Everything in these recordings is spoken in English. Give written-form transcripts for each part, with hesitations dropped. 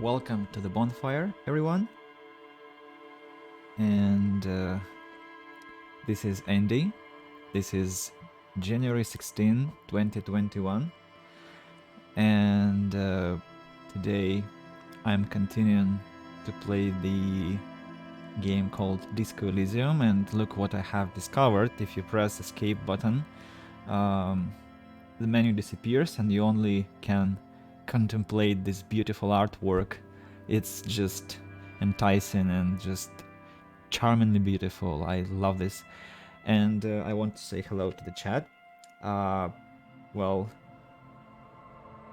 Welcome to the bonfire, everyone. And this is Andy. This is January 16, 2021. And today I'm continuing to play the game called Disco Elysium. And look what I have discovered. If you press escape button, the menu disappears and you only can contemplate this beautiful artwork. It's just enticing and just charmingly beautiful. I love this. And I want to say hello to the chat. Well,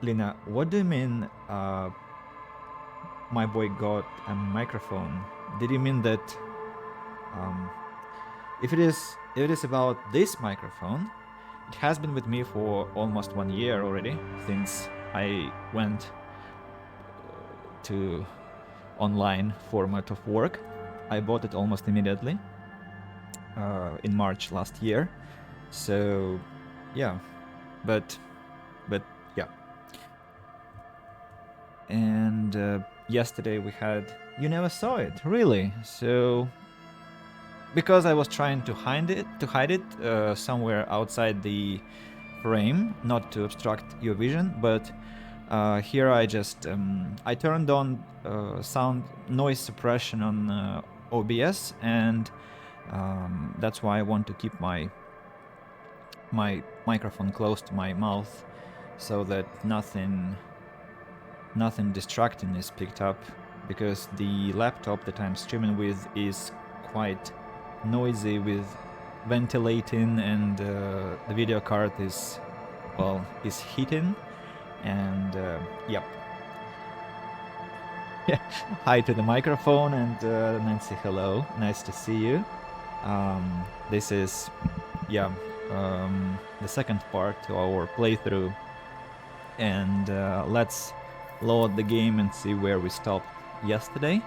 Lina, what do you mean my boy got a microphone? Did you mean that if it is about this microphone, it has been with me for almost 1 year already, since I went to online format of work. I bought it almost immediately in March last year. So yeah, but yeah. And yesterday we had, you never saw it, really. So because I was trying to hide it somewhere outside the frame, not to obstruct your vision, but here I just I turned on sound noise suppression on OBS, and that's why I want to keep my microphone close to my mouth so that nothing distracting is picked up, because the laptop that I'm streaming with is quite noisy with ventilating, and the video card is heating, and yep. Hi to the microphone, and Nancy, hello, nice to see you. This is the second part to our playthrough, and let's load the game and see where we stopped yesterday.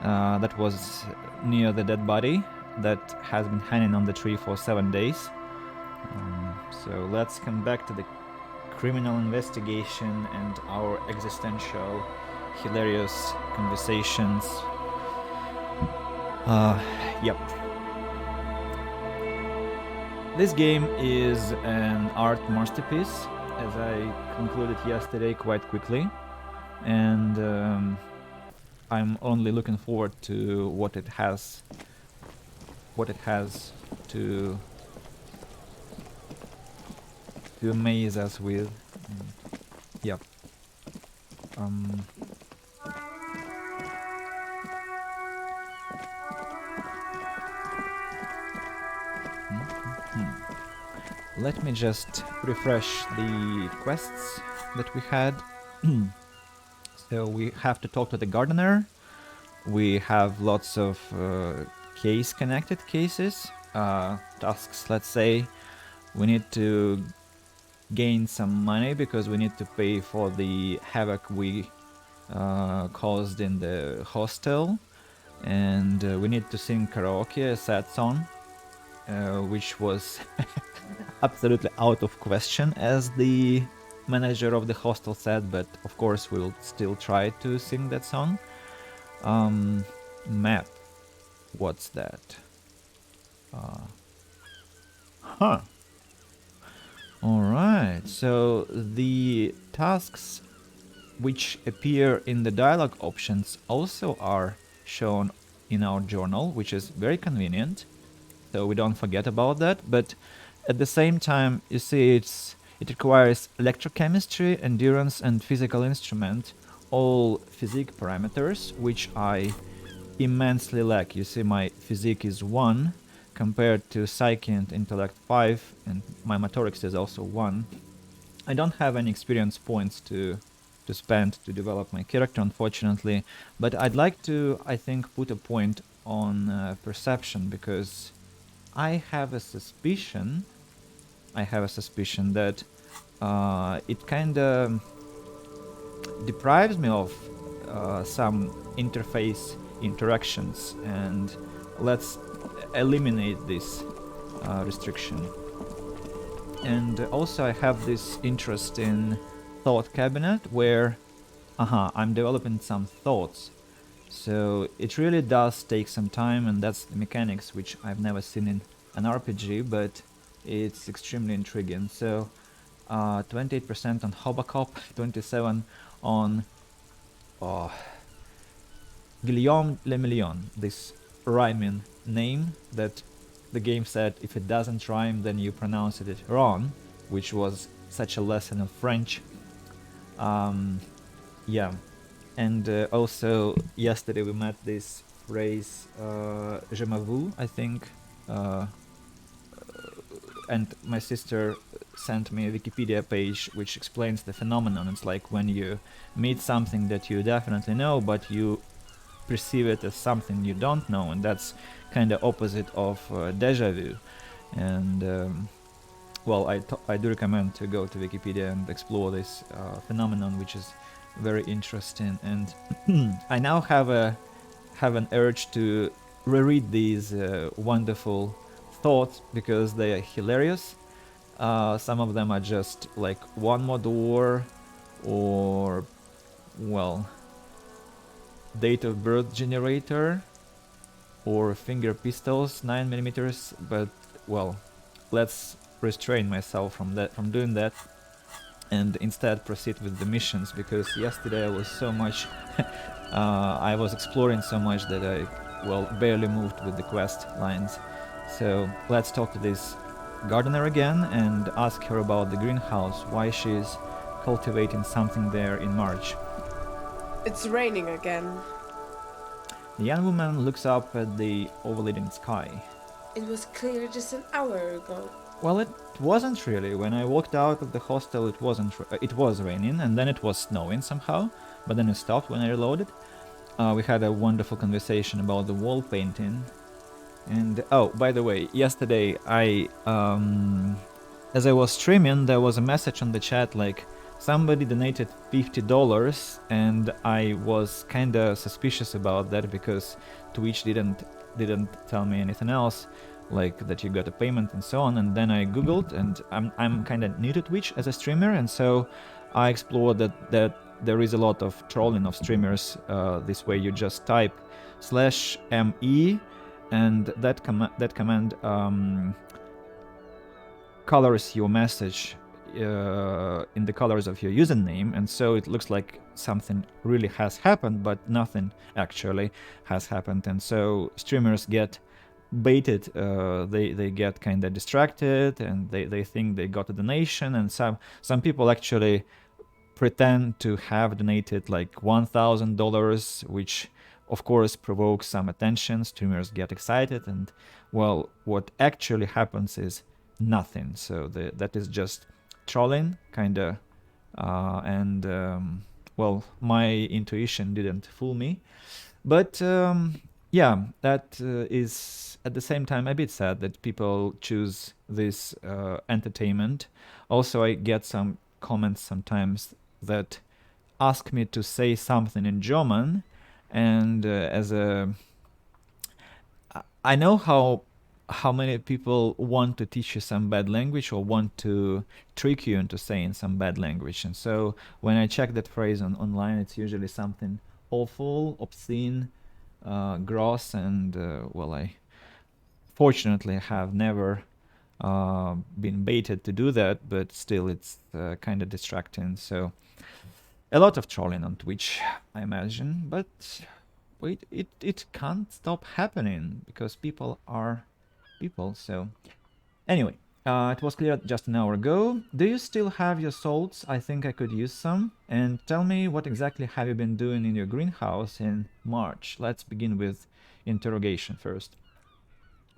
That was near the dead body that has been hanging on the tree for 7 days. So let's come back to the criminal investigation and our existential hilarious conversations. Yep. This game is an art masterpiece, as I concluded yesterday quite quickly, and I'm only looking forward to what it has to amaze us with. Yep. Let me just refresh the quests that we had. So we have to talk to the gardener. We have lots of connected cases, tasks, let's say. We need to gain some money because we need to pay for the havoc we caused in the hostel, and we need to sing karaoke, a sad song, which was absolutely out of question, as the manager of the hostel said, but of course we'll still try to sing that song. Map, what's that? Alright, so the tasks which appear in the dialogue options also are shown in our journal, which is very convenient, so we don't forget about that. But at the same time, you see, it requires electrochemistry, endurance, and physical instrument, all physique parameters, which I immensely lack. You see, my physique is 1 compared to psyche and intellect 5, and my motorics is also 1. I don't have any experience points to spend to develop my character, unfortunately, but I'd like to, I think, put a point on perception, because I have a suspicion that it kind of deprives me of some interface interactions, and let's eliminate this restriction. And also I have this interest in thought cabinet, where I'm developing some thoughts. So it really does take some time, and that's the mechanics which I've never seen in an RPG, but it's extremely intriguing. So 28% on Hobacop, 27 on uh, Guillaume Le Million, this rhyming name that the game said if it doesn't rhyme then you pronounce it wrong, which was such a lesson of French. Yeah, and also yesterday we met this phrase je m'avoue, I think, uh, and my sister sent me a Wikipedia page which explains the phenomenon. It's like when you meet something that you definitely know but you perceive it as something you don't know, and that's kind of opposite of deja vu. And well, I do recommend to go to Wikipedia and explore this phenomenon, which is very interesting. And I now have an urge to reread these wonderful thoughts because they are hilarious. Some of them are just like one more door, or well, date of birth generator, or finger pistols 9 millimeters. But well, let's restrain myself from doing that, and instead proceed with the missions, because yesterday I was so much I was exploring so much that I barely moved with the quest lines. So let's talk to this gardener again and ask her about the greenhouse, why she's cultivating something there in March. It's raining again. The young woman looks up at the overleading sky. It was clear just an hour ago. Well, it wasn't really. When I walked out of the hostel, it wasn't. It was raining, and then it was snowing somehow. But then it stopped when I reloaded. We had a wonderful conversation about the wall painting. And oh, by the way, yesterday as I was streaming, there was a message on the chat like somebody donated $50, and I was kinda suspicious about that because Twitch didn't tell me anything else, like that you got a payment and so on. And then I googled, and I'm kind of new to Twitch as a streamer, and so I explored that there is a lot of trolling of streamers. This way you just type /me, and that command colors your message in the colors of your username, and so it looks like something really has happened, but nothing actually has happened. And so streamers get baited, they get kind of distracted, and they think they got a donation, and some people actually pretend to have donated like $1,000, which of course provokes some attention. Streamers get excited, and well, what actually happens is nothing. So that is just trolling, kinda, and well, my intuition didn't fool me. But yeah, that is at the same time a bit sad that people choose this entertainment. Also, I get some comments sometimes that ask me to say something in German, and I know how many people want to teach you some bad language or want to trick you into saying some bad language. And so when I check that phrase online, it's usually something awful, obscene, gross, and well, I fortunately have never been baited to do that, but still it's kind of distracting. So a lot of trolling on Twitch, I imagine, but wait, it can't stop happening because people are people. So anyway, it was clear just an hour ago. Do you still have your salts? I think I could use some. And tell me, what exactly have you been doing in your greenhouse in March? Let's begin with interrogation first.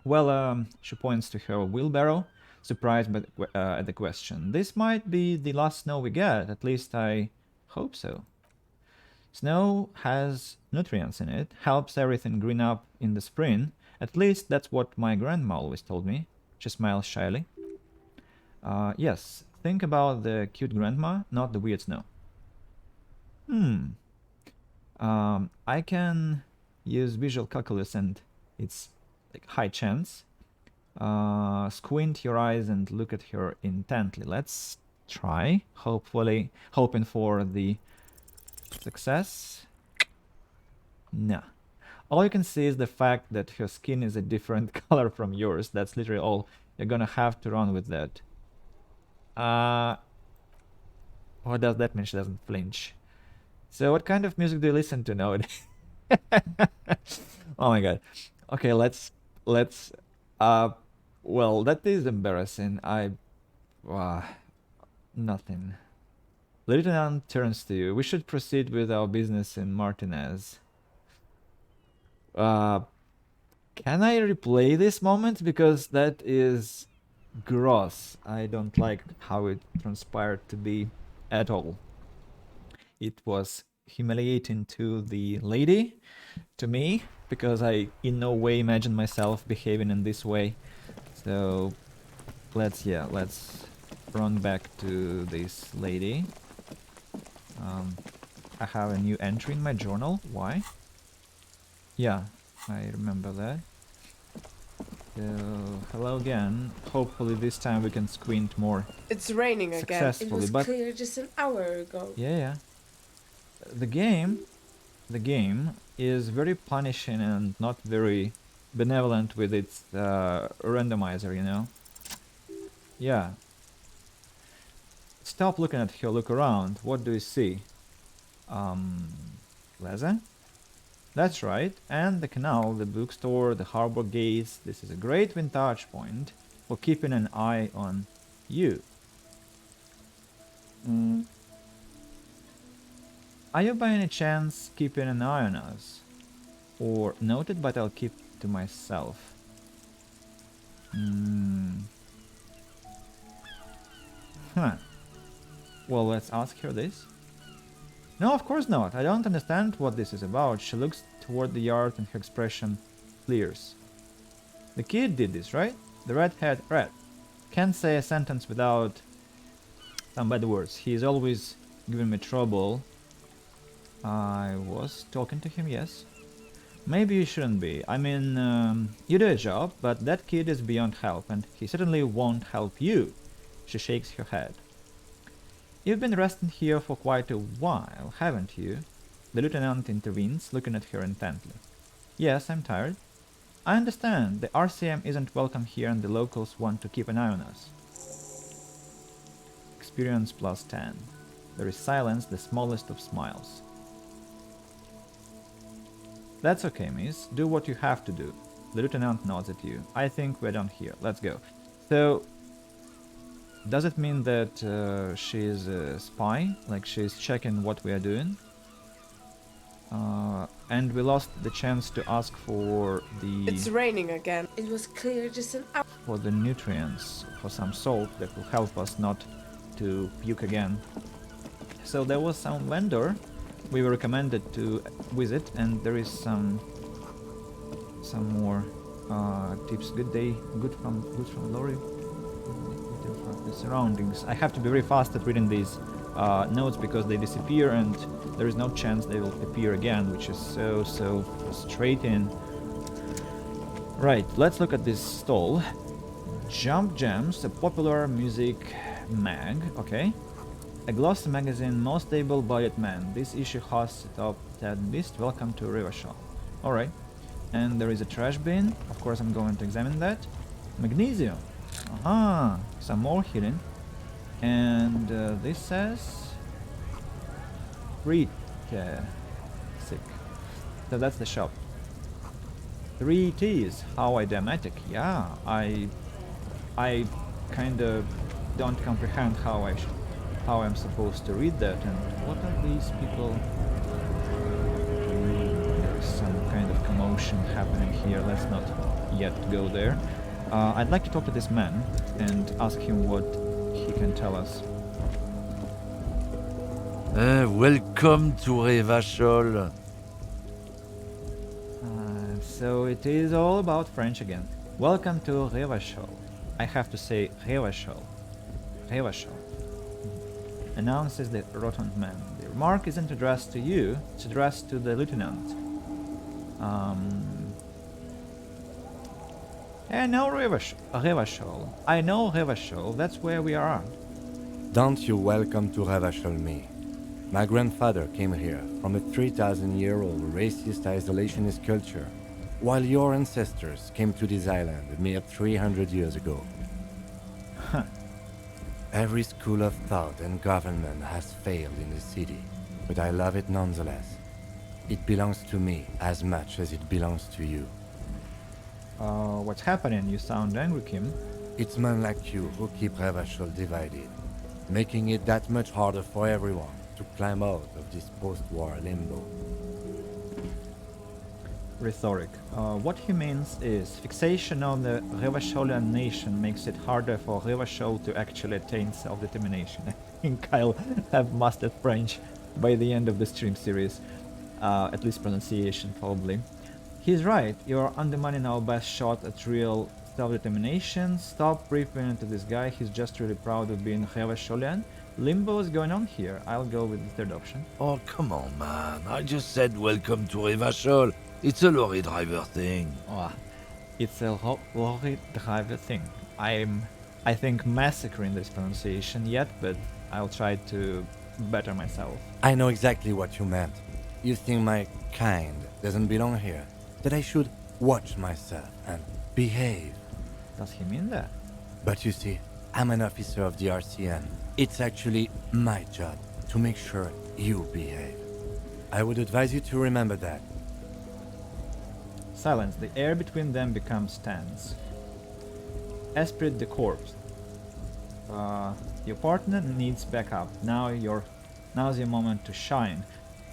Well, she points to her wheelbarrow, surprised at the question. This might be the last snow we get, at least I hope so. Snow has nutrients in it, helps everything green up in the spring. At least that's what my grandma always told me. She smiles shyly. Yes, think about the cute grandma, not the weird snow. I can use visual calculus, and it's like high chance. Squint your eyes and look at her intently. Let's try, hoping for the Success? No. All you can see is the fact that her skin is a different color from yours. That's literally all. You're gonna have to run with that. What does that mean? She doesn't flinch. So what kind of music do you listen to nowadays? Oh my god. Okay, let's well, that is embarrassing. Uh, Nothing. Lieutenant turns to you. We should proceed with our business in Martinez. Uh can I replay this moment? Because that is gross. I don't like how it transpired to be at all. It was humiliating to the lady, to me, because I in no way imagine myself behaving in this way. So let's run back to this lady. I have a new entry in my journal. Why? Yeah, I remember that. So, hello again. Hopefully this time we can squint more It's raining again. It successfully. was But clear just an hour ago. yeah, the game is very punishing and not very benevolent with its randomizer, you know? Yeah. Stop looking at her, look around. What do you see? Plaza? That's right. And the canal, the bookstore, the harbor gates. This is a great vantage point for keeping an eye on you. Are you by any chance keeping an eye on us? Or noted, but I'll keep to myself. Huh. Well, let's ask her this. No, of course not. I don't understand what this is about. She looks toward the yard and her expression clears. The kid did this, right? The red-haired rat. Can't say a sentence without some bad words. He is always giving me trouble. I was talking to him, yes. Maybe you shouldn't be. I mean, you do a job, but that kid is beyond help, and he certainly won't help you. She shakes her head. You've been resting here for quite a while, haven't you? The lieutenant intervenes, looking at her intently. Yes, I'm tired. I understand. The RCM isn't welcome here and the locals want to keep an eye on us. Experience plus 10. There is silence, the smallest of smiles. That's okay, miss. Do what you have to do. The lieutenant nods at you. I think we're done here. Let's go. So, does it mean that she's a spy? Like she's checking what we are doing? And we lost the chance to ask for the... It's raining again. It was clear just an hour. For the nutrients, for some salt that will help us not to puke again. So there was some vendor we were recommended to visit, and there is some more tips. Good day, good from Lori. The surroundings. I have to be very fast at reading these notes because they disappear and there is no chance they will appear again, which is so frustrating. Right, let's look at this stall. Jump Jams, a popular music mag. Okay. A glossy magazine, most able-bodied man. This issue hosts a top 10 list. Welcome to River Shop. Alright. And there is a trash bin. Of course, I'm going to examine that. Magnesium. Aha. Some more hidden. And this says... Read. Sick. So that's the shop. 3 T's. How idiomatic. Yeah, I kinda don't comprehend how I'm supposed to read that, and what are these people? There's some kind of commotion happening here. Let's not yet go there. I'd like to talk to this man and ask him what he can tell us. Welcome to Revachol. So it is all about French again. Welcome to Revachol. I have to say Revachol. Revachol. Announces the rotund man. The remark isn't addressed to you, it's addressed to the lieutenant. I know Revachol. I know Revachol, that's where we are. Don't you welcome to Revachol me. My grandfather came here from a 3,000-year-old racist isolationist culture, while your ancestors came to this island a mere 300 years ago. Every school of thought and government has failed in the city, but I love it nonetheless. It belongs to me as much as it belongs to you. What's happening? You sound angry, Kim. It's men like you who keep Revachol divided, making it that much harder for everyone to climb out of this post-war limbo. Rhetoric. What he means is fixation on the Revacholian nation makes it harder for Revachol to actually attain self-determination. I think I'll have mastered French by the end of the stream series. At least pronunciation, probably. He's right, you're undermining our best shot at real self-determination. Stop ripping into this guy, he's just really proud of being Revacholian. Limbo is going on here. I'll go with the third option. Oh, come on, man. I just said welcome to Revachol. It's a lorry driver thing. Oh, it's a lorry driver thing. I think, massacring this pronunciation yet, but I'll try to better myself. I know exactly what you meant. You think my kind doesn't belong here, that I should watch myself and behave. Does he mean that? But you see, I'm an officer of the RCN. It's actually my job to make sure you behave. I would advise you to remember that. Silence. The air between them becomes tense. Esprit de corps. Your partner needs backup. Now's your moment to shine.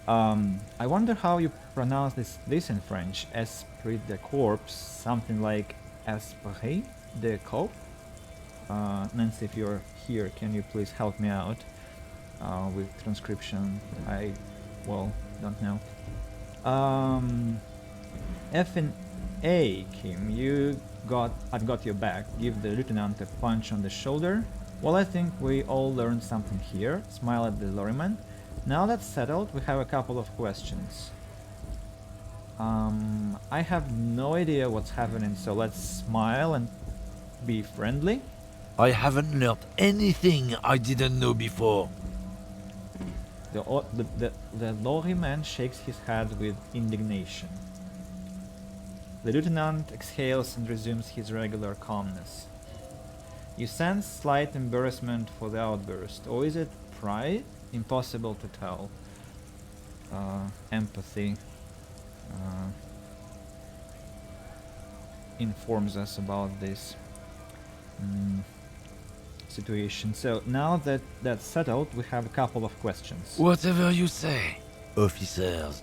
I wonder how you pronounce this in French. Esprit de corps, something like esprit de corps. Nancy, if you're here, can you please help me out with transcription? I don't know. F and A, Kim, I've got your back. Give the lieutenant a punch on the shoulder. Well, I think we all learned something here. Smile at the lorryman. Now that's settled, we have a couple of questions. I have no idea what's happening, so let's smile and be friendly. I haven't learned anything I didn't know before. The lorryman shakes his head with indignation. The lieutenant exhales and resumes his regular calmness. You sense slight embarrassment for the outburst, or is it pride? Impossible to tell. Empathy informs us about this situation. So now that that's settled, we have a couple of questions. Whatever you say, officers.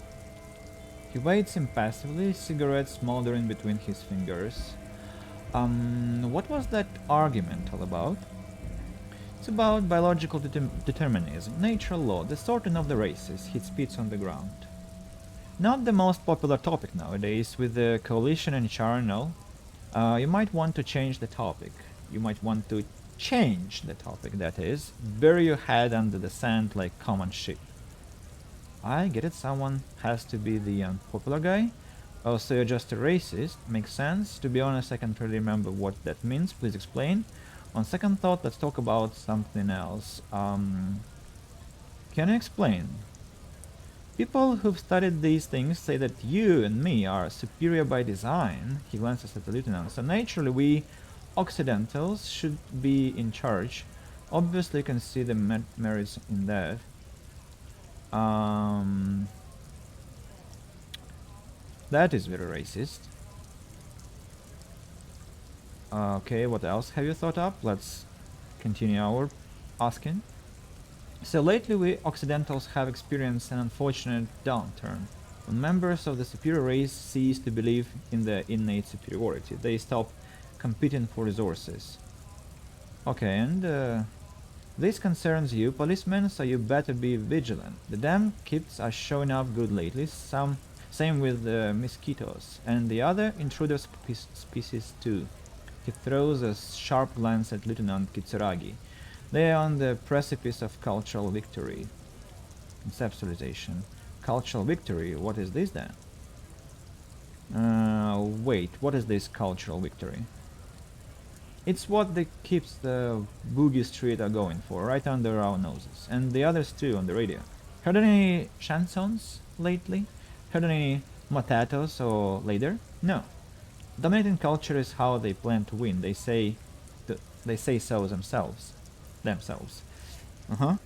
He waits impassively, cigarette smoldering between his fingers. What was that argument all about? It's about biological determinism, natural law, the sorting of the races. He spits on the ground. Not the most popular topic nowadays, with the coalition in Charnel. You might want to change the topic. You might want to change the topic, that is. Bury your head under the sand like common sheep. I get it, someone has to be the unpopular guy. Oh, so you're just a racist? Makes sense. To be honest, I can't really remember what that means. Please explain. On second thought, let's talk about something else. Can you explain? People who've studied these things say that you and me are superior by design. He glances at the lieutenant. So naturally, we Occidentals should be in charge. Obviously, you can see the merits in that. That is very racist. Okay, what else have you thought up? Let's continue our asking. So lately we Occidentals have experienced an unfortunate downturn. When members of the superior race cease to believe in their innate superiority, they stop competing for resources. Okay, and this concerns you, policemen, so you better be vigilant. The damn kids are showing up good lately, same with the mosquitoes, and the other intruder species too. He throws a sharp glance at Lieutenant Kitsuragi. They are on the precipice of cultural victory. Conceptualization. Cultural victory, what is this then? Wait, what is this cultural victory? It's what keeps the Boogie Street are going for, right under our noses, and the others too on the radio. Heard any chansons lately? Heard any matatos or later? No. Dominating culture is how they plan to win. They say so themselves. Uh-huh.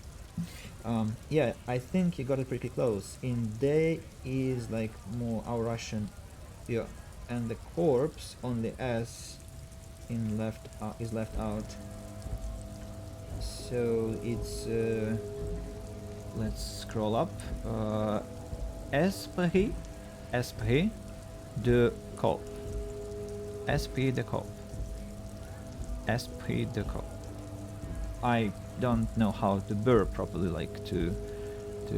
Yeah, I think you got it pretty close. In they is like more our Russian, yeah, and the corpse on the S in left is left out. So it's let's scroll up. Esprit, esprit de corps, esprit de corps, esprit de corps. I don't know how to burp properly, like to is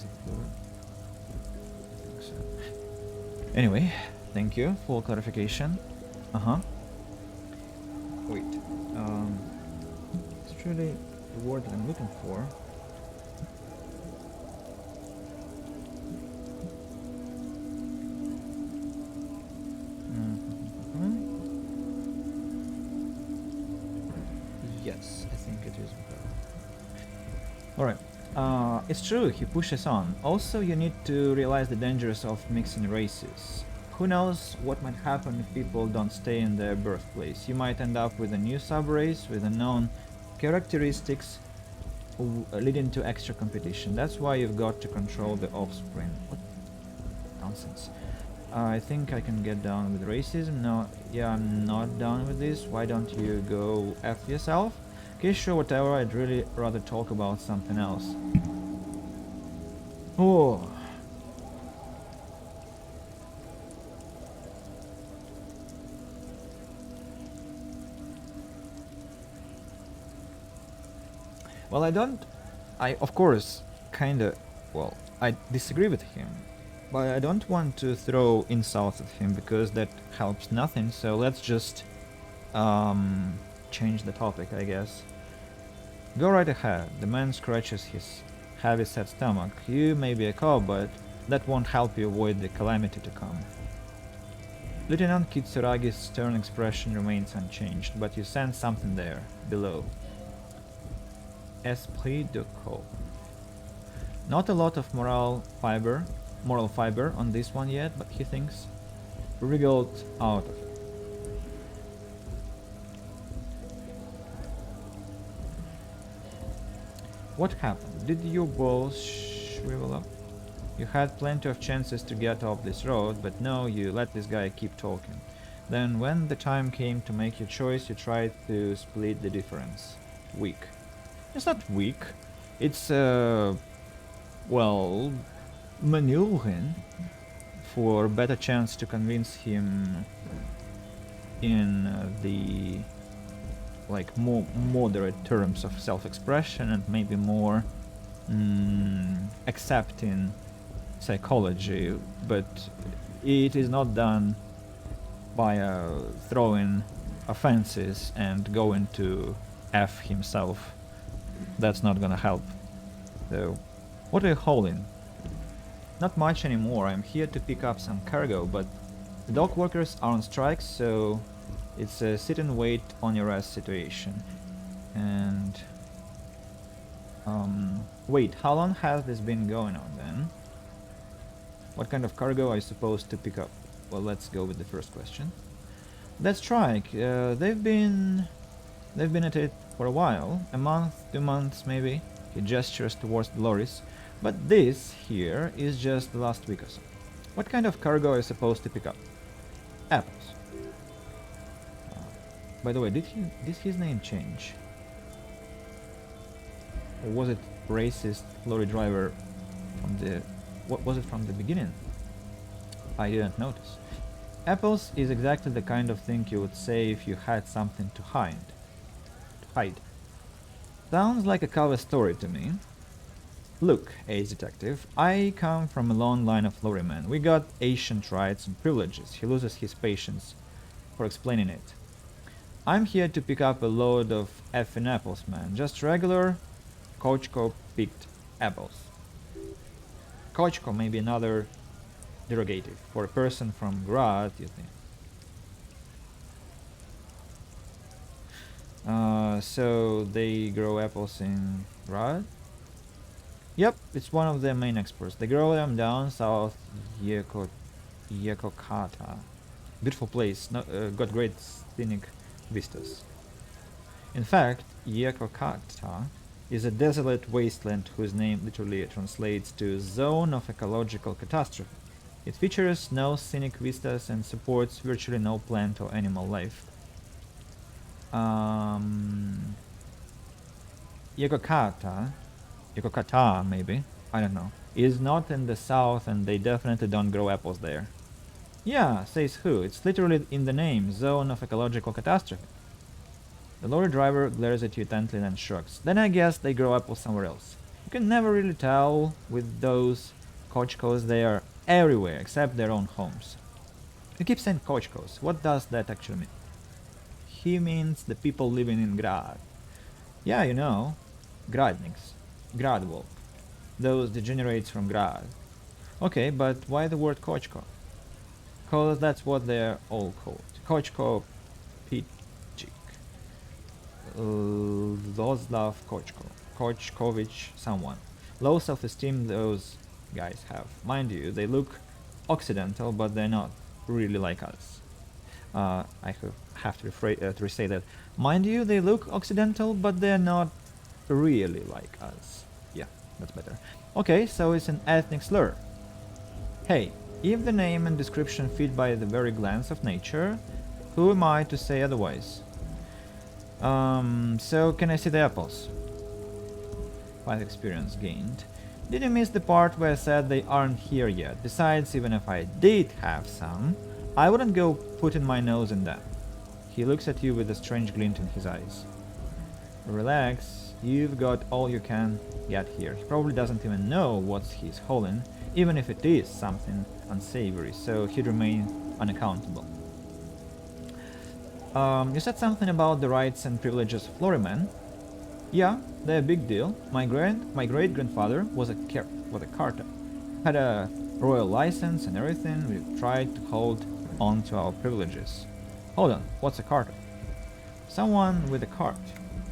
it burp? I think so. Anyway, thank you for clarification. Uh-huh. Wait. It's really the word that I'm looking for. Yes, I think it is better. Alright. It's true, he pushes on. Also, you need to realize the dangers of mixing races. Who knows what might happen if people don't stay in their birthplace. You might end up with a new sub-race with unknown characteristics leading to extra competition. That's why you've got to control the offspring. What nonsense. I think I can get down with racism. No, yeah, I'm not down with this. Why don't you go F yourself? Okay, sure, whatever. I'd really rather talk about something else. Oh. Well, I of course kinda, well, I disagree with him, but I don't want to throw insults at him because that helps nothing, so let's just change the topic, I guess. Go right ahead. The man scratches his heavy set stomach. You may be a cop, but that won't help you avoid the calamity to come. Lieutenant Kitsuragi's stern expression remains unchanged, but you sense something there, below. Esprit de corps. Not a lot of moral fiber on this one yet, but he thinks wriggled out of it. What happened? Did your balls shrivel up? You had plenty of chances to get off this road, but no, you let this guy keep talking. Then when the time came to make your choice, you tried to split the difference. Weak. It's not weak. It's, well, maneuvering for a better chance to convince him in the like more moderate terms of self-expression and maybe more accepting psychology, but it is not done by throwing offenses and going to F himself. That's not gonna help. So, what are you hauling? Not much anymore. I'm here to pick up some cargo, but the dock workers are on strike, so it's a sit and wait on your ass situation. And wait, how long has this been going on then? What kind of cargo are you supposed to pick up? Well, let's go with the first question. That strike, they've been at it for a while, a month, 2 months maybe. He gestures towards the lorries, but this here is just the last week or so. What kind of cargo are you supposed to pick up? Apples. By the way, did his name change? Or was it racist lorry driver from the... What was it from the beginning? I didn't notice. Apples is exactly the kind of thing you would say if you had something to hide. Sounds like a cover story to me. Look, Ace Detective, I come from a long line of lorrymen. We got ancient rights and privileges. He loses his patience for explaining it. I'm here to pick up a load of effing apples, man. Just regular Kochko picked apples. Kochko may be another derogative for a person from Grad, you think. So they grow apples in Rad? Yep, it's one of their main exports. They grow them down south Yekokata. Beautiful place, got great scenic vistas. In fact, Yekokata is a desolate wasteland whose name literally translates to Zone of Ecological Catastrophe. It features no scenic vistas and supports virtually no plant or animal life. Yekokata maybe, I don't know, is not in the south and they definitely don't grow apples there. Yeah, says who? It's literally in the name, Zone of Ecological Catastrophe. The lorry driver glares at you intently and shrugs. Then I guess they grow apples somewhere else. You can never really tell with those kochkos, they are everywhere except their own homes. You keep saying kochkos. What does that actually mean? He means the people living in Grad. Yeah, you know, Gradniks, Gradwolk, those degenerates from Grad. Okay, but why the word kochko? Cause that's what they're all called. Kochko Pichik. Loslav Kochko. Kochkovich someone. Low self-esteem those guys have. Mind you, they look Occidental, but they're not really like us. I have to say that. Mind you, they look Occidental, but they're not really like us. Yeah, that's better. Okay, so it's an ethnic slur. Hey, if the name and description fit by the very glance of nature, who am I to say otherwise? So can I see the apples? 5 experience gained. Did you miss the part where I said they aren't here yet? Besides, even if I did have some, I wouldn't go putting my nose in them. He looks at you with a strange glint in his eyes. Relax, you've got all you can get here. He probably doesn't even know what he's hauling, even if it is something unsavory, so he'd remain unaccountable. You said something about the rights and privileges of lorrymen. Yeah, they're a big deal. My great-grandfather was a carter. Had a royal license and everything. We tried to hold on to our privileges. Hold on, what's a carter? Someone with a cart.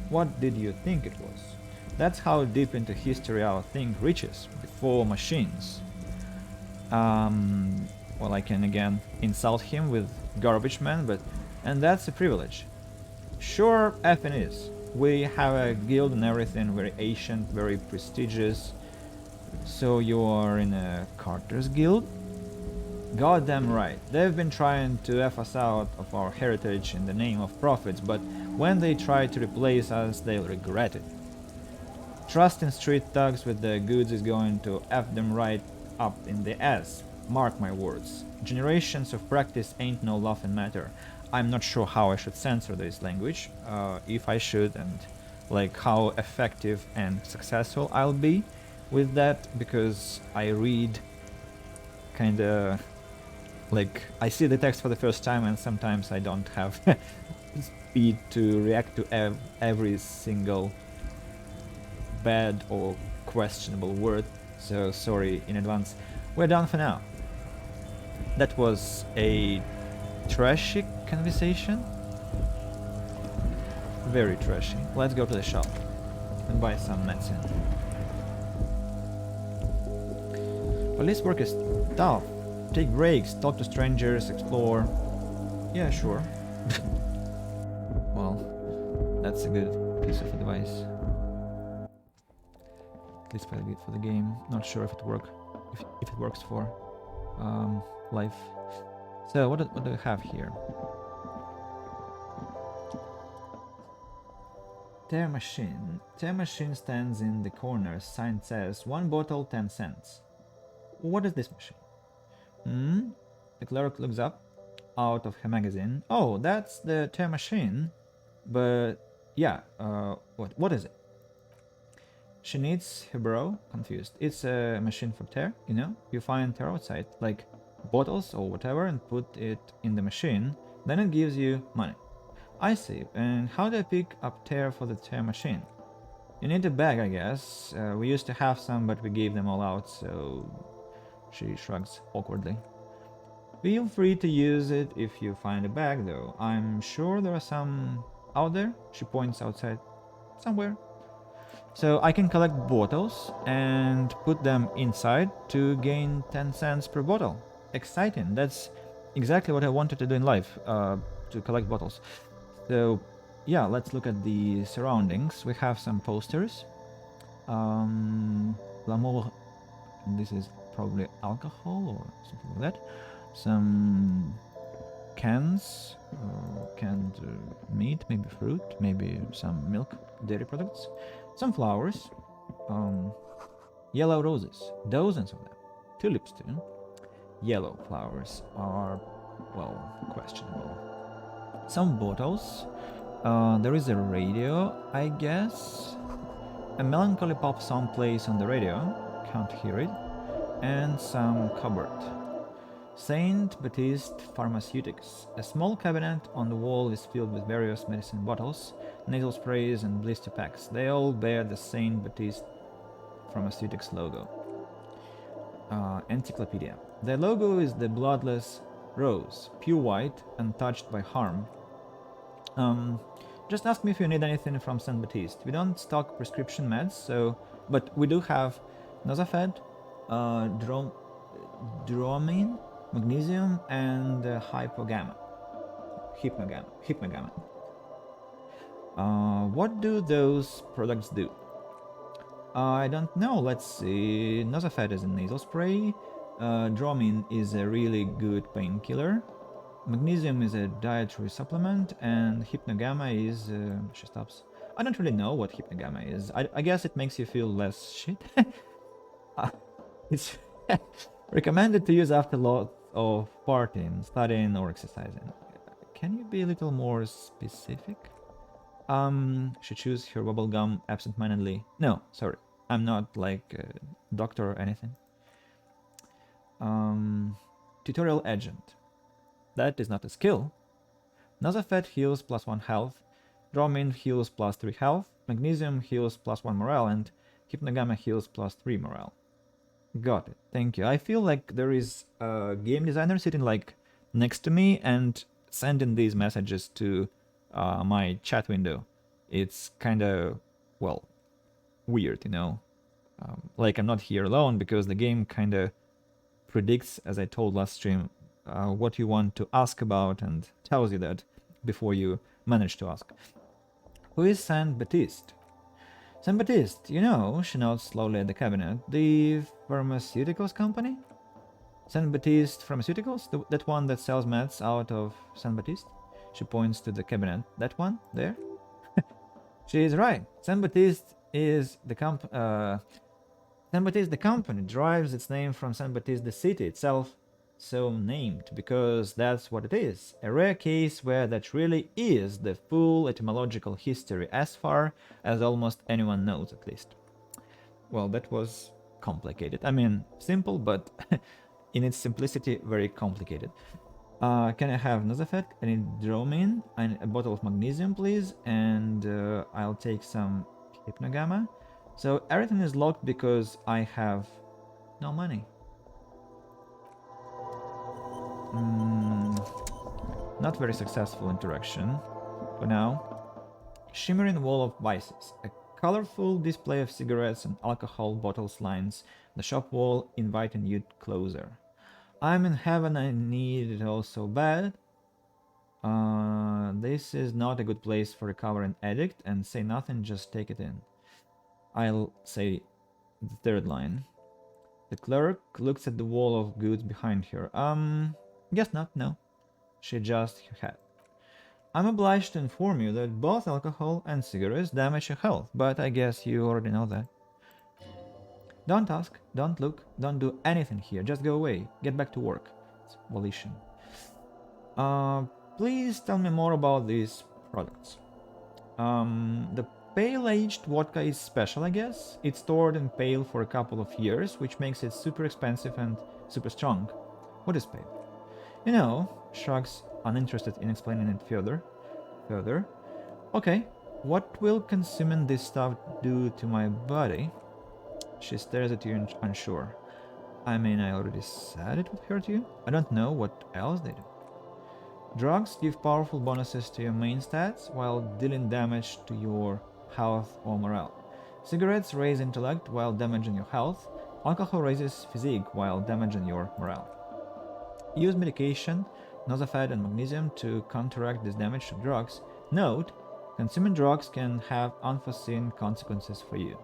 What did you think it was? That's how deep into history our thing reaches, before machines. Well, I can again insult him with garbage man, and that's a privilege. Sure, effing is. We have a guild and everything, very ancient, very prestigious. So you are in a Carter's guild? Goddamn right. They've been trying to F us out of our heritage in the name of profits, but when they try to replace us, they'll regret it. Trusting street thugs with the goods is going to F them right up in the ass. Mark my words. Generations of practice ain't no laughing matter. I'm not sure how I should censor this language, if I should, and like how effective and successful I'll be with that, because I read kinda like I see the text for the first time and sometimes I don't have speed to react to every single bad or questionable word, so sorry in advance. We're done for now. That was a trashy conversation. Very trashy. Let's go to the shop and buy some medicine. Police work is tough. Take breaks, talk to strangers, explore. Yeah, sure. Well, that's a good piece of advice. At least quite good for the game. Not sure if it works for life. So what do we have here? Tear machine. Tear machine stands in the corner. Sign says 1 bottle 10 cents. What is this machine? The clerk looks up out of her magazine. Oh, that's the tear machine. But yeah, what is it? She knits her brow, confused. It's a machine for tear, you know? You find tear outside, like bottles or whatever, and put it in the machine, then it gives you money. I see. And how do I pick up tear for the tear machine? You need a bag, I guess. We used to have some, but we gave them all out, so... She shrugs awkwardly. Feel free to use it if you find a bag, though. I'm sure there are some out there. She points outside somewhere. So I can collect bottles and put them inside to gain 10 cents per bottle. Exciting. That's exactly what I wanted to do in life, to collect bottles. So yeah, let's look at the surroundings. We have some posters. L'amour, this is probably alcohol or something like that. Some cans, canned meat, maybe fruit, maybe some milk, dairy products, some flowers, yellow roses, dozens of them, tulips too. Yellow flowers are, well, questionable. Some bottles, there is a radio, I guess. A melancholy pop song plays on the radio, can't hear it, and some cupboard. Saint Baptiste Pharmaceutics. A small cabinet on the wall is filled with various medicine bottles, nasal sprays, and blister packs. They all bear the Saint Baptiste Pharmaceutics logo. Encyclopedia. The logo is the bloodless rose, pure white, untouched by harm. Just ask me if you need anything from Saint Baptiste. We don't stock prescription meds, but we do have Nosafed, Dramamine, magnesium, and hypnogamma. What do those products do? I don't know. Let's see. Nosafed is a nasal spray. Dramamine is a really good painkiller. Magnesium is a dietary supplement, and hypnogamma is... she stops. I don't really know what hypnogamma is. I guess it makes you feel less shit. It's recommended to use after lots of partying, studying, or exercising. Can you be a little more specific? She chews her bubblegum absent-mindedly. No, sorry. I'm not like a doctor or anything. Tutorial agent. That is not a skill. Nosafed heals +1 health, Dramamine heals +3 health, Magnesium heals +1 morale, and Hypnogamma heals +3 morale. Got it, thank you. I feel like there is a game designer sitting like next to me and sending these messages to my chat window. It's kinda, well, weird, you know? Like I'm not here alone because the game kinda predicts, as I told last stream, what you want to ask about and tells you that before you manage to ask. Who is Saint Baptiste? Saint Baptiste, you know, she nods slowly at the cabinet. The pharmaceuticals company? Saint Baptiste Pharmaceuticals? That one that sells meds out of Saint Baptiste? She points to the cabinet. That one? There? She is right. Saint Baptiste is the Saint Baptiste the company derives its name from Saint Baptiste the city itself, so named because that's what it is. A rare case where that really is the full etymological history, as far as almost anyone knows at least. Well, that was complicated. I mean, simple, but in its simplicity, very complicated. Can I have Nosafed? I need Dramamine, and a bottle of magnesium, please, and I'll take some Hypnogamma. So everything is locked because I have no money. Not very successful interaction for now. Shimmering wall of vices. A colorful display of cigarettes and alcohol bottles lines the shop wall, inviting you closer. I'm in heaven, I need it all so bad. This is not a good place for recovering addict, and say nothing, just take it in. I'll say the third line. The clerk looks at the wall of goods behind her. Guess not, no. She adjusts her hat. I'm obliged to inform you that both alcohol and cigarettes damage your health, but I guess you already know that. Don't ask, don't look, don't do anything here, just go away, get back to work. It's volition. Please tell me more about these products. The pale-aged vodka is special, I guess. It's stored in pale for a couple of years, which makes it super expensive and super strong. What is pale? You know, shrugs, uninterested in explaining it further. Okay, what will consuming this stuff do to my body? She stares at you unsure. I mean, I already said it would hurt you. I don't know what else they do. Drugs give powerful bonuses to your main stats while dealing damage to your health or morale. Cigarettes raise intellect while damaging your health. Alcohol raises physique while damaging your morale. Use medication, nosafed and magnesium to counteract this damage to drugs. Note, consuming drugs can have unforeseen consequences for you.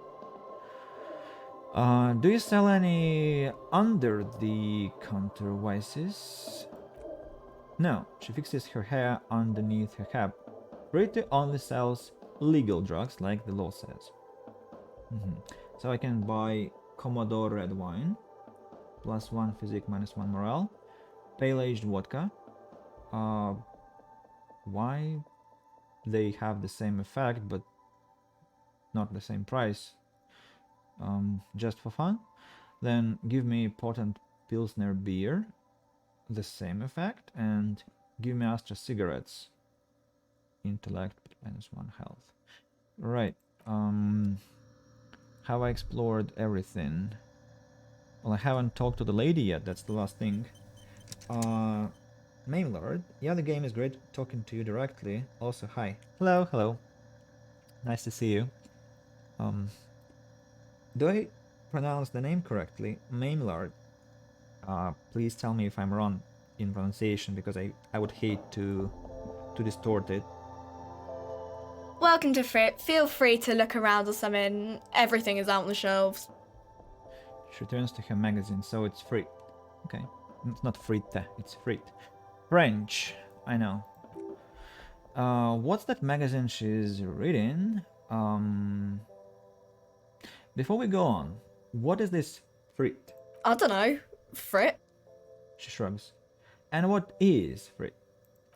Do you sell any under the counter vices? No, she fixes her hair underneath her cap. Pretty only sells legal drugs like the law says. So I can buy Commodore red wine, +1 physique, -1 morale, pale aged vodka. Why they have the same effect but not the same price? Just for fun. Then give me potent Pilsner beer, the same effect, and give me Astra cigarettes, intellect -1 health. Right. Have I explored everything? Well, I haven't talked to the lady yet, that's the last thing. Main Lord, yeah, the game is great talking to you directly. Also, hi. Hello, hello. Nice to see you. Do I pronounce the name correctly? Main Lord. Please tell me if I'm wrong in pronunciation, because I would hate to distort it. Welcome to Frit. Feel free to look around or something. Everything is out on the shelves. She returns to her magazine, so it's free. Okay. It's not frite, it's frit. French, I know. What's that magazine she's reading? Before we go on, what is this frit? I don't know. Frit? She shrugs. And what is frit?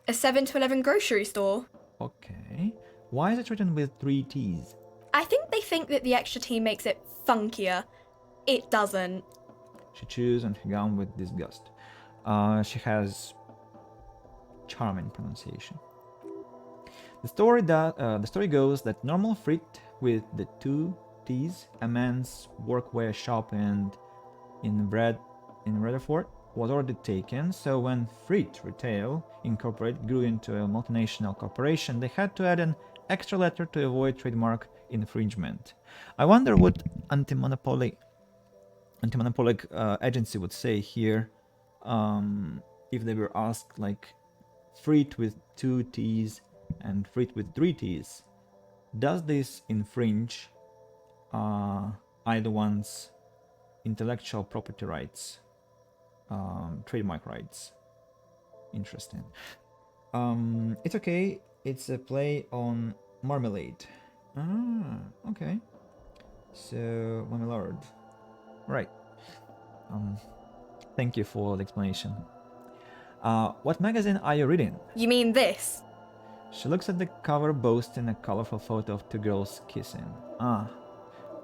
A 7 to 11 grocery store. Okay. Why is it written with 3 T's? I think they think that the extra T makes it funkier. It doesn't. She chews on her gum with disgust. She has charming pronunciation. The story goes that normal frit with the 2 T's, a men's workwear shop and in Rutherford, was already taken, so when Frit Retail Incorporated grew into a multinational corporation, they had to add an extra letter to avoid trademark infringement. I wonder what anti-monopoly agency would say here if they were asked, like, Frit with 2 T's and Frit with 3 T's. Does this infringe either one's intellectual property rights, trademark rights? Interesting. It's okay. It's a play on marmalade. Okay. So, my lord. Right. Thank you for the explanation. What magazine are you reading? You mean this? She looks at the cover, boasting a colorful photo of 2 girls kissing.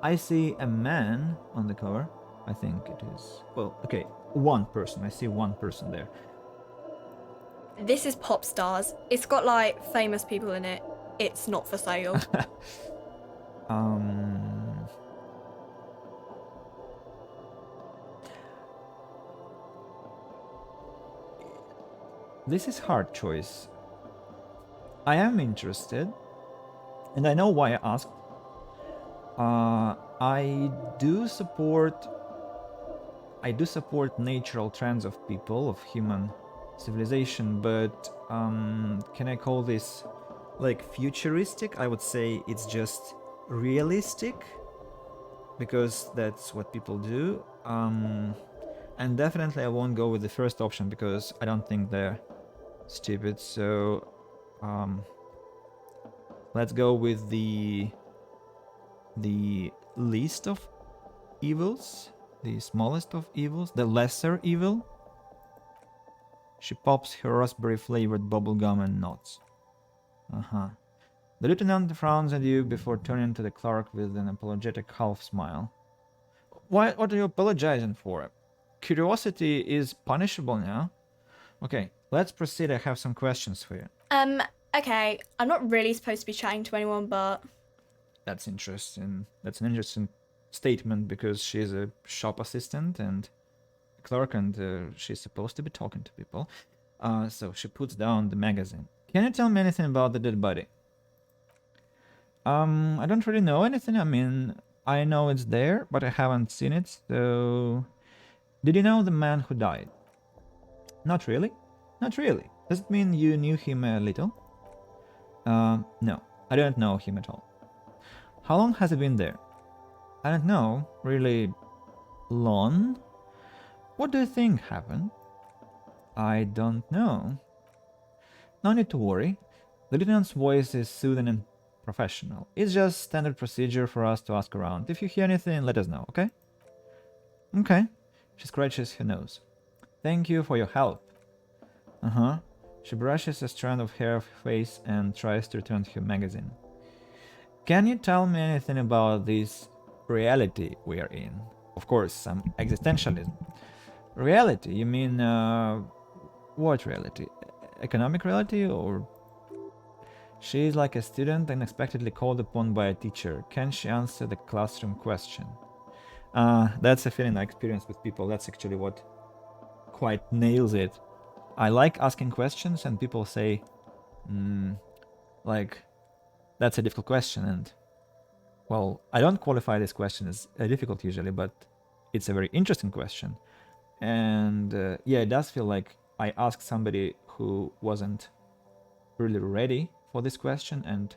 I see a man on the cover. I think it is. Well, okay, one person. I see one person there. This is Pop Stars. It's got like famous people in it. It's not for sale. This is hard choice. I am interested, and I know why I asked. I do support natural trends of people, of human civilization, but can I call this like futuristic? I would say it's just realistic, because that's what people do. And definitely I won't go with the first option because I don't think they're stupid. So let's go with the least of evils, the smallest of evils, the lesser evil. She pops her raspberry flavored bubblegum and nods. The lieutenant frowns at you before turning to the clerk with an apologetic half smile. What are you apologizing for? Curiosity is punishable now. Okay, let's proceed. I have some questions for you. Okay, I'm not really supposed to be chatting to anyone, but... That's interesting. That's an interesting statement, because she's a shop assistant and a clerk, and she's supposed to be talking to people. So she puts down the magazine. Can you tell me anything about the dead body? I don't really know anything. I mean, I know it's there, but I haven't seen it, so... Did you know the man who died? Not really. Not really. Does it mean you knew him a little? No. I don't know him at all. How long has he been there? I don't know. Really long? What do you think happened? I don't know. No need to worry. The lieutenant's voice is soothing and professional. It's just standard procedure for us to ask around. If you hear anything, let us know, okay? Okay. She scratches her nose. Thank you for your help. Uh-huh. She brushes a strand of hair off her face and tries to return to her magazine. Can you tell me anything about this reality we are in? Of course, some existentialism. Reality? You mean, what reality? Economic reality or... She is like a student unexpectedly called upon by a teacher. Can she answer the classroom question? That's a feeling I experience with people. That's actually what quite nails it. I like asking questions and people say, like, that's a difficult question. And, well, I don't qualify this question as difficult usually, but it's a very interesting question. And yeah, it does feel like I asked somebody who wasn't really ready for this question and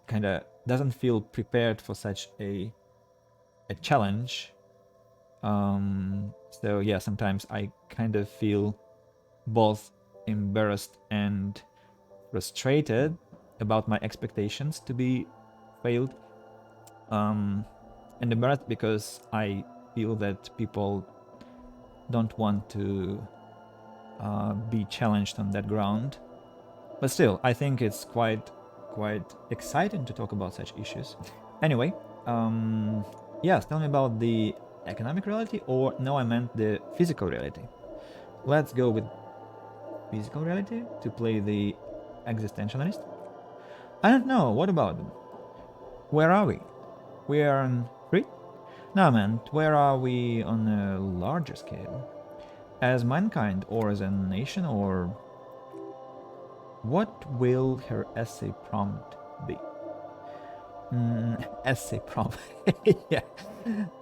kind of doesn't feel prepared for such a challenge. So yeah, sometimes I kind of feel both embarrassed and frustrated about my expectations to be failed. And embarrassed because I feel that people don't want to be challenged on that ground. But still, I think it's quite exciting to talk about such issues. Anyway, yes, tell me about the economic reality, or no, I meant the physical reality. Let's go with physical reality to play the existentialist. I don't know, what about them? Where are we? We are on Crete? No, I meant, where are we on a larger scale? As mankind, or as a nation, or... What will her essay prompt be? Essay prompt. Yeah,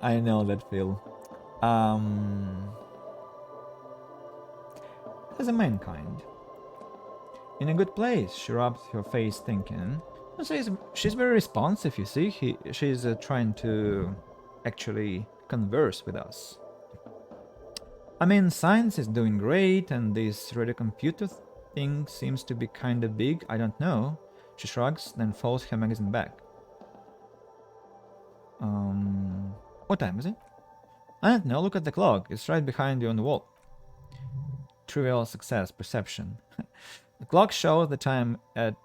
I know that feel. As a mankind. In a good place, she rubs her face thinking. She's very responsive, you see. She's trying to actually converse with us. I mean, science is doing great, and this radio computer thing seems to be kinda big. I don't know. She shrugs, then folds her magazine back. What time is it? I don't know, look at the clock. It's right behind you on the wall. Trivial success, perception. The clock shows the time at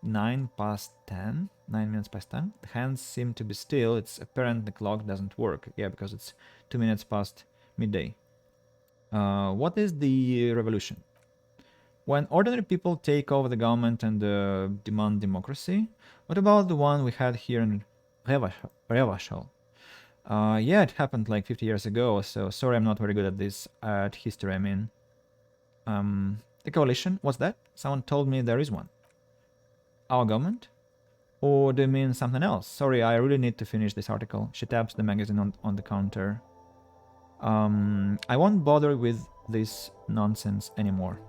9 minutes past 10. The hands seem to be still. It's apparent the clock doesn't work. Yeah, because it's 2 minutes past midday. What is the revolution? When ordinary people take over the government and demand democracy? What about the one we had here in Revachol? Yeah, it happened like 50 years ago, so sorry I'm not very good at this, at history I mean. The coalition, what's that? Someone told me there is one. Our government? Or do you mean something else? Sorry, I really need to finish this article. She taps the magazine on the counter. I won't bother with this nonsense anymore.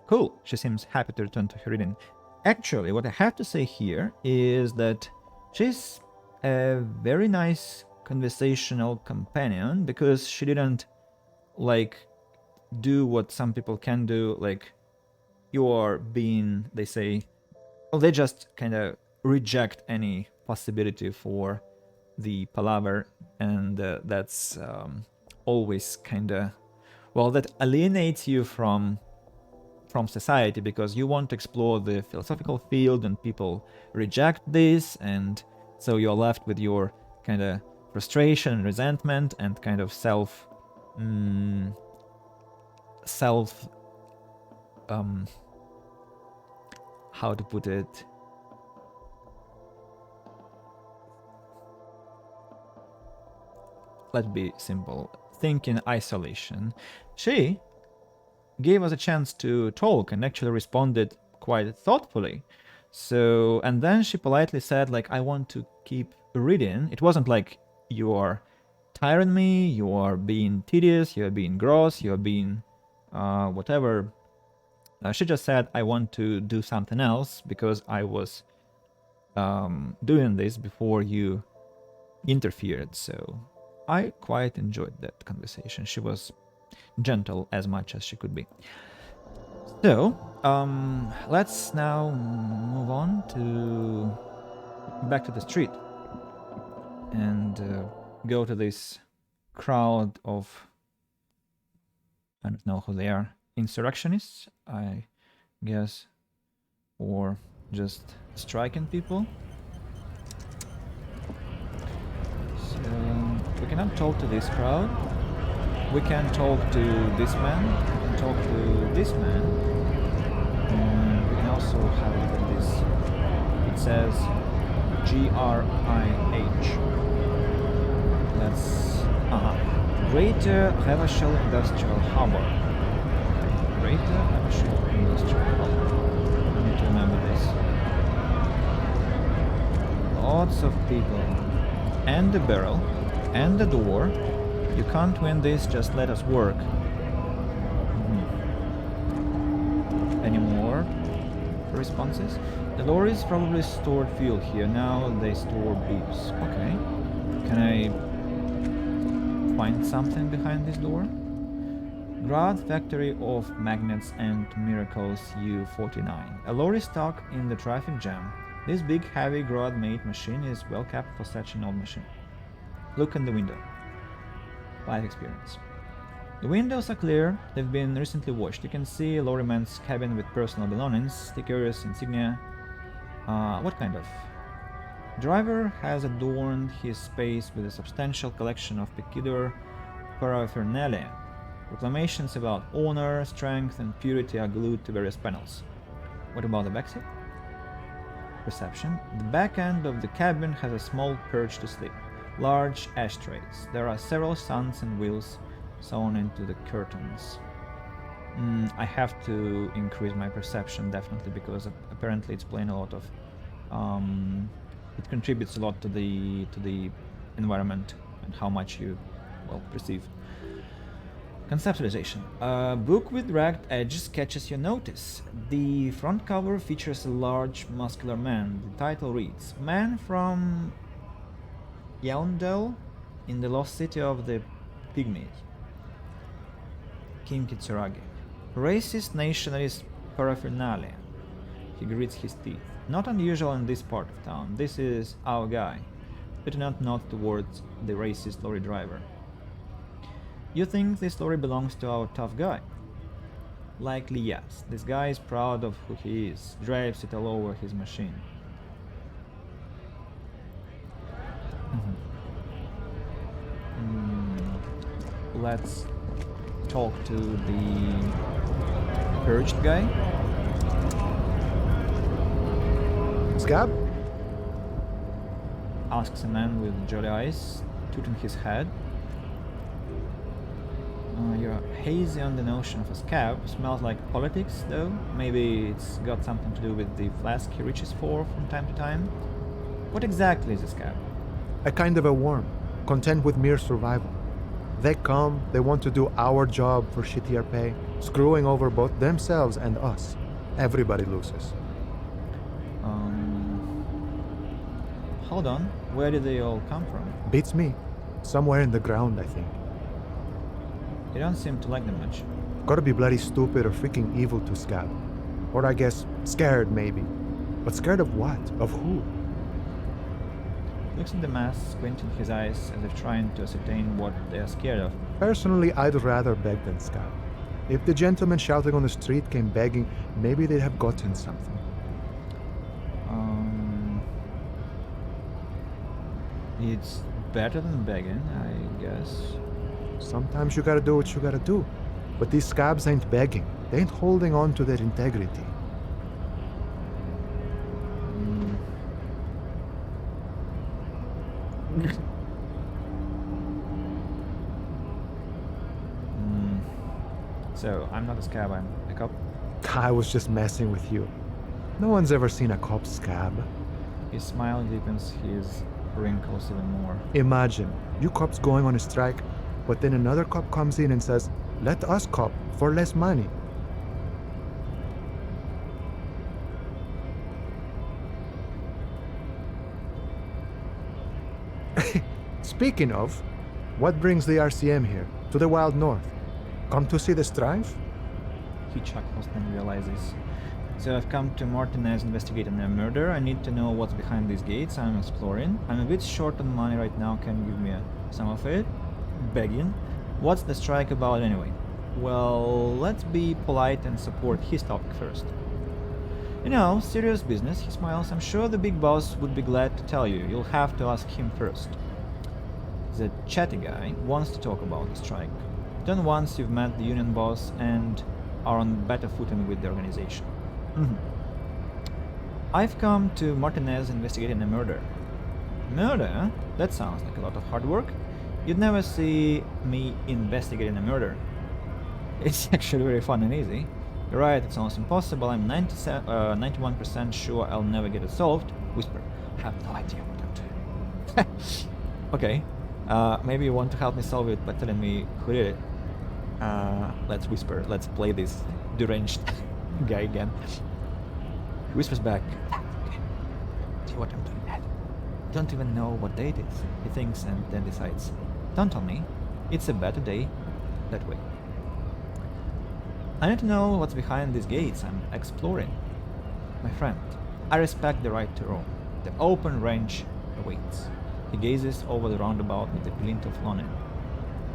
Cool, she seems happy to return to her reading. Actually, what I have to say here is that she's a very nice conversational companion, because she didn't, like, do what some people can do, like, you are being, they say, well, they just kind of reject any possibility for the palaver, and that's always kind of, well, that alienates you from society, because you want to explore the philosophical field and people reject this, and so you're left with your kind of frustration and resentment and kind of self how to put it, let's be simple, think in isolation. She gave us a chance to talk and actually responded quite thoughtfully. So, and then she politely said, like, I want to keep reading. It wasn't like, you are tiring me, you are being tedious, you are being gross, you are being whatever. She just said, I want to do something else because I was doing this before you interfered. So I quite enjoyed that conversation. She was gentle as much as she could be. So, let's now move on to back to the street and go to this crowd of, I don't know who they are, insurrectionists, I guess, or just striking people. So we cannot talk to this crowd. We can talk to this man. We can talk to this man. And we can also have a look at this. It says GRIH. That's Greater Havashel Industrial Harbor. Greater Havashel Industrial Harbor. I need to remember this. Lots of people. And the barrel. And the door. You can't win this, just let us work. Any more responses? The lorries probably stored fuel here, now they store booze. Okay. Can I find something behind this door? Grad Factory of Magnets and Miracles U49. A lorry stuck in the traffic jam. This big heavy Grad-made machine is well kept for such an old machine. Look in the window. Life experience. The windows are clear, they've been recently washed. You can see a lorryman's cabin with personal belongings, stickers, insignia. What kind of? Driver has adorned his space with a substantial collection of peculiar paraphernalia. Proclamations about honor, strength, and purity are glued to various panels. What about the backseat? Perception. The back end of the cabin has a small perch to sleep. Large ashtrays. There are several suns and wheels sewn into the curtains. I have to increase my perception definitely because apparently it's playing a lot of. It contributes a lot to the environment and how much you perceive. Conceptualization. A book with ragged edges catches your notice. The front cover features a large, muscular man. The title reads, Man from Yaundel in the lost city of the Pygmies. King Kitsuragi. Racist nationalist paraphernalia. He grits his teeth. Not unusual in this part of town. This is our guy. Lieutenant nod towards the racist lorry driver. You think this lorry belongs to our tough guy? Likely yes. This guy is proud of who he is. Drives it all over his machine. Let's talk to the purged guy. Scab? Asks a man with jolly eyes, tooting his head. You're hazy on the notion of a scab. Smells like politics, though. Maybe it's got something to do with the flask he reaches for from time to time. What exactly is a scab? A kind of a worm, content with mere survival. They come, they want to do our job for shittier pay, screwing over both themselves and us. Everybody loses. Hold on. Where did they all come from? Beats me. Somewhere in the ground, I think. You don't seem to like them much. Gotta be bloody stupid or freaking evil to Scab. Or I guess, scared maybe. But scared of what? Of who? Looks at the mask, squinting his eyes as if trying to ascertain what they are scared of. Personally, I'd rather beg than Scab. If the gentleman shouting on the street came begging, maybe they'd have gotten something. It's better than begging, I guess. Sometimes you gotta do what you gotta do. But these Scabs ain't begging. They ain't holding on to their integrity. So, I'm not a scab, I'm a cop. I was just messing with you. No one's ever seen a cop scab. His smile deepens, his wrinkles even more. Imagine, you cops going on a strike, but then another cop comes in and says, let us cop for less money. Speaking of, what brings the RCM here, to the Wild North? Come to see the strife? He chuckles and realizes. So I've come to Martinez investigating a murder. I need to know what's behind these gates. I'm exploring. I'm a bit short on money right now. Can you give me some of it? Begging. What's the strike about anyway? Well, let's be polite and support his topic first. You know, serious business, he smiles. I'm sure the big boss would be glad to tell you. You'll have to ask him first. The chatty guy wants to talk about the strike. Done once you've met the union boss and are on better footing with the organization. I've come to Martinez investigating a murder. Murder? That sounds like a lot of hard work. You'd never see me investigating a murder. It's actually very fun and easy. You're right, it sounds impossible. I'm 91% sure I'll never get it solved. Whisper. I have no idea what I'm doing. Okay. Maybe you want to help me solve it by telling me who did it. Let's whisper. Let's play this deranged guy again. He whispers back. Okay. See what I'm doing, Dad. Don't even know what day it is. He thinks and then decides. Don't tell me. It's a better day that way. I need to know what's behind these gates. I'm exploring. My friend, I respect the right to roam. The open range awaits. He gazes over the roundabout with a glint of longing.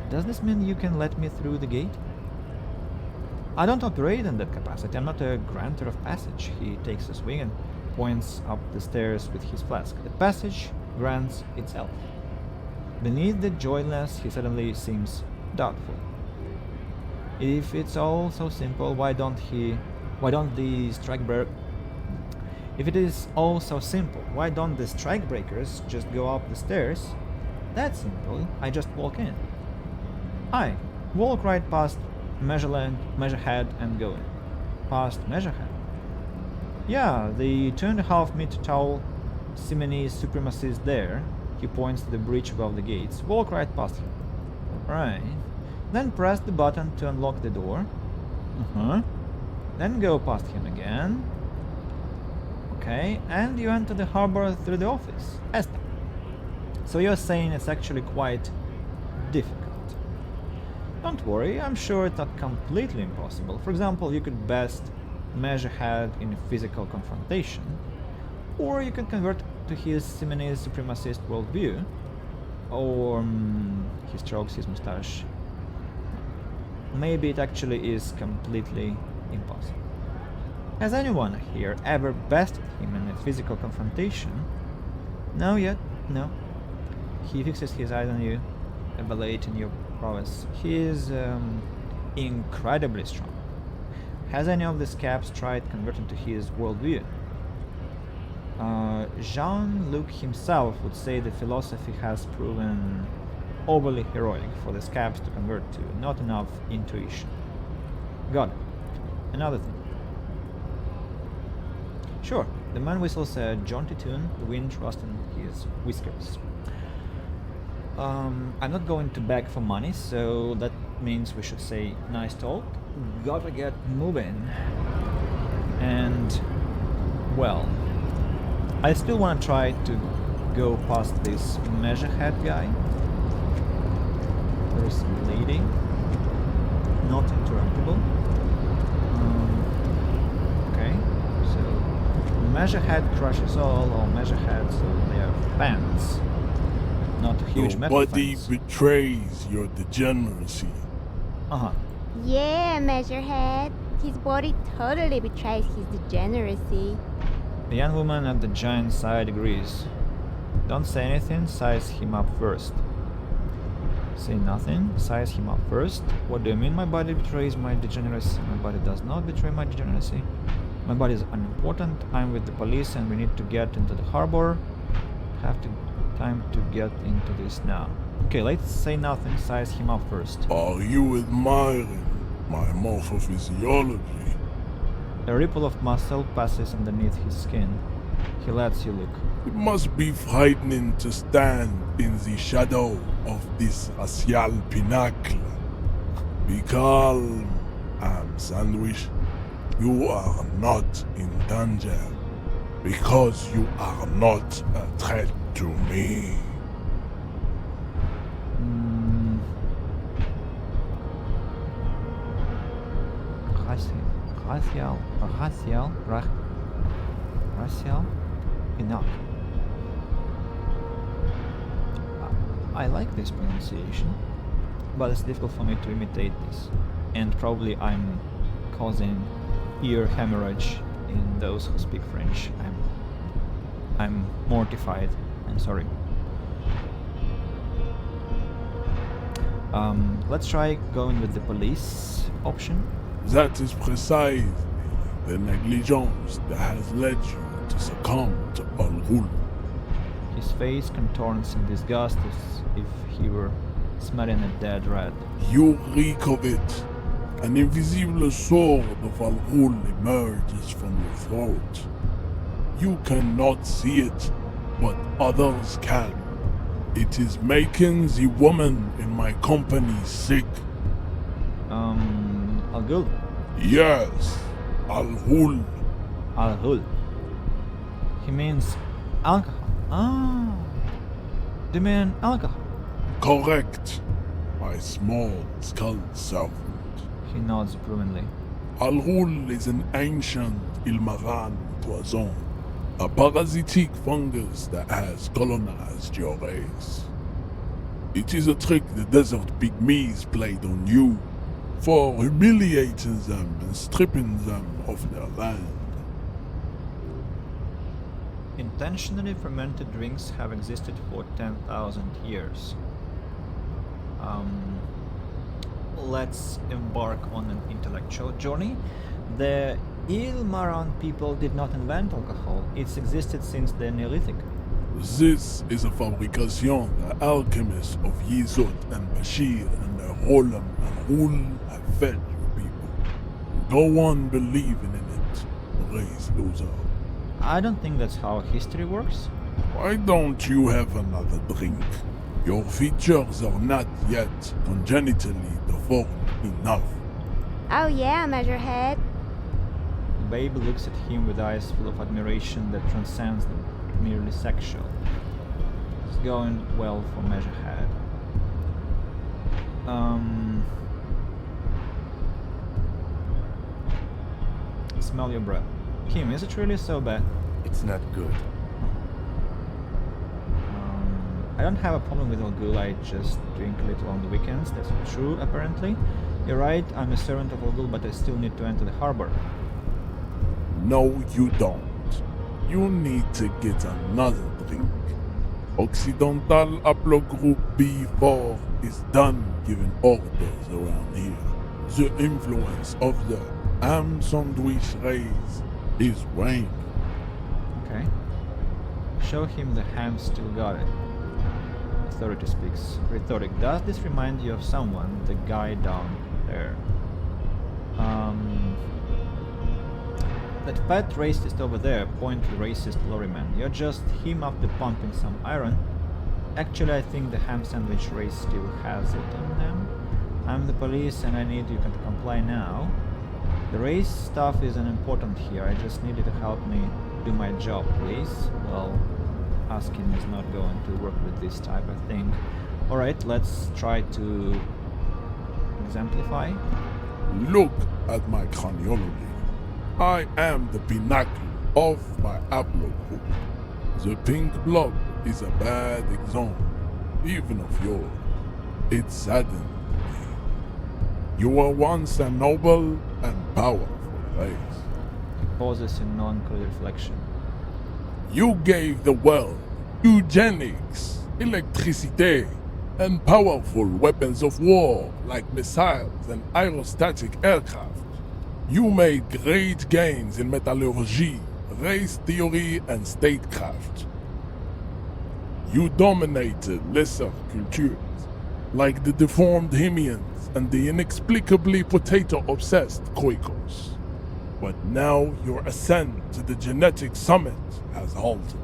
Does this mean you can let me through the gate? I don't operate in that capacity. I'm not a grantor of passage. He takes a swing and points up the stairs with his flask. The passage grants itself. Beneath the joyless, he suddenly seems doubtful. If it's all so simple, why don't the If it is all so simple, why don't the strikebreakers just go up the stairs? That's simple. I just walk in. I walk right past Measurehead and go in. Past Measurehead? Yeah, the 2.5-meter tall Simonese supremacist there. He points to the breach above the gates. Walk right past him. Right. Then press the button to unlock the door. Then go past him again. Okay, and you enter the harbor through the office. Esther. So you're saying it's actually quite difficult. Don't worry, I'm sure it's not completely impossible. For example, you could best Measurehead in a physical confrontation, or you could convert to his Simonese supremacist worldview, or he strokes his mustache. Maybe it actually is completely impossible. Has anyone here ever bested him in a physical confrontation? No yet? No. He fixes his eyes on you, evaluating your prowess. He is incredibly strong. Has any of the scabs tried converting to his worldview? Jean-Luc himself would say the philosophy has proven overly heroic for the scabs to convert to, not enough intuition. Got it. Another thing. Sure, the man whistles a jaunty tune, the wind rustling his whiskers. I'm not going to beg for money, so that means we should say nice talk. Gotta get moving. And, well, I still want to try to go past this Measurehead guy. There's a lady, not interruptible. Okay, so Measurehead crushes all, or Measurehead, so they are fans. Not a huge metal Nobody fans. betrays your degeneracy. Yeah, Measurehead. His body totally betrays his degeneracy. The young woman at the giant's side agrees. Don't say anything, size him up first. Say nothing, size him up first. What do you mean my body betrays my degeneracy? My body does not betray my degeneracy. My body is unimportant. I'm with the police and we need to get into the harbor. Time to get into this now. Okay, let's say nothing, size him up first. Are you admiring My morphophysiology. A ripple of muscle passes underneath his skin. He lets you look. It must be frightening to stand in the shadow of this racial pinnacle. Be calm, Sandwich. You are not in danger because you are not a threat to me. Racial pinnacle. I like this pronunciation, but it's difficult for me to imitate this, and probably I'm causing ear hemorrhage in those who speak French. I'm mortified. I'm sorry. Let's try going with the police option. That is precisely the negligence that has led you to succumb to Al-Ghul. His face contorts in disgust as if he were smelling a dead rat. You reek of it. An invisible sword of Al-Ghul emerges from your throat. You cannot see it, but others can. It is making the woman in my company sick. Al-Ghul. Yes, Al-Ghul. Al-Ghul. He means alcohol. Ah. Do you mean alcohol? Correct, my small skull servant. He nods approvingly. Al-Ghul is an ancient Ilmaran poison, a parasitic fungus that has colonized your race. It is a trick the desert pygmies played on you for humiliating them and stripping them of their land. Intentionally fermented drinks have existed for 10,000 years. Let's embark on an intellectual journey. The Ilmaran people did not invent alcohol. It's existed since the Neolithic. This is a fabrication the alchemists of Yizot and Bashir and the Rolam and Ghul have fed you people. Go on believing in it, raise loser. I don't think that's how history works. Why don't you have another drink? Your features are not yet congenitally deformed enough. Oh yeah, Measurehead. Babe looks at him with eyes full of admiration that transcends the merely sexual. It's going well for Measurehead. Smell your breath. Kim, is it really so bad? It's not good. I don't have a problem with Al-Ghul, I just drink a little on the weekends, that's true apparently. You're right, I'm a servant of Al-Ghul, but I still need to enter the harbor. No, you don't. You need to get another drink. Occidental Haplogroup B4 is done giving orders around here. The influence of the Sandwich race is waning. Okay. Show him the ham still got it. Authority speaks. Rhetoric. Does this remind you of someone? The guy down there. That fat racist over there, pointedly racist lorryman. You're just him after pumping some iron. Actually, I think the ham sandwich race still has it on them. I'm the police and I need you to comply now. The race stuff isn't important here. I just need you to help me do my job, please. Well, asking is not going to work with this type of thing. Alright, let's try to exemplify. Look at my craniology. I am the pinnacle of my haplogroup. The pink blood is a bad example, even of yours. It saddens me. You were once a noble and powerful race. Pauses in non-clear reflection. You gave the world eugenics, electricity, and powerful weapons of war like missiles and aerostatic aircraft. You made great gains in metallurgy, race theory, and statecraft. You dominated lesser cultures. like the deformed Hemians and the inexplicably potato-obsessed Koikos. But now your ascent to the genetic summit has halted.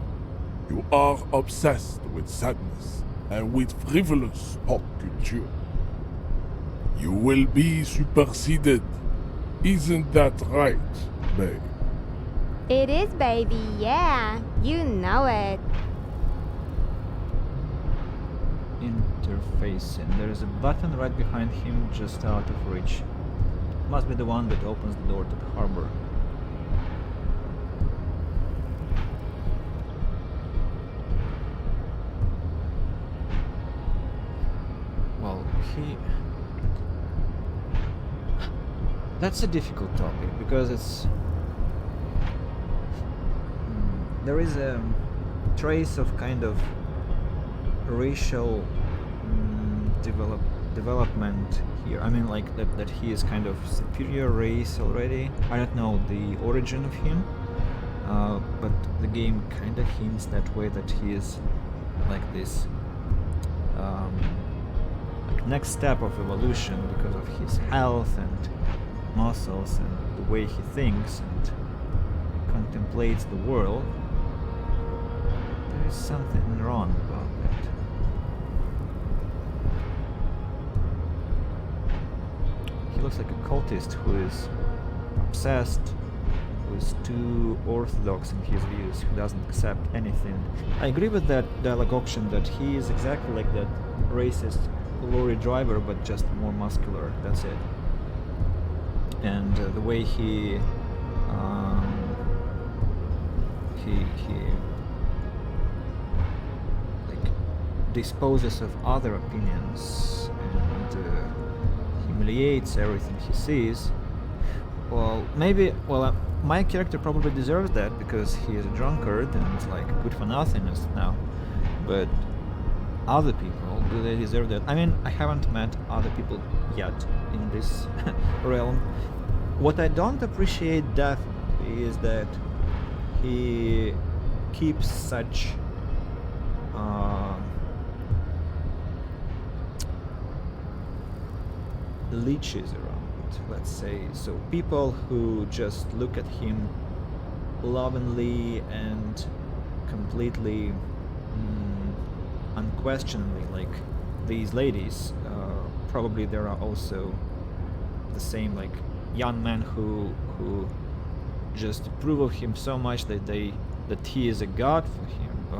You are obsessed with sadness and with frivolous pop culture. You will be superseded. Isn't that right, babe? It is, baby, yeah. You know it. Interfacing. There is a button right behind him, just out of reach. Must be the one that opens the door to the harbor. Well, that's a difficult topic because it's there is a trace of kind of racial development here. I mean, like that he is kind of superior race already. I don't know the origin of him, but the game kind of hints that way, that he is like this like next step of evolution because of his health and muscles and the way he thinks and contemplates the world. There is something wrong about that. He looks like a cultist who is obsessed, who is too orthodox in his views, who doesn't accept anything. I agree with that dialogue option that he is exactly like that racist lorry driver, but just more muscular. That's it. And the way he like disposes of other opinions and humiliates everything he sees. Well, maybe, my character probably deserves that because he is a drunkard and it's like good for nothingness now. But other people, do they deserve that? I mean, I haven't met other people yet in this realm. What I don't appreciate definitely is that he keeps such leeches around, let's say. So people who just look at him lovingly and completely unquestioningly, like these ladies. Probably there are also the same, like young men who just approve of him so much that he is a god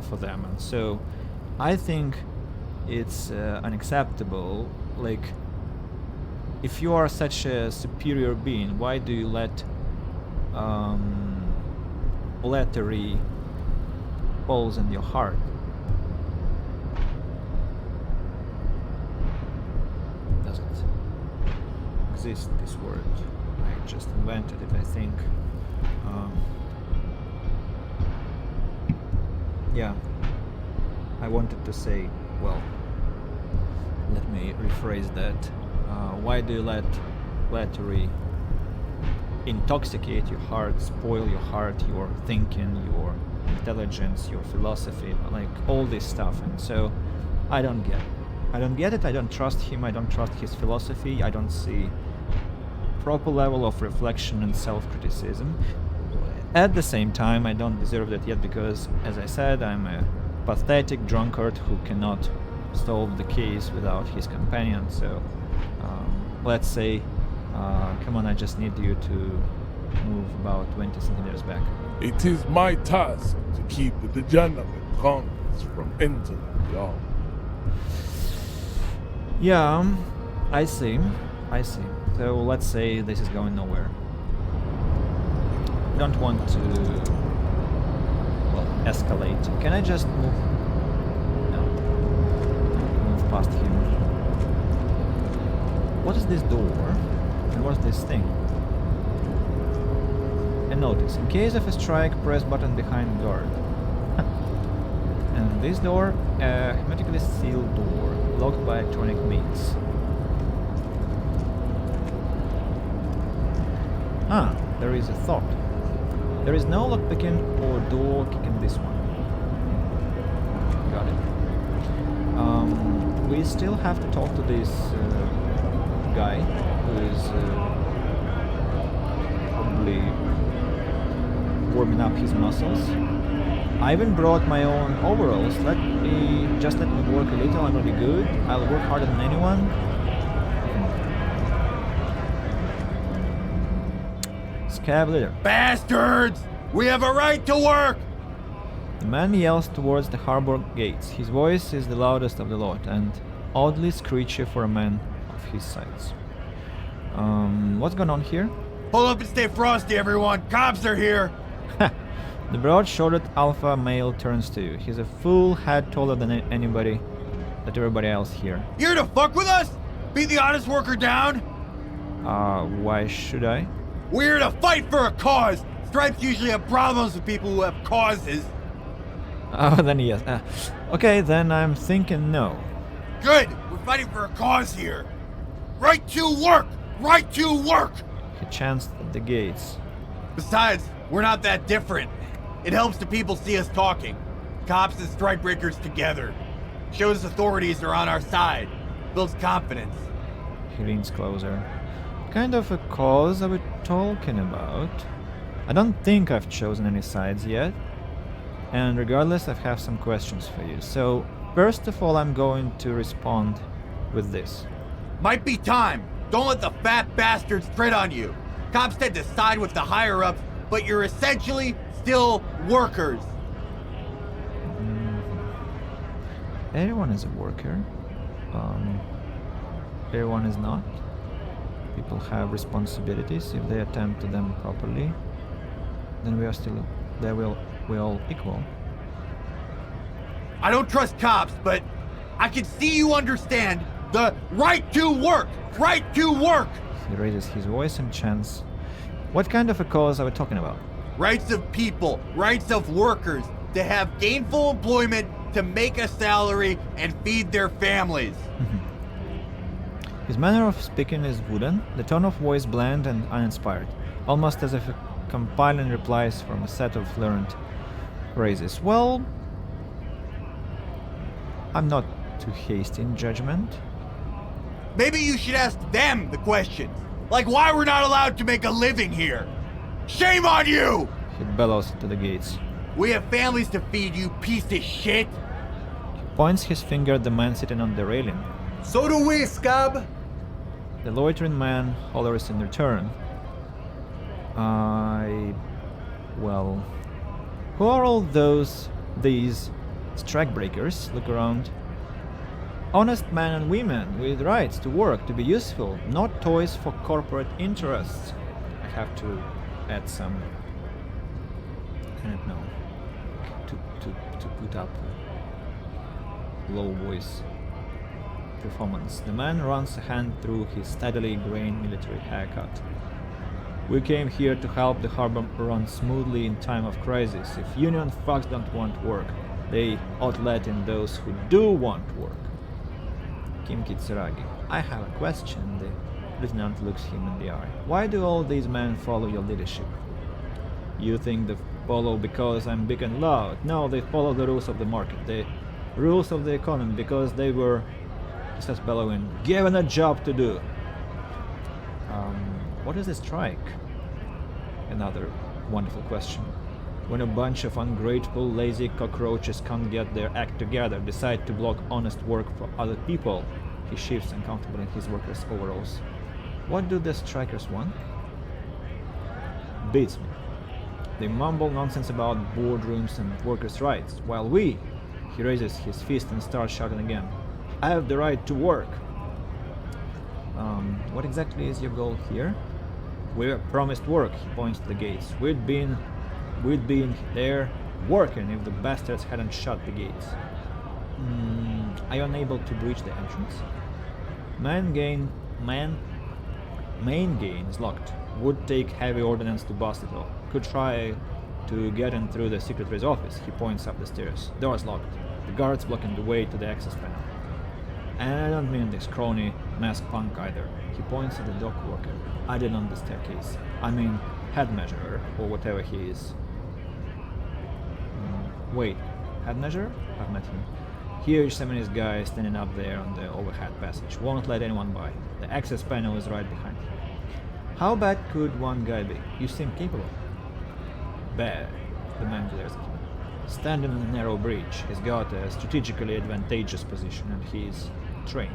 for them, and so I think it's unacceptable. Like, if you are such a superior being, why do you let flattery falls in your heart? Does it exist, this word? I just invented it, I think. Yeah, I wanted to say, well, let me rephrase that. Why do you let flattery intoxicate your heart, spoil your heart, your thinking, your intelligence, your philosophy, like all this stuff? And so I don't get it. I don't trust him, I don't trust his philosophy, I don't see proper level of reflection and self-criticism. At the same time, I don't deserve that yet because, as I said, I'm a pathetic drunkard who cannot solve the case without his companion. So let's say, come on, I just need you to move about 20 centimeters back. It is my task to keep the degenerate drunks from entering the yard. Yeah, I see. So let's say this is going nowhere. I don't want to, escalate. Can I just move? No. Move past him. What is this door? And what's this thing? And notice, in case of a strike, press button behind guard. And this door, a hermetically sealed door, locked by electronic means. There is a thought. There is no lockpicking or door kicking this one. Got it. we still have to talk to this guy who is probably warming up his muscles. I even brought my own overalls. Let me work a little and I'll be good. I'll work harder than anyone. Scab leader. Bastards! We have a right to work! The man yells towards the harbor gates. His voice is the loudest of the lot and oddly screechy for a man of his size. What's going on here? Pull up and stay frosty, everyone. Cops are here. The broad-shouldered alpha male turns to you. He's a full head taller than everybody else here. You're to fuck with us? Beat the honest worker down? Why should I? We're to fight for a cause. Stripes usually have problems with people who have causes. Oh, then yes. Okay, then I'm thinking no. Good. We're fighting for a cause here. Right to work. Right to work. He chants at the gates. Besides, we're not that different. It helps the people see us talking. Cops and stripe breakers together. Shows authorities are on our side. Builds confidence. He leans closer. What kind of a cause are we talking about? I don't think I've chosen any sides yet. And regardless, I have some questions for you. So, first of all, I'm going to respond with this. Might be time. Don't let the fat bastards tread on you. Cops tend to side with the higher-ups, but you're essentially still workers. Everyone is a worker. Everyone is not. People have responsibilities. If they attend to them properly, then we're all equal. I don't trust cops, but I can see you understand the right to work. Right to work. He raises his voice and chants. What kind of a cause are we talking about? Rights of people, rights of workers to have gainful employment, to make a salary and feed their families. His manner of speaking is wooden, the tone of voice bland and uninspired, almost as if compiling replies from a set of learned phrases. Well, I'm not too hasty in judgment. Maybe you should ask them the questions, like why we're not allowed to make a living here. Shame on you! He bellows to the gates. We have families to feed, you piece of shit! He points his finger at the man sitting on the railing. So do we, Scab! The loitering man hollers in return. Well... Who are all these strikebreakers? Look around. Honest men and women with rights to work, to be useful, not toys for corporate interests. I have to add some... I don't know. To put up a low voice performance. The man runs a hand through his steadily graying military haircut. We came here to help the harbor run smoothly in time of crisis. If union thugs don't want work, they ought let in those who do want work. Kim Kitsuragi. I have a question. The lieutenant looks him in the eye. Why do all these men follow your leadership? You think they follow because I'm big and loud? No, they follow the rules of the market, the rules of the economy, because they were, just as bellowing, given a job to do. What is a strike? Another wonderful question. When a bunch of ungrateful, lazy cockroaches can't get their act together, decide to block honest work for other people, he shifts uncomfortably in his workers' overalls. What do the strikers want? Beats me. They mumble nonsense about boardrooms and workers' rights, while we... He raises his fist and starts shouting again. I have the right to work. What exactly is your goal here? We're promised work, he points to the gates. We'd been there working if the bastards hadn't shut the gates. Are you unable to breach the entrance? Main gain is locked. Would take heavy ordnance to bust it all. Could try to get in through the secretary's office. He points up the stairs. Door's locked. The guards blocking the way to the access panel. And I don't mean this crony, masked punk either. He points at the dock worker. I didn't on the staircase. I mean, head measurer, or whatever he is. Wait, head measurer? I've met him. Huge feminist guy standing up there on the overhead passage. Won't let anyone by. The access panel is right behind him. How bad could one guy be? You seem capable. Bad, the man glares at him. Standing on a narrow bridge, he's got a strategically advantageous position and he's trained.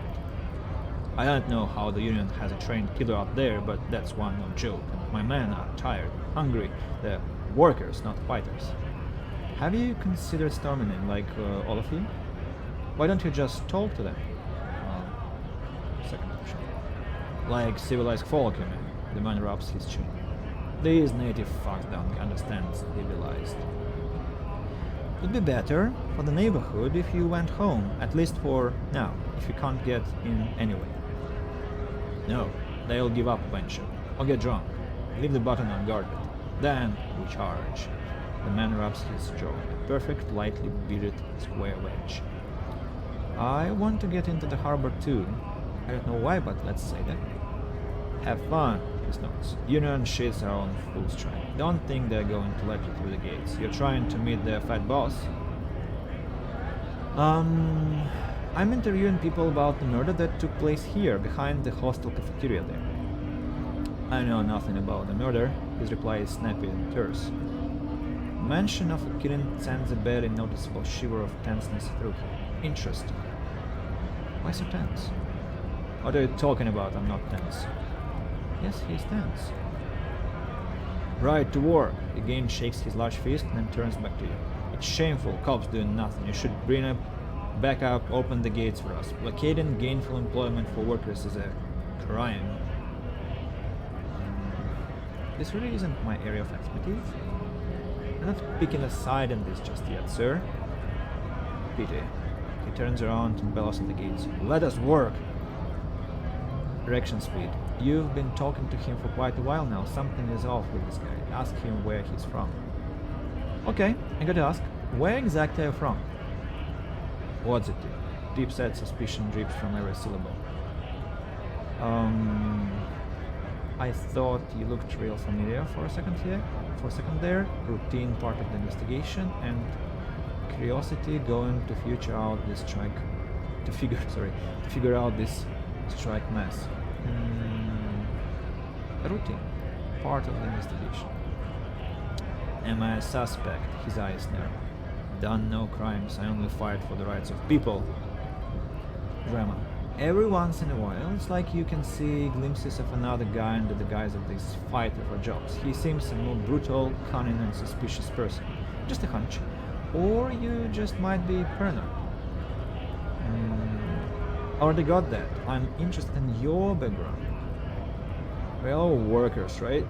I don't know how the Union has a trained killer out there, but that's one no joke. And my men are tired, hungry. They're workers, not fighters. Have you considered storming in, like all of you? Why don't you just talk to them? Second option. Like civilized folk, you mean? The man rubs his chin. These native fucks don't understand civilized. It'd be better for the neighborhood if you went home, at least for now, if you can't get in anyway. No, they'll give up eventually, or get drunk, leave the button unguarded. Then we charge. The man rubs his jaw, a perfect, lightly bearded square wedge. I want to get into the harbor too. I don't know why, but let's say that. Have fun, he notes. Union shits are on full strike. Don't think they're going to let you through the gates. You're trying to meet their fat boss. I'm interviewing people about the murder that took place here, behind the hostel cafeteria there. I know nothing about the murder. His reply is snappy and terse. Mention of a killing sends a barely noticeable shiver of tenseness through him. Interesting. Why so tense? What are you talking about? I'm not tense. Yes, he's tense. Right to work. Again shakes his large fist and then turns back to you. It's shameful, cops doing nothing. You should bring up, back up, open the gates for us. Blockading gainful employment for workers is a crime. This really isn't my area of expertise. I'm not picking a side in this just yet, sir. Pity. He turns around and bellows at the gates. Let us work! Direction speed. You've been talking to him for quite a while now. Something is off with this guy. Ask him where he's from. Okay, I gotta ask. Where exactly are you from? What's it? Deep set suspicion drips from every syllable. I thought you looked real familiar for a second here. For a second there. Routine part of the investigation and curiosity going to figure out this strike mess. Routine part of the investigation. Am I a suspect? His eyes narrow. Done no crimes. I only fight for the rights of people. Drama. Every once in a while, it's like you can see glimpses of another guy under the guise of this fighter for jobs. He seems a more brutal, cunning, and suspicious person. Just a hunch. Or you just might be paranoid. Already got that. I'm interested in your background. We're all workers, right?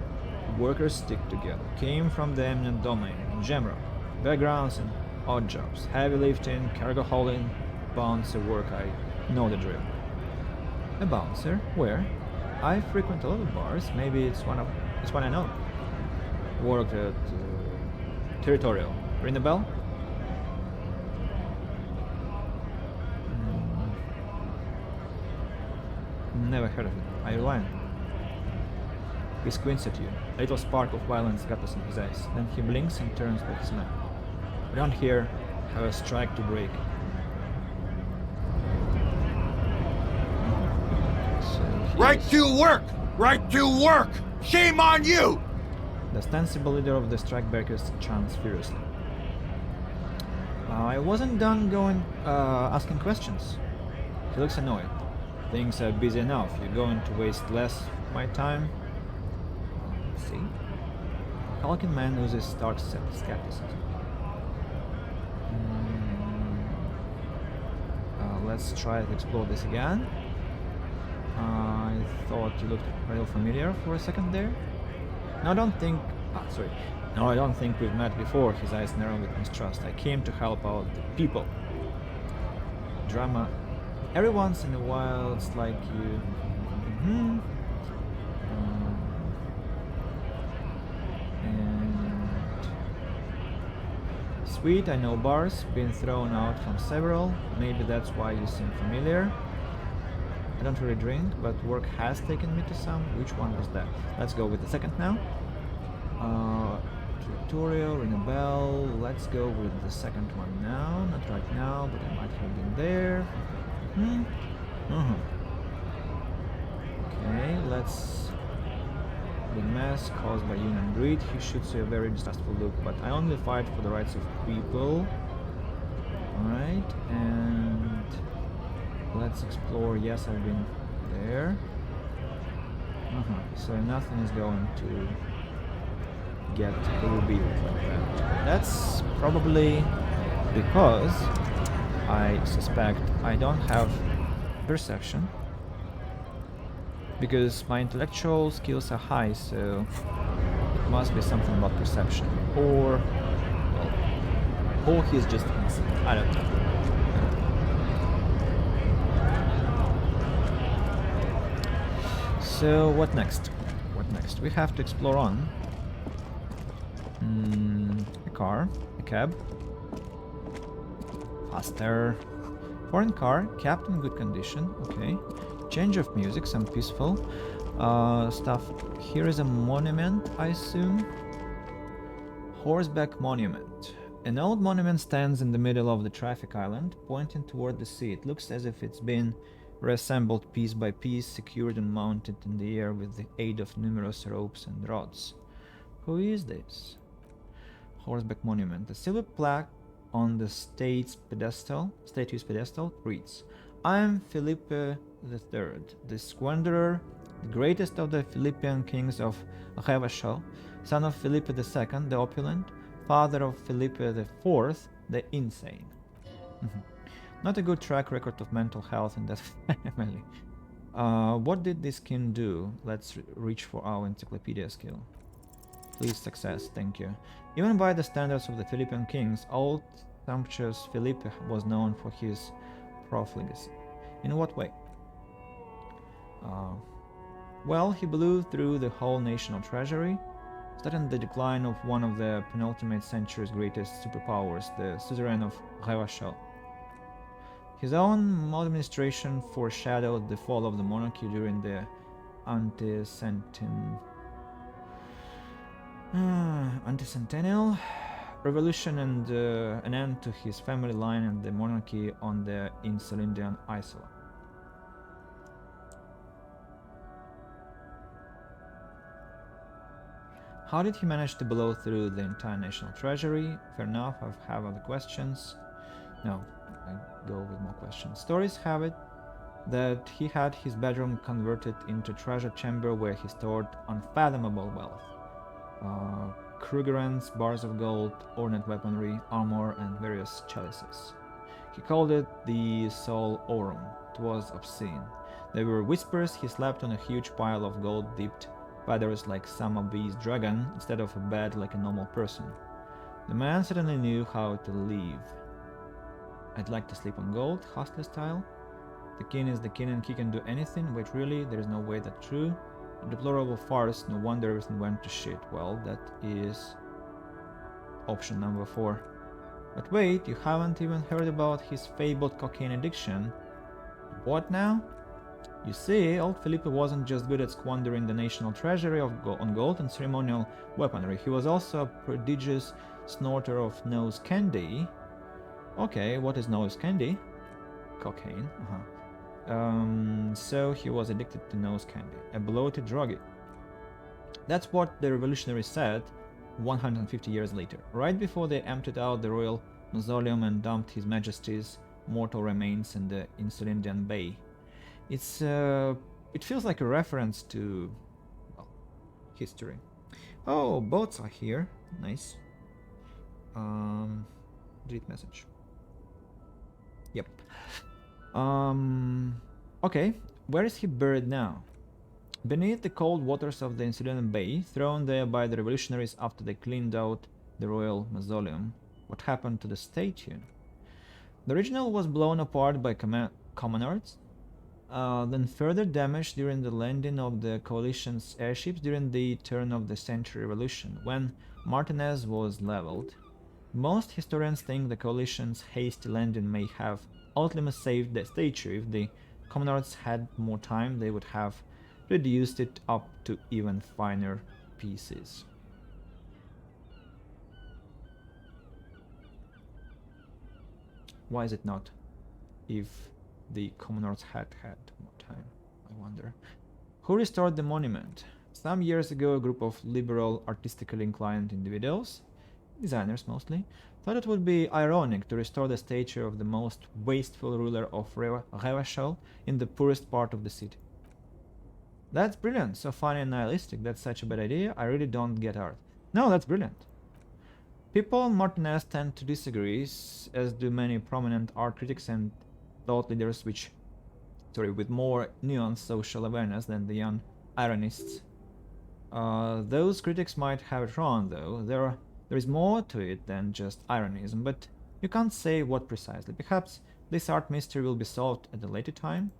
Workers stick together. Came from the eminent domain, in general. Backgrounds and odd jobs. Heavy lifting, cargo hauling, bouncer work. I know the drill. A bouncer? Where? I frequent a lot of bars. Maybe it's one I know. Worked at Territorial. Ring a bell? Never heard of it. Are you lying? He squints at you. A little spark of violence gutters in his eyes. Then he blinks and turns to his men. Around here, have a strike to break. Right to work! Right to work! Shame on you! The ostensible leader of the strikebreakers chants furiously. I wasn't done asking questions. He looks annoyed. Things are busy enough. You're going to waste less of my time. See? Hulking man loses stark skepticism. Let's try to explore this again. I thought you looked real familiar for a second there. No, I don't think... No, I don't think we've met before. His eyes narrow with mistrust. I came to help out the people. Drama. Every once in a while, it's like you... And... Sweet, I know bars. Been thrown out from several. Maybe that's why you seem familiar. I don't really drink, but work has taken me to some. Which one was that? Let's go with the second now. Tutorial, ring a bell. Let's go with the second one now. Not right now, but I might have been there. Okay, let's... Big mess caused by human greed. He shoots a very distrustful look, but I only fight for the rights of people. Alright, and... let's explore. Yes, I've been there. So nothing is going to get revealed like that. That's probably because I suspect I don't have perception, because my intellectual skills are high, so it must be something about perception, or well, or he's just innocent. I don't know. So what next? What next? We have to explore on. A car, a cab. Faster. Foreign car, kept in good condition. Okay. Change of music, some peaceful stuff. Here is a monument, I assume. Horseback Monument. An old monument stands in the middle of the traffic island, pointing toward the sea. It looks as if it's been reassembled piece by piece, secured and mounted in the air with the aid of numerous ropes and rods. Who is this? Horseback Monument. The silver plaque on the statue's pedestal reads, I am Felipe III, the Squanderer, the greatest of the Philippian kings of Revachol, son of Felipe II, the Opulent, father of Felipe IV, the Insane. Not a good track record of mental health in that family. What did this king do? Let's reach for our encyclopedia skill. Please, success, thank you. Even by the standards of the Philippine kings, old sumptuous Felipe was known for his profligacy. In what way? Well, he blew through the whole national treasury, starting the decline of one of the penultimate century's greatest superpowers, the suzerain of Revachol. His own administration foreshadowed the fall of the monarchy during the anticentennial revolution and an end to his family line and the monarchy on the Insulindian Isle. How did he manage to blow through the entire national treasury? Fair enough, I have other questions. No, I go with more questions. Stories have it that he had his bedroom converted into a treasure chamber where he stored unfathomable wealth. Krugerrands, bars of gold, ornate weaponry, armor, and various chalices. He called it the Sol Aurum. It was obscene. There were whispers he slept on a huge pile of gold-dipped feathers like some obese dragon instead of a bed like a normal person. The man certainly knew how to live. I'd like to sleep on gold, hostile style. The king is the king and he can do anything. Wait, really? There is no way that's true? A deplorable farce, no wonder everything went to shit. Well, that is option number 4. But wait, you haven't even heard about his fabled cocaine addiction. What now? You see, old Felipe wasn't just good at squandering the national treasury on gold and ceremonial weaponry, he was also a prodigious snorter of nose candy. Okay, what is nose candy? Cocaine. So he was addicted to nose candy, a bloated druggie. That's what the revolutionaries said 150 years later, right before they emptied out the royal mausoleum and dumped His Majesty's mortal remains in the Insulindian Bay. It feels like a reference to, well, history. Oh, boats are here. Nice. Delete message. Yep. Okay, where is he buried now? Beneath the cold waters of the Insulindian Bay, thrown there by the revolutionaries after they cleaned out the royal mausoleum. What happened to the statue? The original was blown apart by commoners, then further damaged during the landing of the coalition's airships during the turn of the century revolution, when Martinez was leveled. Most historians think the coalition's hasty landing may have ultimately saved the statue. If the commoners had more time, they would have reduced it up to even finer pieces. Why is it not? If the commoners had more time, I wonder. Who restored the monument? Some years ago, a group of liberal, artistically inclined individuals, designers mostly, thought it would be ironic to restore the statue of the most wasteful ruler of Revachol in the poorest part of the city. That's brilliant, so funny and nihilistic. That's such a bad idea. I really don't get art. No, that's brilliant. People on Martinez tend to disagree, as do many prominent art critics and thought leaders with more nuanced social awareness than the young ironists. Those critics might have it wrong, though. There is more to it than just ironism, but you can't say what precisely. Perhaps this art mystery will be solved at a later time?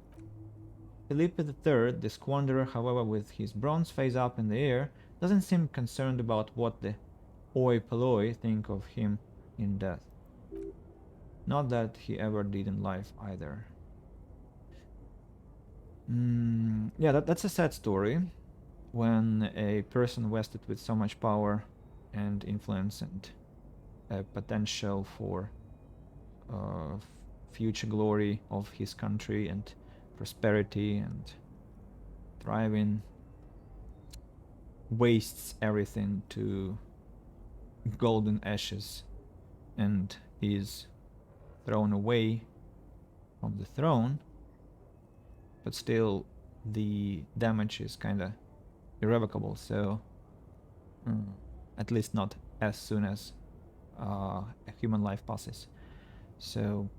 Felipe III, the squanderer, however, with his bronze face up in the air, doesn't seem concerned about what the oi polloi think of him in death. Not that he ever did in life either. Yeah, that's a sad story. When a person vested with so much power and influence and potential for future glory of his country and prosperity and thriving wastes everything to golden ashes and is thrown away from the throne, but still the damage is kind of irrevocable, so at least not as soon as a human life passes. So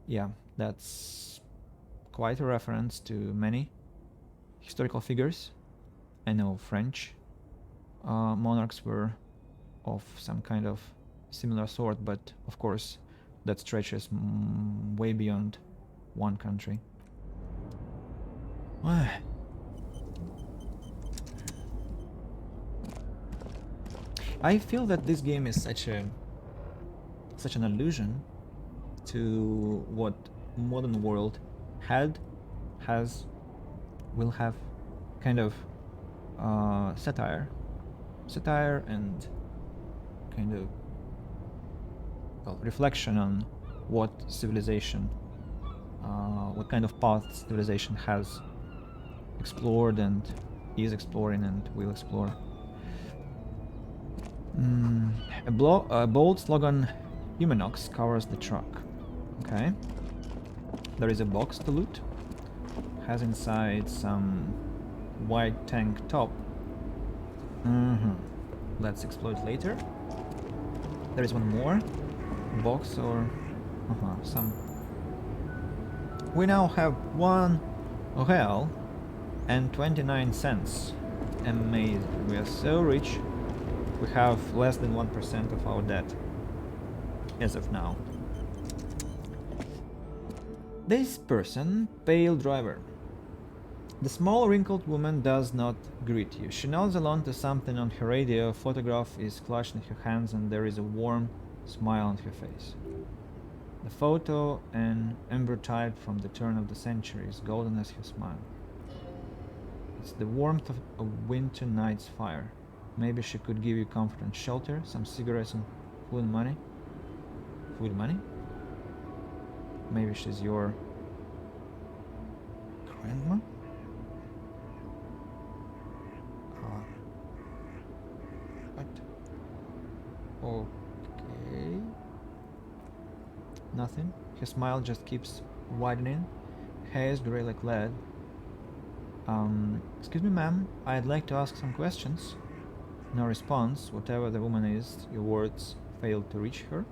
yeah, that's quite a reference to many historical figures. I know French monarchs were of some kind of similar sort, but of course that stretches way beyond one country. I feel that this game is such an allusion to what modern world will have, kind of satire and kind of reflection on what civilization, what kind of path civilization has explored and is exploring and will explore. A bold slogan, Humanox, covers the truck. Okay. There is a box to loot. Has inside some white tank top. Let's explore it later. There is one more box or some. We now have 1 real and 29 cents. Amazing. We are so rich. We have less than 1% of our debt as of now. This person, pale driver. The small wrinkled woman does not greet you. She nods along to something on her radio. A photograph is clutched in her hands and there is a warm smile on her face. The photo, an ambrotype from the turn of the century, is golden as her smile. It's the warmth of a winter night's fire. Maybe she could give you comfort and shelter, some cigarettes and food money. Food money? Maybe she's your grandma? What? Okay. Nothing. Her smile just keeps widening. Hair is grey like lead. Excuse me, ma'am. I'd like to ask some questions. No response. Whatever the woman is, your words fail to reach her.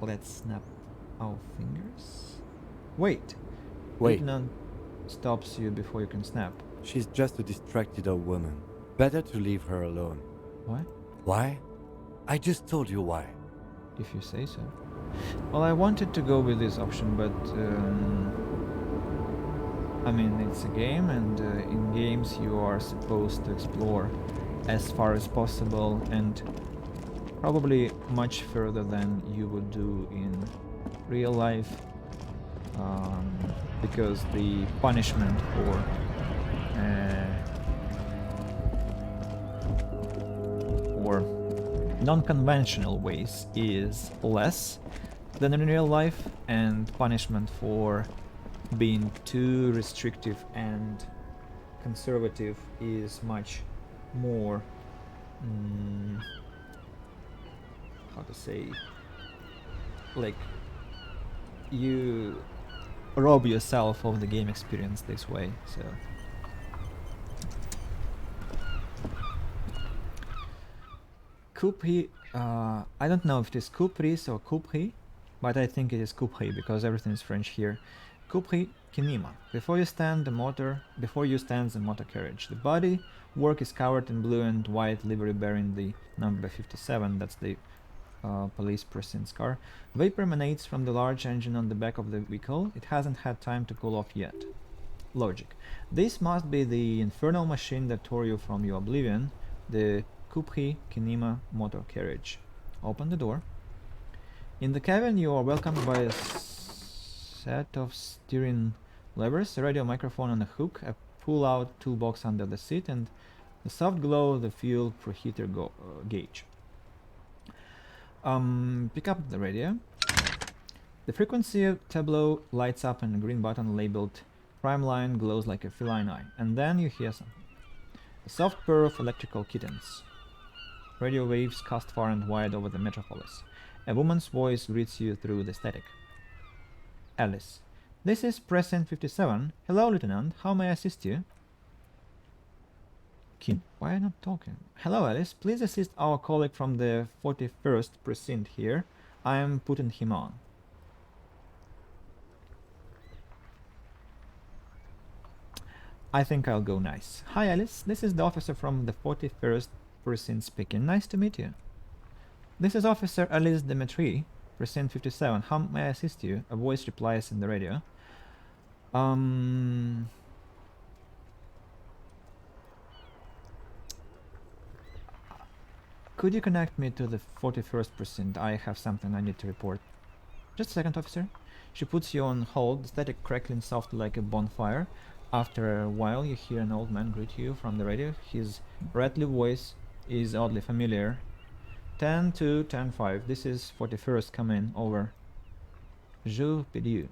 Let's snap our fingers. Wait. None stops you before you can snap. She's just a distracted old woman. Better to leave her alone. Why? Why? I just told you why. If you say so. Well, I wanted to go with this option, but I mean, it's a game, and in games you are supposed to explore as far as possible and probably much further than you would do in real life, because the punishment for non-conventional ways is less. than in real life, and punishment for being too restrictive and conservative is much more, how to say, like, you rob yourself of the game experience this way. So Kupri, I don't know if it is Kupris or Kupri, but I think it is Kupri because everything is French here. Kupri Kinema. Before you stand the motor carriage. The body work is covered in blue and white livery bearing the number 57. That's the police precinct's car. Vapor emanates from the large engine on the back of the vehicle. It hasn't had time to cool off yet. Logic. This must be the infernal machine that tore you from your oblivion. The Kupri Kinema motor carriage. Open the door. In the cabin you are welcomed by a set of steering levers, a radio microphone on a hook, a pull-out toolbox under the seat, and the soft glow of the fuel preheater gauge. Pick up the radio. The frequency tableau lights up and a green button labeled Prime Line glows like a feline eye, and then you hear something. A soft purr of electrical kittens. Radio waves cast far and wide over the metropolis. A woman's voice greets you through the static. Alice. This is Precinct 57. Hello, Lieutenant. How may I assist you? Kim. Why are you not talking? Hello, Alice. Please assist our colleague from the 41st Precinct here. I am putting him on. I think I'll go nice. Hi, Alice. This is the officer from the 41st Precinct speaking. Nice to meet you. This is Officer Alice Demetri, Precinct 57. How may I assist you? A voice replies in the radio. Could you connect me to the 41st Precinct? I have something I need to report. Just a second, officer. She puts you on hold, the static crackling softly like a bonfire. After a while, you hear an old man greet you from the radio. His rattly voice is oddly familiar. 10-2, 10-5. This is 41st. Come in. Over. Je prie.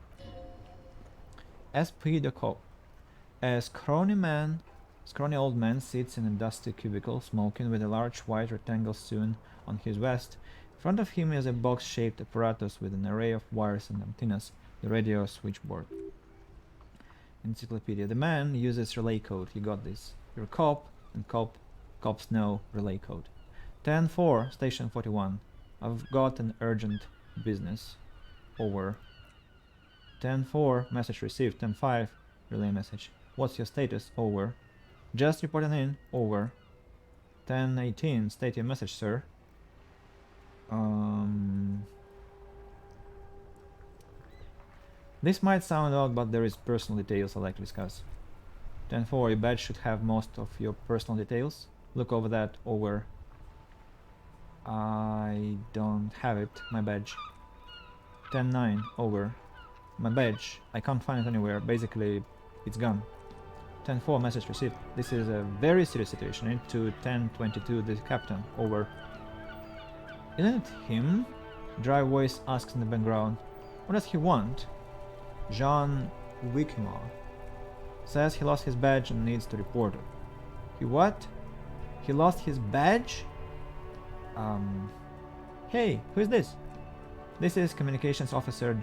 Esprit de corps. A scrawny old man sits in a dusty cubicle, smoking, with a large white rectangle sewn on his vest. In front of him is a box-shaped apparatus with an array of wires and antennas, the radio switchboard. Encyclopedia. The man uses relay code. You got this. You're a cop, and cops know relay code. 10-4, station 41. I've got an urgent business. Over. 10-4, message received. 10-5, relay message. What's your status? Over. Just reporting in. Over. 10-18, state your message, sir. This might sound odd, but there is personal details I'd like to discuss. 10-4, your badge should have most of your personal details. Look over that. Over. I don't have it, my badge. 10-9, over. My badge, I can't find it anywhere. Basically, it's gone. 10-4, message received. This is a very serious situation. I need to 10-22, the captain. Over. Isn't it him? Dry voice asks in the background. What does he want? Jean Wickmore says he lost his badge and needs to report it. He what? He lost his badge? Hey, who is this? This is Communications Officer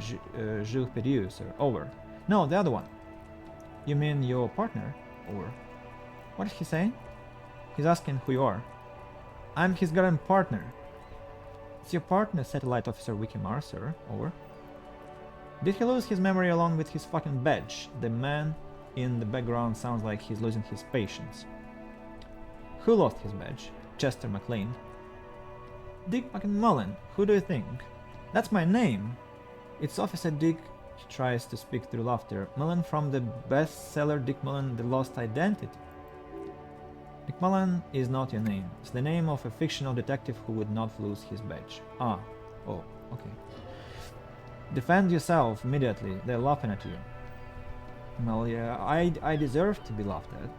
Jules Pedieu, sir. Over. No, the other one. You mean your partner? Over. What is he saying? He's asking who you are. I'm his goddamn partner. It's your partner, Satellite Officer Wikimar, sir. Over. Did he lose his memory along with his fucking badge? The man in the background sounds like he's losing his patience. Who lost his badge? Chester McLean. Dick fucking Mullen. Who do you think? That's my name. It's Officer Dick. He tries to speak through laughter. Mullen from the bestseller Dick Mullen, The Lost Identity. Dick Mullen is not your name. It's the name of a fictional detective who would not lose his badge. Ah. Oh, okay. Defend yourself immediately. They're laughing at you. Well, yeah, I deserve to be laughed at.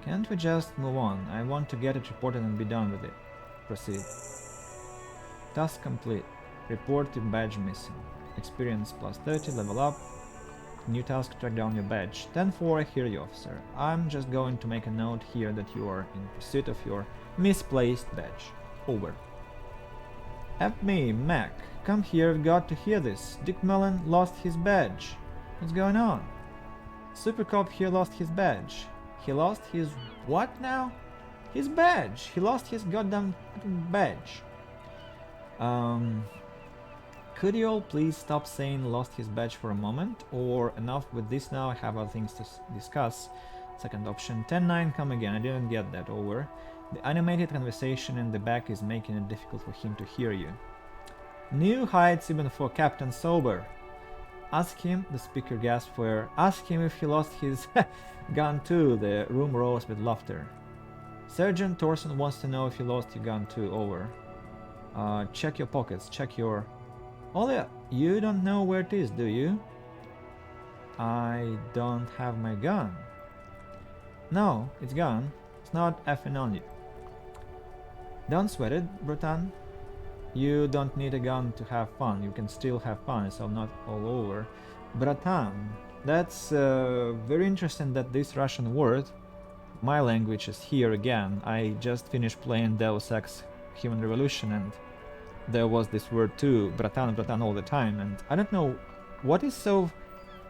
Can't we just move on? I want to get it reported and be done with it. Proceed. Task complete. Report your badge missing. Experience plus 30, level up. New task, track down your badge. 10-4, I hear you, officer. I'm just going to make a note here that you are in pursuit of your misplaced badge. Over. Help me, Mac. Come here, we've got to hear this. Dick Mellon lost his badge. What's going on? Super Cop here lost his badge. He lost his what now? His badge. He lost his goddamn badge. Could you all please stop saying lost his badge for a moment? Or enough with this now, I have other things to discuss. Second option. 10-9, come again. I didn't get that. Over. The animated conversation in the back is making it difficult for him to hear you. New heights even for Captain Sober. Ask him, the speaker gasped for air. Ask him if he lost his gun too. The room rose with laughter. Sergeant Thorson wants to know if you lost your gun too. Over. Check your pockets. Check your... Olia, you don't know where it is, do you? I don't have my gun. No, it's gone. It's not effing on you. Don't sweat it, Brutan. You don't need a gun to have fun. You can still have fun, so not all over. Bratan. That's very interesting that this Russian word, my language, is here again. I just finished playing Deus Ex Human Revolution and there was this word too, Bratan, Bratan all the time, and I don't know what is so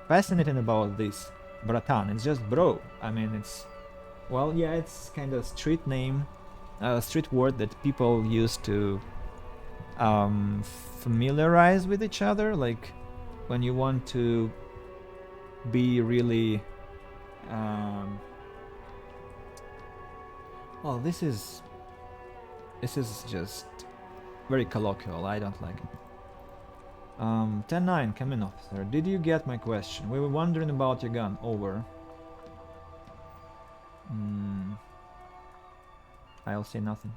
fascinating about this Bratan. It's just bro. I mean, it's, well, yeah, it's kind of street name, street word that people use to familiarize with each other, like when you want to be really well, this is just very colloquial. I don't like it. 10-9, come in, officer. Did you get my question? We were wondering about your gun. Over. I'll say nothing.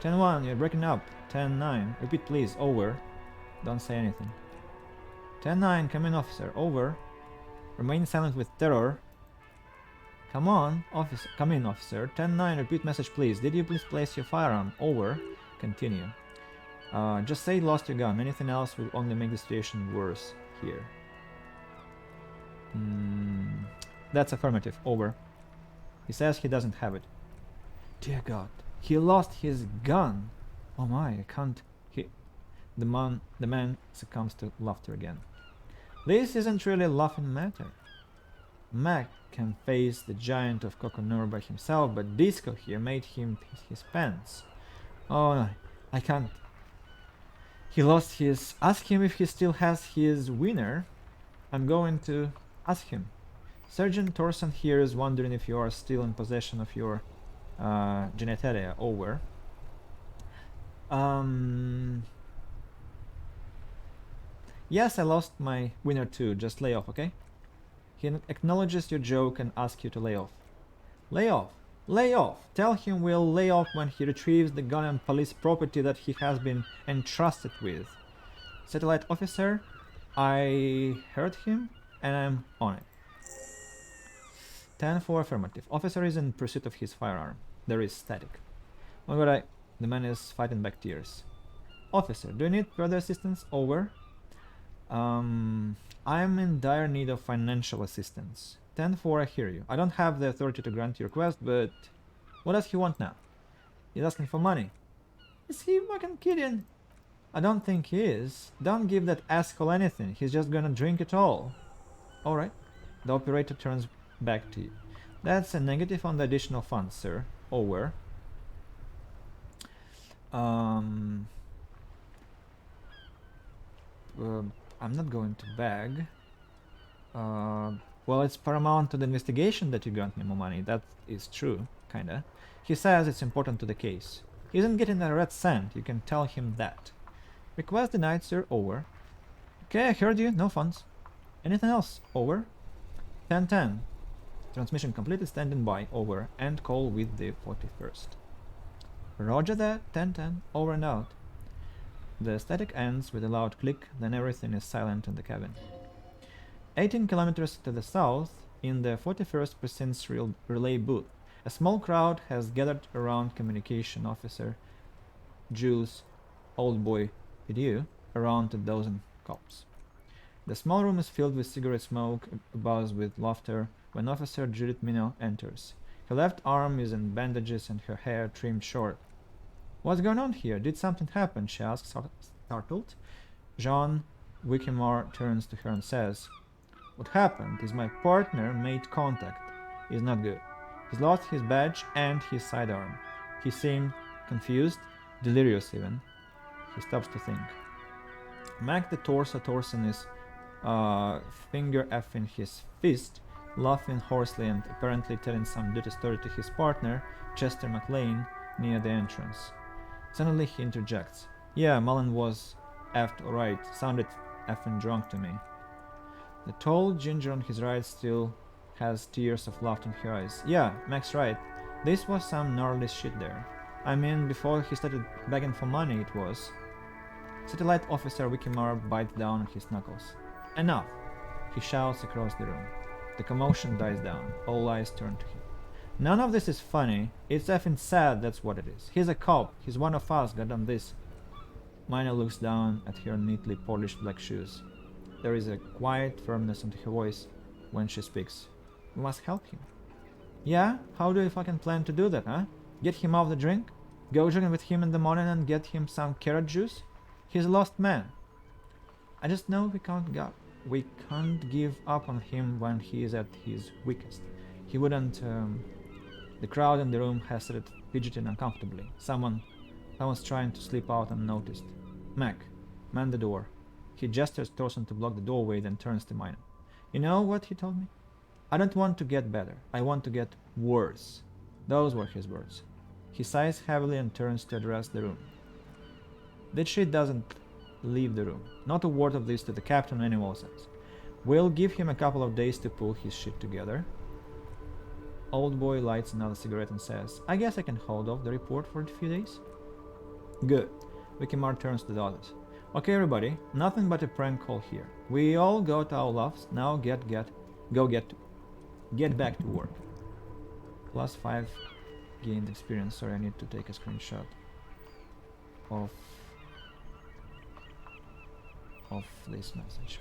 10-1, you're breaking up. 10-9, repeat please. Over. Don't say anything. 10-9, come in, officer. Over. Remain silent with terror. Come on, officer. Come in, officer. 10-9, repeat message please. Did you please place your firearm? Over. Continue. Just say lost your gun. Anything else will only make the situation worse here. That's affirmative. Over. He says he doesn't have it. Dear God. He lost his gun. Oh my, I can't... The man succumbs to laughter again. This isn't really a laughing matter. Mac can face the giant of Coconur by himself, but Disco here made him piss his pants. Oh no, I can't. He lost his... Ask him if he still has his winner. I'm going to ask him. Sergeant Thorson here is wondering if you are still in possession of your genitalia. Over. Yes, I lost my winner too. Just lay off, okay? He acknowledges your joke and asks you to lay off. Lay off. Lay off. Tell him we'll lay off when he retrieves the gun and police property that he has been entrusted with. Satellite officer, I heard him and I'm on it. 10-4 affirmative. Officer is in pursuit of his firearm. There is static. Oh god, the man is fighting back tears. Officer, do you need further assistance? Over. I'm in dire need of financial assistance. 10-4, I hear you. I don't have the authority to grant your request, but what does he want now? He's asking for money. Is he fucking kidding? I don't think he is. Don't give that asshole anything. He's just gonna drink it all. Alright. The operator turns back to you. That's a negative on the additional funds, sir. Over. I'm not going to beg. Well, it's paramount to the investigation that you grant me more money. That is true, kinda. He says it's important to the case. He isn't getting a red cent, you can tell him that. Request denied, sir. Over. Okay, I heard you. No funds. Anything else? Over. 10-10. Transmission completed. Standing by. Over. End call with the 41st. Roger that. 10-10. Over and out. The static ends with a loud click, then everything is silent in the cabin. 18 kilometers to the south, in the 41st Precinct's relay booth. A small crowd has gathered around communication officer Jules, old boy, with you, around a dozen cops. The small room is filled with cigarette smoke, abuzz with laughter, when Officer Judith Minot enters. Her left arm is in bandages and her hair trimmed short. What's going on here? Did something happen? She asks, startled. Jean Wickham turns to her and says, what happened is my partner made contact. He's not good. He's lost his badge and his sidearm. He seemed confused, delirious even. He stops to think. Mac the Torson is finger effing his fist, laughing hoarsely and apparently telling some dirty story to his partner, Chester McLean, near the entrance. Suddenly he interjects. Yeah, Mullen was effed alright, sounded effing drunk to me. The tall ginger on his right still has tears of laughter in her eyes. Yeah, Mac's right. This was some gnarly shit there. I mean, before he started begging for money, it was. Satellite Officer Wikimar bites down on his knuckles. Enough! He shouts across the room. The commotion dies down. All eyes turn to him. None of this is funny. It's effing sad, that's what it is. He's a cop. He's one of us, goddamn this. Mina looks down at her neatly polished black shoes. There is a quiet firmness in her voice when she speaks. We must help him. Yeah? How do you fucking plan to do that, huh? Get him off the drink? Go jogging with him in the morning and get him some carrot juice? He's a lost man. I just know we can't give up on him when he is at his weakest. He wouldn't. The crowd in the room has started fidgeting uncomfortably. Someone's trying to slip out unnoticed. Mac, man the door. He gestures Torson to block the doorway, then turns to Mina. You know what he told me? I don't want to get better. I want to get worse. Those were his words. He sighs heavily and turns to address the room. That shit doesn't leave the room. Not a word of this to the captain or anyone else. We'll give him a couple of days to pull his shit together. Old boy lights another cigarette and says, I guess I can hold off the report for a few days. Good. Wikimar turns to the others. Okay, everybody, nothing but a prank call here. We all got our laughs. Now get back to work. +5 gained experience. Sorry, I need to take a screenshot of this message.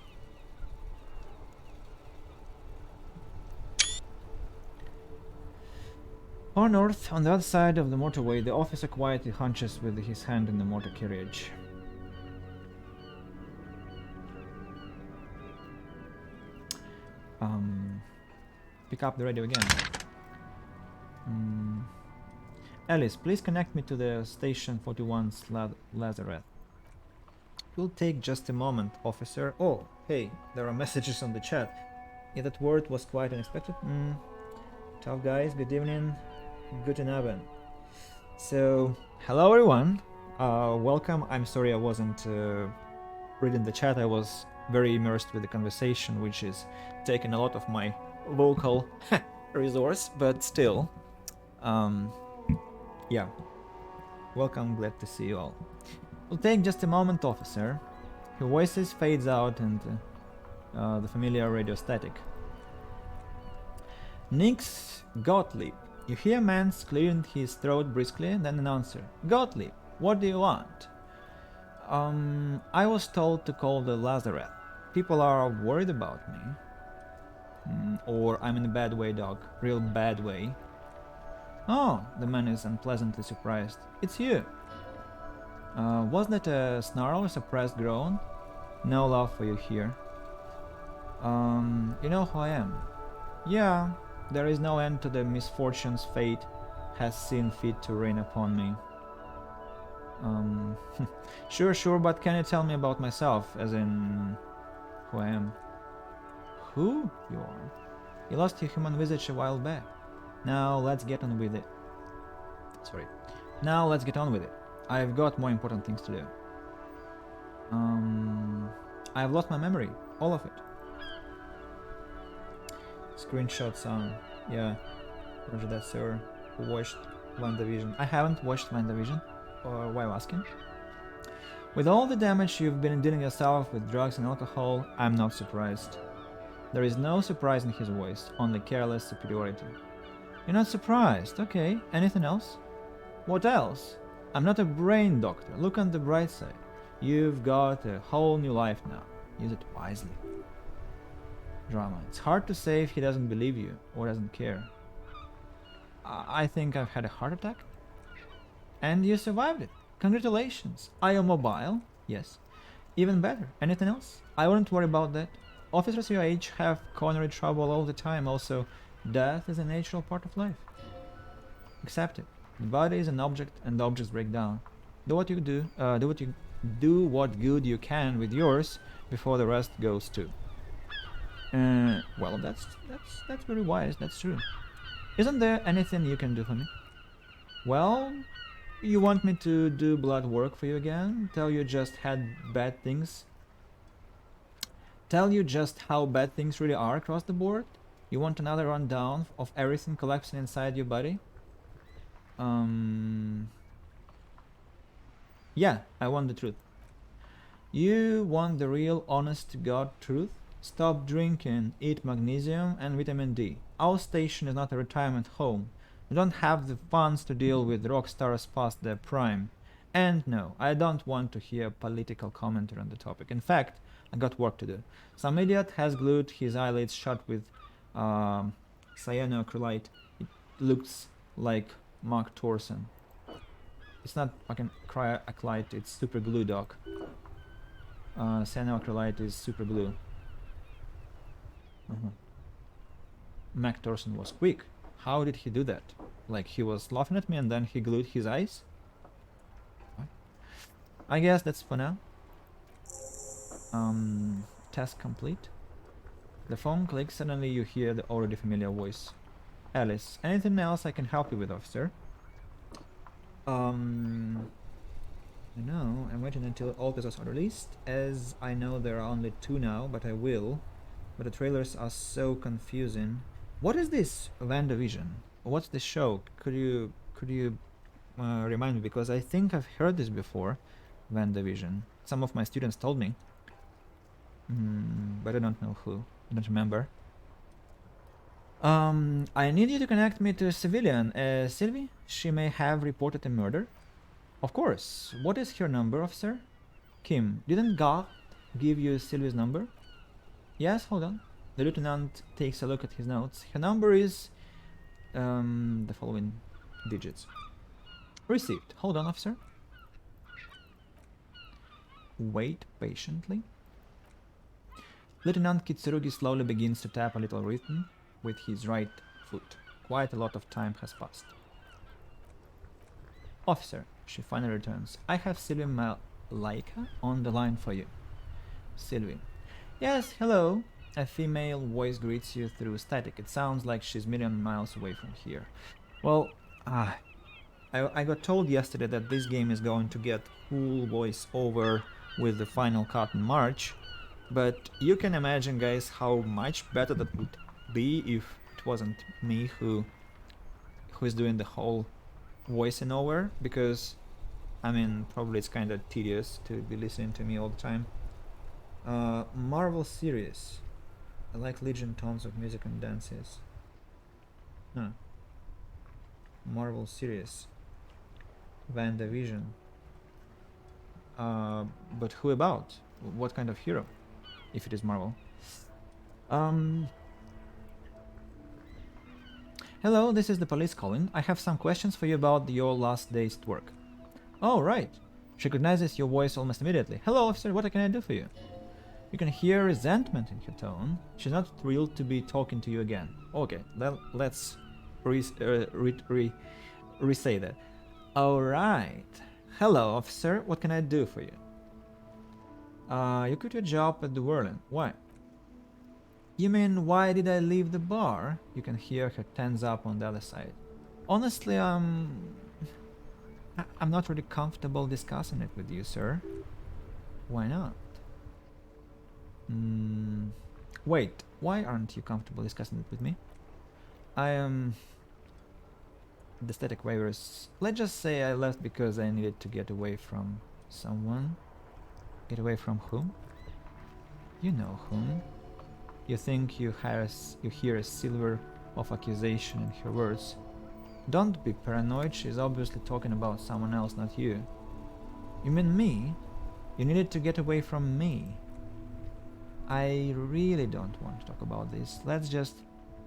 Far north, on the other side of the motorway, the officer quietly hunches with his hand in the motor carriage. Pick up the radio again. Alice, please connect me to the station 41's Lazareth. Will take just a moment, officer. Oh, hey, there are messages on the chat. Yeah, that word was quite unexpected. Tough guys, good evening. Guten Abend. So, hello everyone. Welcome. I'm sorry I wasn't reading the chat. I was very immersed with the conversation, which is taking a lot of my vocal resource, but still. Yeah. Welcome, glad to see you all. We'll take just a moment, officer. Her voices fades out and the familiar radio static. Nix Gottlieb. You hear a man clearing his throat briskly, then an answer. Gottlieb, what do you want? I was told to call the Lazareth. People are worried about me. Or I'm in a bad way, Doc. Real bad way. Oh, the man is unpleasantly surprised. It's you. Wasn't it a snarl or suppressed groan? No love for you here. You know who I am? Yeah, there is no end to the misfortunes fate has seen fit to rain upon me. Sure, but can you tell me about myself, as in who I am? Who you are? You lost your human visage a while back. Now let's get on with it. Now let's get on with it. I've got more important things to do. I've lost my memory. All of it. Screenshots on. Yeah. Roger that, sir. Who watched WandaVision? I haven't watched WandaVision. Or why asking? With all the damage you've been dealing yourself with drugs and alcohol, I'm not surprised. There is no surprise in his voice, only careless superiority. You're not surprised? Okay. Anything else? What else? I'm not a brain doctor. Look on the bright side. You've got a whole new life now. Use it wisely. Drama. It's hard to say if he doesn't believe you or doesn't care. I think I've had a heart attack. And you survived it. Congratulations. Are you mobile? Yes. Even better. Anything else? I wouldn't worry about that. Officers your age have coronary trouble all the time. Also, death is a natural part of life. Accept it. The body is an object, and objects break down. Do what you do. Do what good you can with yours before the rest goes too. Well, that's very wise. That's true. Isn't there anything you can do for me? Well, you want me to do blood work for you again? Tell you just had bad things? Tell you just how bad things really are across the board? You want another rundown of everything collapsing inside your body? Yeah, I want the truth. You want the real honest-to-God truth? Stop drinking, eat magnesium and vitamin D. Our station is not a retirement home. We don't have the funds to deal with rock stars past their prime. And no, I don't want to hear political commentary on the topic. In fact, I got work to do. Some idiot has glued his eyelids shut with cyanoacrylate. It looks like Mark Thorson. It's not fucking cryoacrylate, it's super glue, doc. Cyanoacrylate is super glue. Mac Thorson was quick. How did he do that? Like he was laughing at me and then he glued his eyes? What? I guess that's for now. Task complete. The phone clicks, suddenly you hear the already familiar voice. Alice, anything else I can help you with, officer? No, I'm waiting until all episodes are released, as I know there are only 2 now, but I will. But the trailers are so confusing. What is this WandaVision? What's the show? Could you remind me, because I think I've heard this before. WandaVision. Some of my students told me, but I don't know who. I don't remember. I need you to connect me to a civilian. Sylvie? She may have reported a murder. Of course. What is her number, officer? Kim, didn't God give you Sylvie's number? Yes, hold on. The lieutenant takes a look at his notes. Her number is the following digits. Received. Hold on, officer. Wait patiently. Lieutenant Kitsurugi slowly begins to tap a little rhythm with his right foot. Quite a lot of time has passed. Officer, she finally returns. I have Sylvie Malaika on the line for you. Sylvie. Yes, hello. A female voice greets you through static. It sounds like she's a million miles away from here. Well, I got told yesterday that this game is going to get full voice over with the final cut in March, but you can imagine, guys, how much better that would be if it wasn't me who is doing the whole voicing over, because I mean probably it's kind of tedious to be listening to me all the time. Marvel series. I like Legion tones of music and dances. No. Marvel series. WandaVision. But who about? What kind of hero? If it is Marvel. Hello, this is the police calling. I have some questions for you about your last day's work. Oh, right. She recognizes your voice almost immediately. Hello, officer, what can I do for you? You can hear resentment in her tone. She's not thrilled to be talking to you again. Okay, let's re-say that. Alright. Hello, officer, what can I do for you? You quit your job at the Whirling. Why? You mean, why did I leave the bar? You can hear her tense up on the other side. Honestly, I'm not really comfortable discussing it with you, sir. Why not? Wait, why aren't you comfortable discussing it with me? I am... The static waivers. Let's just say I left because I needed to get away from someone. Get away from whom? You know whom. You think you hear a silver of accusation in her words. Don't be paranoid, she's obviously talking about someone else, not you. You mean me? You needed to get away from me. I really don't want to talk about this. Let's just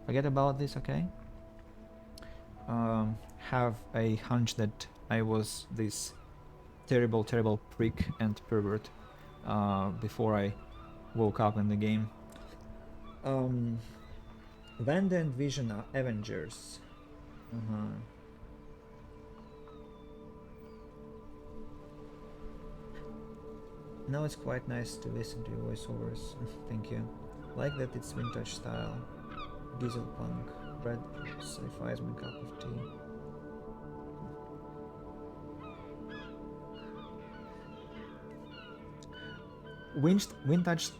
forget about this, okay? Have a hunch that I was this terrible, terrible prick and pervert before I woke up in the game. Vanda and Vision are Avengers. Now it's quite nice to listen to your voiceovers. Thank you. Like that it's vintage style. Diesel punk. Red sci-fi is my cup of tea.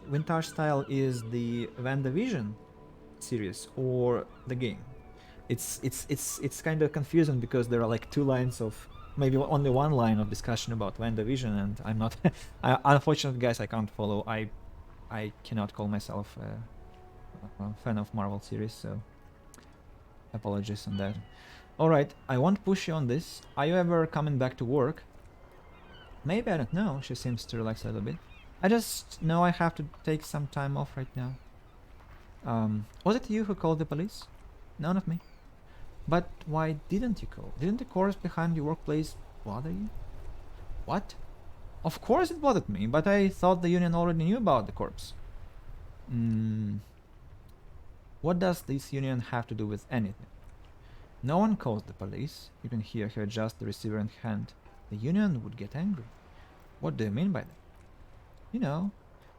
Vintage style is the WandaVision series or the game. It's kind of confusing because there are like two lines of, maybe only one line of discussion about WandaVision, and I'm not unfortunately, guys, I can't follow. I cannot call myself a fan of Marvel series, so apologies on that. Alright, I won't push you on this. Are you ever coming back to work? Maybe, I don't know. She seems to relax a little bit. I just know I have to take some time off right now. Was it you who called the police? No, not me. But why didn't you call? Didn't the corpse behind your workplace bother you? What? Of course it bothered me, but I thought the union already knew about the corpse. What does this union have to do with anything? No one calls the police. You can hear her adjust the receiver in hand. The union would get angry. What do you mean by that? You know,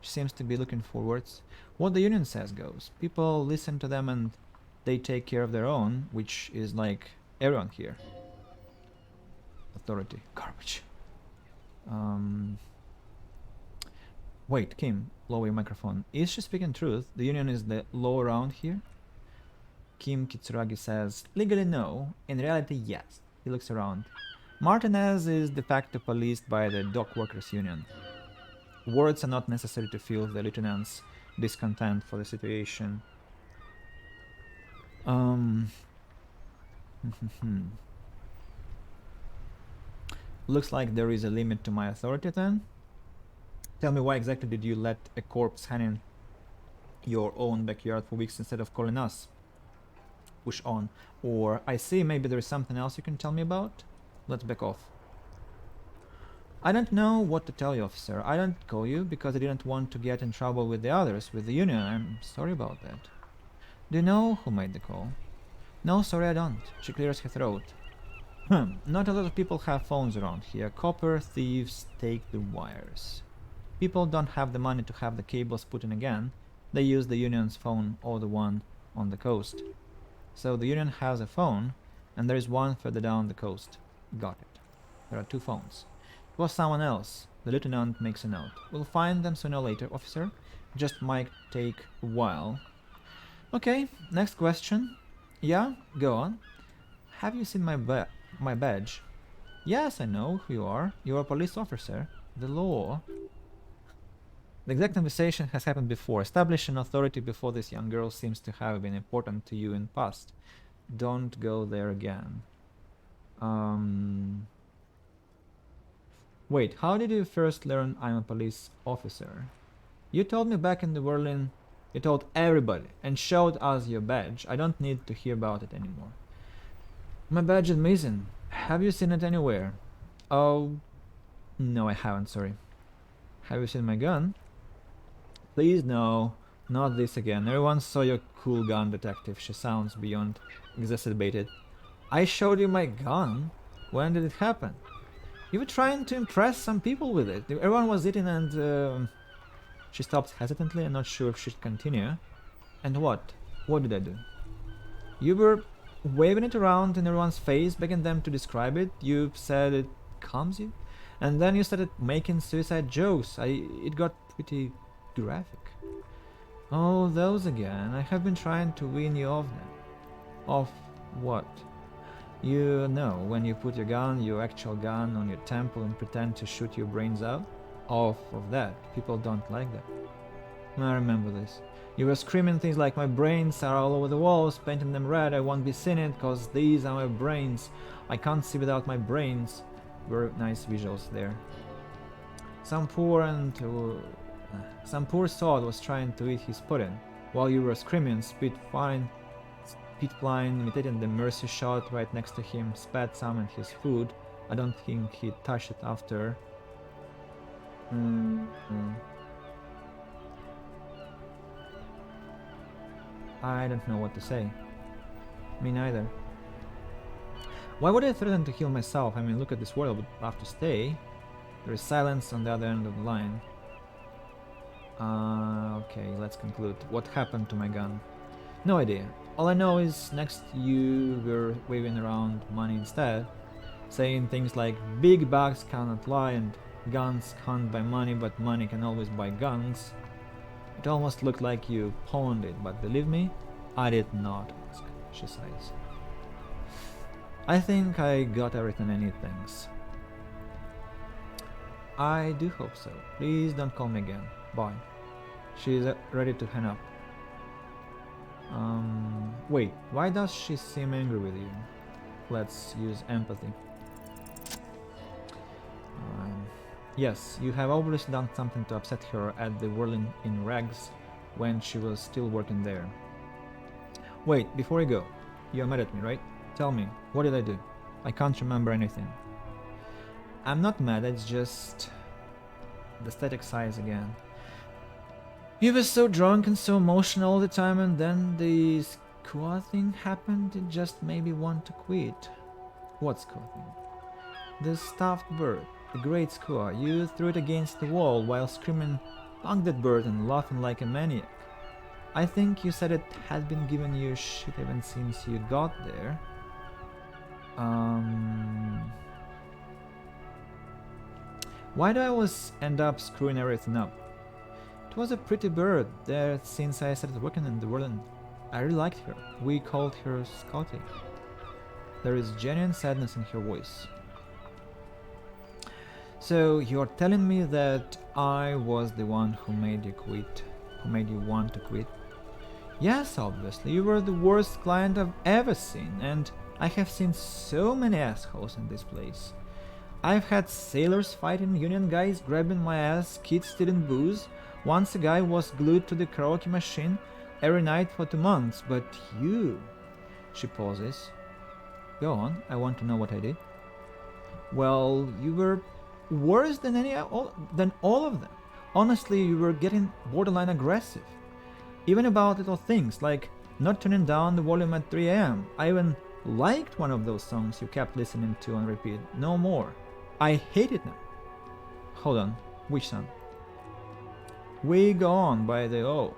she seems to be looking for words. What the union says goes. People listen to them and they take care of their own, which is like everyone here. Authority. Garbage. Wait, Kim, lower your microphone. Is she speaking truth? The union is the law around here? Kim Kitsuragi says, legally no, in reality yes. He looks around. Martinez is de facto policed by the dock workers union. Words are not necessary to feel the lieutenant's discontent for the situation. Looks like there is a limit to my authority then. Tell me, why exactly did you let a corpse hang in your own backyard for weeks instead of calling us? Push on. Or, I see, maybe there is something else you can tell me about? Let's back off. I don't know what to tell you, officer. I don't call you because I didn't want to get in trouble with the others, with the union. I'm sorry about that. Do you know who made the call? No, sorry, I don't. She clears her throat. Not a lot of people have phones around here. Copper thieves take the wires. People don't have the money to have the cables put in again. They use the union's phone or the one on the coast. So the union has a phone, and there is one further down the coast. Got it. There are two phones. It was someone else. The lieutenant makes a note. We'll find them sooner or later, officer. Just might take a while. Okay, next question. Yeah, go on. Have you seen my badge? Yes, I know who you are. You're a police officer. The law. The exact conversation has happened before. Establishing authority before this young girl seems to have been important to you in the past. Don't go there again. Wait, how did you first learn I'm a police officer? You told me back in the Berlin. You told everybody and showed us your badge. I don't need to hear about it anymore. My badge is missing. Have you seen it anywhere? Oh, no, I haven't, sorry. Have you seen my gun? Please, no. Not this again. Everyone saw your cool gun, detective. She sounds beyond exacerbated. I showed you my gun? When did it happen? You were trying to impress some people with it. Everyone was eating and... She stopped hesitantly and not sure if she'd continue. And what? What did I do? You were waving it around in everyone's face, begging them to describe it. You said it calms you. And then you started making suicide jokes. It got pretty graphic. Oh, those again. I have been trying to wean you off them. Off what? You know, when you put your actual gun, on your temple and pretend to shoot your brains out? Off of that. People don't like that. I remember this. You were screaming things like, my brains are all over the walls, painting them red, I won't be seen it, cause these are my brains. I can't see without my brains. Very nice visuals there. Some poor sod was trying to eat his pudding, while you were screaming, spit blind, imitating the mercy shot right next to him, spat some in his food. I don't think he touched it after. I don't know what to say. Me neither. Why would I threaten to kill myself? I mean, look at this world, I would have to stay. There is silence on the other end of the line. Okay, let's conclude. What happened to my gun? No idea. All I know is next you were waving around money instead, saying things like big bucks cannot lie and guns can't buy money, but money can always buy guns. It almost looked like you pawned it, but believe me, I did not ask, she says. I think I got everything I need, thanks. I do hope so. Please don't call me again. Bye. She's ready to hang up. Wait, why does she seem angry with you? Let's use empathy. Yes, you have obviously done something to upset her at the Whirling in Rags when she was still working there. Wait, before you go, you're mad at me, right? Tell me, what did I do? I can't remember anything. I'm not mad, it's just... the static sighs again. You were so drunk and so emotional all the time, and then the squaw thing happened, it just made me want to quit. What squaw thing? The stuffed bird, the great squaw. You threw it against the wall while screaming, "Fuck that bird," and laughing like a maniac. I think you said it had been giving you shit even since you got there. Why do I always end up screwing everything up? It was a pretty bird there since I started working in the world, and I really liked her. We called her Scotty. There is genuine sadness in her voice. So you're telling me that I was the one who made you quit, who made you want to quit? Yes, obviously, you were the worst client I've ever seen, and I have seen so many assholes in this place. I've had sailors fighting, union guys grabbing my ass, kids stealing booze. Once a guy was glued to the karaoke machine every night for 2 months, but you... She pauses. Go on, I want to know what I did. Well, you were worse than all of them. Honestly, you were getting borderline aggressive. Even about little things, like not turning down the volume at 3 AM. I even liked one of those songs you kept listening to on repeat. No more. I hate it now. Hold on, which song? We Go On by the O.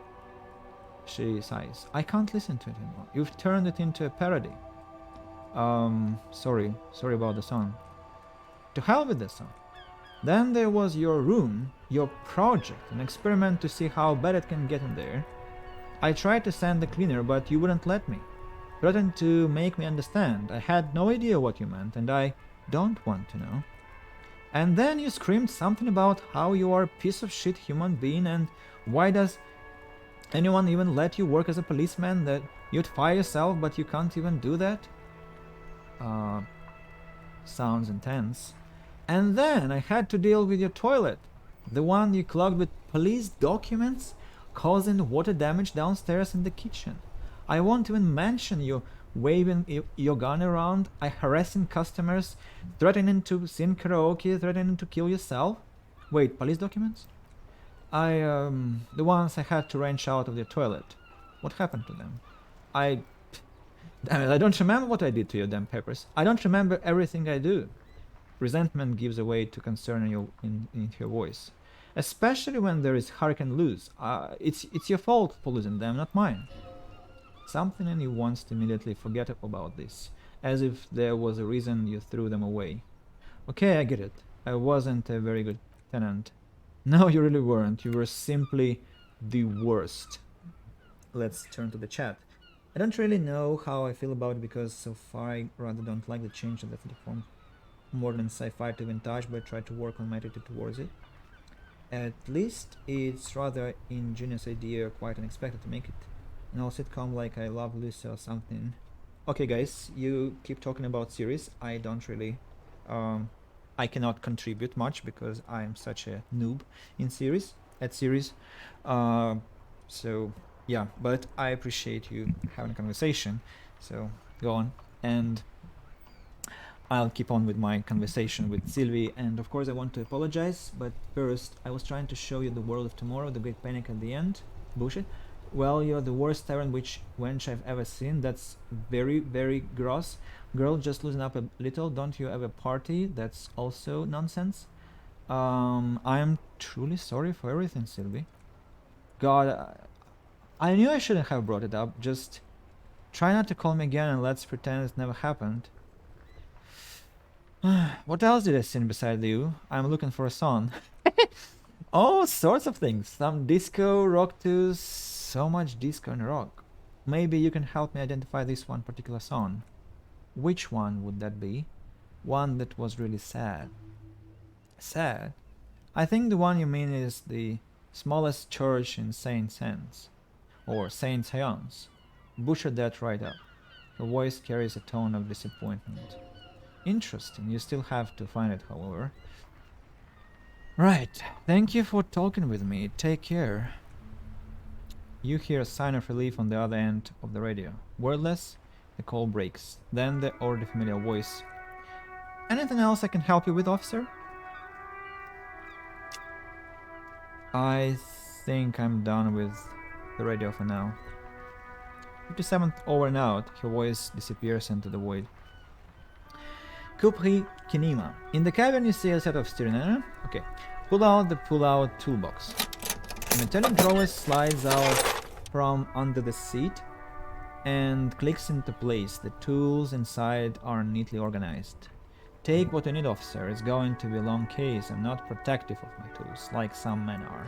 She sighs. I can't listen to it anymore. You've turned it into a parody. Sorry about the song. To hell with the song. Then there was your room, your project, an experiment to see how bad it can get in there. I tried to send the cleaner, but you wouldn't let me. Threatened to make me understand. I had no idea what you meant, and I don't want to know. And then you screamed something about how you are a piece of shit human being, and why does anyone even let you work as a policeman, that you'd fire yourself, but you can't even do that? Sounds intense. And then I had to deal with your toilet, the one you clogged with police documents, causing water damage downstairs in the kitchen. I won't even mention you waving your gun around, harassing customers, threatening to sing karaoke, threatening to kill yourself. Wait, police documents? The ones I had to wrench out of the toilet. What happened to them? Damn it, I don't remember what I did to your damn peppers. I don't remember everything I do. Resentment gives way to concern in her voice. Especially when there is Hurricane Luz. It's your fault for losing them, not mine. Something in you wants to immediately forget about this, as if there was a reason you threw them away. Okay, I get it. I wasn't a very good tenant. No, you really weren't. You were simply the worst. Let's turn to the chat. I don't really know how I feel about it, because so far I rather don't like the change of the form more than sci-fi to vintage, but try to work on my attitude towards it. At least it's rather ingenious idea, quite unexpected to make it an all sitcom like I Love Lucy or something. Okay, guys, you keep talking about series. I don't really, I cannot contribute much because I'm such a noob in series, at series. So yeah, but I appreciate you having a conversation. So go on, and I'll keep on with my conversation with Sylvie. And of course, I want to apologize. But first, I was trying to show you the world of tomorrow, the Great Panic at the end. Bullshit. Well, you're the worst tyrant wench I've ever seen. That's very, very gross. Girl, just loosen up a little. Don't you have a party? That's also nonsense. I'm truly sorry for everything, Sylvie. God, I knew I shouldn't have brought it up. Just try not to call me again and let's pretend it never happened. What else did I see beside you? I'm looking for a song. All sorts of things. Some disco, rock too. So much disco and rock. Maybe you can help me identify this one particular song. Which one would that be? One that was really sad. Sad? I think the one you mean is the smallest church in Saint Saëns. Or Saint Saëns. Butchered that right up. Her voice carries a tone of disappointment. Interesting. You still have to find it, however. Right. Thank you for talking with me. Take care. You hear a sign of relief on the other end of the radio. Wordless, the call breaks. Then the already familiar voice. Anything else I can help you with, officer? I think I'm done with the radio for now. 57th over and out. Her voice disappears into the void. Kupri Kinima. In the cabin you see a set of steering. Okay. Pull out the pull-out toolbox. A metallic drawer slides out from under the seat and clicks into place. The tools inside are neatly organized. Take what you need, officer. It's going to be a long case. I'm not protective of my tools, like some men are.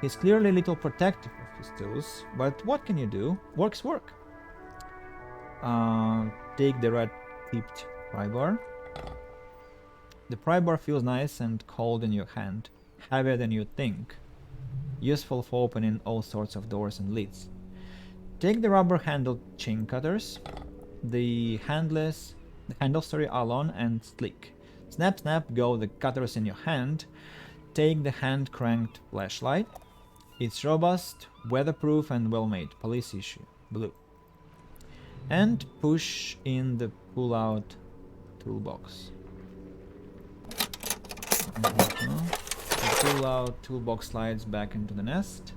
He's clearly a little protective of his tools, but what can you do? Work's work. Take the red-tipped pry bar. The pry bar feels nice and cold in your hand, heavier than you'd think. Useful for opening all sorts of doors and lids. Take the rubber-handled chain cutters. The handles are long and sleek. Snap, snap, go the cutters in your hand. Take the hand-cranked flashlight. It's robust, weatherproof, and well-made. Police issue. Blue. And push in the pull-out toolbox. The pull-out toolbox slides back into the nest.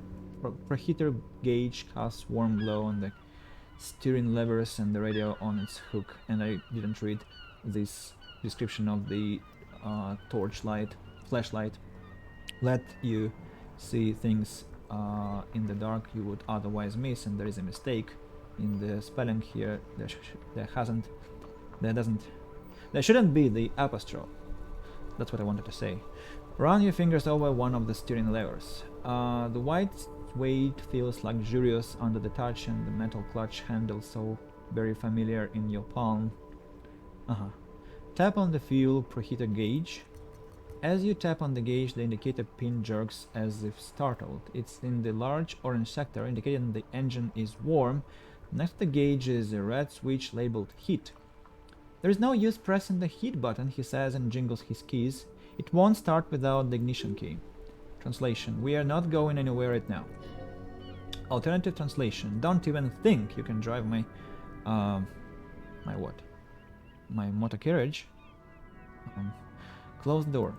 Preheater gauge casts warm glow on the steering levers and the radio on its hook. And I didn't read this description of the flashlight. Let you see things in the dark you would otherwise miss, and there is a mistake in the spelling here. There shouldn't be the apostrophe. That's what I wanted to say. Run your fingers over one of the steering levers. The white weight feels luxurious under the touch, and the metal clutch handle so very familiar in your palm. Tap on the fuel preheater gauge. As you tap on the gauge, the indicator pin jerks as if startled. It's in the large orange sector, indicating the engine is warm. Next to the gauge is a red switch labeled heat. There is no use pressing the heat button, he says and jingles his keys. It won't start without the ignition key. Translation: we are not going anywhere right now. Alternative translation: don't even think you can drive my my motor carriage. Close the door.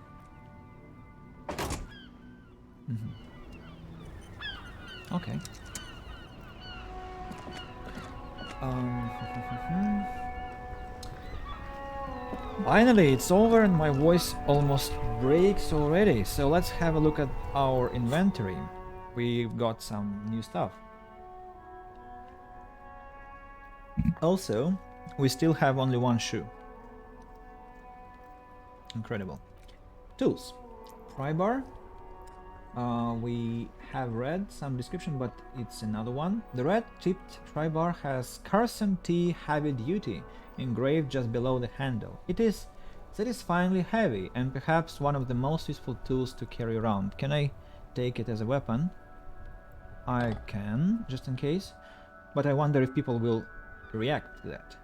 Okay. Finally, it's over and my voice almost breaks already. So let's have a look at our inventory. We've got some new stuff. Also, we still have only one shoe. Incredible. Tools. Pry bar. We have read some description, but it's another one. The red-tipped pry bar has Carson T Heavy Duty engraved just below the handle. It is Satisfyingly heavy, and perhaps one of the most useful tools to carry around. Can I take it as a weapon? I can, just in case. But I wonder if people will react to that.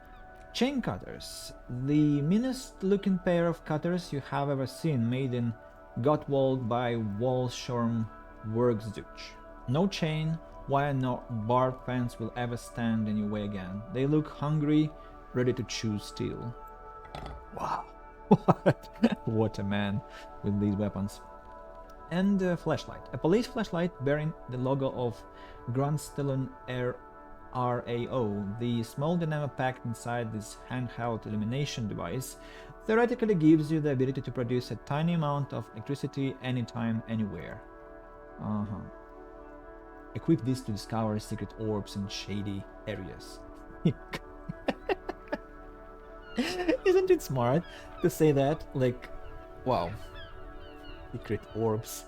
Chain cutters. The meanest looking pair of cutters you have ever seen, made in Gottwald by Wallshorn Werkzeug. No chain, wire nor barbed fence will ever stand in your way again. They look hungry, ready to chew steel. Wow. What a man with these weapons. And a flashlight. A police flashlight bearing the logo of Grandstellan RAO. The small dynamo packed inside this handheld illumination device theoretically gives you the ability to produce a tiny amount of electricity anytime, anywhere. Equip this to discover secret orbs in shady areas. Isn't it smart to say that? Like, wow. Secret orbs.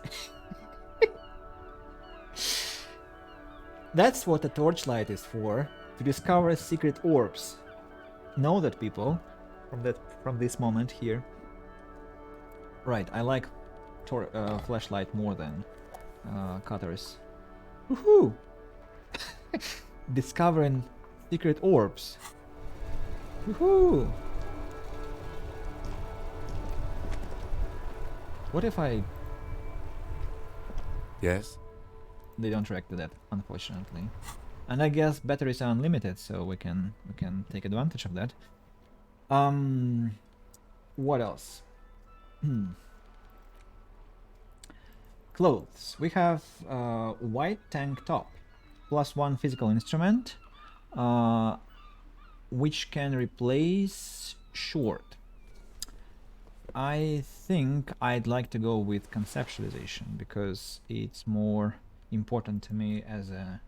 That's what a torchlight is for, to discover secret orbs. Know that, people, from this moment here. Right, I like flashlight more than cutters. Woohoo! Discovering secret orbs. Woohoo! What if I... Yes? They don't react to that, unfortunately. And I guess batteries are unlimited, so we can take advantage of that. What else? Clothes. We have white tank top, +1 physical instrument, which can replace short. I think I'd like to go with conceptualization because it's more important to me as a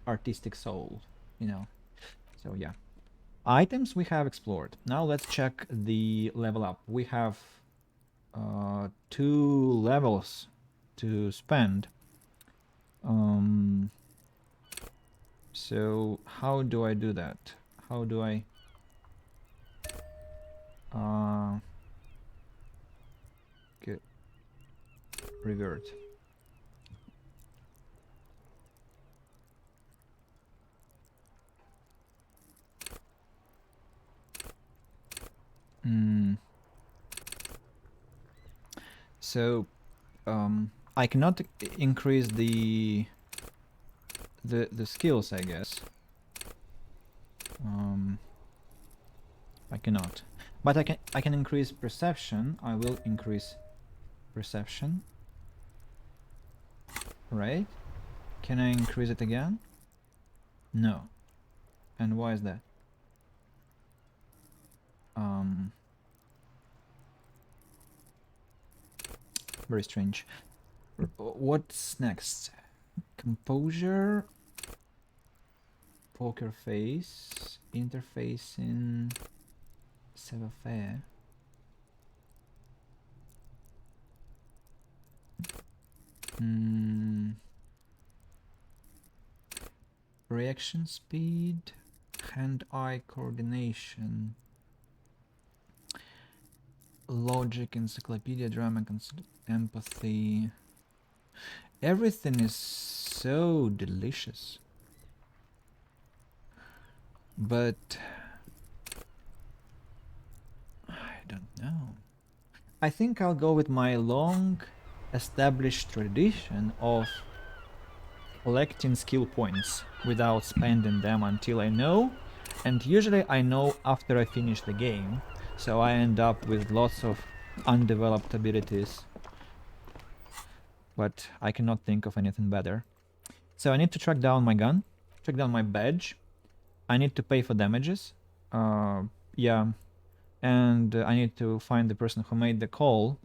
artistic soul, you know. So yeah. Items we have explored. Now let's check the level up. We have 2 levels to spend. So how do I do that? How do I get revert? So I cannot increase the skills, I guess. I cannot, but I can increase perception. I will increase perception. Right? Can I increase it again? No. And why is that? Very strange. What's next? Composure, poker face, interface in savoir-faire. Reaction speed, hand-eye coordination, logic, encyclopedia, drama, empathy. Everything is so delicious. But I don't know. I think I'll go with my long established tradition of collecting skill points without spending them until I know, and usually I know after I finish the game, so I end up with lots of undeveloped abilities, but I cannot think of anything better. So I need to track down my gun, track down my badge, I need to pay for damages, yeah, and I need to find the person who made the call.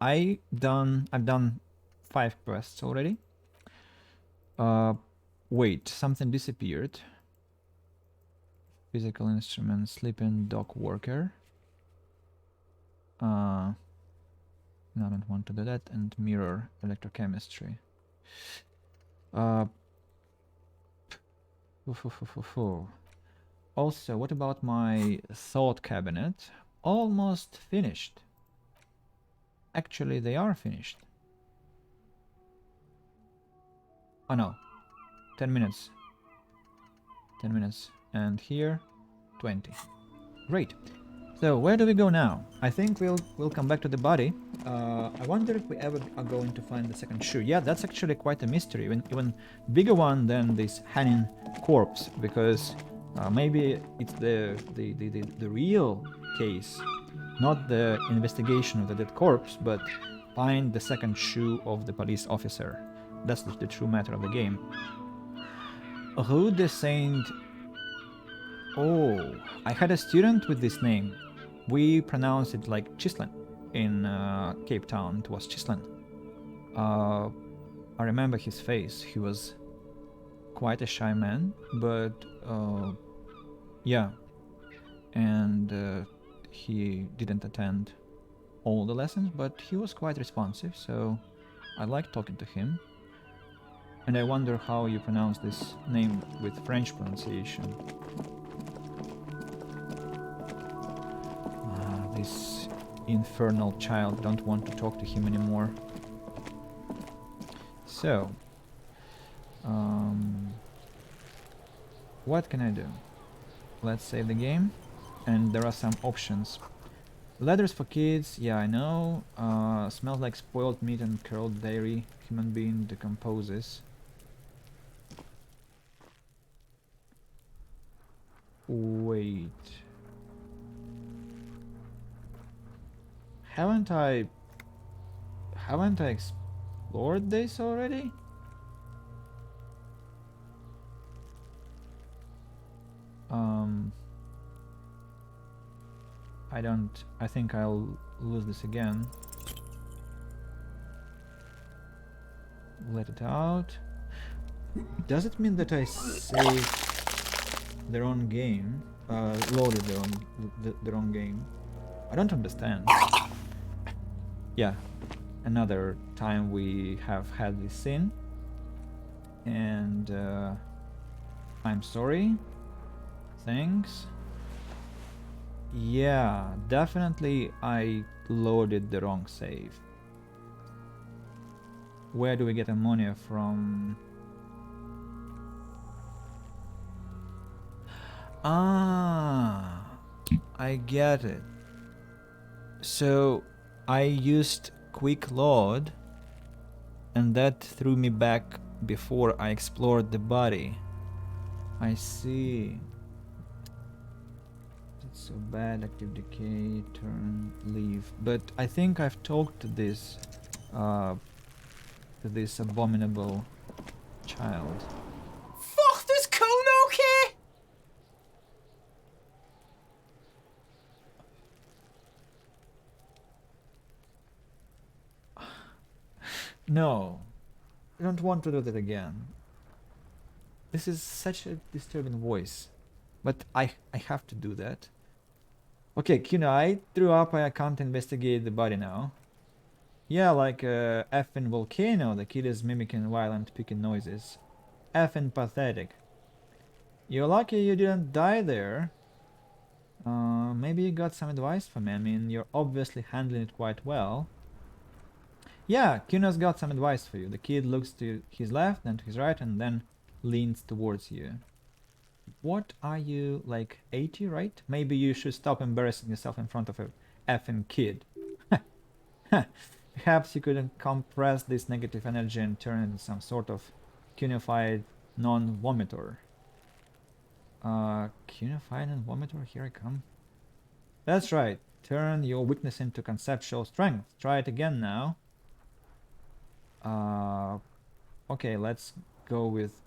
I've done 5 quests already. Wait, something disappeared. Physical instrument, sleeping dock worker. No, I don't want to do that. And mirror, electrochemistry. Also, what about my thought cabinet? Almost finished. Actually, they are finished. Oh no. 10 minutes. 10 minutes. And here, 20. Great. So where do we go now? I think we'll come back to the body. I wonder if we ever are going to find the second shoe. Yeah, that's actually quite a mystery, even bigger one than this hanging corpse, because maybe it's the real case, not the investigation of the dead corpse, but find the second shoe of the police officer. That's the true matter of the game. Rue de Saint. Oh, I had a student with this name. We pronounce it like Chislin. In Cape Town, it was Chislin. I remember his face. He was quite a shy man, but yeah. And he didn't attend all the lessons, but he was quite responsive, so I liked talking to him. And I wonder how you pronounce this name with French pronunciation. This infernal child, don't want to talk to him anymore. So, what can I do? Let's save the game, and there are some options. Letters for kids, yeah, I know. Smells like spoiled meat and curled dairy. Human being decomposes. Wait. Haven't I explored this already? I think I'll lose this again. Let it out. Does it mean that I saved the wrong game? Loaded the wrong game? I don't understand. Yeah, another time we have had this sin, and I'm sorry. Thanks. Yeah, definitely I loaded the wrong save. Where do we get ammonia from? Ah, I get it. So I used quick load, and that threw me back before I explored the body. I see. That's so bad. Active decay, turn, leave. But I think I've talked to this abominable child. Fuck this cone, okay? No, I don't want to do that again. This is such a disturbing voice, but I have to do that. Okay, Kino, I threw up. I can't investigate the body now. Yeah, like a effing volcano. The kid is mimicking violent picking noises. Effing pathetic. You're lucky you didn't die there. Maybe you got some advice for me. I mean, you're obviously handling it quite well. Yeah, Kuno's got some advice for you. The kid looks to his left and to his right and then leans towards you. What are you, like 80, right? Maybe you should stop embarrassing yourself in front of a effing kid. Perhaps you could compress this negative energy and turn it into some sort of cunified non-vomitor. Cunified non-vomitor? Here I come. That's right. Turn your weakness into conceptual strength. Try it again now. Okay, let's go with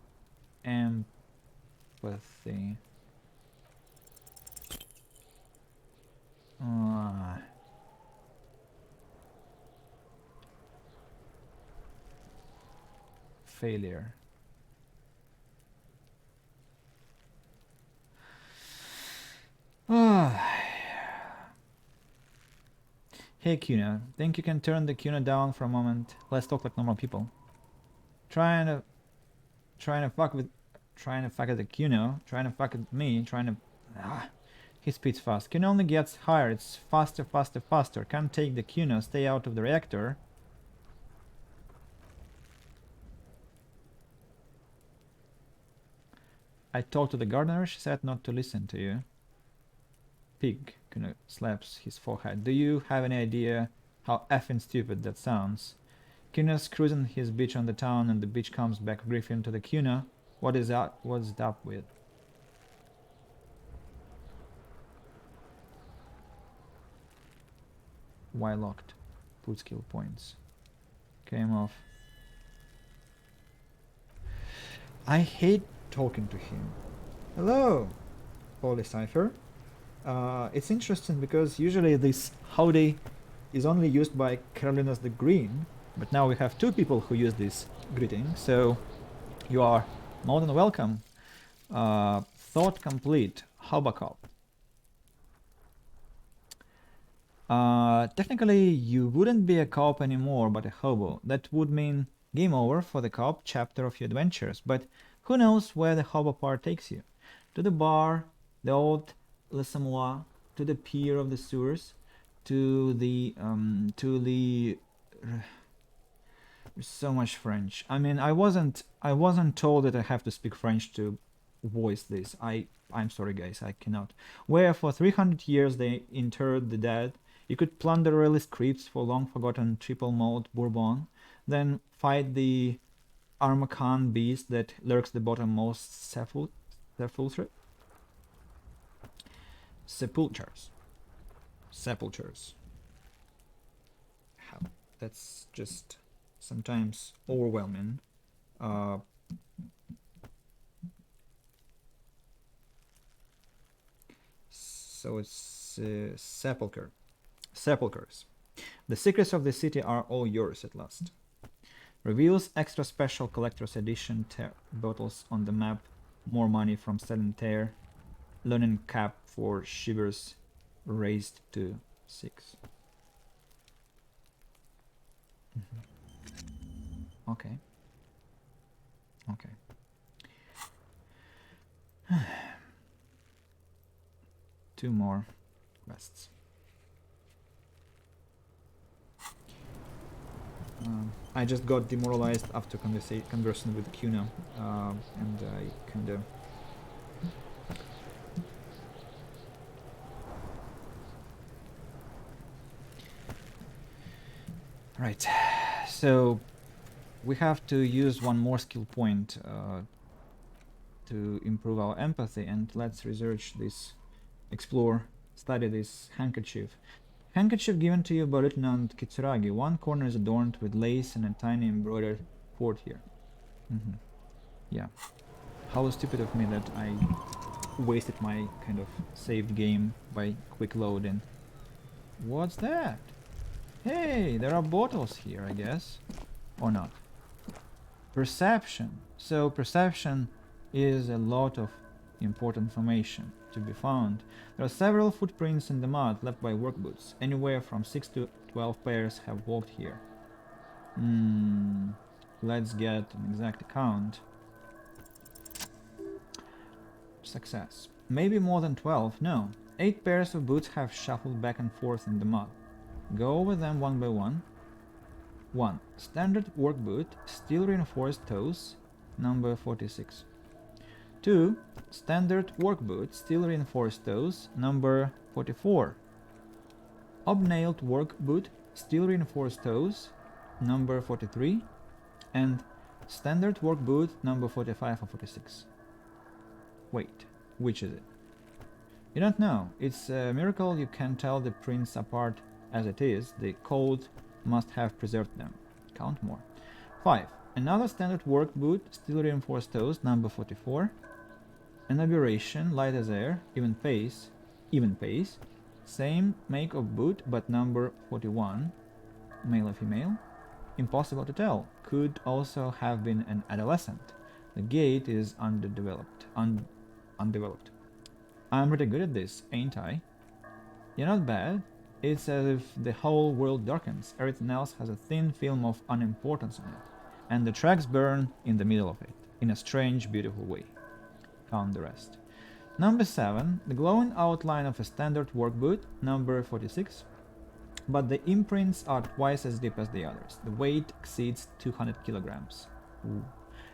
empathy. Failure. Hey Kuna, think you can turn the Kuna down for a moment? Let's talk like normal people. Trying to fuck with the Kuna, trying to fuck with me, trying to Ah, he speeds fast. Kuno only gets higher. It's faster, faster, faster. Can't take the Kuno. Stay out of the reactor. I talked to the gardener. She said not to listen to you. Pig. Kuno slaps his forehead. Do you have any idea how effing stupid that sounds? Kuno's cruising his bitch on the town and the bitch comes back griefing to the Kuno. What is that? What's it up with? Why locked? Put skill points. Came off. I hate talking to him. Hello, Holy Cipher. It's interesting because usually this howdy is only used by Carolinas the Green, but now we have two people who use this greeting, so you are more than welcome. Thought complete. Hobacop. Technically, you wouldn't be a cop anymore, but a hobo. That would mean game over for the cop chapter of your adventures, but who knows where the hobo part takes you? To the bar, the old Elysium, to the pier of the sewers, to the there's so much French. I mean, I wasn't told that I have to speak French to voice this. I'm sorry guys, I cannot. Where for 300 years they interred the dead, you could plunder rally scripts for long forgotten triple malt bourbon, then fight the Armacan beast that lurks the bottommost sepulchres. How? That's just sometimes overwhelming. So it's sepulchers. The secrets of the city are all yours at last. Reveals extra special collector's edition bottles on the map. More money from selling tear. Learning cap for shivers raised to 6. Okay. Okay. Two more quests. I just got demoralized after conversing with Kuno, and I kinda... Right, so we have to use one more skill point to improve our empathy, and let's research this, study this handkerchief. Handkerchief given to you by Lieutenant Kitsuragi. One corner is adorned with lace and a tiny embroidered cord here. Yeah. How stupid of me that I wasted my kind of saved game by quick loading. What's that? Hey, there are bottles here, I guess. Or not. Perception. So perception is a lot of important information to be found. There are several footprints in the mud left by work boots. Anywhere from 6 to 12 pairs have walked here. Let's get an exact count. Success. Maybe more than 12, no. 8 pairs of boots have shuffled back and forth in the mud. Go over them one by one. 1. Standard work boot, steel reinforced toes, number 46. 2. Standard work boot, steel reinforced toes, number 44. Hobnailed work boot, steel reinforced toes, number 43. And standard work boot, number 45 or 46. Wait, which is it? You don't know. It's a miracle you can tell the prints apart as it is. The code must have preserved them. Count more. 5. Another standard work boot, steel reinforced toes, number 44. An aberration, light as air, even pace. Same make of boot, but number 41. Male or female? Impossible to tell. Could also have been an adolescent. The gait is undeveloped. Undeveloped. I'm pretty good at this, ain't I? You're not bad. It's as if the whole world darkens. Everything else has a thin film of unimportance on it. And the tracks burn in the middle of it, in a strange, beautiful way. Count the rest. Number 7. The glowing outline of a standard work boot. Number 46. But the imprints are twice as deep as the others. The weight exceeds 200 kilograms. Ooh.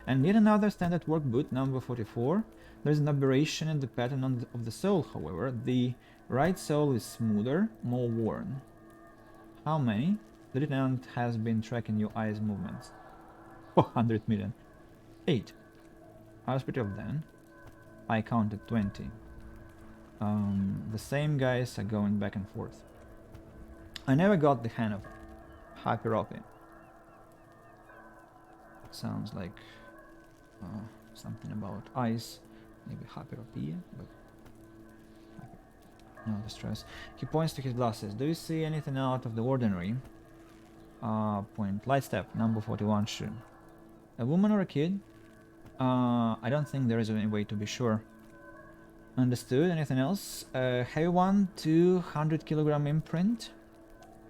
And yet another standard work boot, number 44. There's an aberration in the pattern of the sole, however. The right sole is smoother, more worn. How many? The lieutenant has been tracking your eyes' movements. 400 million. 8. I was pretty off then. I counted 20. The same guys are going back and forth. I never got the hang of hyperopy. Sounds like something about eyes. Maybe hyperopia, but no distress. He points to his glasses. Do you see anything out of the ordinary? Point. Light step, number 41 shoe. A woman or a kid? I don't think there is any way to be sure. Understood. Anything else? Heavy one, 200 kilogram imprint.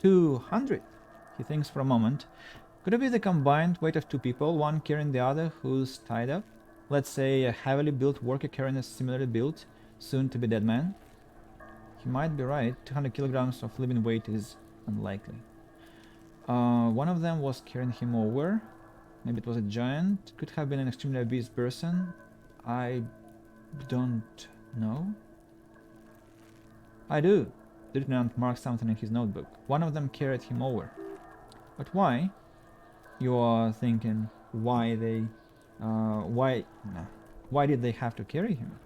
200. He thinks for a moment. Could it be the combined weight of two people, one carrying the other who's tied up? Let's say a heavily built worker carrying a similarly built, soon-to-be dead man? He might be right. 200 kilograms of living weight is unlikely. One of them was carrying him over. Maybe it was a giant. Could have been an extremely obese person. I don't know. I do. The lieutenant marked something in his notebook. One of them carried him over. But why? You are thinking why did they have to carry him?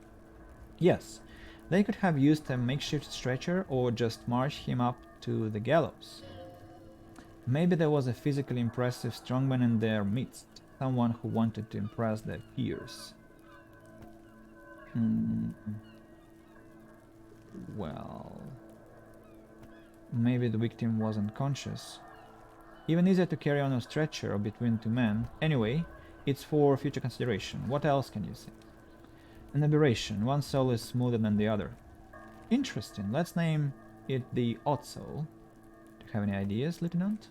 Yes, they could have used a makeshift stretcher or just marched him up to the gallows. Maybe there was a physically impressive strongman in their midst, someone who wanted to impress their peers. Well, maybe the victim was unconscious. Even easier to carry on a stretcher or between two men. Anyway, it's for future consideration. What else can you see? An aberration. One sole is smoother than the other. Interesting. Let's name it the odd sole. Do you have any ideas, Lieutenant?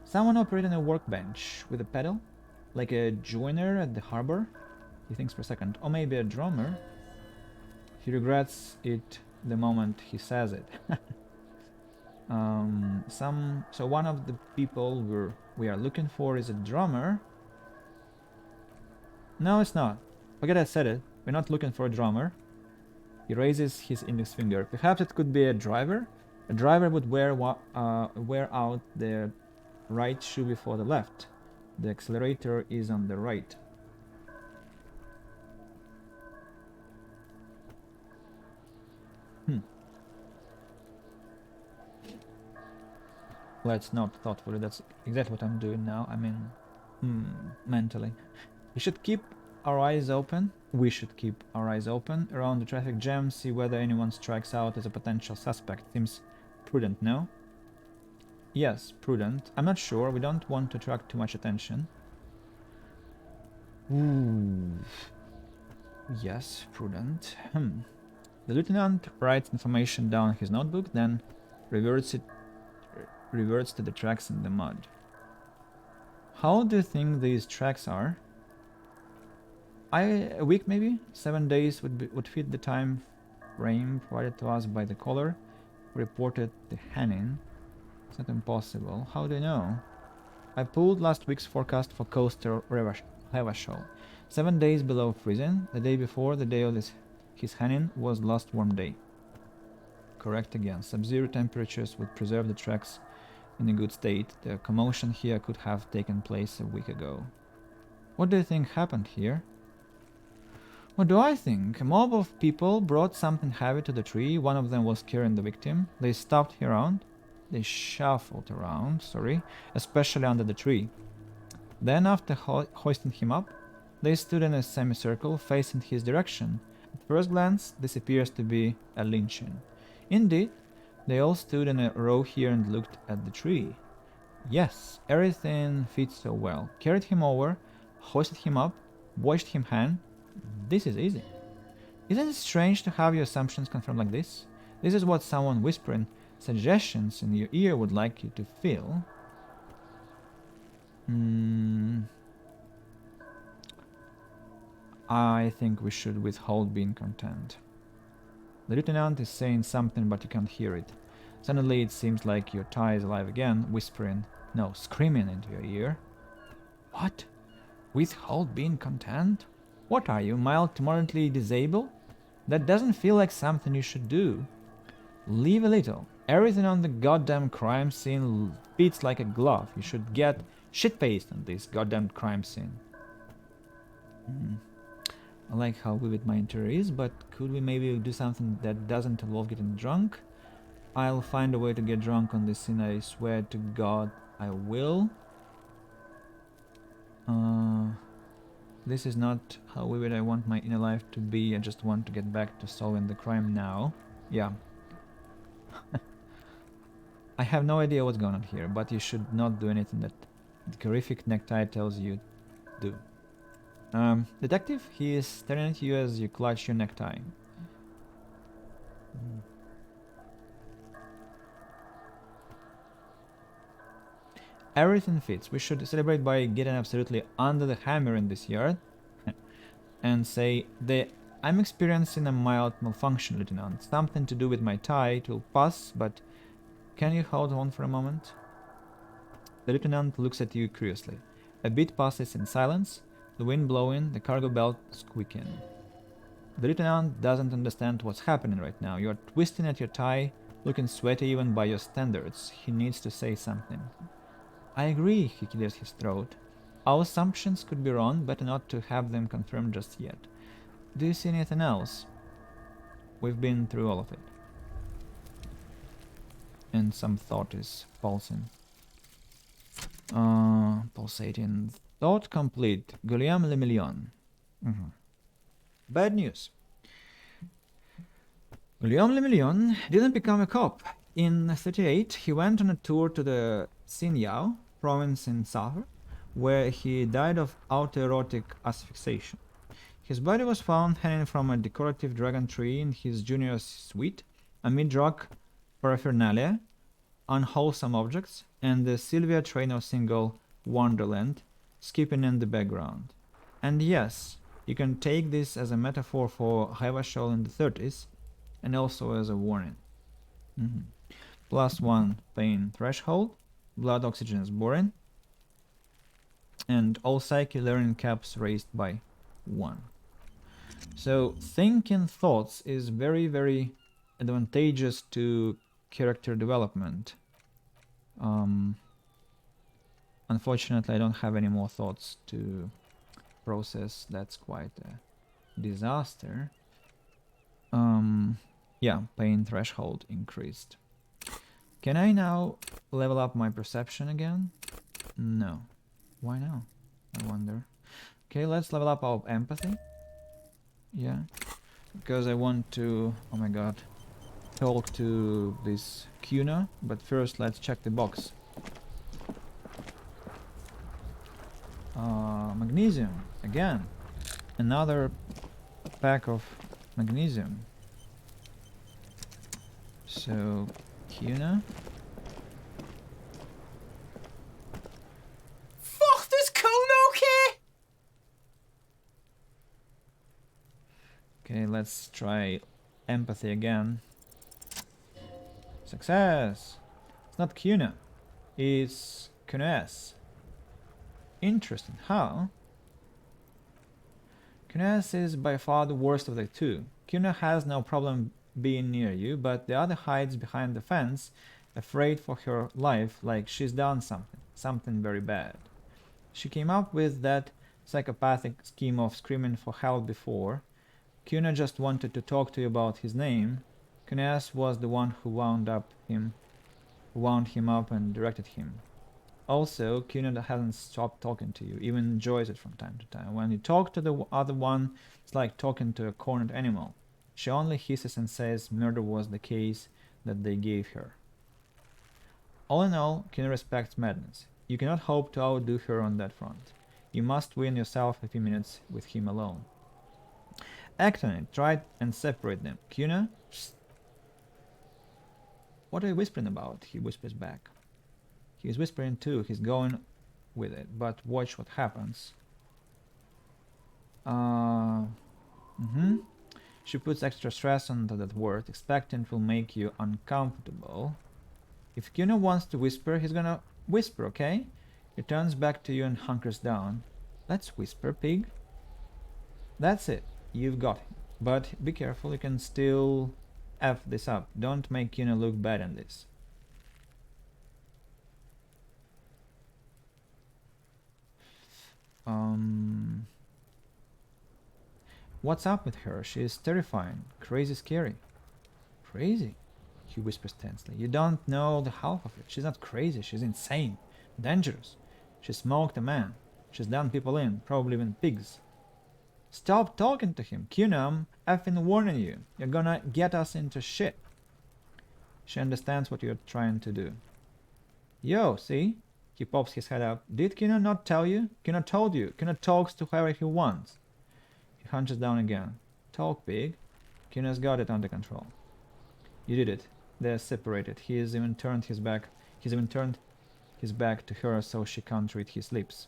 Someone operating a workbench with a pedal? Like a joiner at the harbor? He thinks for a second. Or maybe a drummer? He regrets it the moment he says it. So one of the people we are looking for is a drummer. No, it's not. Forget I said it. We're not looking for a drummer. He raises his index finger. Perhaps it could be a driver. A driver would wear out the right shoe before the left. The accelerator is on the right. Let's not thoughtfully. That's exactly what I'm doing now. I mean, mentally. We should keep our eyes open. We should keep our eyes open around the traffic jam, see whether anyone strikes out as a potential suspect. Seems prudent, no? Yes, prudent. I'm not sure. We don't want to attract too much attention. Ooh. Yes, prudent. The lieutenant writes information down in his notebook, then reverts to the tracks in the mud. How do you think these tracks are? A week maybe? 7 days would fit the time frame provided to us by the caller who reported the hanging. It's not impossible. How do you know? I pulled last week's forecast for coastal Revachol. 7 days below freezing. The day before the day of his hanging was last warm day. Correct again. Sub-zero temperatures would preserve the tracks in a good state. The commotion here could have taken place a week ago. What do you think happened here? What do I think? A mob of people brought something heavy to the tree. One of them was carrying the victim. They stopped around. They shuffled around, especially under the tree. Then, after hoisting him up, they stood in a semicircle facing his direction. At first glance, this appears to be a lynching. Indeed, they all stood in a row here and looked at the tree. Yes, everything fits so well. Carried him over, hoisted him up, washed him hang. This is easy. Isn't it strange to have your assumptions confirmed like this? This is what someone whispering suggestions in your ear would like you to feel. I think we should withhold being content. The lieutenant is saying something, but you can't hear it. Suddenly, it seems like your tie is alive again, whispering, no, screaming into your ear. What? Withhold being content? What are you, mild temporarily disabled? That doesn't feel like something you should do. Leave a little. Everything on the goddamn crime scene fits like a glove. You should get shit-faced on this goddamn crime scene. I like how vivid my interior is, but could we maybe do something that doesn't involve getting drunk? I'll find a way to get drunk on this scene, I swear to God I will. This is not how vivid I want my inner life to be. I just want to get back to solving the crime now. Yeah. I have no idea what's going on here, but you should not do anything that the horrific necktie tells you to do. Detective, he is staring at you as you clutch your necktie. Everything fits. We should celebrate by getting absolutely under the hammer in this yard and say, I'm experiencing a mild malfunction, Lieutenant. Something to do with my tie. It will pass, but can you hold on for a moment? The lieutenant looks at you curiously. A bit passes in silence, the wind blowing, the cargo belt squeaking. The lieutenant doesn't understand what's happening right now. You are twisting at your tie, looking sweaty even by your standards. He needs to say something. I agree, he clears his throat. Our assumptions could be wrong, better not to have them confirmed just yet. Do you see anything else? We've been through all of it. And some thought is pulsing. Pulsating. Thought complete. Guillaume le Million. Bad news. Guillaume le Million didn't become a cop. In 1938, he went on a tour to the Xinyao province in Sahar, where he died of autoerotic asphyxiation. His body was found hanging from a decorative dragon tree in his junior suite, amid drug paraphernalia, unwholesome objects, and the Sylvia Traynor single Wonderland skipping in the background. And yes, you can take this as a metaphor for Hevashol in the 30s, and also as a warning. +1 pain threshold, blood oxygen is boring, and all psyche learning caps raised by 1. So thinking thoughts is very, very advantageous to character development. Unfortunately, I don't have any more thoughts to process. That's quite a disaster. Yeah, pain threshold increased. Can I now level up my perception again? No. Why now? I wonder. Okay, let's level up our empathy. Yeah. Because I want to, oh my god, talk to this Kuna, but first let's check the box. Magnesium, again. Another pack of magnesium. So, Kuna. Fuck, does Kuna okay? Okay, let's try empathy again. Success! It's not Kuna. It's Kunas. Interesting. How? Kunas is by far the worst of the two. Kuna has no problem being near you, but the other hides behind the fence, afraid for her life, like she's done something very bad. She came up with that psychopathic scheme of screaming for help before. Kuna just wanted to talk to you about his name. Kunas was the one who wound him up and directed him. Also, Kuna hasn't stopped talking to you, even enjoys it from time to time. When you talk to the other one, it's like talking to a cornered animal. She only hisses and says murder was the case that they gave her. All in all, Kuna respects madness. You cannot hope to outdo her on that front. You must win yourself a few minutes with him alone. Act on it, try and separate them. Kuna? Psst. What are you whispering about? He whispers back. He's whispering too, he's going with it, but watch what happens. She puts extra stress onto that word. Expecting it will make you uncomfortable. If Kuna wants to whisper, he's gonna whisper, okay? He turns back to you and hunkers down. Let's whisper, pig. That's it. You've got him. But be careful, you can still F this up. Don't make Kuna look bad in this. What's up with her? She is terrifying. Crazy scary. Crazy? He whispers tensely. You don't know the half of it. She's not crazy. She's insane. Dangerous. She smoked a man. She's done people in. Probably even pigs. Stop talking to him. Kuna, I'm effing warning you. You're gonna get us into shit. She understands what you're trying to do. Yo, see? He pops his head up. Did Kuna not tell you? Kuna told you. Kuna talks to whoever he wants. He hunches down again. Talk, pig. Kuna's got it under control. You did it. They're separated. He's even turned his back to her so she can't read his lips.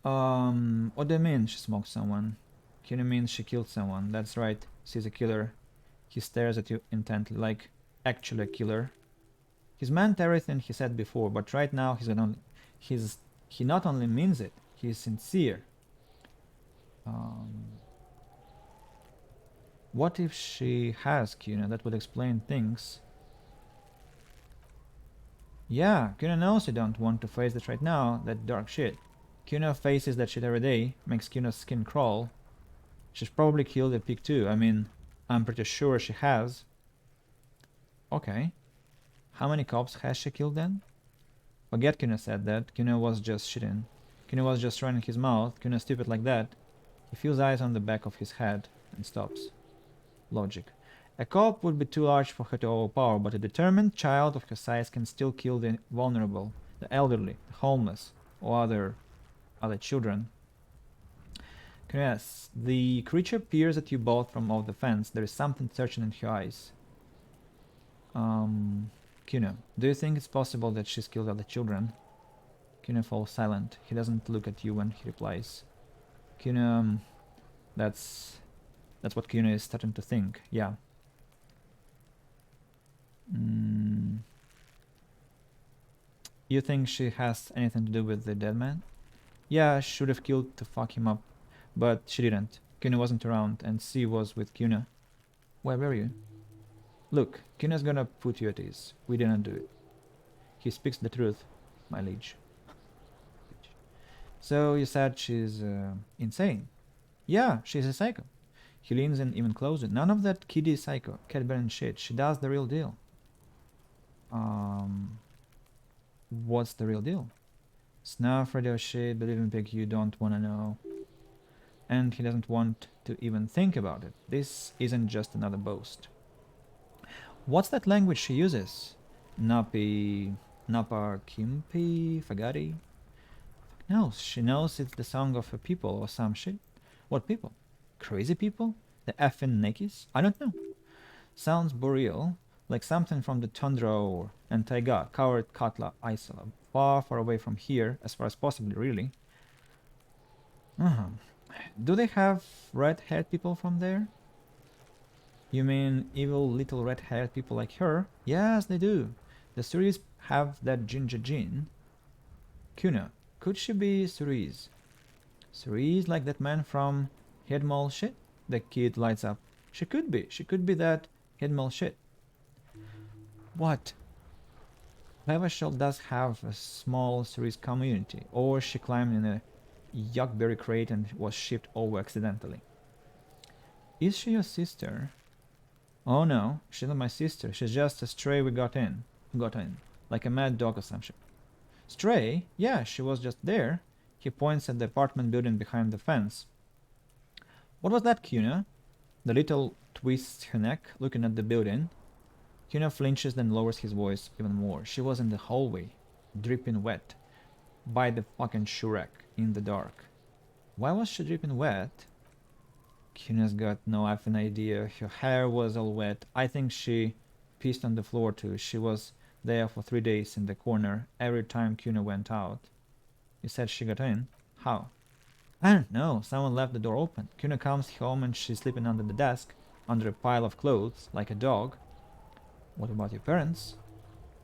What do you mean she smoked someone? Kuna means she killed someone. That's right. She's a killer. He stares at you intently, like actually a killer. He's meant everything he said before, but right now he not only means it, he's sincere. What if she has Kuna? That would explain things. Yeah, Kuna knows you don't want to face that right now, that dark shit. Kuna faces that shit every day, makes Kuna's skin crawl. She's probably killed a pig too. I mean, I'm pretty sure she has. Okay. How many cops has she killed then? Forget Kuna said that. Kuna was just shitting. Kuna was just running his mouth. Kuna's stupid like that. He feels eyes on the back of his head and stops. Logic. A cop would be too large for her to overpower, but a determined child of her size can still kill the vulnerable, the elderly, the homeless, or other children. Yes, the creature peers at you both from off the fence. There is something searching in her eyes. Kuna, do you think it's possible that she's killed other children? Kuna falls silent. He doesn't look at you when he replies. Kuna, that's what Kuna is starting to think. Yeah. You think she has anything to do with the dead man? Yeah, she should have killed to fuck him up, but she didn't. Kuna wasn't around, and C was with Kuna. Where were you? Look, Kuna's gonna put you at ease. We didn't do it. He speaks the truth, my liege. So you said she's insane? Yeah, she's a psycho. He leans in even closer. None of that kiddie psycho, cat-burning shit. She does the real deal. What's the real deal? Snuff, radio shit, believe in pig, you don't wanna know. And he doesn't want to even think about it. This isn't just another boast. What's that language she uses? Napi, Napa, Kimpi, Fagari? No, she knows it's the song of a people or some shit. What people? Crazy people? The effing Nakis? I don't know. Sounds boreal, like something from the tundra or Taiga, covered Katla Isla, far, far away from here, as far as possibly, really. Do they have red-haired people from there? You mean evil little red-haired people like her? Yes, they do. The Suris have that ginger gene. Kuna, could she be Suris? Suris like that man from Headmall shit? The kid lights up. She could be. She could be that Headmall shit. What? Levashel does have a small Suris community, or she climbed in a yuckberry crate and was shipped over accidentally. Is she your sister? Oh no, she's not my sister. She's just a stray we got in. Like a mad dog or some shit. Stray? Yeah, she was just there. He points at the apartment building behind the fence. What was that, Kuna? The little twists her neck, looking at the building. Kuna flinches, then lowers his voice even more. She was in the hallway, dripping wet, by the fucking shoe rack, in the dark. Why was she dripping wet? Kuna's got no effing idea. Her hair was all wet. I think she pissed on the floor too. She was there for 3 days in the corner every time Kuna went out. You said she got in? How? I don't know, someone left the door open. Kuna comes home and she's sleeping under the desk, under a pile of clothes, like a dog. What about your parents?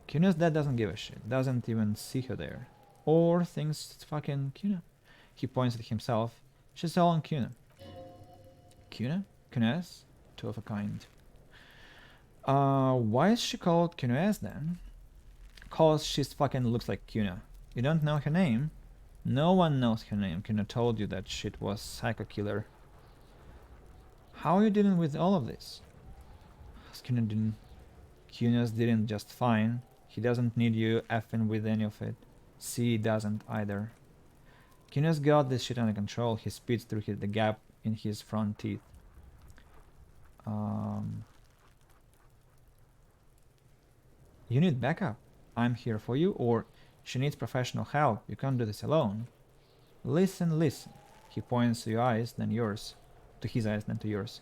Kuna's dad doesn't give a shit, doesn't even see her there. Or thinks it's fucking Kuna. He points at himself. She's all on Kuna. Kuna? Kuna's? Two of a kind. Why is she called Kuna's then? Cause she's fucking looks like Kuna. You don't know her name? No one knows her name. Kuna told you that shit was psycho killer. How are you dealing with all of this? Kuna's didn't just fine. He doesn't need you effing with any of it. C doesn't either. Kuna's got this shit under control. He spits through the gap in his front teeth. You need backup. I'm here for you, or she needs professional help. You can't do this alone. Listen, listen. He points to your eyes, then yours. To his eyes, then to yours.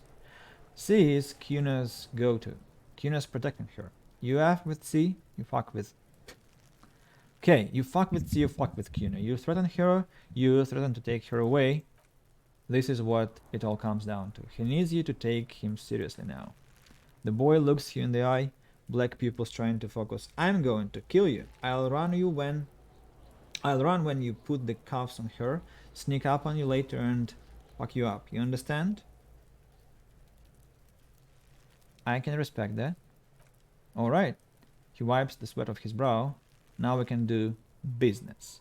C is Kuna's go-to. Kuna's protecting her. You F with C, you fuck with... Okay, you fuck with C, you fuck with Kuna. You threaten her, you threaten to take her away. This is what it all comes down to. He needs you to take him seriously now. The boy looks you in the eye, black pupils trying to focus. I'm going to kill you. I'll run when you put the cuffs on her, sneak up on you later and fuck you up. You understand? I can respect that. Alright. He wipes the sweat off his brow. Now we can do business.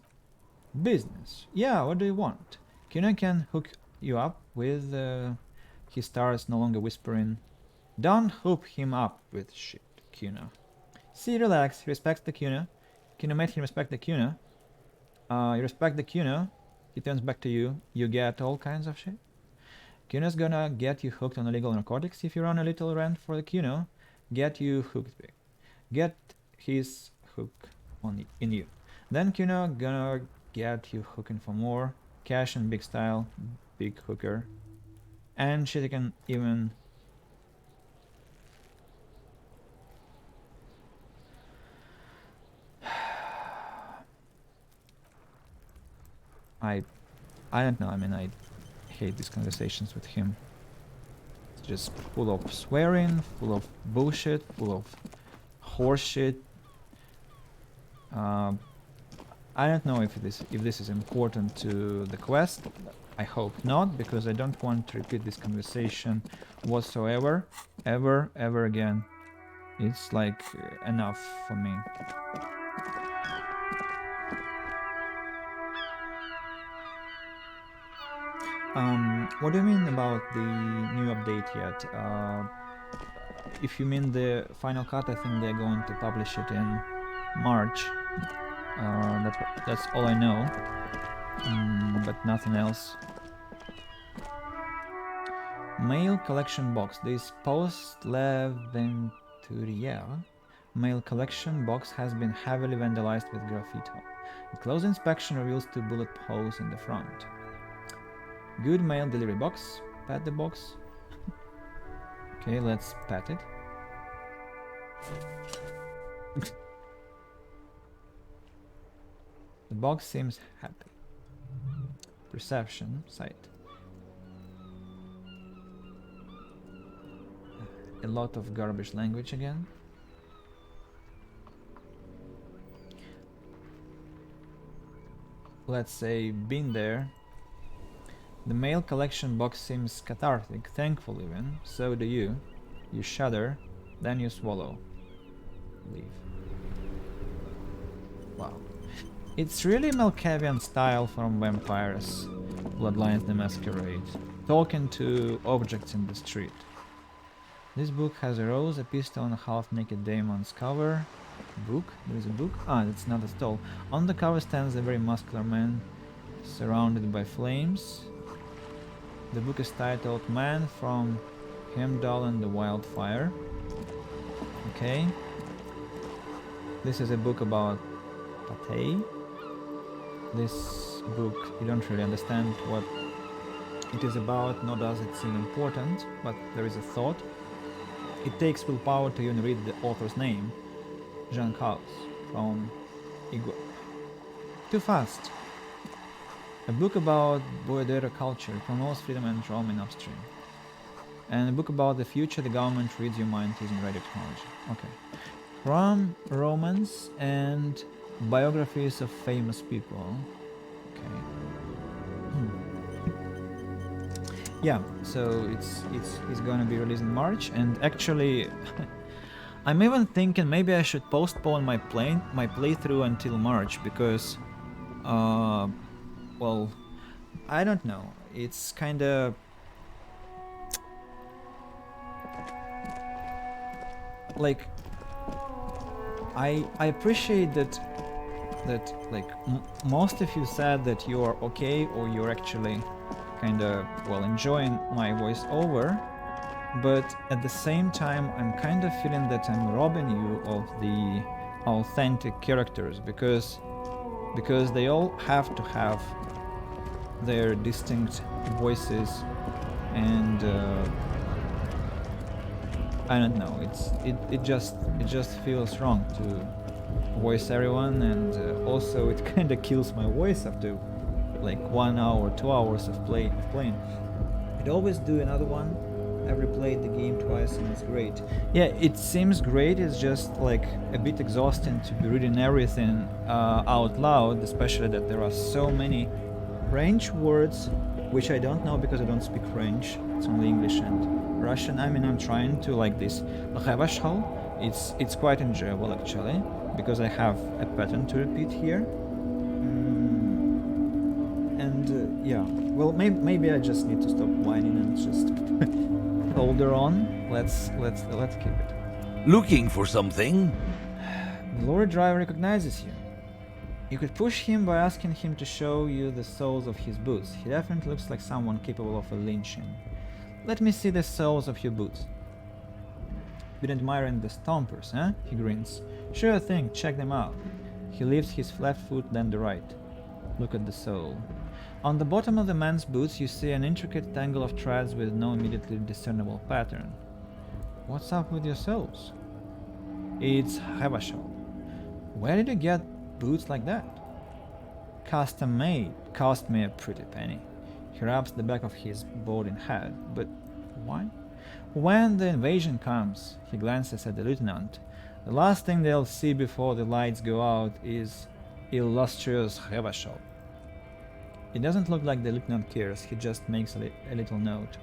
Business? Yeah, what do you want? Kuna can hook you up with... He starts no longer whispering. Don't hook him up with shit, Kuna. See, relax. He respects the Kuna. Kuna made him respect the Kuna. You respect the Kuna. He turns back to you. You get all kinds of shit. Kuna's gonna get you hooked on illegal narcotics if you run a little rant for the Kuna. Get you hooked. Get his hook in you. Then Kuna gonna get you hooking for more. Cash and big style. Big hooker. And shit, you can even... I don't know, I mean, I hate these conversations with him. It's just full of swearing, full of bullshit, full of horseshit. I don't know if this is important to the quest. I hope not, because I don't want to repeat this conversation whatsoever, ever again. It's like enough for me. What do you mean about the new update yet? If you mean the final cut, I think they're going to publish it in March. That's all I know, but nothing else. Mail collection box. This post-L'Aventurier mail collection box has been heavily vandalized with graffiti. A close inspection reveals 2 bullet holes in the front. Good mail delivery box. Pat the box. Okay, let's pat it. The box seems happy. Perception, sight. A lot of garbage language again. Let's say been there. The mail collection box seems cathartic, thankful even. So do you. You shudder, then you swallow. Leave. Wow. It's really Malkavian style from Vampires, Bloodlines the Masquerade. Talking to objects in the street. This book has a rose, a pistol, and a half-naked demon's cover. Book? There is a book? Ah, that's not a stall. On the cover stands a very muscular man, surrounded by flames. The book is titled Man from Heimdall and the Wildfire. Okay. This is a book about Patay. This book, you don't really understand what it is about, nor does it seem important, but there is a thought. It takes willpower to even read the author's name, Jean Carlos from Igor. Too fast. A book about Boyadera culture promotes freedom and roaming upstream. And a book about the future, the government reads your mind using radio technology. Okay. From romance and biographies of famous people. Okay. Yeah, so it's gonna be released in March, and actually, I'm even thinking maybe I should postpone my playthrough until March because, well, I don't know. It's kind of like I appreciate that like most of you said that you are okay or you're actually kind of well enjoying my voiceover, but at the same time I'm kind of feeling that I'm robbing you of the authentic characters because they all have to have their distinct voices, and I don't know, it just feels wrong to voice everyone, and also it kind of kills my voice after like 1 hour, 2 hours of playing. I'd always do another one. I've replayed the game twice and it's great. Yeah, it seems great, it's just like a bit exhausting to be reading everything out loud, especially that there are so many French words which I don't know because I don't speak French. It's only English and Russian. I mean, I'm trying to like this Revachal. It's quite enjoyable actually because I have a pattern to repeat here. And yeah, well, maybe I just need to stop whining and just hold her on. Let's keep it. Looking for something? The lorry driver recognizes you. You could push him by asking him to show you the soles of his boots. He definitely looks like someone capable of a lynching. Let me see the soles of your boots. Been admiring the stompers, huh? He grins. Sure thing, check them out. He lifts his left foot, then the right. Look at the sole. On the bottom of the man's boots you see an intricate tangle of threads with no immediately discernible pattern. What's up with your soles? It's Hevashal. Where did you get boots like that? Custom made. Cost me a pretty penny. He rubs the back of his balding head. But why? When the invasion comes, he glances at the lieutenant. The last thing they'll see before the lights go out is illustrious Hevashal. It doesn't look like the lieutenant cares, he just makes a little note.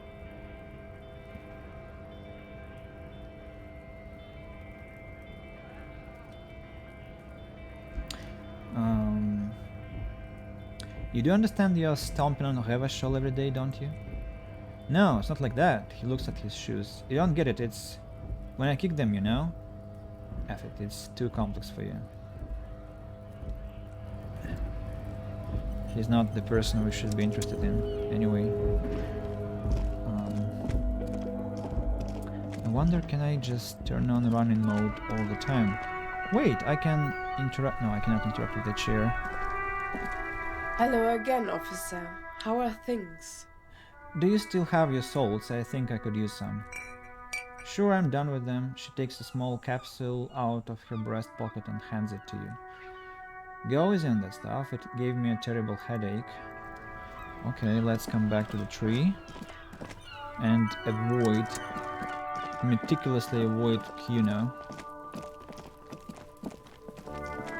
You do understand you're stomping on Revachol every day, don't you? No, it's not like that. He looks at his shoes. You don't get it, it's when I kick them, you know? F it, it's too complex for you. He's not the person we should be interested in, anyway. I wonder, can I just turn on running mode all the time? Wait, I can interrupt. No, I cannot interrupt with the chair. Hello again, officer. How are things? Do you still have your salts? I think I could use some. Sure, I'm done with them. She takes a small capsule out of her breast pocket and hands it to you. Go easy on that stuff, it gave me a terrible headache. Okay, let's come back to the tree and meticulously avoid Kuno.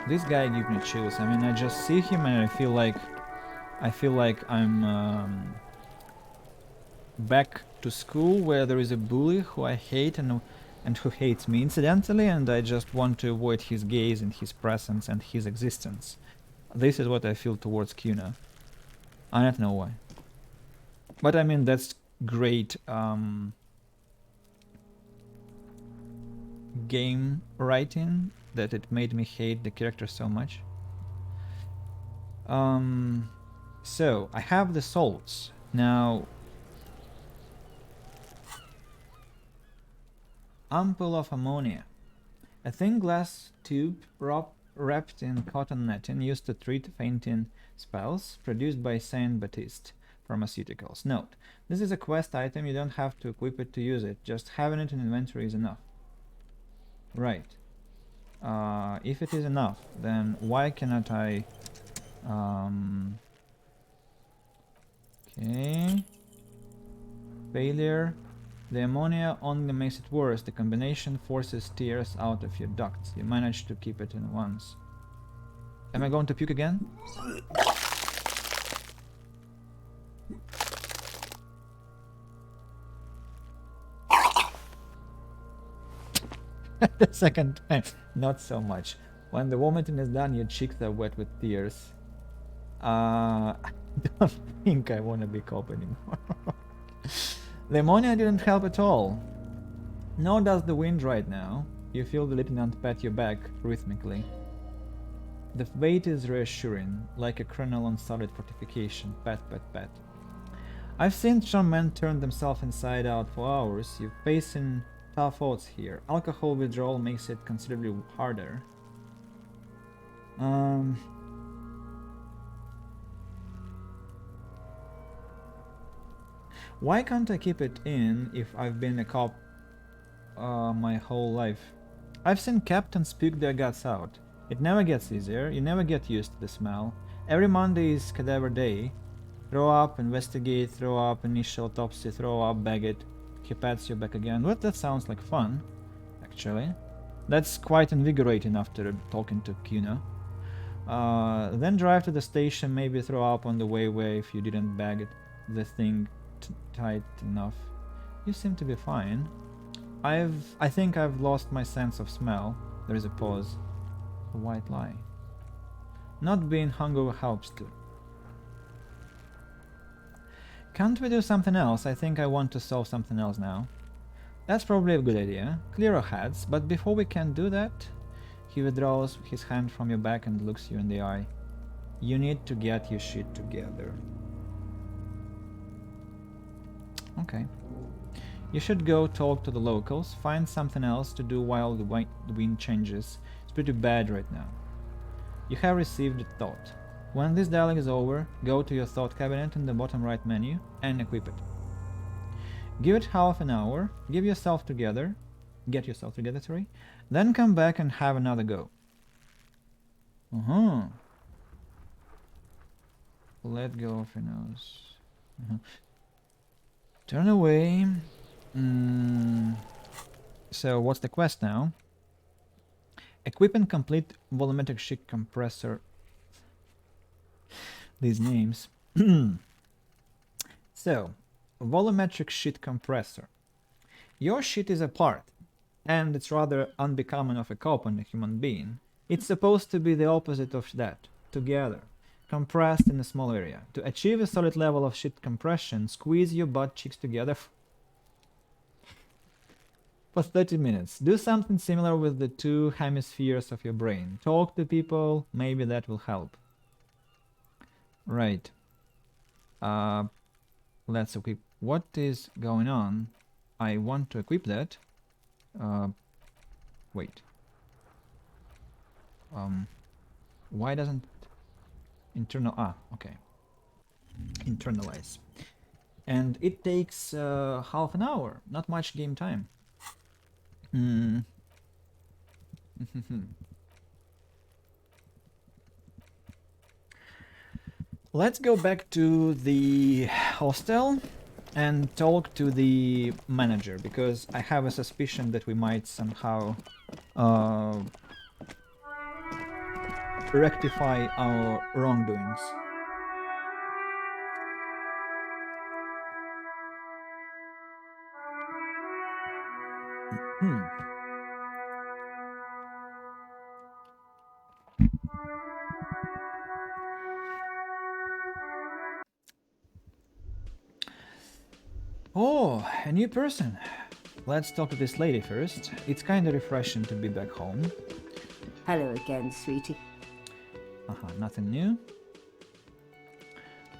This guy gives me chills. I mean, I just see him and I feel like I'm back to school where there is a bully who I hate and who hates me incidentally, and I just want to avoid his gaze and his presence and his existence. This is what I feel towards Kuna. I don't know why. But I mean, that's great game writing, that it made me hate the character so much. So, I have the salts. Now, ampoule of ammonia. A thin glass tube wrapped in cotton netting used to treat fainting spells, produced by Saint Baptiste Pharmaceuticals. Note, this is a quest item, you don't have to equip it to use it, just having it in inventory is enough. Right. If it is enough, then why cannot I Okay. Failure. The ammonia only makes it worse. The combination forces tears out of your ducts. You managed to keep it in once. Am I going to puke again? The second time, not so much. When the vomiting is done, your cheeks are wet with tears. I don't think I want to be cop anymore. The ammonia didn't help at all. Nor does the wind right now. You feel the lieutenant pat your back rhythmically. The weight is reassuring, like a colonel on solid fortification. Pat, pat, pat. I've seen some men turn themselves inside out for hours. You're facing tough odds here. Alcohol withdrawal makes it considerably harder. Why can't I keep it in if I've been a cop my whole life? I've seen captains puke their guts out. It never gets easier. You never get used to the smell. Every Monday is cadaver day. Throw up, investigate, throw up, initial autopsy, throw up, bag it. He pats you back again. Well, that sounds like fun, actually. That's quite invigorating after talking to Kuno. Then drive to the station, maybe throw up on the way where if you didn't bag it, the thing tight enough. You seem to be fine. I think I've lost my sense of smell. There is a pause. A white lie. Not being hungover helps too. Can't we do something else? I think I want to solve something else now. That's probably a good idea. Clear our heads, but before we can do that, he withdraws his hand from your back and looks you in the eye. You need to get your shit together. Okay. You should go talk to the locals, find something else to do while the wind changes. It's pretty bad right now. You have received a thought. When this dialogue is over, go to your thought cabinet in the bottom right menu and equip it. Give it half an hour, get yourself together, sorry, then come back and have another go. Let go of your nose. Turn away. So what's the quest now? Equip and complete volumetric shit compressor. These names. So, volumetric shit compressor. Your shit is apart, and it's rather unbecoming of a cop and a human being. It's supposed to be the opposite of that, together, compressed in a small area. To achieve a solid level of shit compression, squeeze your butt cheeks together for 30 minutes. Do something similar with the two hemispheres of your brain. Talk to people, maybe that will help. Right. Let's equip. What is going on? I want to equip that. Wait. Why doesn't internal? Okay. Internalize. And it takes half an hour. Not much game time. Let's go back to the hostel and talk to the manager, because I have a suspicion that we might somehow rectify our wrongdoings. Oh, a new person. Let's talk to this lady first. It's kinda refreshing to be back home. Hello again, sweetie. Nothing new.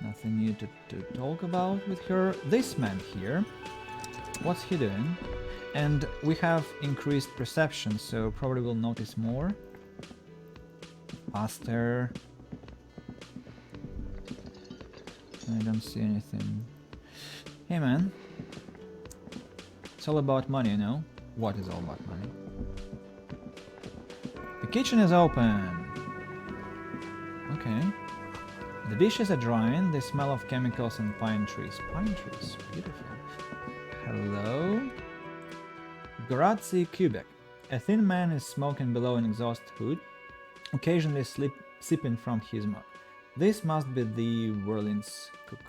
Nothing new to talk about with her. This man here, what's he doing? And we have increased perception, so probably we'll notice more. Faster. I don't see anything. Hey man. It's all about money, you know? What is all about money? The kitchen is open. Okay. The dishes are drying, they smell of chemicals and pine trees. Pine trees, beautiful. Hello? Grazie Quebec. A thin man is smoking below an exhaust hood, occasionally sipping from his mug. This must be the Whirling's cook.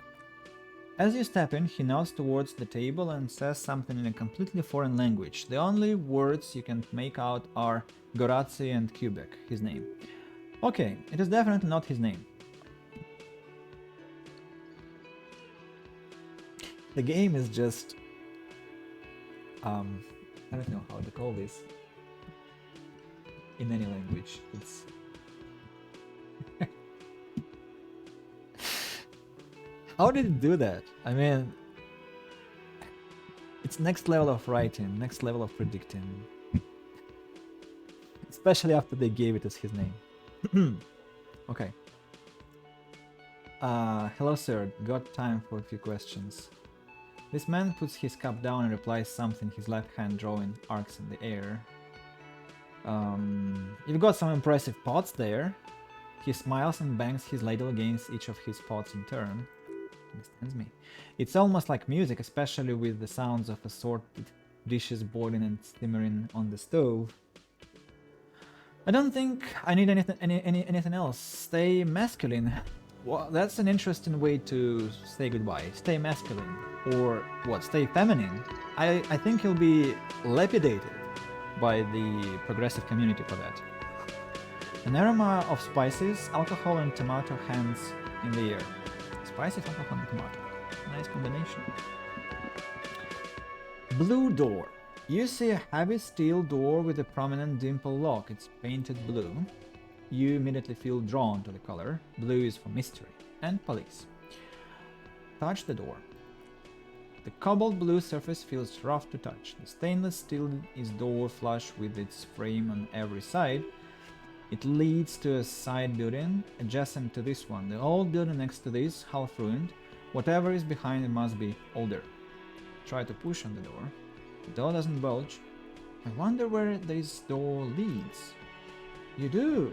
As you step in, he nods towards the table and says something in a completely foreign language. The only words you can make out are Gorazzi and Quebec, his name. Okay, it is definitely not his name. The game is just... I don't know how to call this in any language. It's... How did it do that? I mean, it's next level of writing, next level of predicting. Especially after they gave it as his name. Okay. Hello sir, got time for a few questions. This man puts his cup down and replies something, his left hand drawing arcs in the air. You've got some impressive pots there. He smiles and bangs his ladle against each of his pots in turn. Understands me. It's almost like music, especially with the sounds of assorted dishes boiling and simmering on the stove. I don't think I need anything else. Stay masculine. Well, that's an interesting way to say goodbye. Stay masculine. Or what? Stay feminine. I think he'll be lapidated by the progressive community for that. An aroma of spices, alcohol and tomato hangs in the air. Spices, alcohol and tomato. Nice combination. Blue door. You see a heavy steel door with a prominent dimple lock. It's painted blue. You immediately feel drawn to the color. Blue is for mystery and police. Touch the door. The cobalt blue surface feels rough to touch. The stainless steel is door flush with its frame on every side. It leads to a side building adjacent to this one. The old building next to this, half ruined. Whatever is behind it must be older. Try to push on the door. The door doesn't budge. I wonder where this door leads. You do.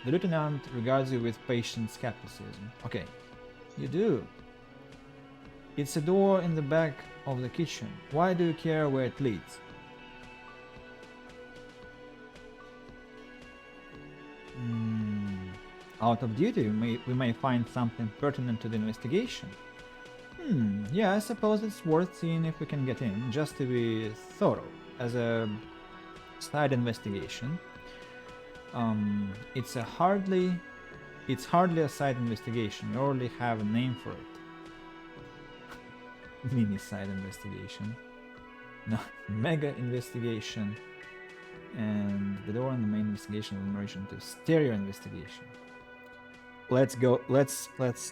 The lieutenant regards you with patient skepticism. Okay, you do. It's a door in the back of the kitchen. Why do you care where it leads? Out of duty, we may find something pertinent to the investigation. Yeah, I suppose it's worth seeing if we can get in, just to be thorough, as a side investigation. It's hardly a side investigation. We already have a name for it. Mini side investigation. No, mega investigation. And the door and the main investigation will merge into stereo investigation. Let's go. Let's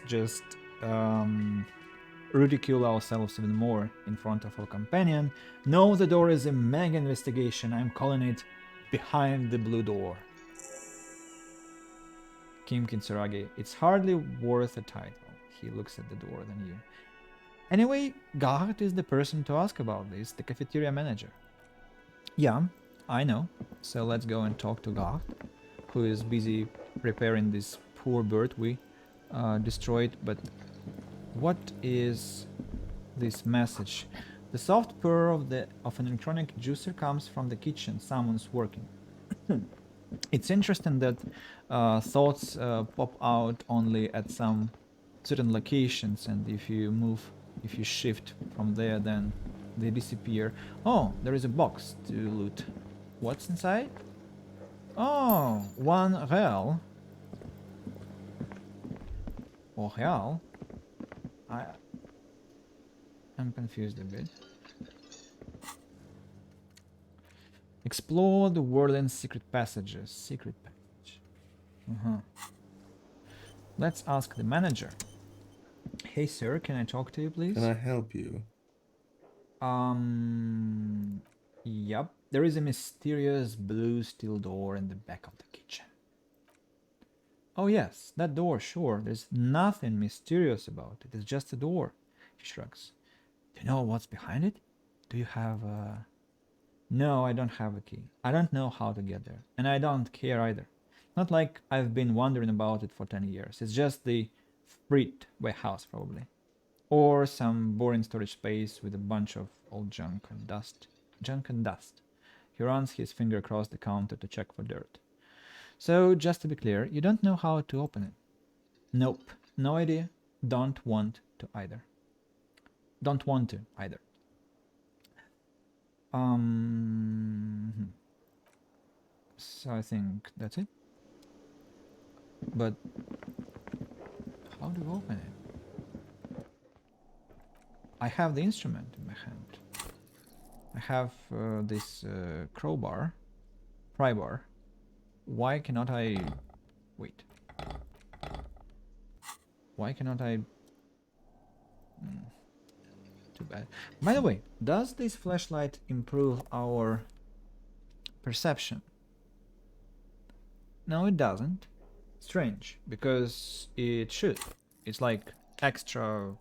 just ridicule ourselves even more in front of our companion. No, the door is a mega investigation. I'm calling it Behind the Blue Door. Kim Kintsuragi. It's hardly worth a title. He looks at the door than you. Anyway, Gart is the person to ask about this, the cafeteria manager. Yeah, I know. So let's go and talk to Gart, who is busy repairing this poor bird we destroyed. But what is this message? The soft purr of an electronic juicer comes from the kitchen. Someone's working. It's interesting that thoughts pop out only at some certain locations, and if you shift from there, then they disappear. Oh, there is a box to loot. What's inside? Oh, 1 real. Or real? I'm confused a bit. Explore the Whirling's secret passages. Secret passage. Let's ask the manager. Hey sir, can I talk to you please? Can I help you? Yep. There is a mysterious blue steel door in the back of the kitchen. Oh yes, that door, sure. There's nothing mysterious about it. It's just a door. He shrugs. Do you know what's behind it? Do you have a... No, I don't have a key. I don't know how to get there. And I don't care either. Not like I've been wondering about it for 10 years. It's just the freight warehouse probably. Or some boring storage space with a bunch of old junk and dust. Junk and dust. He runs his finger across the counter to check for dirt. So, just to be clear, you don't know how to open it. Nope. No idea. Don't want to either. Don't want to either. So I think that's it. But how do you open it? I have the instrument in my hand. I have this crowbar, pry bar. Why cannot I... Wait. Why cannot I... Too bad. By the way, does this flashlight improve our perception? No, it doesn't. Strange, because it should. It's like extra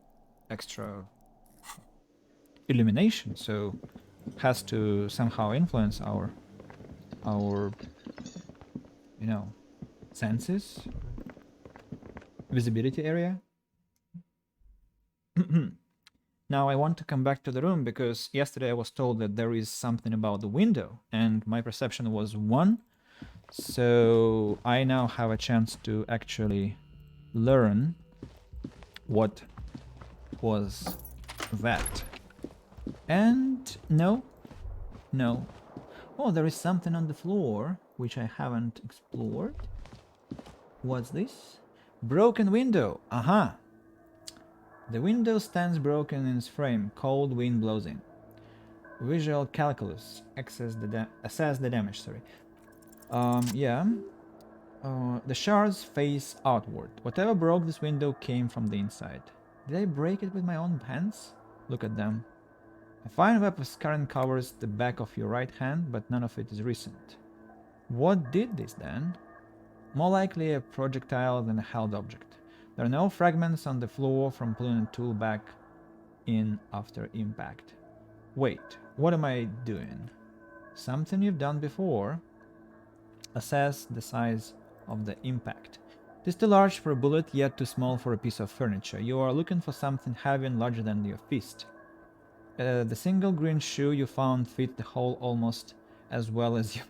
illumination, so has to somehow influence our you know, senses, visibility area. Now I want to come back to the room because yesterday I was told that there is something about the window and my perception was 1. So I now have a chance to actually learn what was that. And no. Oh, there is something on the floor which I haven't explored. What's this? Broken window. Aha. The window stands broken in its frame. Cold wind blows in. Visual calculus. Assess the damage. Sorry. Yeah. The shards face outward. Whatever broke this window came from the inside. Did I break it with my own hands? Look at them. A fine web of scarring covers the back of your right hand, but none of it is recent. What did this then? More likely a projectile than a held object. There are no fragments on the floor from pulling a tool back in after impact. Wait, what am I doing? Something you've done before. Assess the size of the impact. It is too large for a bullet, yet too small for a piece of furniture. You are looking for something heavy and larger than your fist. The single green shoe you found fit the hole almost as well as you.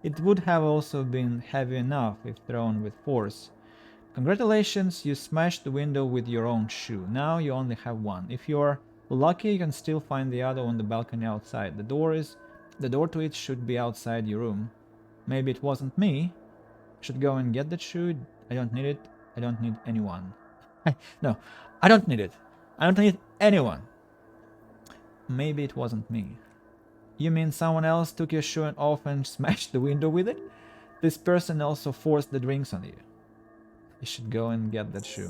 It would have also been heavy enough if thrown with force. Congratulations, you smashed the window with your own shoe. Now you only have one. If you are lucky, you can still find the other on the balcony outside. The door to it should be outside your room. Maybe it wasn't me. I should go and get that shoe. I don't need it. I don't need anyone. No, I don't need it. I don't need anyone. Maybe it wasn't me. You mean someone else took your shoe off and smashed the window with it? This person also forced the drinks on you. You should go and get that shoe.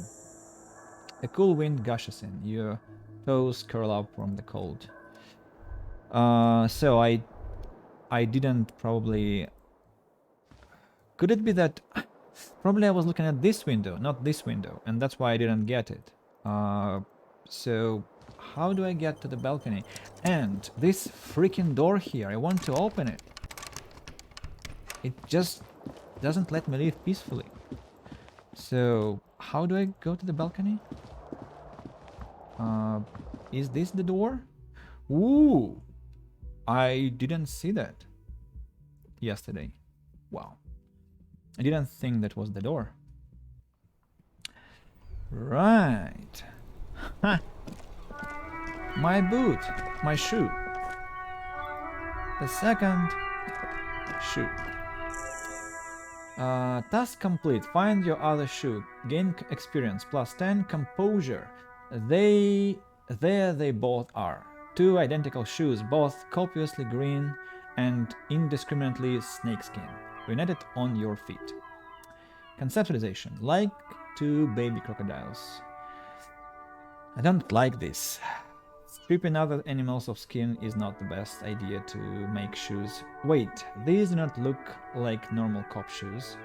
A cool wind gushes in. Your toes curl up from the cold. So I didn't probably... Could it be that... Probably I was looking at this window, not this window, and that's why I didn't get it. So how do I get to the balcony? And this freaking door here, I want to open it. It just doesn't let me leave peacefully. So how do I go to the balcony? Is this the door? Ooh! I didn't see that yesterday. Wow. I didn't think that was the door. Right. Ha! My boot. My shoe. The second shoe. Task complete. Find your other shoe. Gain experience. Plus 10 composure. There they both are. 2 identical shoes, both copiously green and indiscriminately snakeskin. United on your feet. Conceptualization. Like 2 baby crocodiles. I don't like this. Stripping other animals of skin is not the best idea to make shoes. Wait, these do not look like normal cop shoes.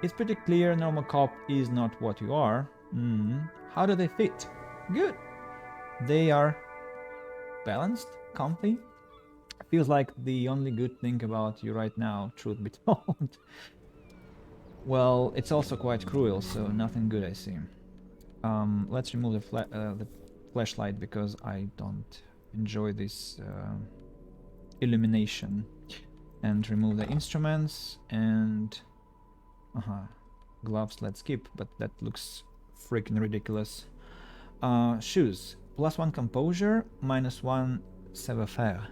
It's pretty clear normal cop is not what you are. How do they fit? Good. They are balanced, comfy. Feels like the only good thing about you right now, truth be told. Well, it's also quite cruel, so nothing good I see. Let's remove the flashlight because I don't enjoy this illumination. And remove the instruments and... gloves, let's skip, but that looks freaking ridiculous. Shoes. +1 composure, -1 savoir-faire.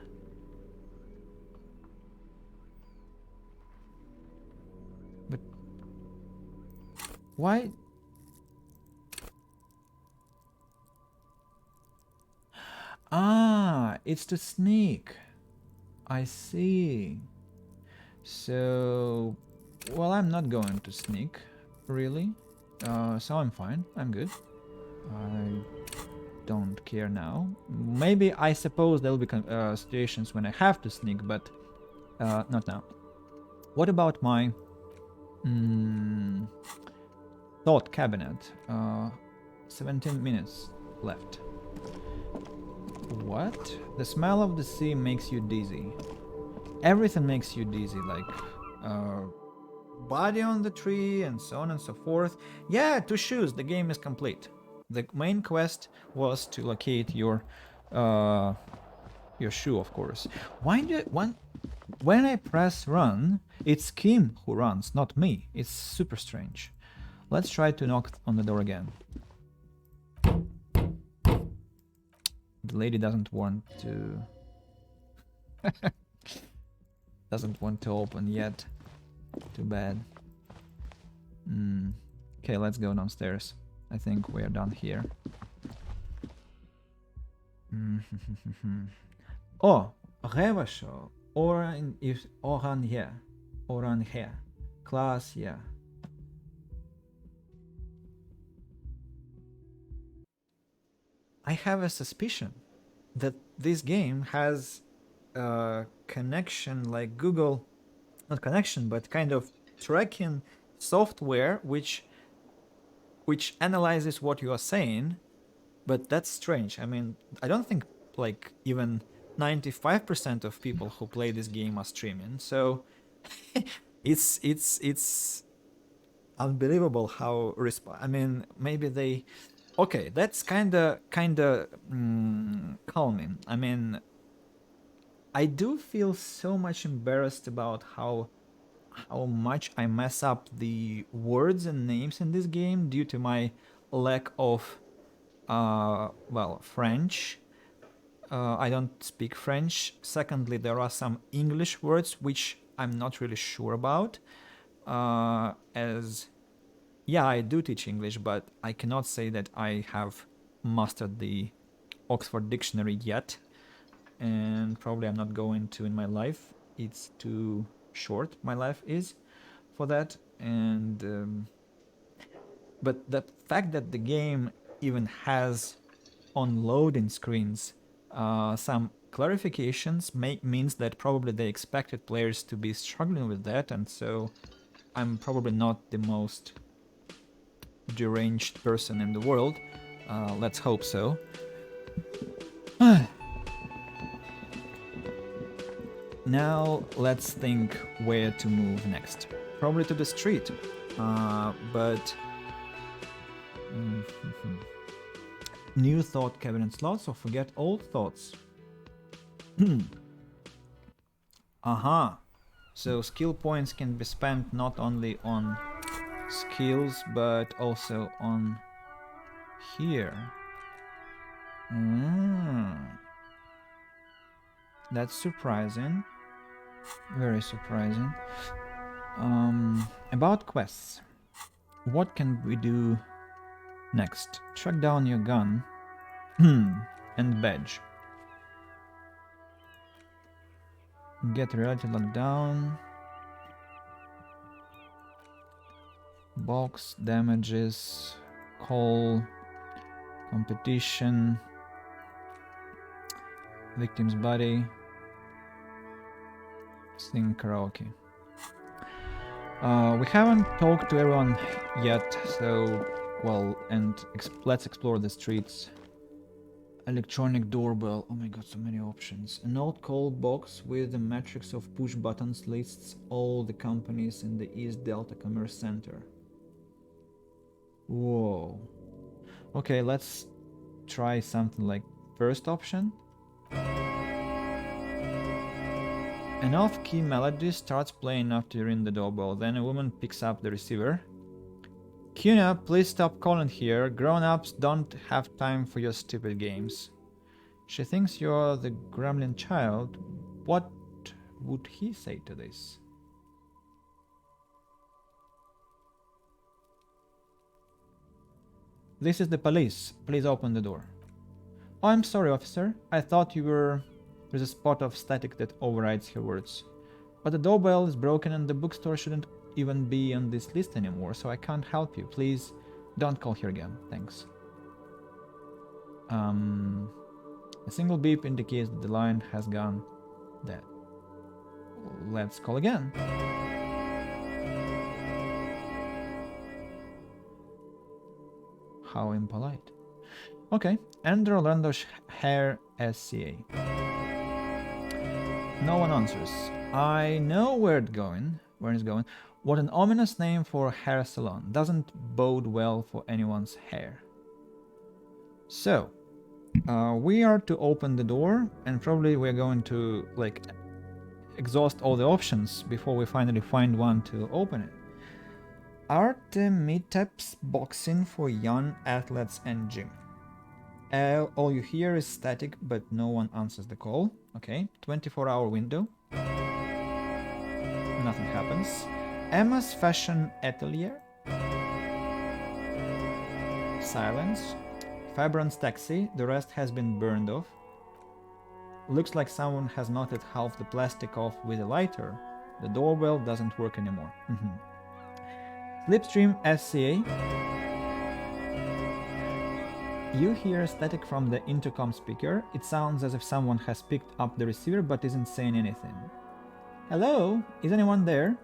But... why? Ah, it's to sneak. I see. So... well, I'm not going to sneak, really. So I'm fine. I'm good. I don't care now. Maybe, I suppose, there'll be situations when I have to sneak, but not now. What about my thought cabinet? 17 minutes left. What? The smell of the sea makes you dizzy. Everything makes you dizzy, like body on the tree and so on and so forth. Yeah, 2 shoes, the game is complete. The main quest was to locate your shoe, of course. When I press run, it's Kim who runs, not me. It's super strange. Let's try to knock on the door again. The lady doesn't want to... doesn't want to open yet. Too bad. Okay, let's go downstairs. I think we are done here. Oh, Revachol. Oran is Orange. Orange. Class, yeah. I have a suspicion that this game has a connection like Google, not connection, but kind of tracking software which analyzes what you are saying, but that's strange. I mean, I don't think like even 95% of people who play this game are streaming, so it's unbelievable how I mean, maybe they... okay, that's kinda calming. I mean, I do feel so much embarrassed about how much I mess up the words and names in this game due to my lack of well, French. I don't speak French. Secondly, there are some English words which I'm not really sure about, as yeah, I do teach English, but I cannot say that I have mastered the Oxford Dictionary yet, and probably I'm not going to in my life. It's too short, my life is, for that. And but the fact that the game even has on loading screens some clarifications means that probably they expected players to be struggling with that, and so I'm probably not the most deranged person in the world. Let's hope so. Now let's think where to move next. Probably to the street, but new thought cabinet slots or forget old thoughts. So skill points can be spent not only on skills but also on here. That's surprising. Very surprising. About quests. What can we do next? Track down your gun. And badge. Get reality locked down. Box damages. Call. Competition. Victim's body. Sing karaoke. We haven't talked to everyone yet, so well, and let's explore the streets. Electronic doorbell. Oh my god, so many options. A note call box with a matrix of push buttons lists all the companies in the East Delta Commerce Center. Whoa. Okay, let's try something like first option. An off-key melody starts playing after you ring the doorbell. Then a woman picks up the receiver. Kuna, please stop calling here. Grown-ups don't have time for your stupid games. She thinks you're the gremlin child. What would he say to this? This is the police. Please open the door. Oh, I'm sorry, officer. I thought you were... There's a spot of static that overrides her words. But the doorbell is broken and the bookstore shouldn't even be on this list anymore, so I can't help you. Please don't call here again. Thanks. A single beep indicates that the line has gone dead. Let's call again. How impolite. Okay, Andrew Orlando Hare SCA. No one answers. I know where it's going. What an ominous name for a hair salon. Doesn't bode well for anyone's hair. So, we are to open the door, and probably we're going to like exhaust all the options before we finally find one to open it. Artemiteps boxing for young athletes and gym. All you hear is static, but no one answers the call. Okay, 24-hour window. Nothing happens. Emma's fashion atelier. Silence. Fabron's taxi. The rest has been burned off. Looks like someone has melted half the plastic off with a lighter. The doorbell doesn't work anymore. Slipstream SCA. You hear static from the intercom speaker. It sounds as if someone has picked up the receiver but isn't saying anything. Hello? Is anyone there?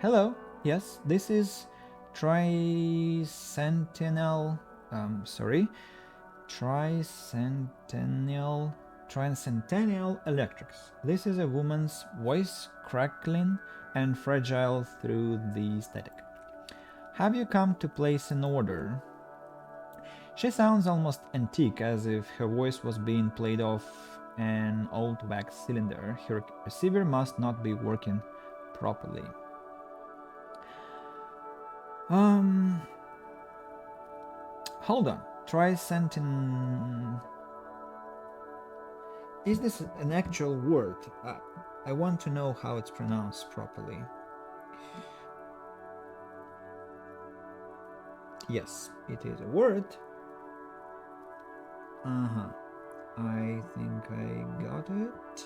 Hello? Yes, this is Tricentennial Electrics. This is a woman's voice crackling and fragile through the static. Have you come to place an order? She sounds almost antique, as if her voice was being played off an old wax cylinder. Her receiver must not be working properly. Hold on. Is this an actual word? I want to know how it's pronounced properly. Yes, it is a word. I think I got it.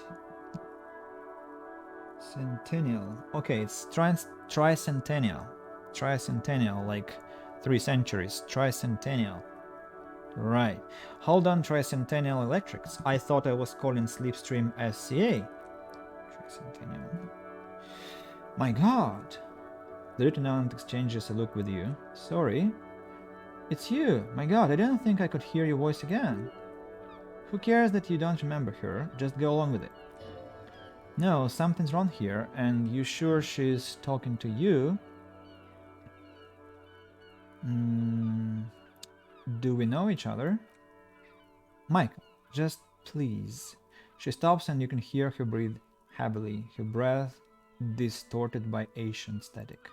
Centennial. Okay, it's tricentennial. Tricentennial, like 3 centuries. Tricentennial. Right. Hold on, Tricentennial Electrics. I thought I was calling Slipstream SCA. Tricentennial. My god. The lieutenant exchanges a look with you. Sorry. It's you. My god, I didn't think I could hear your voice again. Who cares that you don't remember her? Just go along with it. No, something's wrong here, and you sure she's talking to you? Do we know each other? Michael, just please. She stops and you can hear her breathe heavily, her breath distorted by Asian static.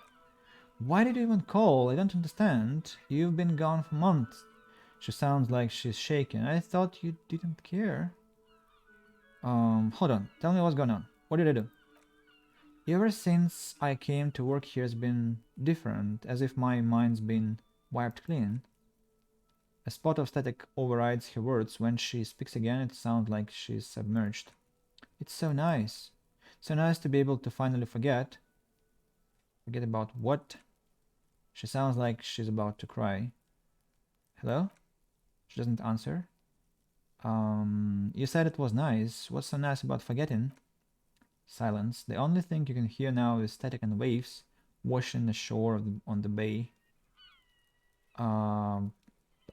Why did you even call? I don't understand. You've been gone for months. She sounds like she's shaking. I thought you didn't care. Hold on. Tell me what's going on. What did I do? Ever since I came to work here has been different, as if my mind's been wiped clean. A spot of static overrides her words. When she speaks again, it sounds like she's submerged. It's so nice. So nice to be able to finally forget. Forget about what? She sounds like she's about to cry. Hello? She doesn't answer. You said it was nice. What's so nice about forgetting? Silence. The only thing you can hear now is static and waves washing the shore on the bay.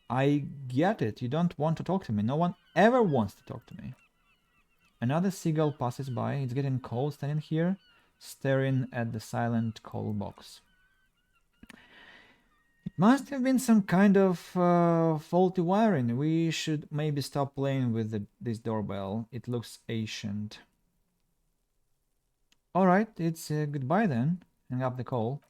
I get it. You don't want to talk to me. No one ever wants to talk to me. Another seagull passes by. It's getting cold standing here, staring at the silent coal box. It must have been some kind of faulty wiring. We should maybe stop playing with this doorbell. It looks ancient. Alright, it's goodbye then. Hang up the call.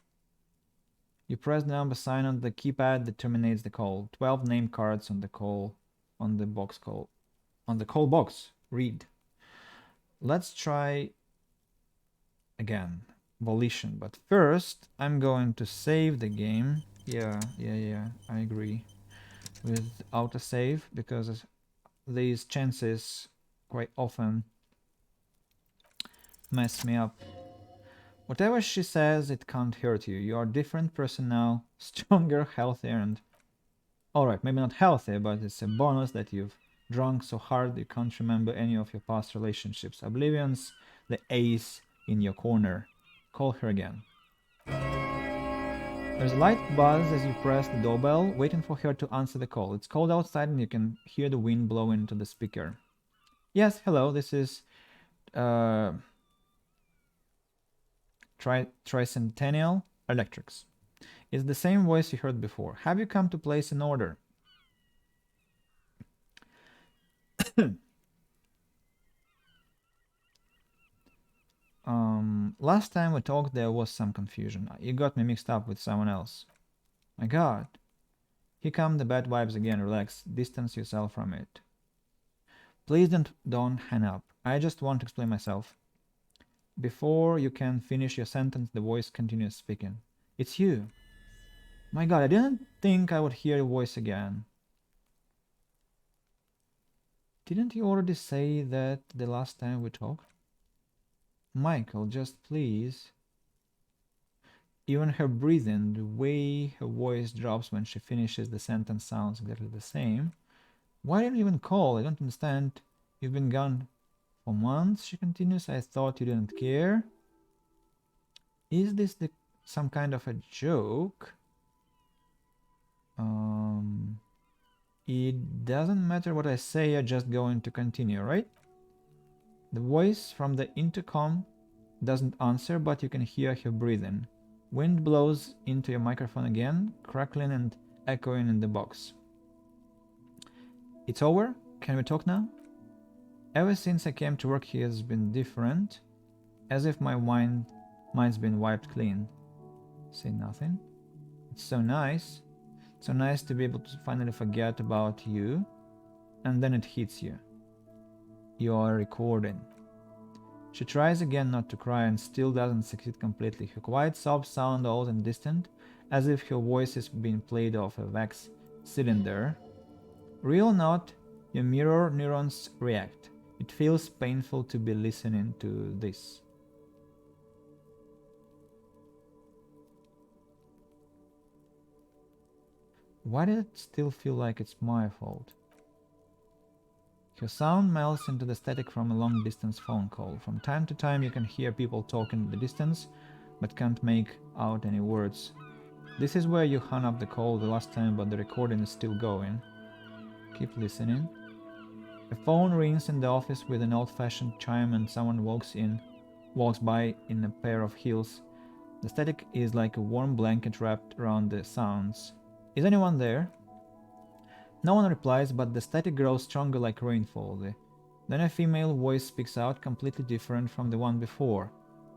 You press the number sign on the keypad that terminates the call. 12 name cards on the call, on the box call. On the call box. Read. Let's try again. Volition. But first, I'm going to save the game. Yeah, I agree with autosave because these chances quite often mess me up. Whatever she says, it can't hurt you. You are a different person now, stronger, healthier, and... Alright, maybe not healthy, but it's a bonus that you've drunk so hard you can't remember any of your past relationships. Oblivion's the ace in your corner. Call her again. There's a light buzz as you press the doorbell, waiting for her to answer the call. It's cold outside and you can hear the wind blowing into the speaker. Yes, hello, this is Tricentennial Electrics. It's the same voice you heard before. Have you come to place an order? Last time we talked there was some confusion. You got me mixed up with someone else. My god. Here come the bad vibes again. Relax. Distance yourself from it. Please don't hang up. I just want to explain myself. Before you can finish your sentence, the voice continues speaking. It's you. My god, I didn't think I would hear your voice again. Didn't you already say that the last time we talked? Michael, just please. Even her breathing, the way her voice drops when she finishes the sentence sounds exactly the same. Why didn't you even call? I don't understand. You've been gone for months, she continues. I thought you didn't care. Is this some kind of a joke? It doesn't matter what I say, you're just going to continue, right? The voice from the intercom doesn't answer, but you can hear her breathing. Wind blows into your microphone again, crackling and echoing in the box. It's over? Can we talk now? Ever since I came to work here has been different, as if my mind's been wiped clean. Say nothing. It's so nice. So nice to be able to finally forget about you, and then it hits you. You are recording. She tries again not to cry and still doesn't succeed completely. Her quiet sobs sound old and distant, as if her voice is being played off a wax cylinder. Real or not, your mirror neurons react. It feels painful to be listening to this. Why does it still feel like it's my fault? Her sound melts into the static from a long-distance phone call. From time to time you can hear people talking in the distance, but can't make out any words. This is where you hung up the call the last time, but the recording is still going. Keep listening. A phone rings in the office with an old-fashioned chime and someone walks by in a pair of heels. The static is like a warm blanket wrapped around the sounds. Is anyone there? No one replies, but the static grows stronger like rainfall. Then a female voice speaks out, completely different from the one before.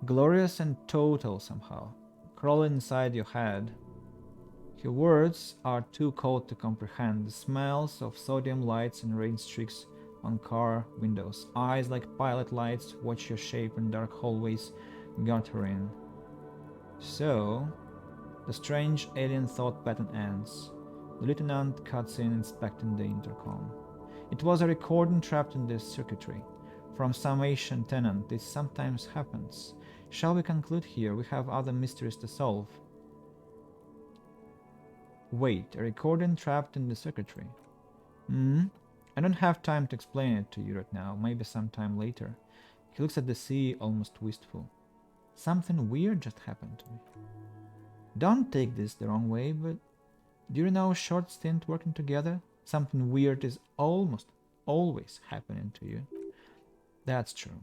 Glorious and total somehow, crawling inside your head. Her words are too cold to comprehend. The smells of sodium lights and rain streaks on car windows. Eyes like pilot lights watch your shape in dark hallways, guttering. So, the strange alien thought pattern ends. The lieutenant cuts in, inspecting the intercom. It was a recording trapped in the circuitry. From some ancient tenant, this sometimes happens. Shall we conclude here? We have other mysteries to solve. Wait, a recording trapped in the circuitry? I don't have time to explain it to you right now, maybe sometime later. He looks at the sea, almost wistful. Something weird just happened to me. Don't take this the wrong way, but During our short stint working together, something weird is almost always happening to you. That's true.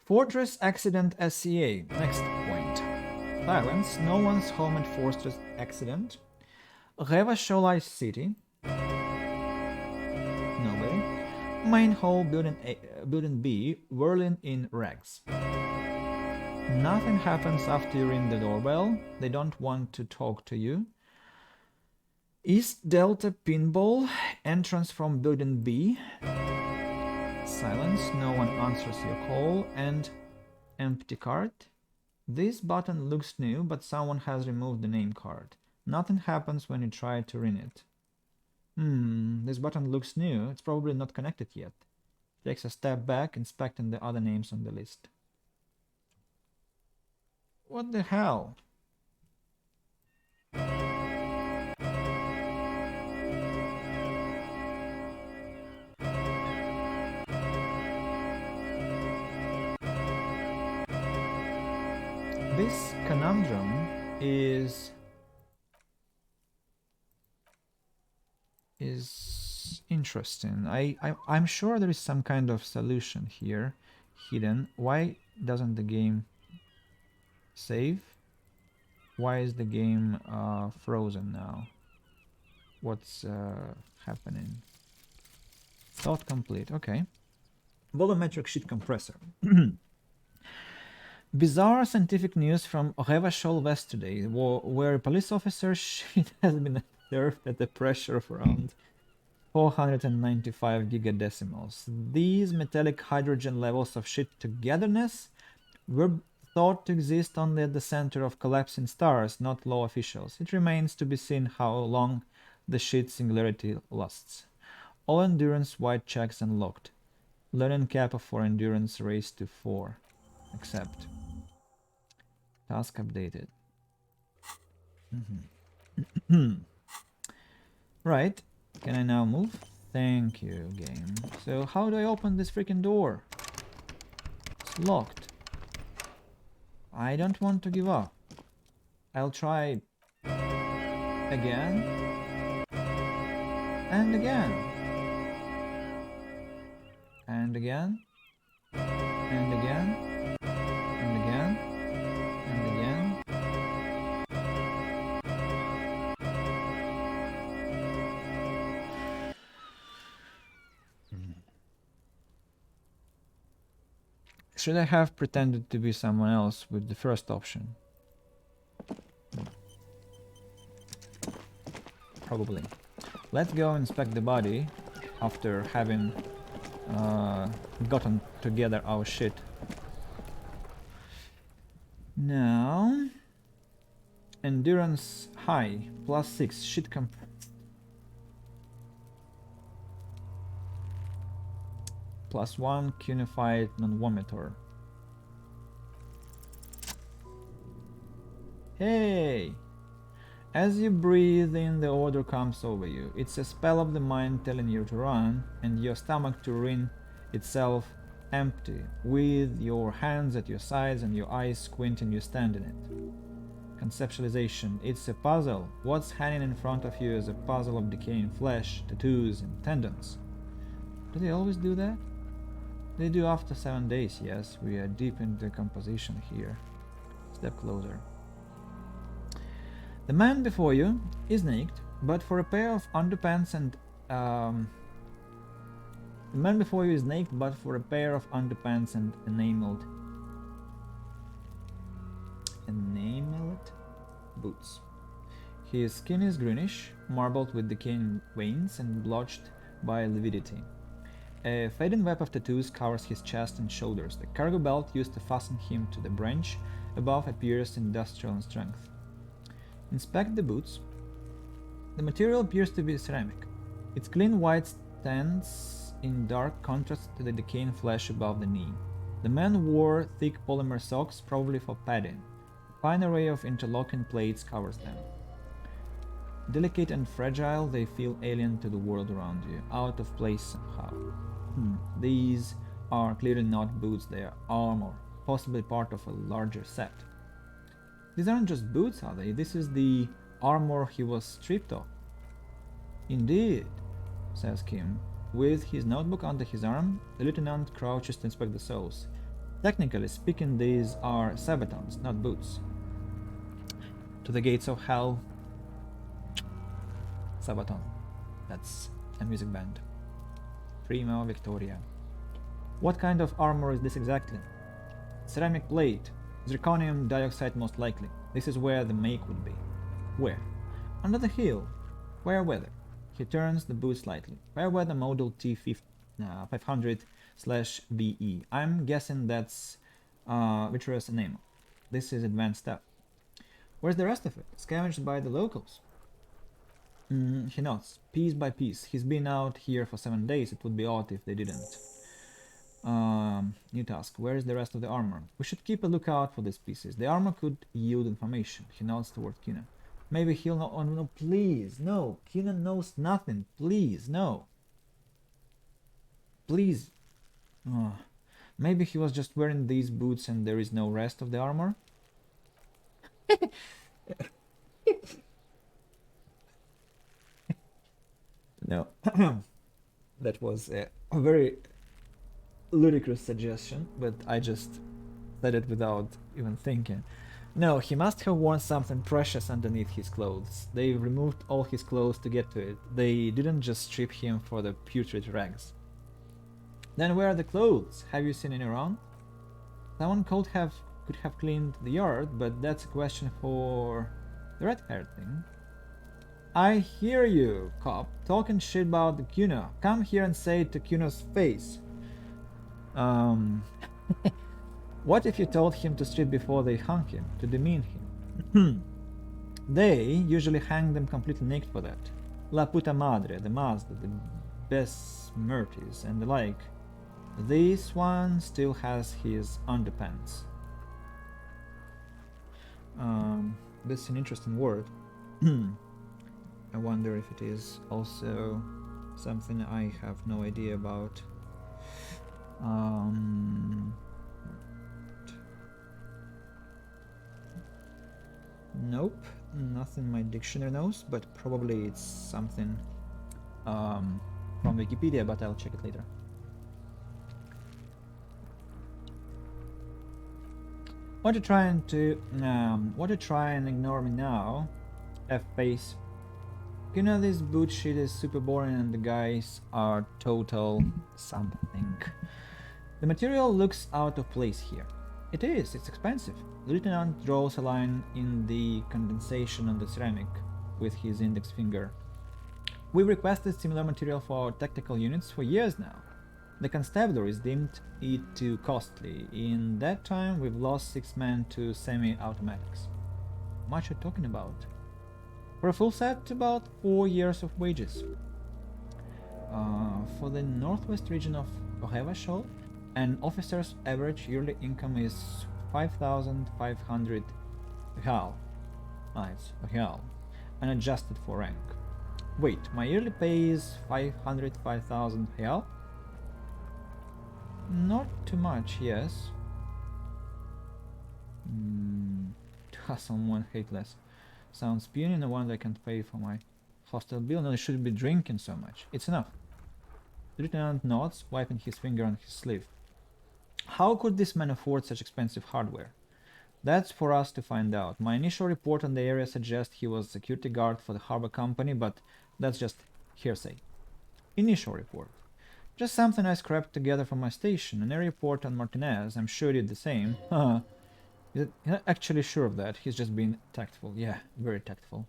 Fortress Accident SCA. Next point. Silence. No one's home at Fortress Accident. Revachol City. Nobody. Main hall, building B, whirling in rags. Nothing happens after you ring the doorbell. They don't want to talk to you. East Delta Pinball, entrance from building B. Silence, no one answers your call, and empty card. This button looks new, but someone has removed the name card. Nothing happens when you try to ring it. This button looks new. It's probably not connected yet. Takes a step back, inspecting the other names on the list. What the hell? This conundrum is interesting. I'm sure there is some kind of solution here hidden. Why doesn't the game save? Why is the game frozen now? What's happening? Thought complete. Okay. Volumetric sheet compressor. Bizarre scientific news from Revachol West today, where a police officer's shit has been observed at a pressure of around 495 gigadecimals. These metallic hydrogen levels of shit togetherness were thought to exist only at the center of collapsing stars, not law officials. It remains to be seen how long the shit singularity lasts. All endurance white checks unlocked. Learning kappa for endurance raised to 4. Accept. Task updated. Right. Can I now move? Thank you, game. So how do I open this freaking door? It's locked. I don't want to give up. I'll try again and again and again and again and again and again. Should I have pretended to be someone else with the first option? Probably. Let's go inspect the body after having gotten together our shit. Now, endurance high, +6, shit comp. +1 cunified non-vomitor. Hey! As you breathe in, the order comes over you. It's a spell of the mind telling you to run, and your stomach to wring itself empty, with your hands at your sides and your eyes squinting. You stand in it. Conceptualization. It's a puzzle. What's hanging in front of you is a puzzle of decaying flesh, tattoos, and tendons. Do they always do that? They do after 7 days, yes. We are deep in decomposition here. Step closer. The man before you is naked, but for a pair of underpants and the man before you is naked, but for a pair of underpants and enameled boots. His skin is greenish, marbled with decaying veins and blotched by lividity. A fading web of tattoos covers his chest and shoulders. The cargo belt used to fasten him to the branch above appears industrial in strength. Inspect the boots. The material appears to be ceramic. Its clean white stands in dark contrast to the decaying flesh above the knee. The man wore thick polymer socks, probably for padding. A fine array of interlocking plates covers them. Delicate and fragile, they feel alien to the world around you, out of place somehow. These are clearly not boots, they are armor, possibly part of a larger set. These aren't just boots, are they? This is the armor he was stripped of. Indeed, says Kim. With his notebook under his arm, the lieutenant crouches to inspect the soles. Technically speaking, these are sabatons, not boots. To the gates of hell. Sabaton. That's a music band. Prima Victoria. What kind of armor is this exactly? Ceramic plate. Zirconium dioxide most likely. This is where the make would be. Where? Under the heel. Fair weather. He turns the boot slightly. Fair weather model T500/VE. I'm guessing that's vitreous enamel. This is advanced stuff. Where's the rest of it? Scavenged by the locals. He nods, piece by piece. He's been out here for 7 days. It would be odd if they didn't. New task. Where is the rest of the armor? We should keep a lookout for these pieces. The armor could yield information. He nods toward Keenan. Maybe he'll know. Oh no, please, no. Keenan knows nothing. Please, no. Please. Maybe he was just wearing these boots and there is no rest of the armor? No. That was a very ludicrous suggestion, but I just said it without even thinking. No, he must have worn something precious underneath his clothes. They removed all his clothes to get to it. They didn't just strip him for the putrid rags. Then where are the clothes? Have you seen any around? Someone could have cleaned the yard, but that's a question for the red-haired thing. I hear you, cop, talking shit about the Kuno. Come here and say it to Kuno's face. What if you told him to strip before they hung him, to demean him? They usually hang them completely naked for that. La puta madre, the Mazda, the besmirties, and the like. This one still has his underpants. This is an interesting word. I wonder if it is also something I have no idea about. Nope, nothing my dictionary knows, but probably it's something from Wikipedia, but I'll check it later. Want to try and ignore me now? F-face. You know this boot shit is super boring and the guys are total something. The material looks out of place here. It is, it's expensive. The lieutenant draws a line in the condensation on the ceramic with his index finger. We've requested similar material for our tactical units for years now. The constabulary deemed it too costly. In that time, we've lost 6 men to semi-automatics. How much are you talking about? For a full set, about 4 years of wages. For the northwest region of Revachol, an officer's average yearly income is 5,500 real. It's real, unadjusted for rank. Wait, my yearly pay is 505,000 real? Not too much, yes. To hustle one hate less. Sounds puny, no wonder I can't pay for my hostel bill. No, I shouldn't be drinking so much. It's enough. The lieutenant nods, wiping his finger on his sleeve. How could this man afford such expensive hardware? That's for us to find out. My initial report on the area suggests he was a security guard for the harbor company, but that's just hearsay. Initial report. Just something I scrapped together from my station. An area report on Martinez. I'm sure he did the same. Haha. You're not actually sure of that. He's just being tactful. Yeah, very tactful.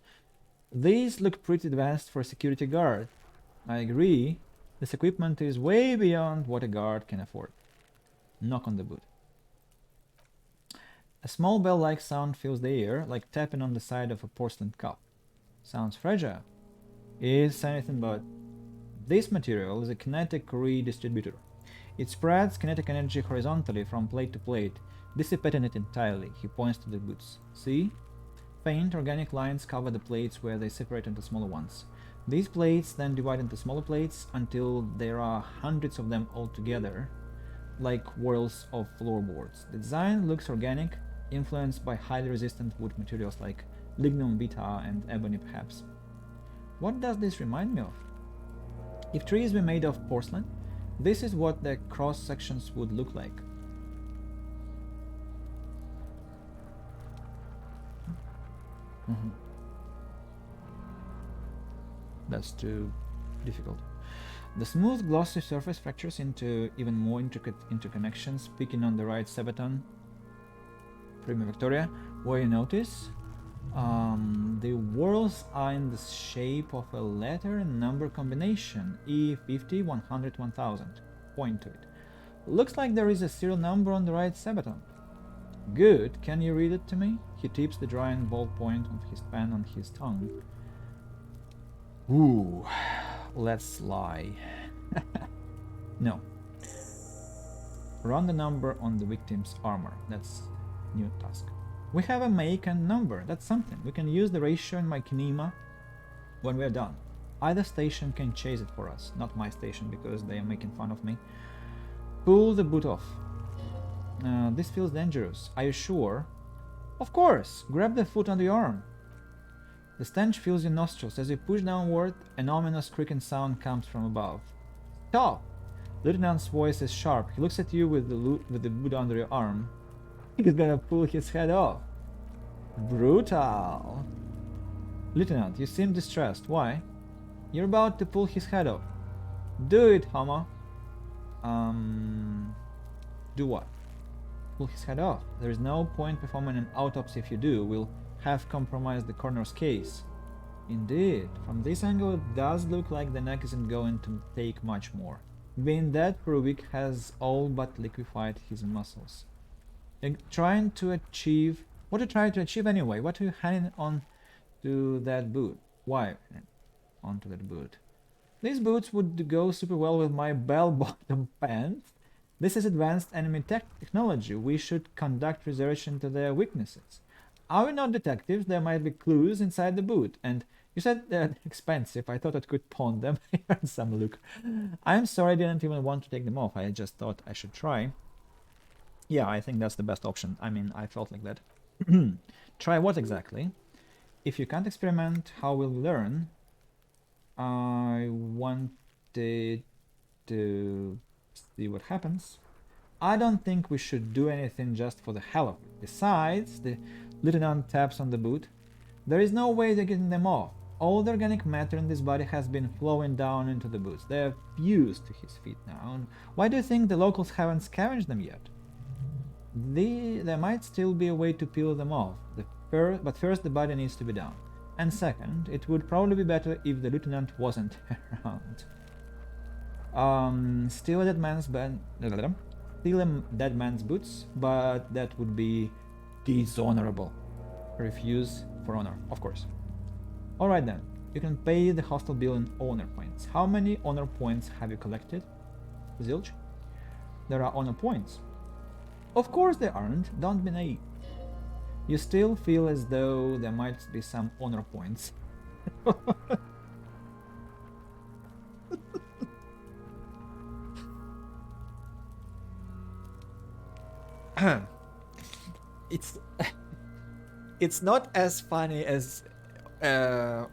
These look pretty advanced for a security guard. I agree. This equipment is way beyond what a guard can afford. Knock on the boot. A small bell-like sound fills the air, like tapping on the side of a porcelain cup. Sounds fragile. It's anything but. This material is a kinetic redistributor. It spreads kinetic energy horizontally from plate to plate, dissipating it entirely. He points to the boots. See? Faint organic lines cover the plates where they separate into smaller ones. These plates then divide into smaller plates until there are hundreds of them all together, like whirls of floorboards. The design looks organic, influenced by highly resistant wood materials like lignum vitae and ebony perhaps. What does this remind me of? If trees were made of porcelain, this is what their cross sections would look like. That's too difficult. The smooth, glossy surface fractures into even more intricate interconnections, peaking on the right sabaton, Prima Victoria, where you notice the whorls are in the shape of a letter and number combination, E50, 100, 1000. Point to it. Looks like there is a serial number on the right sabaton. Good, can you read it to me? He tips the drying ballpoint of his pen on his tongue. Ooh, let's lie. No. Run the number on the victim's armor. That's new task. We have a make and number. That's something. We can use the ratio in my kinema when we're done. Either station can chase it for us. Not my station because they are making fun of me. Pull the boot off. This feels dangerous. Are you sure? Of course. Grab the foot under your arm. The stench fills your nostrils. As you push downward, an ominous creaking sound comes from above. Stop! Lieutenant's voice is sharp. He looks at you with the boot under your arm. He's gonna pull his head off. Brutal. Lieutenant, you seem distressed. Why? You're about to pull his head off. Do it, Homo. Do what? Pull his head off. There is no point performing an autopsy if you do. We'll have compromised the coroner's case. Indeed. From this angle, it does look like the neck isn't going to take much more. Being dead for a week has all but liquefied his muscles. You're trying to achieve... What are you trying to achieve anyway? What are you hanging on to that boot? Why onto that boot? These boots would go super well with my bell-bottom pants. This is advanced enemy technology. We should conduct research into their weaknesses. Are we not detectives? There might be clues inside the boot. And you said they're expensive. I thought I could pawn them. I heard some look. I'm sorry I didn't even want to take them off. I just thought I should try. Yeah, I think that's the best option. I mean, I felt like that. Try what exactly? If you can't experiment, how will we learn? I wanted to see what happens. I don't think we should do anything just for the hell of it. Besides, the lieutenant taps on the boot. There is no way they're getting them off. All the organic matter in this body has been flowing down into the boots. They're fused to his feet now. And why do you think the locals haven't scavenged them yet? There might still be a way to peel them off, but first the body needs to be down. And second, it would probably be better if the lieutenant wasn't around. Steal a dead man's boots, but that would be dishonorable. Refuse for honor, of course. Alright then, you can pay the hostel bill in honor points. How many honor points have you collected? Zilch? There are honor points. Of course there aren't, don't be naive. You still feel as though there might be some honor points. It's not as funny as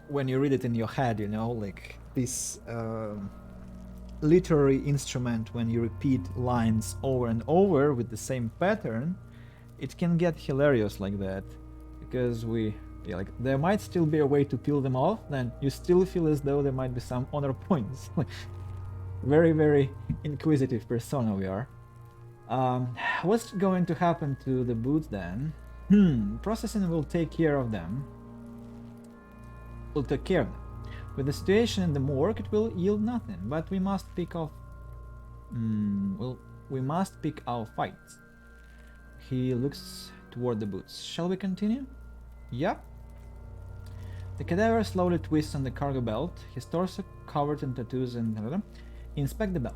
when you read it in your head, you know, like this literary instrument. When you repeat lines over and over with the same pattern, it can get hilarious like that, because like there might still be a way to peel them off, then you still feel as though there might be some honor points. Very, very inquisitive persona we are. What's going to happen to the boots then? Processing will take care of them. We'll take care of them. With the situation in the morgue, it will yield nothing, but we must pick off... we must pick our fights. He looks toward the boots. Shall we continue? Yep. The cadaver slowly twists on the cargo belt, his torso covered in tattoos and... Inspect the belt.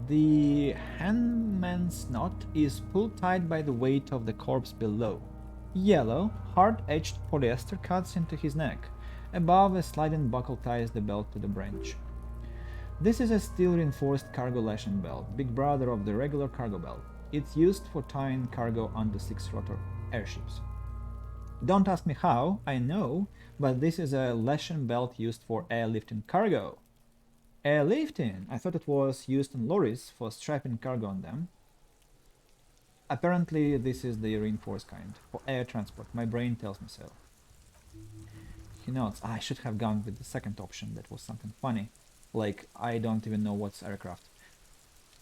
The hangman's knot is pulled tight by the weight of the corpse below. Yellow, hard-edged polyester cuts into his neck. Above, a sliding buckle ties the belt to the branch. This is a steel-reinforced cargo lashing belt, big brother of the regular cargo belt. It's used for tying cargo onto 6-rotor airships. Don't ask me how, I know, but this is a lesson belt used for airlifting cargo. Airlifting? I thought it was used on lorries for strapping cargo on them. Apparently, this is the reinforced kind, for air transport. My brain tells me so. He nods. I should have gone with the second option. That was something funny. Like, I don't even know what's aircraft.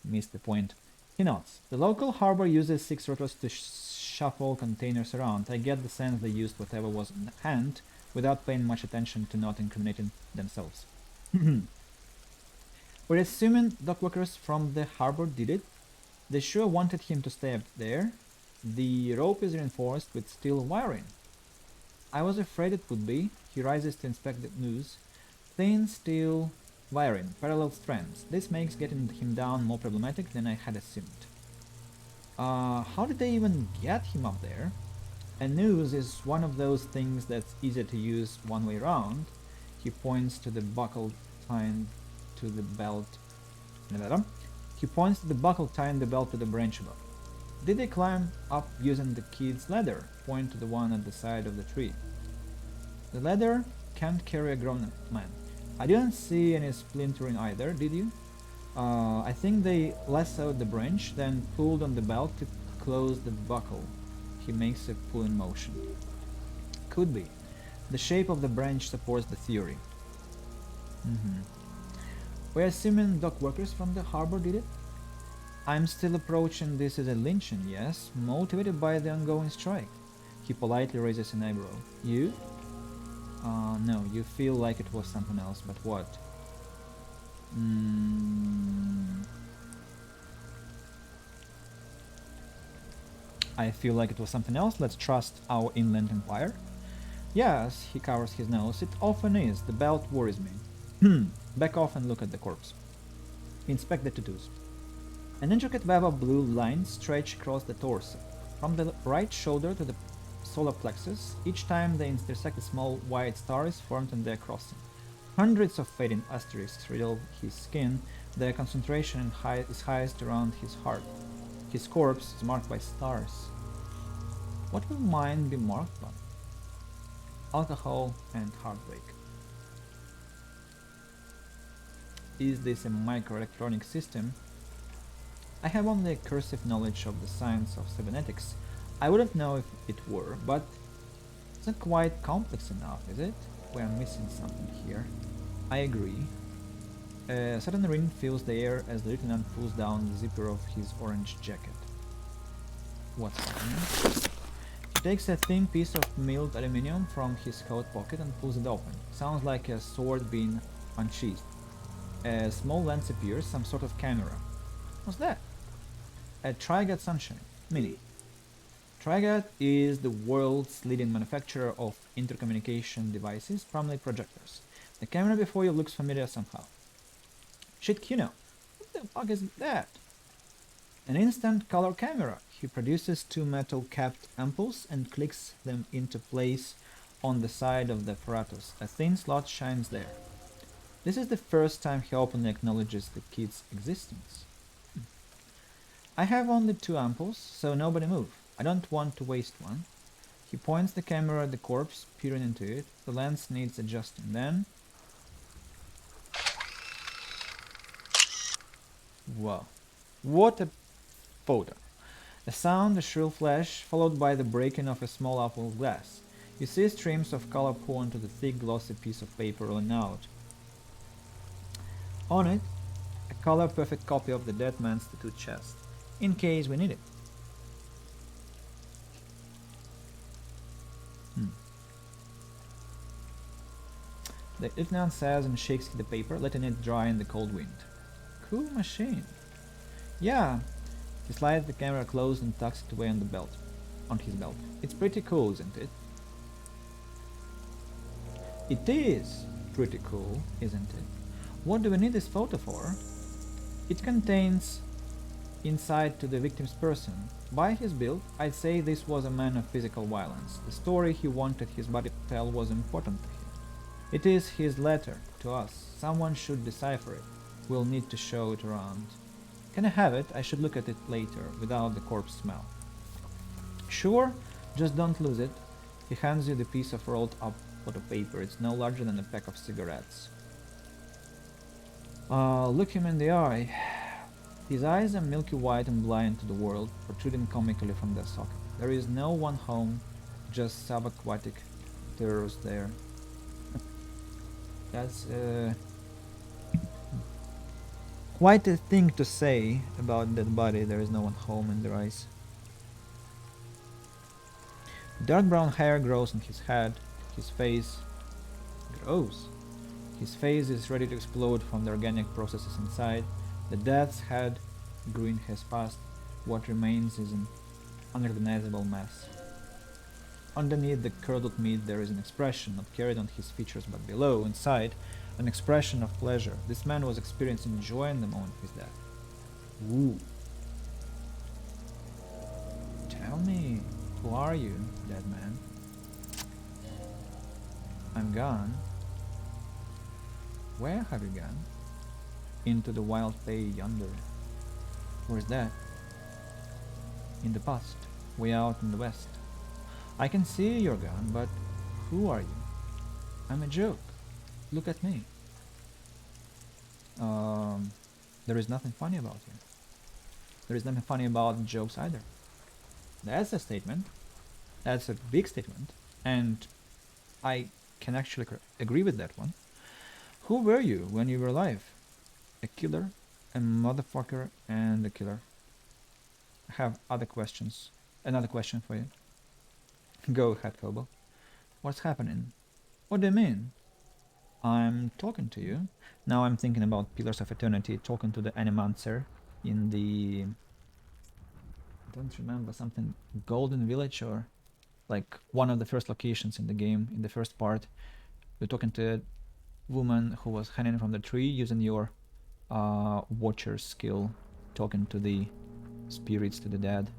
Missed the point. He nods. The local harbor uses 6 rotors to shuffle containers around. I get the sense they used whatever was in hand without paying much attention to not incriminating themselves. We're assuming dockworkers from the harbor did it. They sure wanted him to stay up there. The rope is reinforced with steel wiring. I was afraid it would be. He rises to inspect the noose. Thin steel wiring, parallel strands. This makes getting him down more problematic than I had assumed. How did they even get him up there? A noose is one of those things that's easier to use one way around. He points to the buckle tying to the belt. He points to the buckle tying the belt to the branch above. Did they climb up using the kid's ladder? Point to the one at the side of the tree. The ladder can't carry a grown man. I didn't see any splintering either, did you? I think they lassoed the branch, then pulled on the belt to close the buckle. He makes a pulling motion. Could be. The shape of the branch supports the theory. We're assuming dock workers from the harbor did it? I'm still approaching this as a lynching, yes, motivated by the ongoing strike. He politely raises an eyebrow. You? No, you feel like it was something else, but what? I feel like it was something else. Let's trust our inland empire. Yes, he covers his nose. It often is. The belt worries me. Back off and look at the corpse. Inspect the tattoos. An intricate web of blue lines stretch across the torso. From the right shoulder to the solar plexus, each time they intersect a small white star is formed in their crossing. Hundreds of fading asterisks riddle his skin. Their concentration is highest around his heart. His corpse is marked by stars. What will mine be marked by? Alcohol and heartbreak. Is this a microelectronic system? I have only a cursive knowledge of the science of cybernetics. I wouldn't know if it were, but it's not quite complex enough, is it? We are missing something here. I agree. A sudden ring fills the air as the lieutenant pulls down the zipper of his orange jacket. What's happening? He takes a thin piece of milled aluminium from his coat pocket and pulls it open. Sounds like a sword being unsheathed. A small lens appears, some sort of camera. What's that? A Trigat Sunshine Mini. Trigat is the world's leading manufacturer of intercommunication devices, primarily projectors. The camera before you looks familiar somehow. Shit, Kuno. What the fuck is that? An instant color camera. He produces 2 metal capped ampoules and clicks them into place on the side of the apparatus. A thin slot shines there. This is the first time he openly acknowledges the kid's existence. I have only 2 ampoules, so nobody move. I don't want to waste one. He points the camera at the corpse, peering into it. The lens needs adjusting. Then... Wow. What a photo. A sound, a shrill flash, followed by the breaking of a small apple of glass. You see streams of color pour onto the thick, glossy piece of paper rolling out. On it, a color-perfect copy of the dead man's tattooed chest, in case we need it. The lieutenant says and shakes the paper, letting it dry in the cold wind. Cool machine. Yeah. He slides the camera closed and tucks it away on his belt. It's pretty cool, isn't it? It is pretty cool, isn't it? What do we need this photo for? It contains insight to the victim's person. By his build, I'd say this was a man of physical violence. The story he wanted his body to tell was important to him. It is his letter to us. Someone should decipher it. We'll need to show it around. Can I have it? I should look at it later, without the corpse smell. Sure, just don't lose it. He hands you the piece of rolled up photo paper. It's no larger than a pack of cigarettes. Look him in the eye. His eyes are milky white and blind to the world, protruding comically from their socket. There is no one home, just subaquatic terrors there. That's quite a thing to say about that body. There is no one home in their eyes. Dark brown hair grows on his head. His face grows. His face is ready to explode from the organic processes inside. The death's head green has passed. What remains is an unrecognizable mess. Underneath the curdled meat there is an expression not carried on his features but below, inside, an expression of pleasure. This man was experiencing joy in the moment of his death. Ooh. Tell me, who are you, dead man? I'm gone. Where have you gone? Into the wild bay yonder. Where's that? In the past, way out in the west. I can see you're gone, but who are you? I'm a joke. Look at me. There is nothing funny about you. There is nothing funny about jokes either. That's a statement. That's a big statement. And I can actually agree with that one. Who were you when you were alive? A killer, a motherfucker, and a killer. I have other questions. Another question for you. Go ahead, Kobo. What's happening? What do you mean? I'm talking to you. Now I'm thinking about Pillars of Eternity, talking to the Animancer in the... I don't remember, something Golden Village or like one of the first locations in the game, in the first part. You're talking to a woman who was hanging from the tree using your Watcher skill, talking to the spirits, to the dead.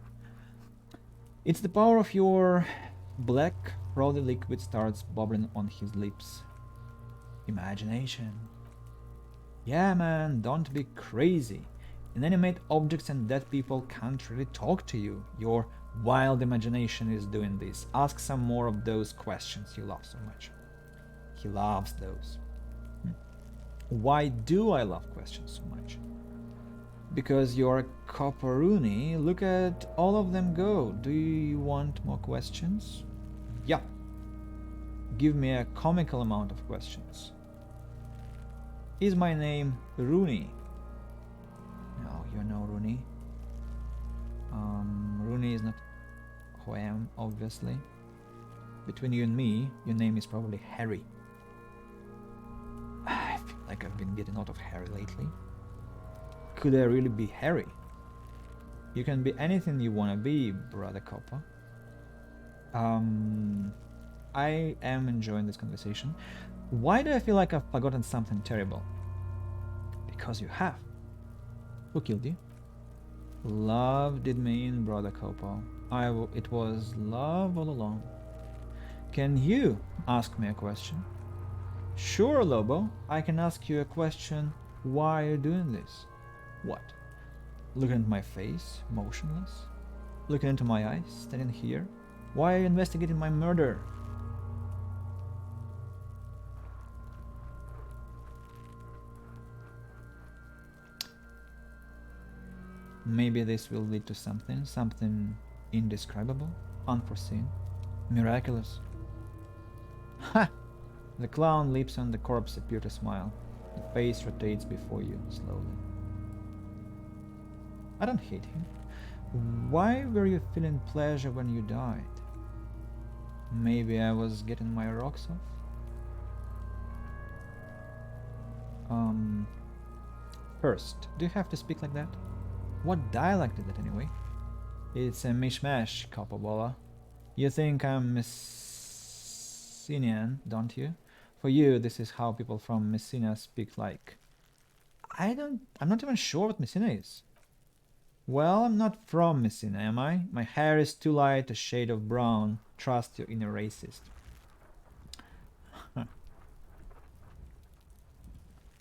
It's the power of your... Black, rowdy liquid starts bubbling on his lips. Imagination. Yeah, man, don't be crazy. Inanimate objects and dead people can't really talk to you. Your wild imagination is doing this. Ask some more of those questions you love so much. He loves those. Why do I love questions so much? Because you're a copperoonie. Look at all of them go. Do you want more questions? Yeah. Give me a comical amount of questions. Is my name Rooney? No, you're no Rooney. Rooney is not who I am, obviously. Between you and me, your name is probably Harry. I feel like I've been getting out of Harry lately. Could I really be Harry? You can be anything you wanna be, brother Copper. I am enjoying this conversation. Why do I feel like I've forgotten something terrible? Because you have. Who killed you? Love did me in, brother Copper. It was love all along. Can you ask me a question? Sure, Lobo. I can ask you a question. Why are you doing this? What? Looking at my face, motionless? Looking into my eyes, standing here? Why are you investigating my murder? Maybe this will lead to something indescribable, unforeseen, miraculous. Ha! The clown leaps on the corpse, appear to smile. The face rotates before you, slowly. I don't hate him. Why were you feeling pleasure when you died? Maybe I was getting my rocks off? First, do you have to speak like that? What dialect is that anyway? It's a mishmash, Copperbola. You think I'm Messinian, don't you? For you, this is how people from Messina speak like... I'm not even sure what Messina is. Well, I'm not from Messina, am I? My hair is too light, a shade of brown. Trust your inner racist.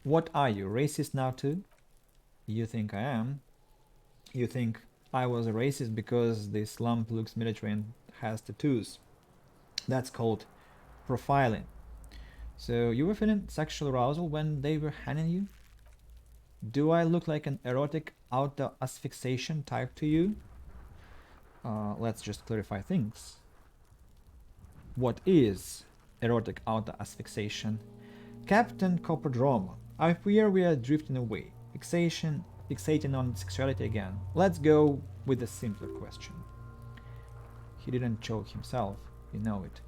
What are you, racist now too? You think I am? You think I was a racist because this lump looks military and has tattoos? That's called profiling. So you were feeling sexual arousal when they were handing you? Do I look like an erotic auto asphyxiation type to you? Let's just clarify things. What is erotic auto asphyxiation? Captain Copodrome, I fear we are drifting away, fixating on sexuality again. Let's go with a simpler question. He didn't choke himself, you know it.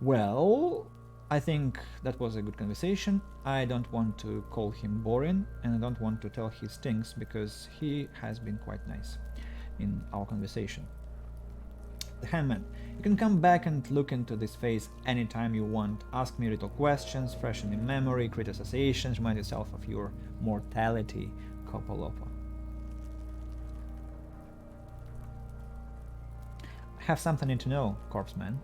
Well, I think that was a good conversation. I don't want to call him boring, and I don't want to tell his things because he has been quite nice in our conversation. The Handman, you can come back and look into this face anytime you want. Ask me little questions, freshen in memory, create associations, remind yourself of your mortality, Copolopa. I have something I need to know, Corpseman.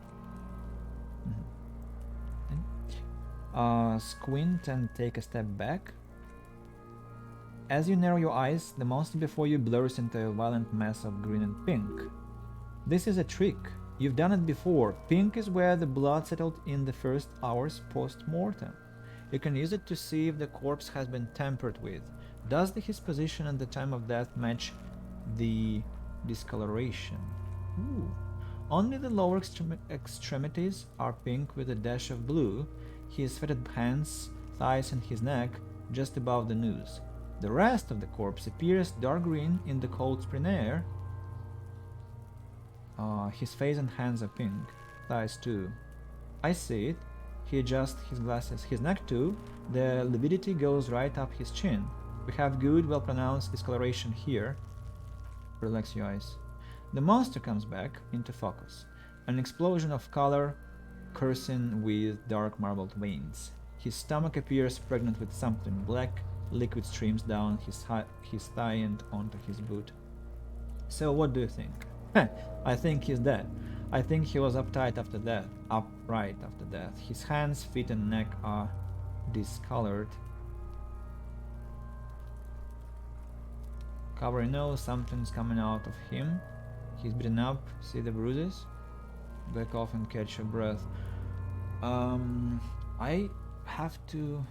Squint and take a step back. As you narrow your eyes, the monster before you blurs into a violent mess of green and pink. This is a trick. You've done it before. Pink is where the blood settled in the first hours post-mortem. You can use it to see if the corpse has been tampered with. Does his position at the time of death match the discoloration? Ooh. Only the lower extremities are pink with a dash of blue, his fetid hands, thighs and his neck just above the nose. The rest of the corpse appears dark green in the cold spring air. His face and hands are pink, thighs too. I see it. He adjusts his glasses. His neck too. The lividity goes right up his chin. We have good, well-pronounced discoloration here. Relax your eyes. The monster comes back into focus. An explosion of color, coursing with dark marbled veins. His stomach appears pregnant with something black. Liquid streams down his thigh and onto his boot. So what do you think? I think he's dead. I think he was upright after death. His hands, feet and neck are discolored. Cover your nose, something's coming out of him. He's beaten up, see the bruises? Back off and catch your breath. I have to...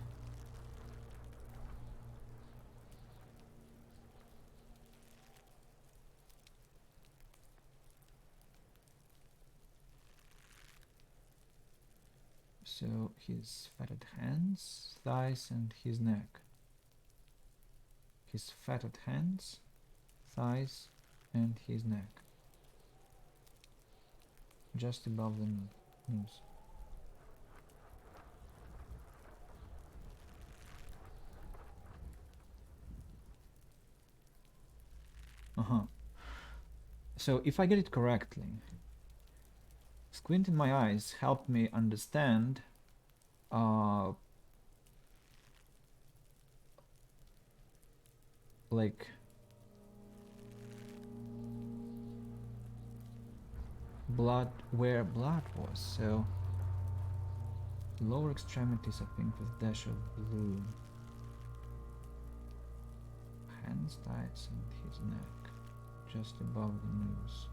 So his fatted hands, thighs and his neck. His fatted hands, thighs and his neck. Just above the nose. So if I get it correctly, squinting my eyes helped me understand like blood, where blood was. So lower extremities are pink with dash of blue. Hands, thighs and his neck, just above the nose.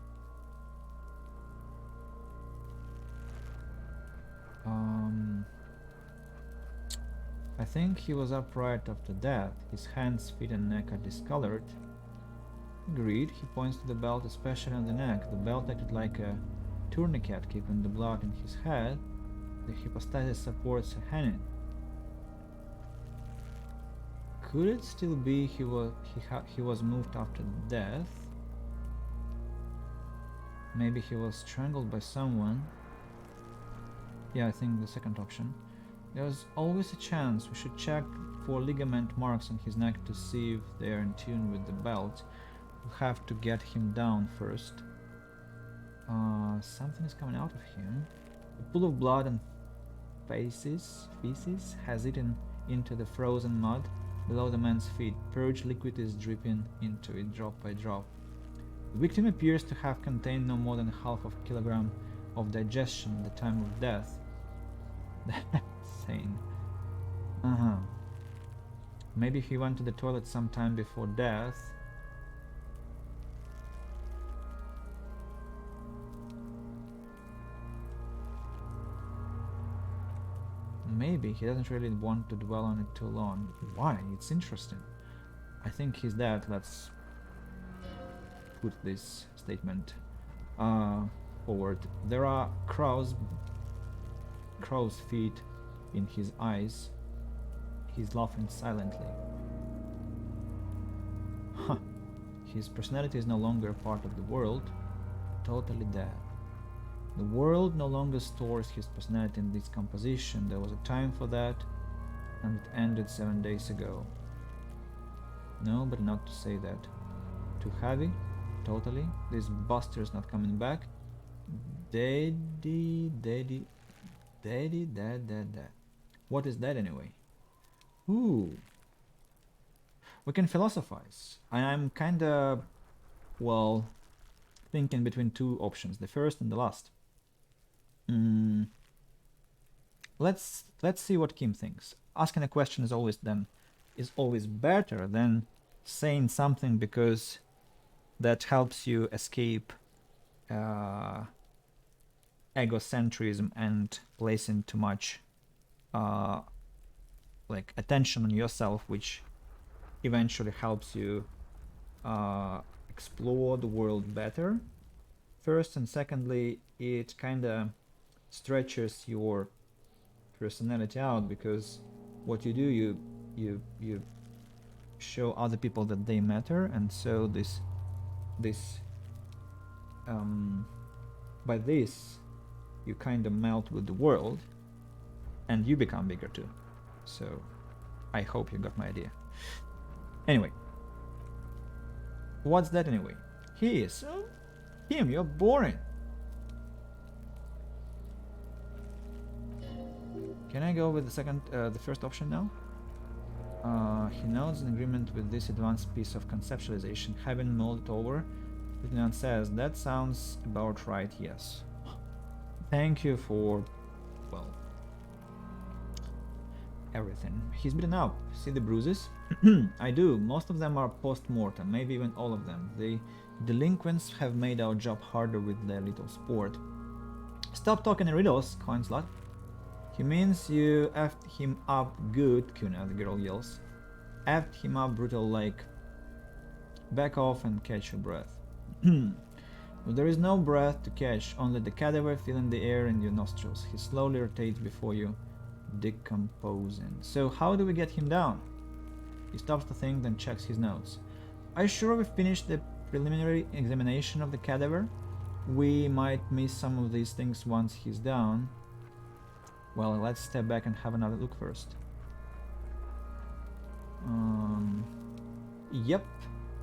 I think he was upright after death. His hands, feet and neck are discolored. Agreed. He points to the belt, especially on the neck. The belt acted like a tourniquet, keeping the blood in his head. The hypostasis supports a hanging. Could it still be he was moved after death? Maybe he was strangled by someone. Yeah, I think the second option. There's always a chance. We should check for ligament marks on his neck to see if they're in tune with the belt. We'll have to get him down first. Something is coming out of him. A pool of blood and feces has eaten into the frozen mud below the man's feet. Purge liquid is dripping into it drop by drop. The victim appears to have contained no more than half of a kilogram of digestion at the time of death. That's insane. Maybe he went to the toilet sometime before death. Maybe he doesn't really want to dwell on it too long. Why? It's interesting. I think he's dead. Let's put this statement forward. There are crow's feet in his eyes. He's laughing silently. Huh. His personality is no longer part of the world. Totally dead. The world no longer stores his personality in this composition. There was a time for that, and it ended 7 days ago. No, but not to say that. Too heavy? Totally. This buster's not coming back. Daddy, dad. What is that anyway? Ooh. We can philosophize. I'm kinda, well, thinking between two options, the first and the last. Let's see what Kim thinks. Asking a question is always better than saying something, because that helps you escape egocentrism and placing too much like attention on yourself, which eventually helps you explore the world better. First, and secondly, it kind of stretches your personality out, because what you do, you show other people that they matter, and so this by this you kind of melt with the world and you become bigger too. So I hope you got my idea. Anyway, what's that anyway? He is Kim, you're boring. Can I go with the first option now? He nods in agreement with this advanced piece of conceptualization, having mulled it over. Lieutenant says, that sounds about right, yes. Thank you for, well, everything. He's beaten up. See the bruises? I do. Most of them are post-mortem, maybe even all of them. The delinquents have made our job harder with their little sport. Stop talking in riddles, coin slot. He means you effed him up good, Kuna, the girl yells. Effed him up brutal like. Back off and catch your breath. Well, there is no breath to catch, only the cadaver filling the air in your nostrils. He slowly rotates before you, decomposing. So how do we get him down? He stops to think, then checks his notes. Are you sure we've finished the preliminary examination of the cadaver? We might miss some of these things once he's down. Well, let's step back and have another look first. Yep,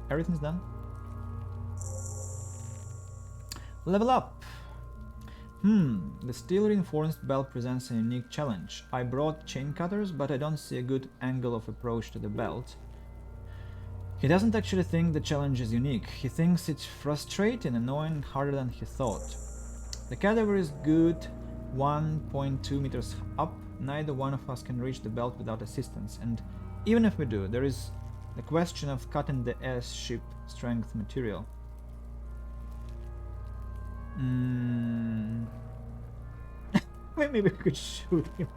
everything's done. Level up! The steel reinforced belt presents a unique challenge. I brought chain cutters, but I don't see a good angle of approach to the belt. He doesn't actually think the challenge is unique. He thinks it's frustrating, annoying, harder than he thought. The cadaver is good 1.2 meters up. Neither one of us can reach the belt without assistance, and even if we do, there is the question of cutting the airship strength material. Maybe we could shoot him.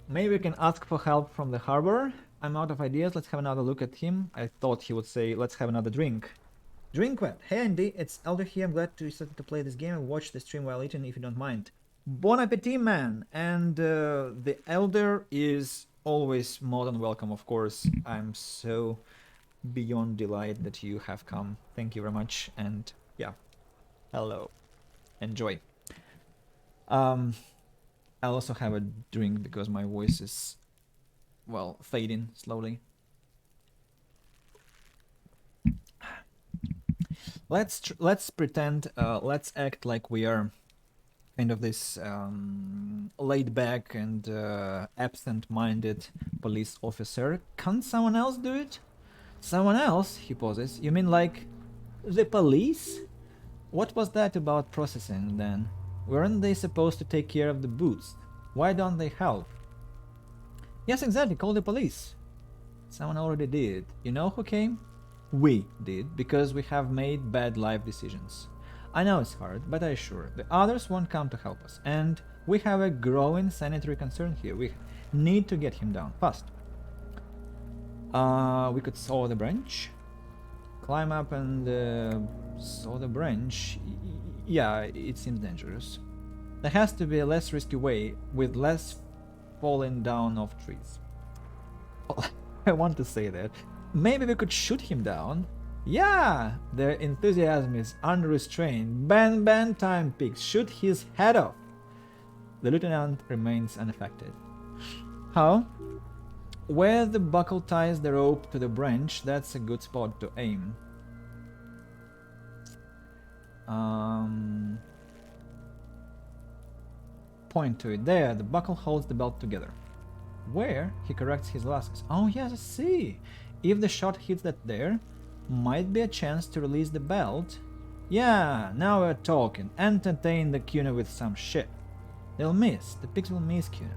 Maybe we can ask for help from the harbor. I'm out of ideas. Let's have another look at him. I thought he would say, let's have another drink. Drink what? Hey Andy, it's Elder here. I'm glad you decided to play this game and watch the stream while eating, if you don't mind. Bon appetit, man! And the Elder is always more than welcome, of course. I'm so beyond delight that you have come. Thank you very much, and yeah, hello. Enjoy. I'll also have a drink because my voice is, well, fading slowly. Let's pretend, let's act like we are kind of this laid back and absent-minded police officer. Can't someone else do it? Someone else? He pauses. You mean like the police? What was that about processing then? Weren't they supposed to take care of the boots? Why don't they help? Yes, exactly, call the police. Someone already did. You know who came? We did, because we have made bad life decisions. I know it's hard, but I assure the others won't come to help us, and we have a growing sanitary concern here. We need to get him down fast. We could saw the branch, climb up and saw the branch. Yeah, it seems dangerous. There has to be a less risky way with less falling down of trees. I want to say that. Maybe we could shoot him down. Yeah, their enthusiasm is unrestrained. Ban time picks. Shoot his head off. The lieutenant remains unaffected. How? Where the buckle ties the rope to the branch, that's a good spot to aim. Point to it. There, the buckle holds the belt together. Where? He corrects his glasses. Oh yes, I see. If the shot hits that there, might be a chance to release the belt. Yeah, now we're talking. Entertain the Kuna with some shit. They'll miss. The pigs will miss Kuna.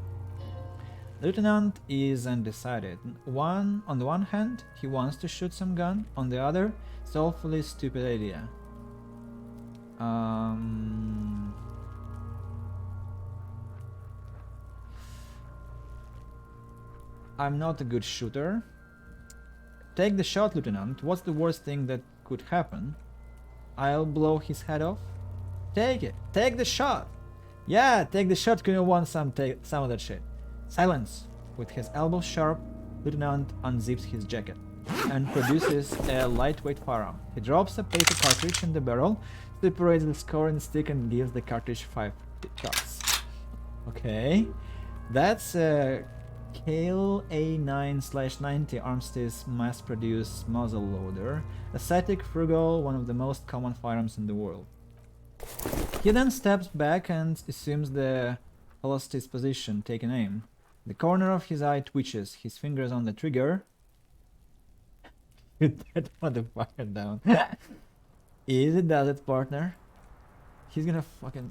The lieutenant is undecided. On the one hand, he wants to shoot some gun. On the other, it's an awfully stupid idea. I'm not a good shooter. Take the shot, Lieutenant. What's the worst thing that could happen? I'll blow his head off. Take it. Take the shot. Yeah, take the shot. Kuna want some of that shit. Silence. With his elbows sharp, Lieutenant unzips his jacket and produces a lightweight firearm. He drops a paper cartridge in the barrel, separates the scoring stick and gives the cartridge 5 shots. Okay, that's a Kale A9/90 Armistice mass-produced muzzle loader, aesthetic, frugal, one of the most common firearms in the world. He then steps back and assumes the Holostis position, taking aim. The corner of his eye twitches, his fingers on the trigger. Get that motherfucker down. Easy does it, partner. He's gonna fucking...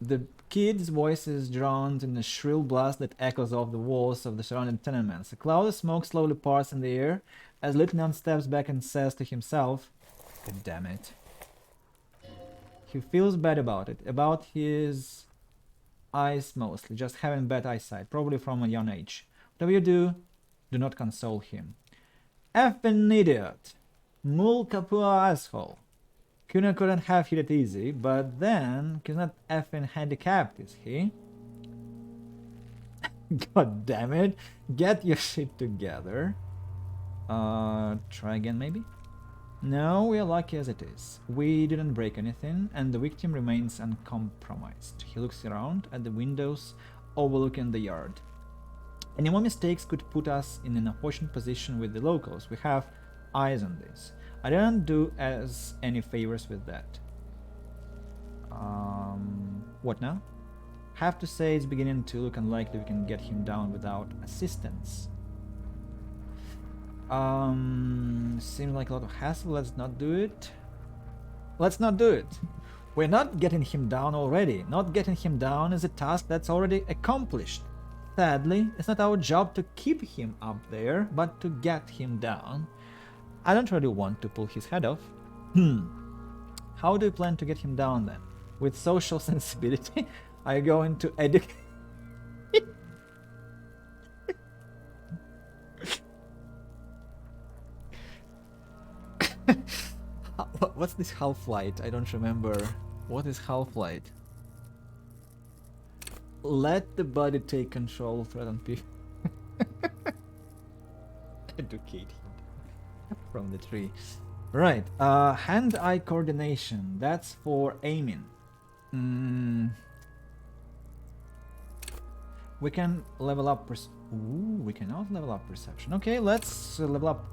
The kid's voice is drowned in a shrill blast that echoes off the walls of the surrounding tenements. A cloud of smoke slowly parts in the air as Lieutenant steps back and says to himself, God damn it. He feels bad about it, about his eyes mostly, just having bad eyesight, probably from a young age. Whatever you do not console him. Effing idiot! Mul Kapua asshole! Kuna couldn't have hit it easy, but then he's not effing handicapped, is he? God damn it! Get your shit together. Try again maybe? No, we are lucky as it is. We didn't break anything, and the victim remains uncompromised. He looks around at the windows overlooking the yard. Any more mistakes could put us in an unfortunate position with the locals. We have eyes on this. I didn't do us any favors with that. What now? Have to say it's beginning to look unlikely we can get him down without assistance. Seems like a lot of hassle. Let's not do it. Let's not do it. We're not getting him down already. Not getting him down is a task that's already accomplished. Sadly, it's not our job to keep him up there, but to get him down. I don't really want to pull his head off. How do you plan to get him down then? With social sensibility? Are you going to educate? What's this half-light? I don't remember. What is half-light? Let the body take control, threaten people. Educate him from the tree. Right, hand-eye coordination. That's for aiming. We can level up Ooh, we cannot level up perception. Okay, let's level up.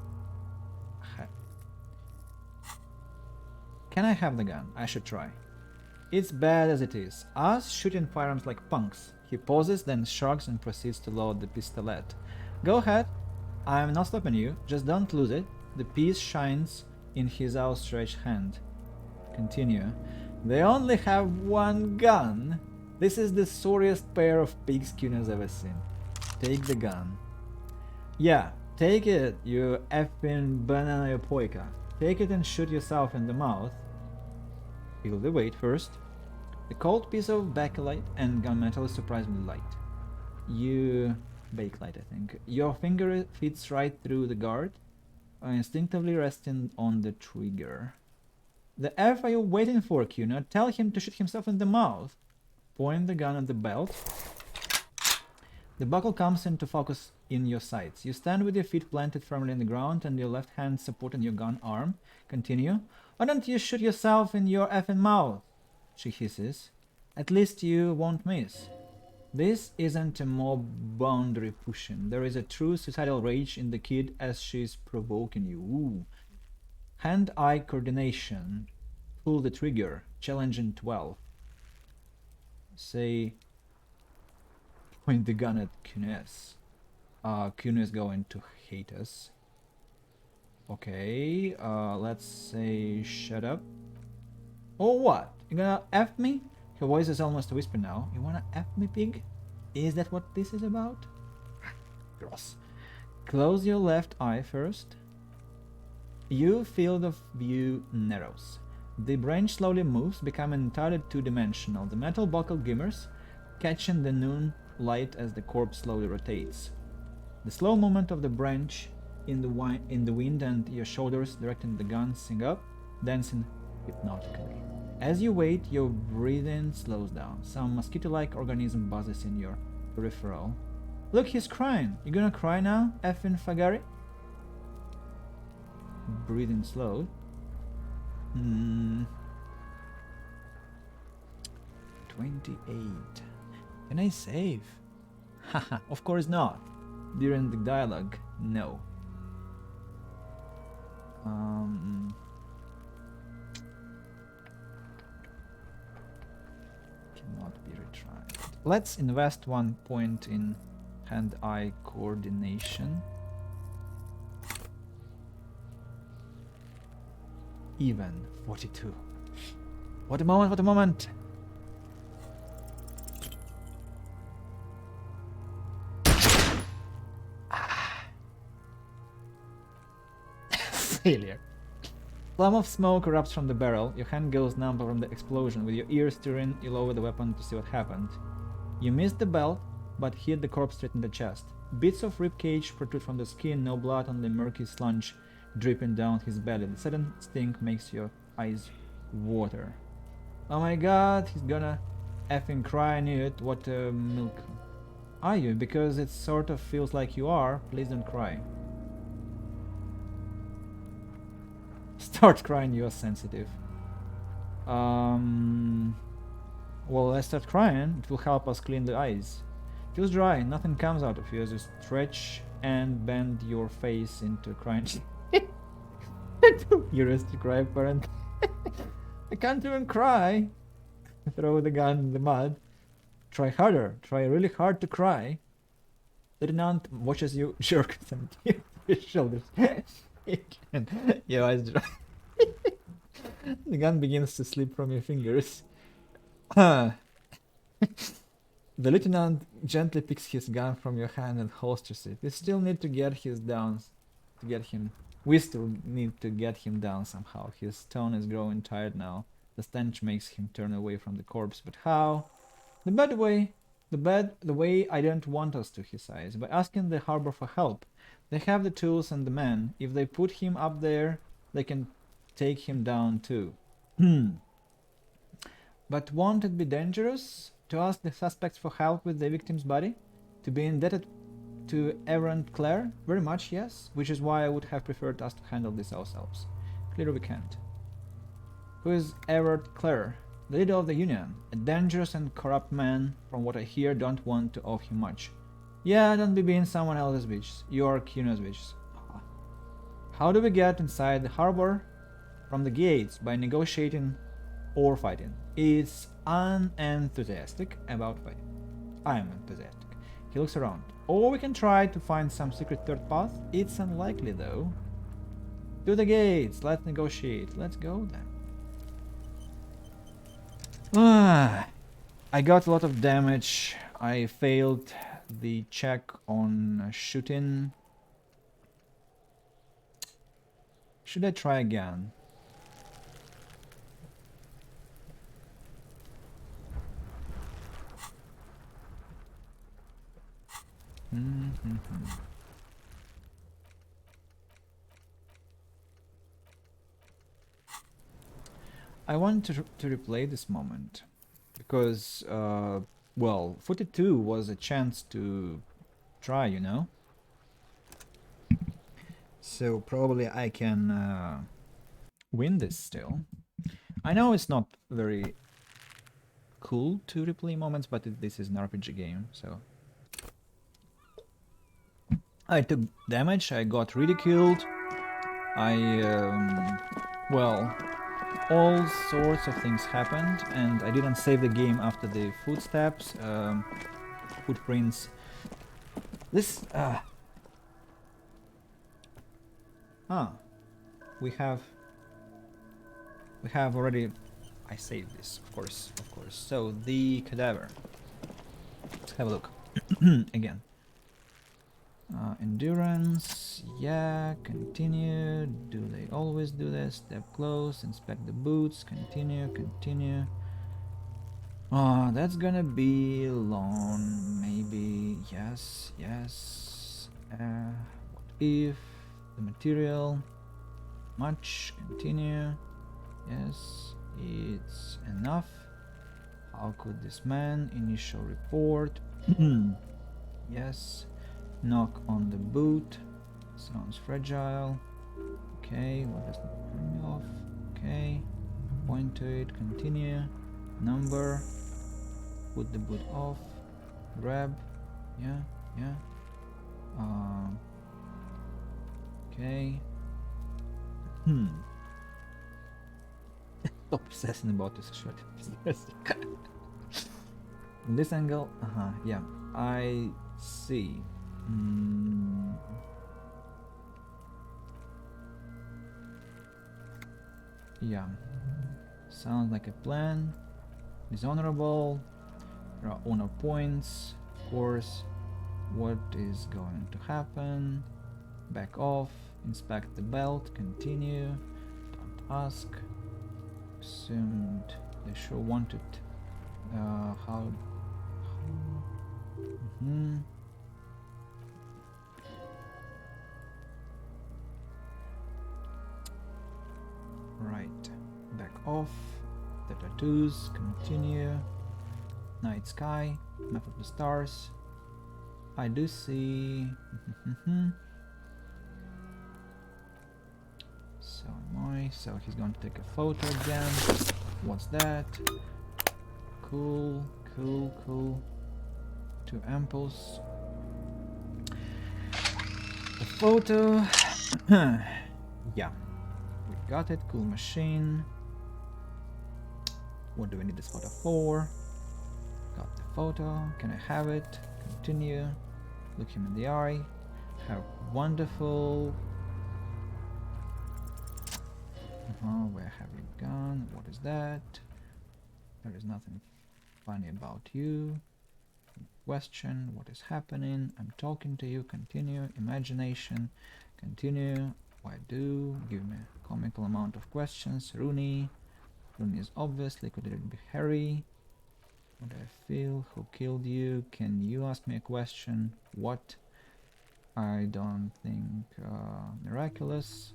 Can I have the gun? I should try. It's bad as it is. Us shooting firearms like punks. He pauses, then shrugs and proceeds to load the pistolet. Go ahead. I'm not stopping you. Just don't lose it. The piece shines in his outstretched hand. Continue. They only have one gun. This is the sorriest pair of pigs Kuna's ever seen. Take the gun. Yeah, take it, you effing banana poika. Take it and shoot yourself in the mouth. Feel the weight first. The cold piece of bakelite and gunmetal is surprisingly light. You... bakelite, I think. Your finger fits right through the guard, instinctively resting on the trigger. The F are you waiting for, Cunard? Tell him to shoot himself in the mouth. Point the gun at the belt. The buckle comes into focus in your sights. You stand with your feet planted firmly in the ground and your left hand supporting your gun arm. Continue. Why don't you shoot yourself in your effing mouth? She hisses. At least you won't miss. This isn't a mob boundary pushing. There is a true suicidal rage in the kid as she's provoking you. Ooh. Hand-eye coordination. Pull the trigger. Challenging 12. Say... point the gun at Kunes. Kunes is going to hate us. Okay, let's say shut up. Or what? You gonna F me? Her voice is almost a whisper now. You wanna F me, pig? Is that what this is about? Gross. Close your left eye first. Your field of view narrows. The branch slowly moves, becoming entirely two-dimensional. The metal buckle glimmers, catching the noon light as the corpse slowly rotates. The slow movement of the branch in the wind and your shoulders directing the gun sing up, dancing hypnotically. As you wait, your breathing slows down. Some mosquito-like organism buzzes in your peripheral. Look, he's crying. You gonna cry now, effing Fagari? Breathing slow. 28. Can I save? Haha, of course not. During the dialogue, no. Cannot be retried. Let's invest 1 point in hand-eye coordination. Even 42. What a moment, what a moment! Failure. Plum of smoke erupts from the barrel. Your hand goes numb from the explosion. With your ears stirring, you lower the weapon to see what happened. You missed the belt, but hit the corpse straight in the chest. Bits of ribcage protrude from the skin, no blood on the murky sludge dripping down his belly. The sudden stink makes your eyes water. Oh my god, he's gonna effing cry. I knew it. What milk are you? Because it sort of feels like you are. Please don't cry. Start crying, you're sensitive. Well, let's start crying. It will help us clean the eyes. Feels dry, nothing comes out of you as you stretch and bend your face into crying. Too furious to cry, apparently. I can't even cry. Throw the gun in the mud. Try harder. Try really hard to cry. Lieutenant watches you jerk some tears to his shoulders. Your eyes dry. The gun begins to slip from your fingers. The lieutenant gently picks his gun from your hand and holsters it. We still need to get him down somehow. His tone is growing tired now. The stench makes him turn away from the corpse, but how? The way I don't want us to, he sighs, by asking the harbor for help. They have the tools and the men. If they put him up there, they can take him down too. But won't it be dangerous to ask the suspects for help with the victim's body? To be indebted to Errant Claire? Very much, yes. Which is why I would have preferred us to handle this ourselves. Clearly we can't. Who is Errant Claire? The leader of the Union. A dangerous and corrupt man. From what I hear, don't want to owe him much. Yeah, don't be being someone else's bitch. You're Kuno's bitch. How do we get inside the harbor? From the gates, by negotiating or fighting. It's unenthusiastic about fighting. I'm enthusiastic. He looks around. Or we can try to find some secret third path. It's unlikely though. To the gates, let's negotiate. Let's go then. I got a lot of damage. I failed the check on shooting. Should I try again? I want to replay this moment because, well, 42 was a chance to try, you know? So probably I can win this still. I know it's not very cool to replay moments, but this is an RPG game, so... I took damage, I got ridiculed, well, all sorts of things happened, and I didn't save the game after the footsteps, footprints. This, we have already, I saved this, of course. So, the cadaver. Let's have a look, again. Endurance, yeah, continue. Do they always do this? Step close, inspect the boots, continue. Oh, that's gonna be long, maybe. Yes. What if the material? Much, continue. Yes, it's enough. How could this man? Initial report. Yes. Knock on the boot. Sounds fragile. Okay, what does that turn me off? Okay. Point to it, continue. Number. Put the boot off. Grab. Yeah. Okay. Stop obsessing about this shot. From this angle, yeah. I see. Yeah, sounds like a plan. Dishonorable. There are honor points, of course. What is going to happen? Back off. Inspect the belt. Continue. Don't ask. Assumed they sure wanted. How? Right, back off. The tattoos, continue. Night sky, map of the stars. I do see. So am I. So he's going to take a photo again. What's that? Cool. 2 amples. A photo. Yeah. We got it. Cool machine. What do we need this photo for? Got the photo. Can I have it? Continue. Look him in the eye. How wonderful. Where have you gone? What is that? There is nothing funny about you. Question. What is happening? I'm talking to you. Continue. Imagination. Continue. Why do? Give me a comical amount of questions. Rooney. Rooney is obviously. Could it be Harry? What do I feel? Who killed you? Can you ask me a question? What? I don't think miraculous.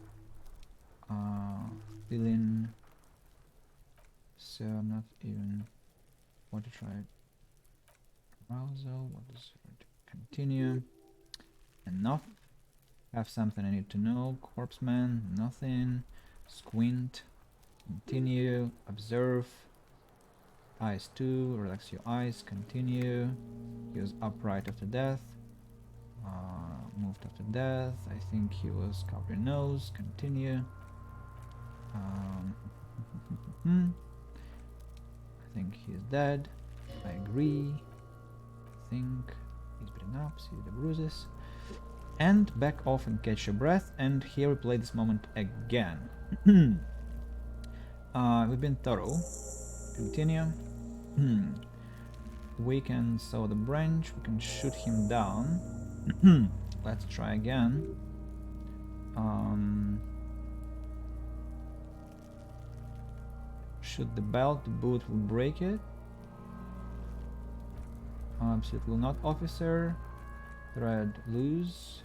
Feeling. So not even. What to try? Arousal. What is it? Continue. Enough. Have something I need to know. Corpseman. Nothing. Squint. Continue. Observe. Eyes 2. Relax your eyes. Continue. He was upright after death. Moved after death. I think he was covered your nose. Continue. I think he's dead. I agree. I think he's beaten up. See the bruises. And back off and catch your breath. And here we play this moment again. We've been thorough. Continue. We can saw the branch. We can shoot him down. Let's try again. Shoot the belt. The boot will break it. Absolutely not, officer. Thread loose.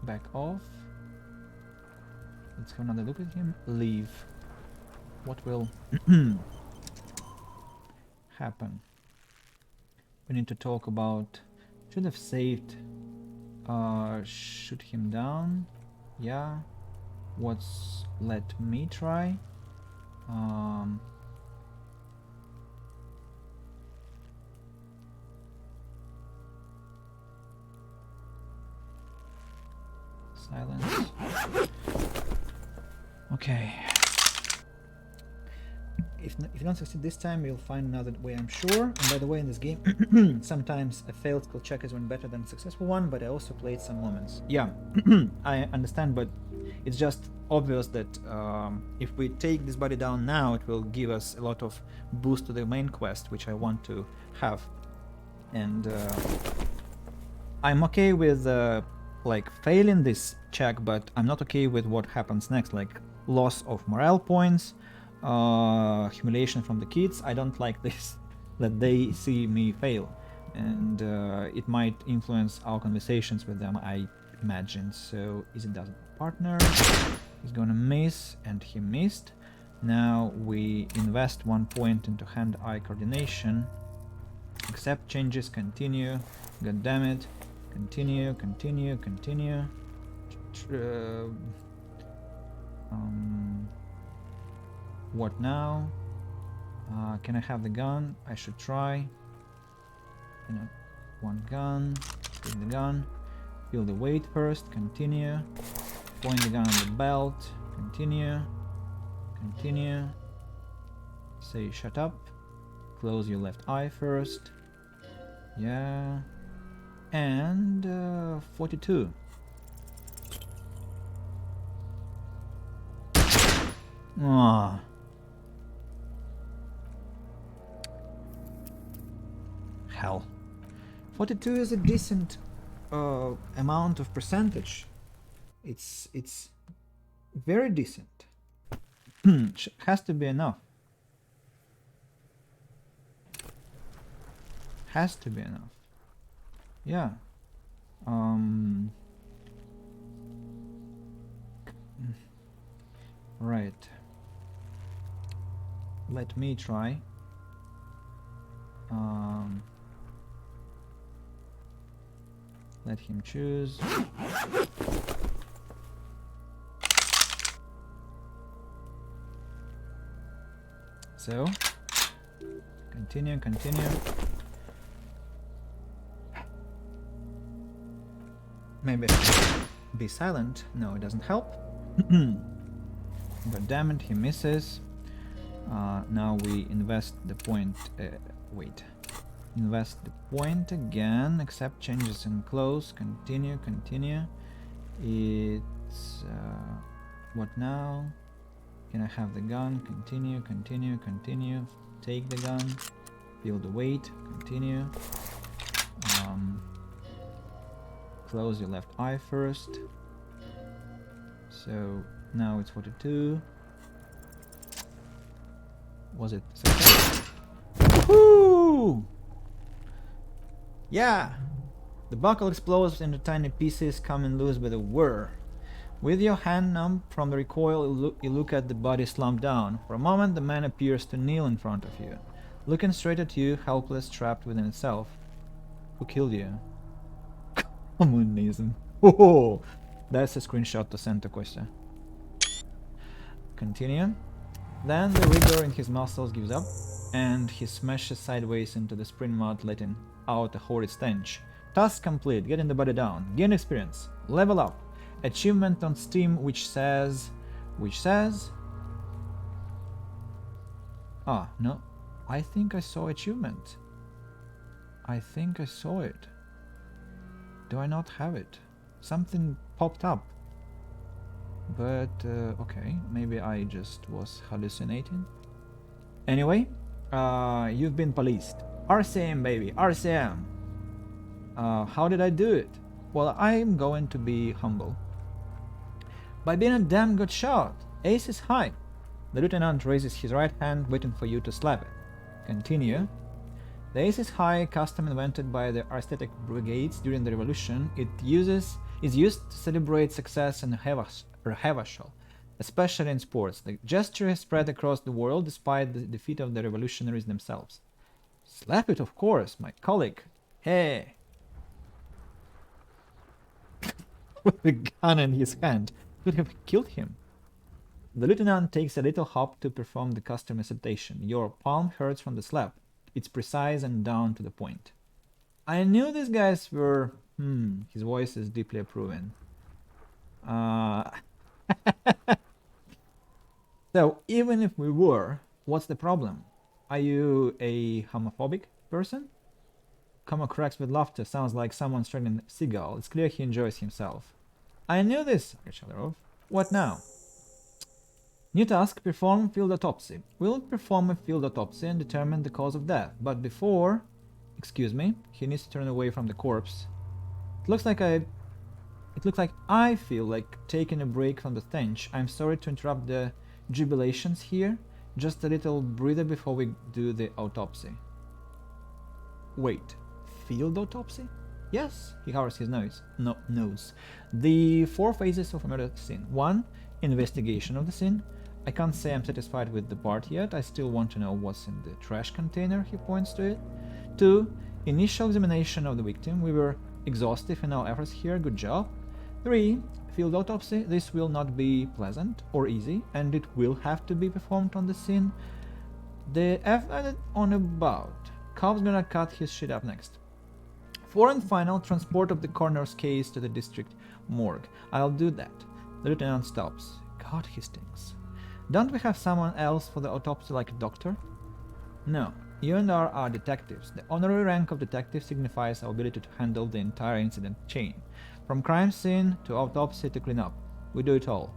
Back off. Let's have another look at him. Leave. What will happen? We need to talk about... Should have saved... shoot him down. Yeah. What's... Let me try. Silence. Okay. If you don't succeed this time, you'll find another way, I'm sure. And by the way, in this game, sometimes a failed skill check is one better than a successful one, but I also played some moments. Yeah, I understand, but it's just obvious that if we take this body down now, it will give us a lot of boost to the main quest, which I want to have. And I'm okay with like failing this check, but I'm not okay with what happens next, like loss of morale points, humiliation from the kids. I don't like this, that they see me fail, and it might influence our conversations with them, I imagine. So is it doesn't partner? He's gonna miss, and he missed. Now we invest 1 point into hand-eye coordination. Accept changes, continue. God damn it. Continue, continue, continue. What now? Can I have the gun? I should try. You know, one gun. Take the gun. Feel the weight first. Continue. Point the gun on the belt. Continue. Continue. Say shut up. Close your left eye first. Yeah. And 42. Ah. Hell. 42 is a decent amount of percentage. It's very decent. Has to be enough. Has to be enough. Yeah. Right. Let me try. Let him choose. So, continue, continue. Maybe I should be silent. No, it doesn't help. But damn it, he misses. Now we invest the point. Wait. Invest the point again. Accept changes in close. Continue, continue. It's... what now? Can I have the gun? Continue, continue, continue. Take the gun. Feel the weight. Continue. Close your left eye first. So now it's 42. Was it success? Woohoo! Yeah! The buckle explodes into tiny pieces, coming loose with a whir. With your hand numb from the recoil, you look at the body slumped down. For a moment, the man appears to kneel in front of you, looking straight at you, helpless, trapped within itself. Who killed you? Communism. Oh, that's a screenshot to send to Kostya. Continue. Then the rigor in his muscles gives up, and he smashes sideways into the spring mud, letting out a horrid stench. Task complete. Getting the body down. Gain experience. Level up. Achievement on Steam, which says... Ah, no. I think I saw achievement. I think I saw it. Do I not have it? Something popped up. But, okay, maybe I just was hallucinating. Anyway, you've been policed. RCM, baby, RCM. How did I do it? Well, I'm going to be humble. By being a damn good shot. Ace is high. The lieutenant raises his right hand, waiting for you to slap it. Continue. The ace is high, custom invented by the aesthetic brigades during the revolution. It is used to celebrate success in Hevashal, especially in sports. The gesture is spread across the world despite the defeat of the revolutionaries themselves. Slap it, of course, my colleague. Hey! With a gun in his hand, could have killed him. The lieutenant takes a little hop to perform the custom recitation. Your palm hurts from the slap. It's precise and down to the point. I knew these guys were... his voice is deeply approving. So, even if we were, what's the problem? Are you a homophobic person? Kama cracks with laughter. Sounds like someone stroking a seagull. It's clear he enjoys himself. I knew this, Archalarov. What now? New task, perform field autopsy. We'll perform a field autopsy and determine the cause of death. But before... Excuse me, he needs to turn away from the corpse. It looks like I feel like taking a break from the stench. I'm sorry to interrupt the jubilations here. Just a little breather before we do the autopsy. Wait, field autopsy? Yes, he covers his nose. Nose. The 4 phases of a murder scene. 1. Investigation of the scene. I can't say I'm satisfied with the part yet. I still want to know what's in the trash container, he points to it. 2. Initial examination of the victim. We were exhaustive in our efforts here. Good job. 3. Field autopsy. This will not be pleasant or easy, and it will have to be performed on the scene. The F added on about. Cop's gonna cut his shit up next. 4 and final, transport of the coroner's case to the district morgue. I'll do that. The lieutenant stops. God, he stinks. Don't we have someone else for the autopsy, like a doctor? No. You and I are detectives. The honorary rank of detective signifies our ability to handle the entire incident chain. From crime scene to autopsy to cleanup. We do it all.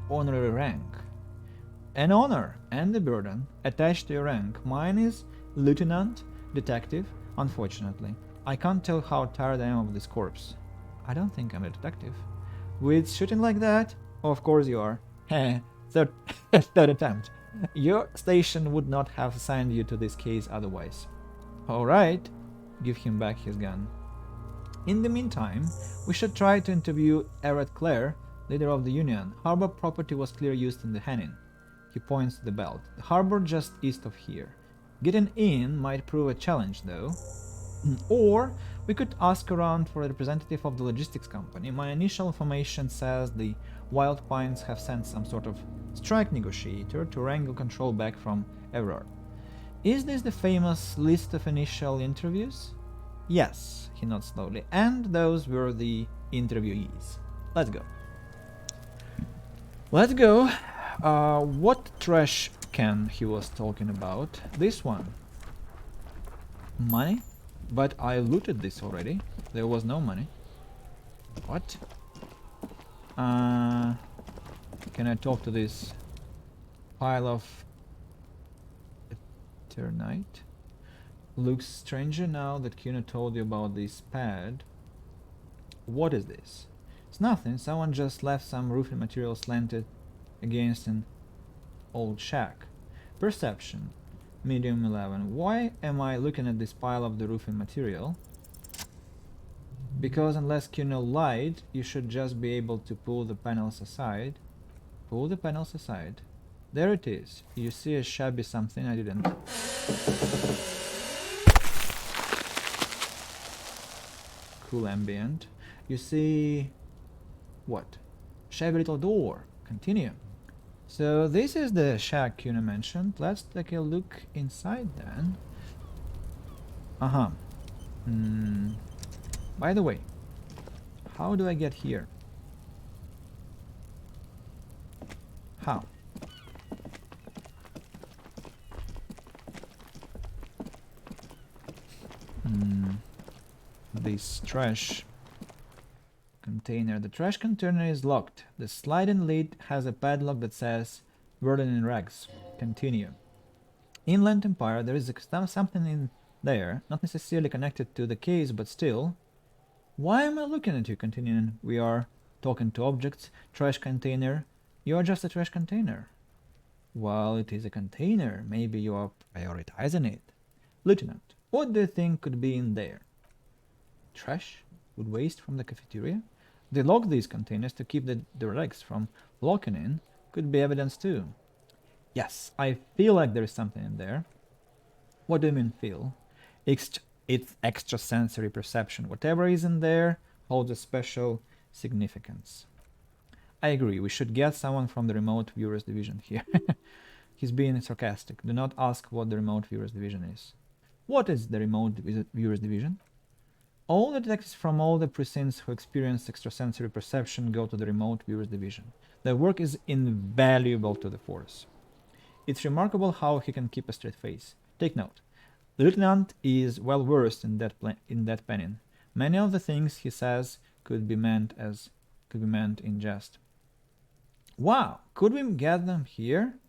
Honorary rank. An honor and a burden attached to your rank. Mine is lieutenant, detective, unfortunately. I can't tell how tired I am of this corpse. I don't think I'm a detective. With shooting like that? Oh, of course you are. Heh, third attempt. Your station would not have assigned you to this case otherwise. Alright, give him back his gun. In the meantime, we should try to interview Eret Clare, leader of the Union. Harbor property was clearly used in the Henin. He points to the belt. The harbor just east of here. Getting in might prove a challenge though. Or we could ask around for a representative of the logistics company. My initial information says the Wild Pines have sent some sort of strike negotiator to wrangle control back from Everard. Is this the famous list of initial interviews? Yes, he nods slowly, and those were the interviewees. Let's go. Let's go. What trash can he was talking about? This one. Money? But I looted this already. There was no money. What? Can I talk to this pile of Eternite? Looks stranger now that Kuna told you about this pad. What is this? It's nothing. Someone just left some roofing material slanted against an old shack. Perception. Medium 11. Why am I looking at this pile of the roofing material? Because unless Kuno lied, you should just be able to pull the panels aside. Pull the panels aside. There it is. You see a shabby something I didn't. Cool ambient. You see... what? Shabby little door. Continue. So this is the shack Kuna mentioned. Let's take a look inside then. By the way, how do I get here? How? This trash container. The trash container is locked. The sliding lid has a padlock that says "Burden in Rags." Continue. Inland Empire, there is something in there, not necessarily connected to the case, but still. Why am I looking at you? Continuing. We are talking to objects, trash container. You are just a trash container. Well, it is a container. Maybe you are prioritizing it. Lieutenant, what do you think could be in there? Trash? Food waste from the cafeteria? They lock these containers to keep the relics from locking in. Could be evidence too. Yes, I feel like there is something in there. What do you mean feel? It's extrasensory perception. Whatever is in there holds a special significance. I agree, we should get someone from the remote viewers division here. He's being sarcastic. Do not ask what the remote viewers division is. What is the remote viewers division? All the detectives from all the precincts who experience extrasensory perception go to the remote viewers division. Their work is invaluable to the force. It's remarkable how he can keep a straight face. Take note. The lieutenant is well versed in that penning. Many of the things he says could be meant in jest. Wow, could we get them here?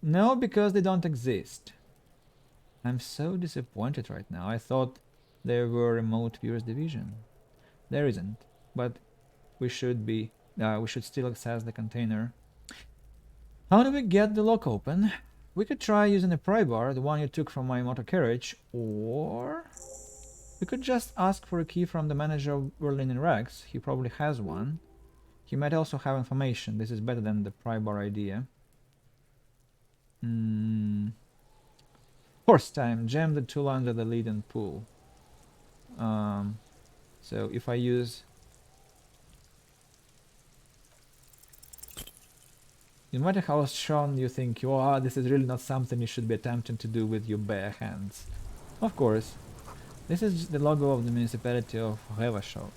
No, because they don't exist. I'm so disappointed right now. I thought there were remote viewers division. There isn't, but we should still access the container. How do we get the lock open? We could try using a pry bar, the one you took from my motor carriage, or we could just ask for a key from the manager of Berlin and Rex. He probably has one. He might also have information. This is better than the pry bar idea. Horse time. Jam the tool under the lid and pull. So if I use... No matter how strong you think you are, this is really not something you should be attempting to do with your bare hands. Of course. This is the logo of the municipality of Revachol.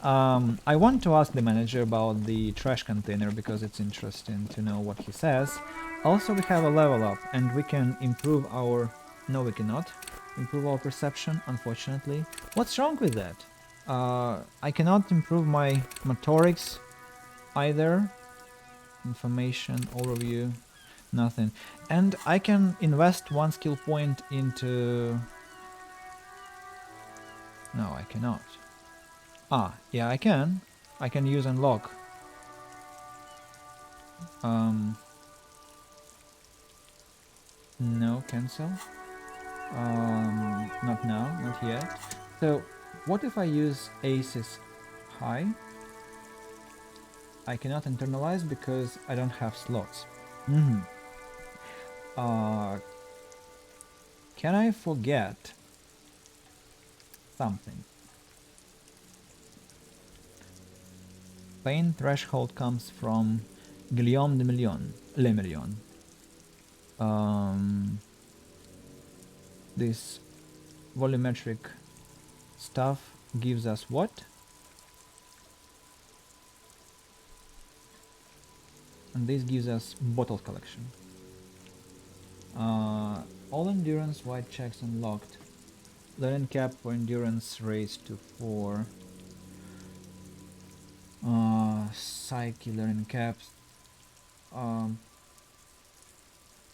I want to ask the manager about the trash container because it's interesting to know what he says. Also, we have a level up and we can improve our... No, we cannot improve our perception, unfortunately. What's wrong with that? I cannot improve my motorics either. Information, overview, nothing. And I can invest one skill point into... No, I cannot. Ah, yeah, I can. I can use unlock. No, cancel. Not now, not yet. So, what if I use aces high? I cannot internalize because I don't have slots. Can I forget something? Pain threshold comes from Guillaume de Million, Le Million. This volumetric stuff gives us what? And this gives us bottle collection. All endurance white checks unlocked. Learning cap for endurance raised to 4. Psyche learning caps.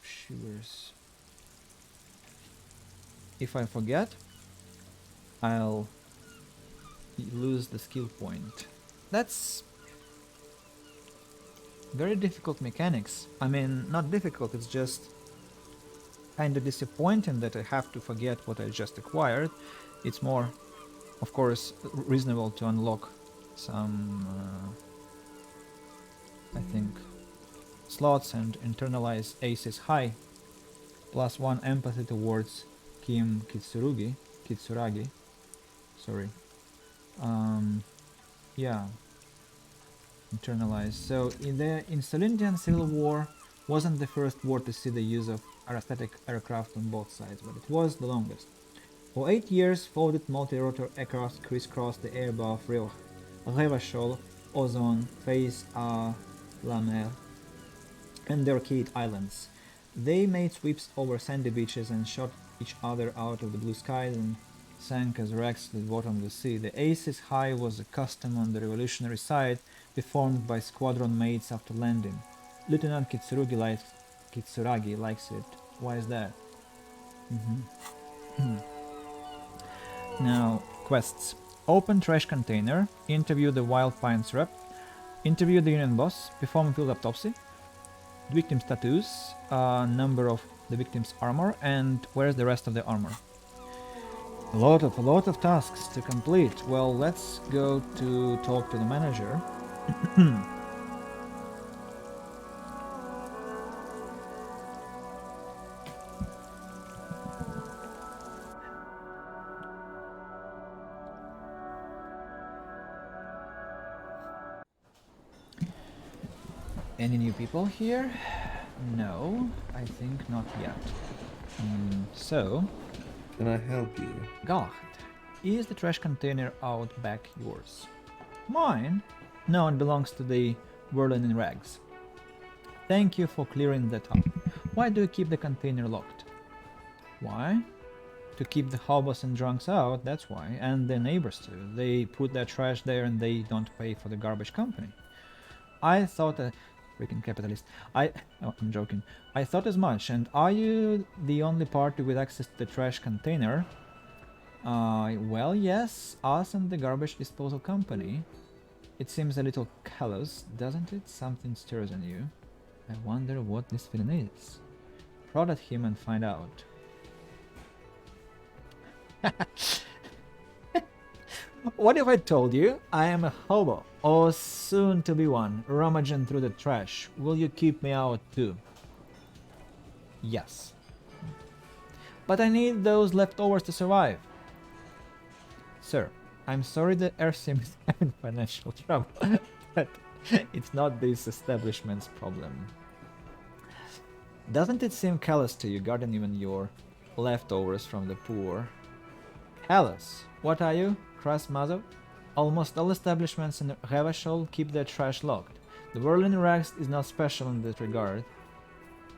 Sugars. If I forget, I'll lose the skill point. That's very difficult mechanics. I mean, not difficult, it's just kinda disappointing that I have to forget what I just acquired. It's more, of course, reasonable to unlock some, I think, slots and internalize aces high. +1 empathy towards Kim Kitsuragi. Sorry. Yeah. Internalize. So in Solindian Civil War wasn't the first war to see the use of aerostatic aircraft on both sides, but it was the longest. For 8 years, folded multi-rotor aircraft crisscrossed the air above Revachol, Ozon, Face la Mer, and the Orchid Islands. They made sweeps over sandy beaches and shot each other out of the blue skies and sank as wrecks to the bottom of the sea. The Aces High was a custom on the revolutionary side, performed by squadron mates after landing. Lieutenant Kitsuragi likes it. Why is that? Now, quests. Open trash container, interview the Wild Pines rep, interview the union boss, perform field autopsy, victim's tattoos, number of the victim's armor, and where's the rest of the armor? A lot of tasks to complete. Well, let's go to talk to the manager. Any new people here? No, I think not yet. So, can I help you? Galahad, is the trash container out back yours? Mine? No, it belongs to the Whirling in Rags. Thank you for clearing that up. Why do you keep the container locked? Why? To keep the hobos and drunks out, that's why. And the neighbors too. They put their trash there and they don't pay for the garbage company. I thought freaking capitalist. I'm joking. I thought as much. And are you the only party with access to the trash container? Well, yes, us and the garbage disposal company. It seems a little callous, doesn't it? Something stirs in you. I wonder what this feeling is. Prod at him and find out. What if I told you I am a hobo, or soon to be one, rummaging through the trash? Will you keep me out too? Yes. But I need those leftovers to survive. Sir, I'm sorry the Elysium is having financial trouble, but it's not this establishment's problem. Doesn't it seem callous to you guarding even your leftovers from the poor? Callous? What are you? Krasmazov? Almost all establishments in Revachol keep their trash locked. The Whirling Rags is not special in that regard.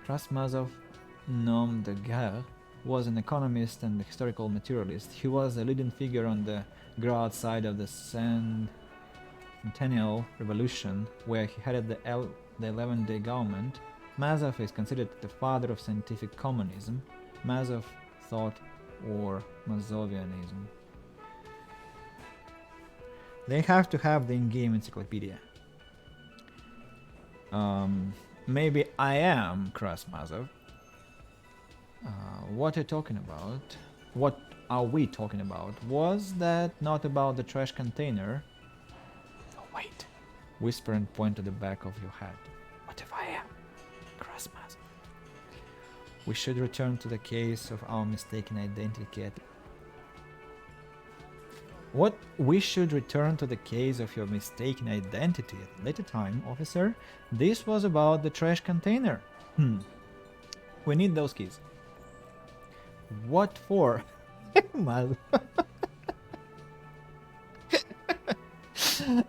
Krasmazov, nom de guerre, was an economist and historical materialist. He was a leading figure on the Grad side of the Centennial Revolution, where he headed the 11-day government. Mazov is considered the father of scientific communism. Mazov thought, or Mazovianism. They have to have the in-game encyclopedia. Maybe I am Krasmazov. What are you talking about? What are we talking about? Was that not about the trash container? Oh, wait. Whisper and point to the back of your head. What if I am Krasmazov? We should return to the case of our mistaken identity at... What? We should return to the case of your mistaken identity at a later time, officer. This was about the trash container. We need those keys. What for?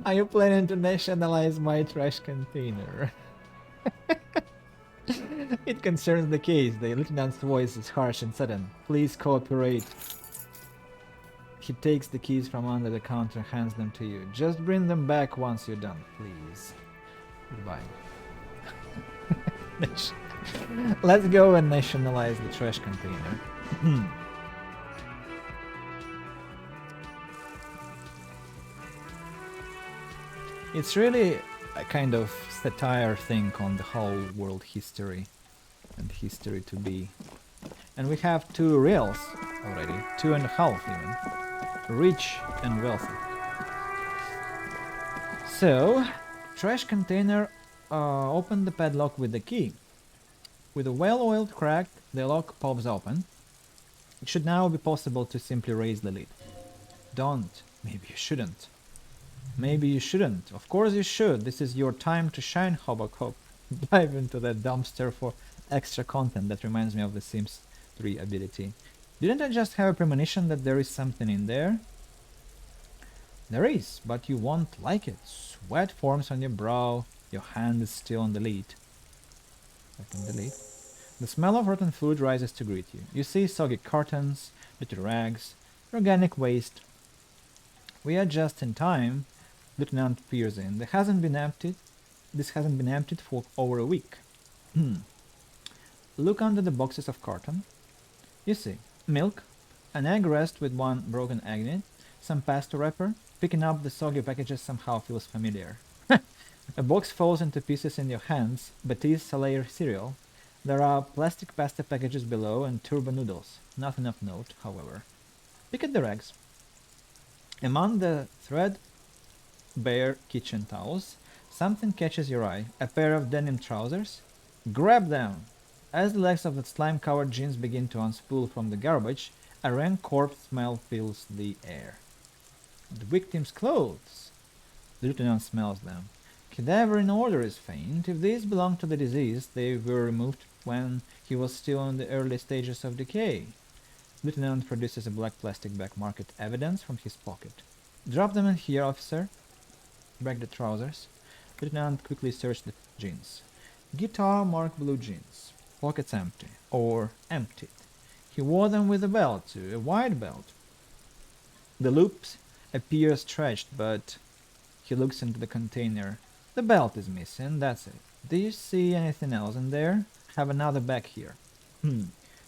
Are you planning to nationalize my trash container? It concerns the case. The lieutenant's voice is harsh and sudden. Please cooperate. He takes the keys from under the counter and hands them to you. Just bring them back once you're done, please. Goodbye. Let's go and nationalize the trash container. It's really a kind of satire thing on the whole world history and history to be. And we have 2 reals already, 2.5 even. Rich and wealthy. So, trash container, open the padlock with the key. With a well-oiled crack, the lock pops open. It should now be possible to simply raise the lid. Don't. Maybe you shouldn't. Maybe you shouldn't. Of course you should. This is your time to shine, Hobocop. Dive into that dumpster for extra content. That reminds me of the Sims 3 ability. Didn't I just have a premonition that there is something in there? There is, but you won't like it. Sweat forms on your brow. Your hand is still on the lid. Open the lid. The smell of rotten food rises to greet you. You see soggy cartons, dirty rags, organic waste. We are just in time. Lieutenant peers in. This hasn't been emptied for over a week. Look under the boxes of carton. You see milk, an egg rest with 1 broken egg in it, Some pasta wrapper? Picking up the soggy packages somehow feels familiar. A box falls into pieces in your hands. Batiste Salaire cereal. There are plastic pasta packages below and turbo noodles. Nothing of note, however. Pick at the rags. Among the threadbare kitchen towels, something catches your eye. A pair of denim trousers. Grab them! As the legs of the slime-covered jeans begin to unspool from the garbage, a rank corpse smell fills the air. The victim's clothes! The lieutenant smells them. Cadaver in order is faint. If these belong to the deceased, they were removed when he was still in the early stages of decay. Lieutenant produces a black plastic bag marked evidence from his pocket. Drop them in here, officer. Back the trousers. Lieutenant quickly searched the jeans. Guitar marked blue jeans. Pockets empty. Or emptied. He wore them with a belt too, a wide belt. The loops appear stretched, but he looks into the container. The belt is missing, that's it. Do you see anything else in there? Have another bag here.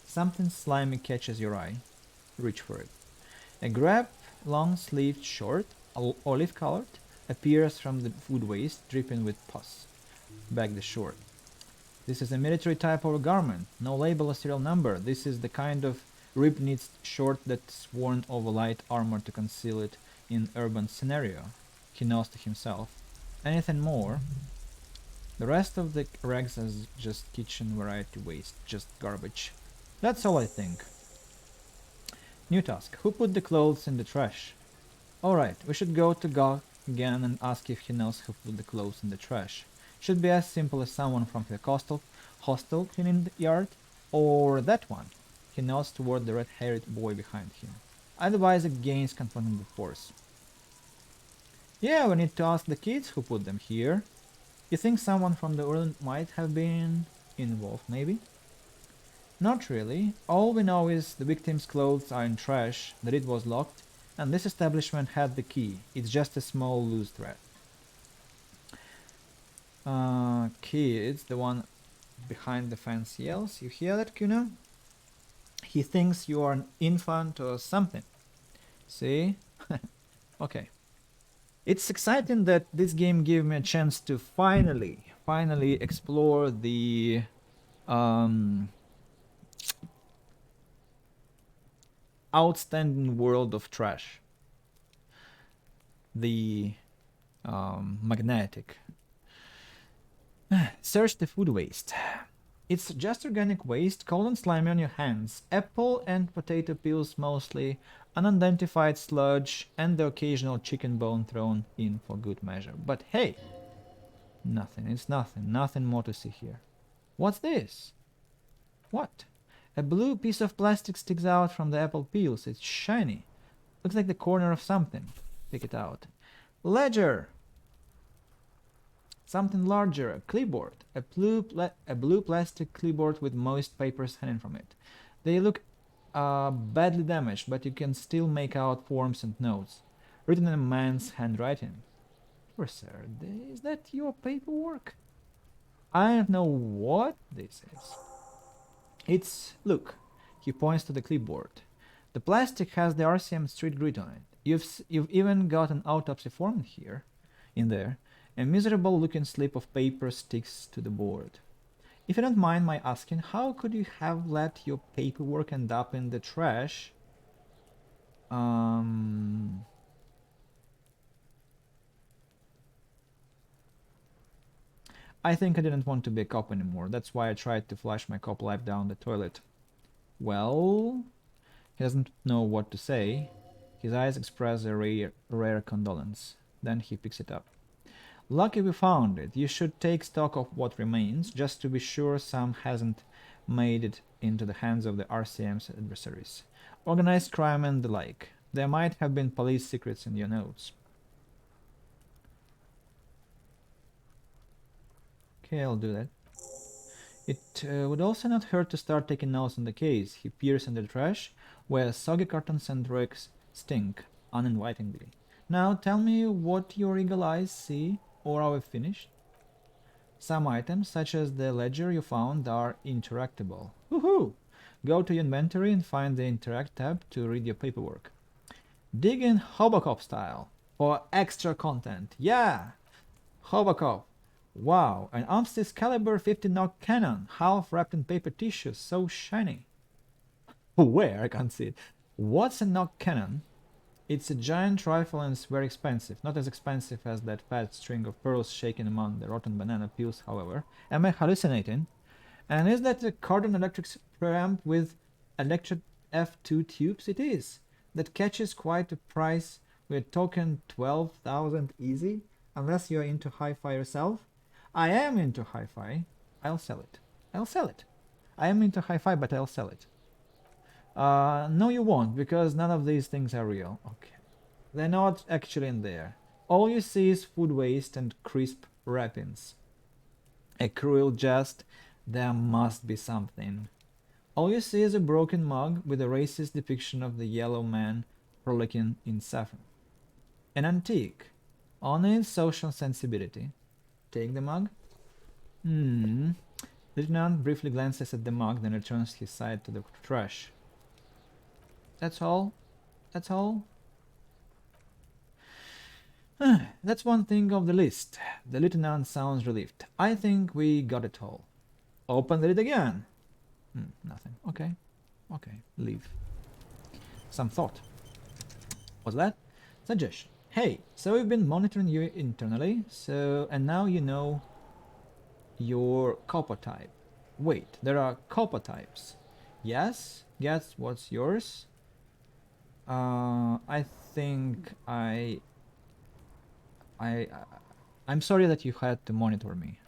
Something slimy catches your eye. Reach for it. A grab, long-sleeved short, olive-colored, appears from the food waste, dripping with pus. Bag the short. This is a military type of garment. No label or serial number. This is the kind of rib-knit short that's worn over light armor to conceal it in urban scenario. He knows to himself. Anything more? The rest of the rags is just kitchen variety waste, just garbage. That's all I think. New task. Who put the clothes in the trash? Alright, we should go to Gog again and ask if he knows who put the clothes in the trash. Should be as simple as someone from the hostel cleaning the yard, or that one. He nods toward the red-haired boy behind him. I advise against confronting the force. Yeah, we need to ask the kids who put them here. You think someone from the urn might have been involved, maybe? Not really. All we know is the victim's clothes are in trash, that it was locked, and this establishment had the key. It's just a small loose thread. Kids, the one behind the fence yells. You hear that, Kuno? He thinks you are an infant or something. See? Okay. It's exciting that this game gave me a chance to finally explore the outstanding world of trash. The magnetic. Search the food waste. It's just organic waste, cold and slimy on your hands. Apple and potato peels mostly, unidentified sludge, and the occasional chicken bone thrown in for good measure. But hey, nothing, it's nothing, nothing more to see here. What's this? What? A blue piece of plastic sticks out from the apple peels. It's shiny. Looks like the corner of something. Pick it out. Ledger! Something larger, a clipboard. A blue plastic clipboard with moist papers hanging from it. They look badly damaged, but you can still make out forms and notes. Written in a man's handwriting. Poor sir, is that your paperwork? I don't know what this is. Look, he points to the clipboard. The plastic has the RCM street grid on it. You've even got an autopsy form in there. A miserable looking slip of paper sticks to the board. If you don't mind my asking, how could you have let your paperwork end up in the trash? I think I didn't want to be a cop anymore. That's why I tried to flush my cop life down the toilet. Well, he doesn't know what to say. His eyes express a rare condolence. Then he picks it up. Lucky we found it. You should take stock of what remains, just to be sure some hasn't made it into the hands of the RCM's adversaries. Organized crime and the like. There might have been police secrets in your notes. Okay, I'll do that. It would also not hurt to start taking notes on the case. He peers in the trash, where soggy cartons and rags stink uninvitingly. Now tell me what your eagle eyes see. Or are we finished? Some items, such as the ledger you found, are interactable. Woohoo! Go to your inventory and find the Interact tab to read your paperwork. Dig in Hobocop style for extra content. Yeah! Hobocop. Wow, an Amstis caliber 50 knock cannon, half wrapped in paper tissue, so shiny. Where? I can't see it. What's a knock cannon? It's a giant rifle and it's very expensive. Not as expensive as that fat string of pearls shaken among the rotten banana peels, however. Am I hallucinating? And is that a cordon electric preamp with electric F2 tubes? It is. That catches quite a price. We're talking 12,000 easy, unless you're into hi-fi yourself. I am into hi-fi. I'll sell it. I'll sell it. I am into hi-fi, but I'll sell it. No you won't, because none of these things are real. Okay. They're not actually in there. All you see is food waste and crisp wrappings. A cruel jest. There must be something. All you see is a broken mug with a racist depiction of the yellow man frolicking in saffron. An antique. Only social sensibility. Take the mug? Lieutenant briefly glances at the mug, then returns his sight to the trash. That's all? That's all? That's one thing of the list. The lieutenant sounds relieved. I think we got it all. Open the lid again. Nothing. Okay. Okay. Leave. Some thought. What's that? Suggestion. Hey, so we've been monitoring you internally, and now you know your copper type. Wait, there are copper types. Yes? Guess what's yours? I think I'm sorry that you had to monitor me.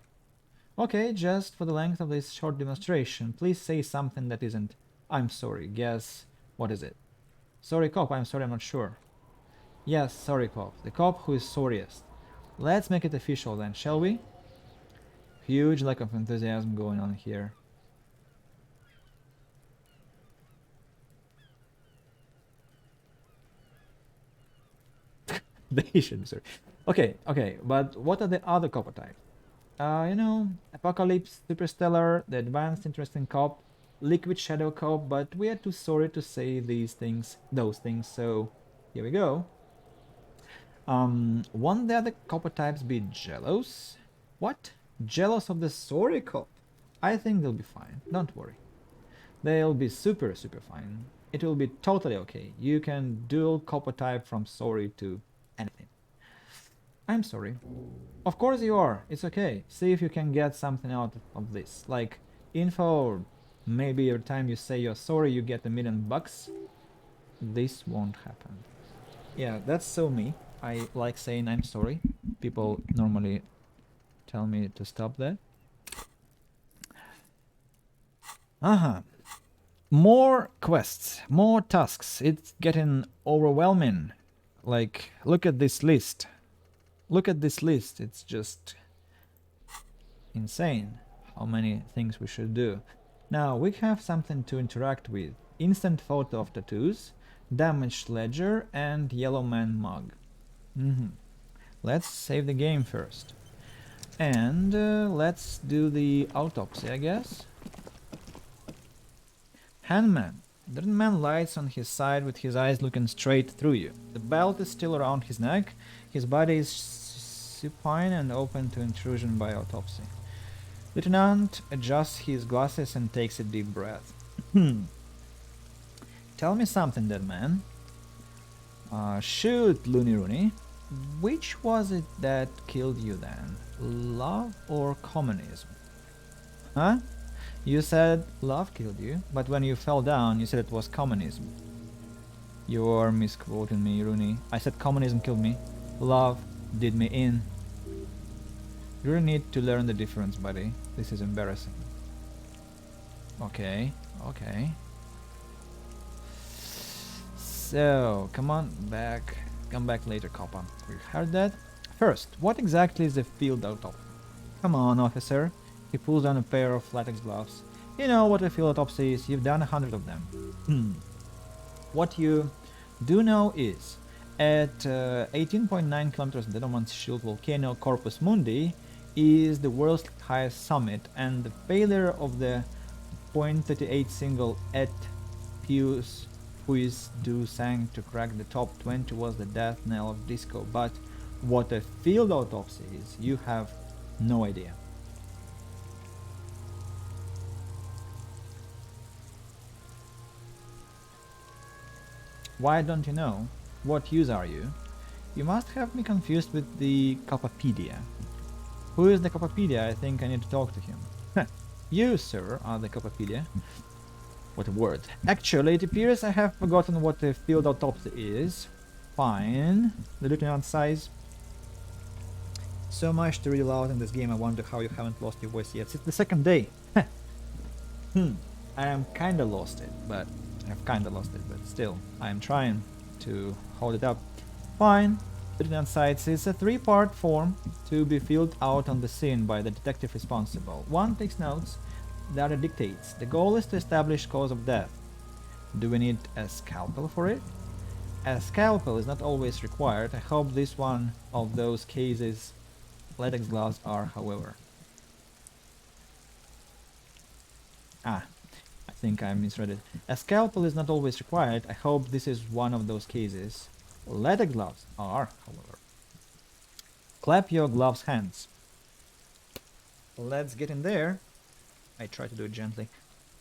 Okay, just for the length of this short demonstration, please say something that isn't I'm sorry. Guess what is it? Sorry cop, I'm sorry, I'm not sure. Yes, sorry cop, the cop who is sorriest. Let's make it official then, shall we? Huge lack of enthusiasm going on here. They should be sorry. Okay, but what are the other copper types? You know, Apocalypse, Superstellar, the Advanced Interesting Cop, Liquid Shadow Cop, but we are too sorry to say those things, so here we go. Won't the other copper types be jealous? What? Jealous of the sorry cop? I think they'll be fine, don't worry. They'll be super fine. It will be totally okay. You can dual copper type from sorry to anything. I'm sorry. Of course you are. It's okay. See if you can get something out of this. Like info, or maybe every time you say you're sorry you get $1 million. This won't happen. Yeah, that's so me. I like saying I'm sorry. People normally tell me to stop that. More quests, more tasks. It's getting overwhelming. Like, look at this list. Look at this list. It's just insane how many things we should do. Now, we have something to interact with. Instant photo of tattoos, damaged ledger, and yellow man mug. Let's save the game first. And let's do the autopsy, I guess. Handman. The man lies on his side with his eyes looking straight through you. The belt is still around his neck. His body is supine and open to intrusion by autopsy. Lieutenant adjusts his glasses and takes a deep breath. Tell me something, dead man. Shoot, Looney Rooney. Which was it that killed you then? Love or communism? Huh? You said love killed you, but when you fell down, you said it was communism. You are misquoting me, Rooney. I said communism killed me. Love did me in. You really need to learn the difference, buddy. This is embarrassing. Okay. So, come back later, copper. We heard that. First, what exactly is a field autopsy? Come on, officer. He pulls down a pair of latex gloves. You know what a field autopsy is. You've done 100 of them. What you do know is, at 18.9 kilometers Denomans Shield volcano, Corpus Mundi is the world's highest summit, and the failure of the .38 single at Pius who is due sang to crack the top 20 was the death knell of disco, but what a field autopsy is, you have no idea. Why don't you know? What use are you? You must have me confused with the Copapedia. Who is the Copapedia? I think I need to talk to him. You, sir, are the Copapedia. What a word. Actually, it appears I have forgotten what a field autopsy is. Fine. The lieutenant sighs. So much to read aloud in this game, I wonder how you haven't lost your voice yet. It's the second day. I am kinda lost it, but I've kinda lost it, but still, I am trying to hold it up. Fine. Lieutenant sighs. It's a 3-part form to be filled out on the scene by the detective responsible. One takes notes, the other dictates. The goal is to establish cause of death. Do we need a scalpel for it? A scalpel is not always required. I hope this one of those cases. Latex gloves are, however. I think I misread it. A scalpel is not always required. I hope this is one of those cases. Latex gloves are, however. Clap your gloves hands. Let's get in there. I try to do it gently.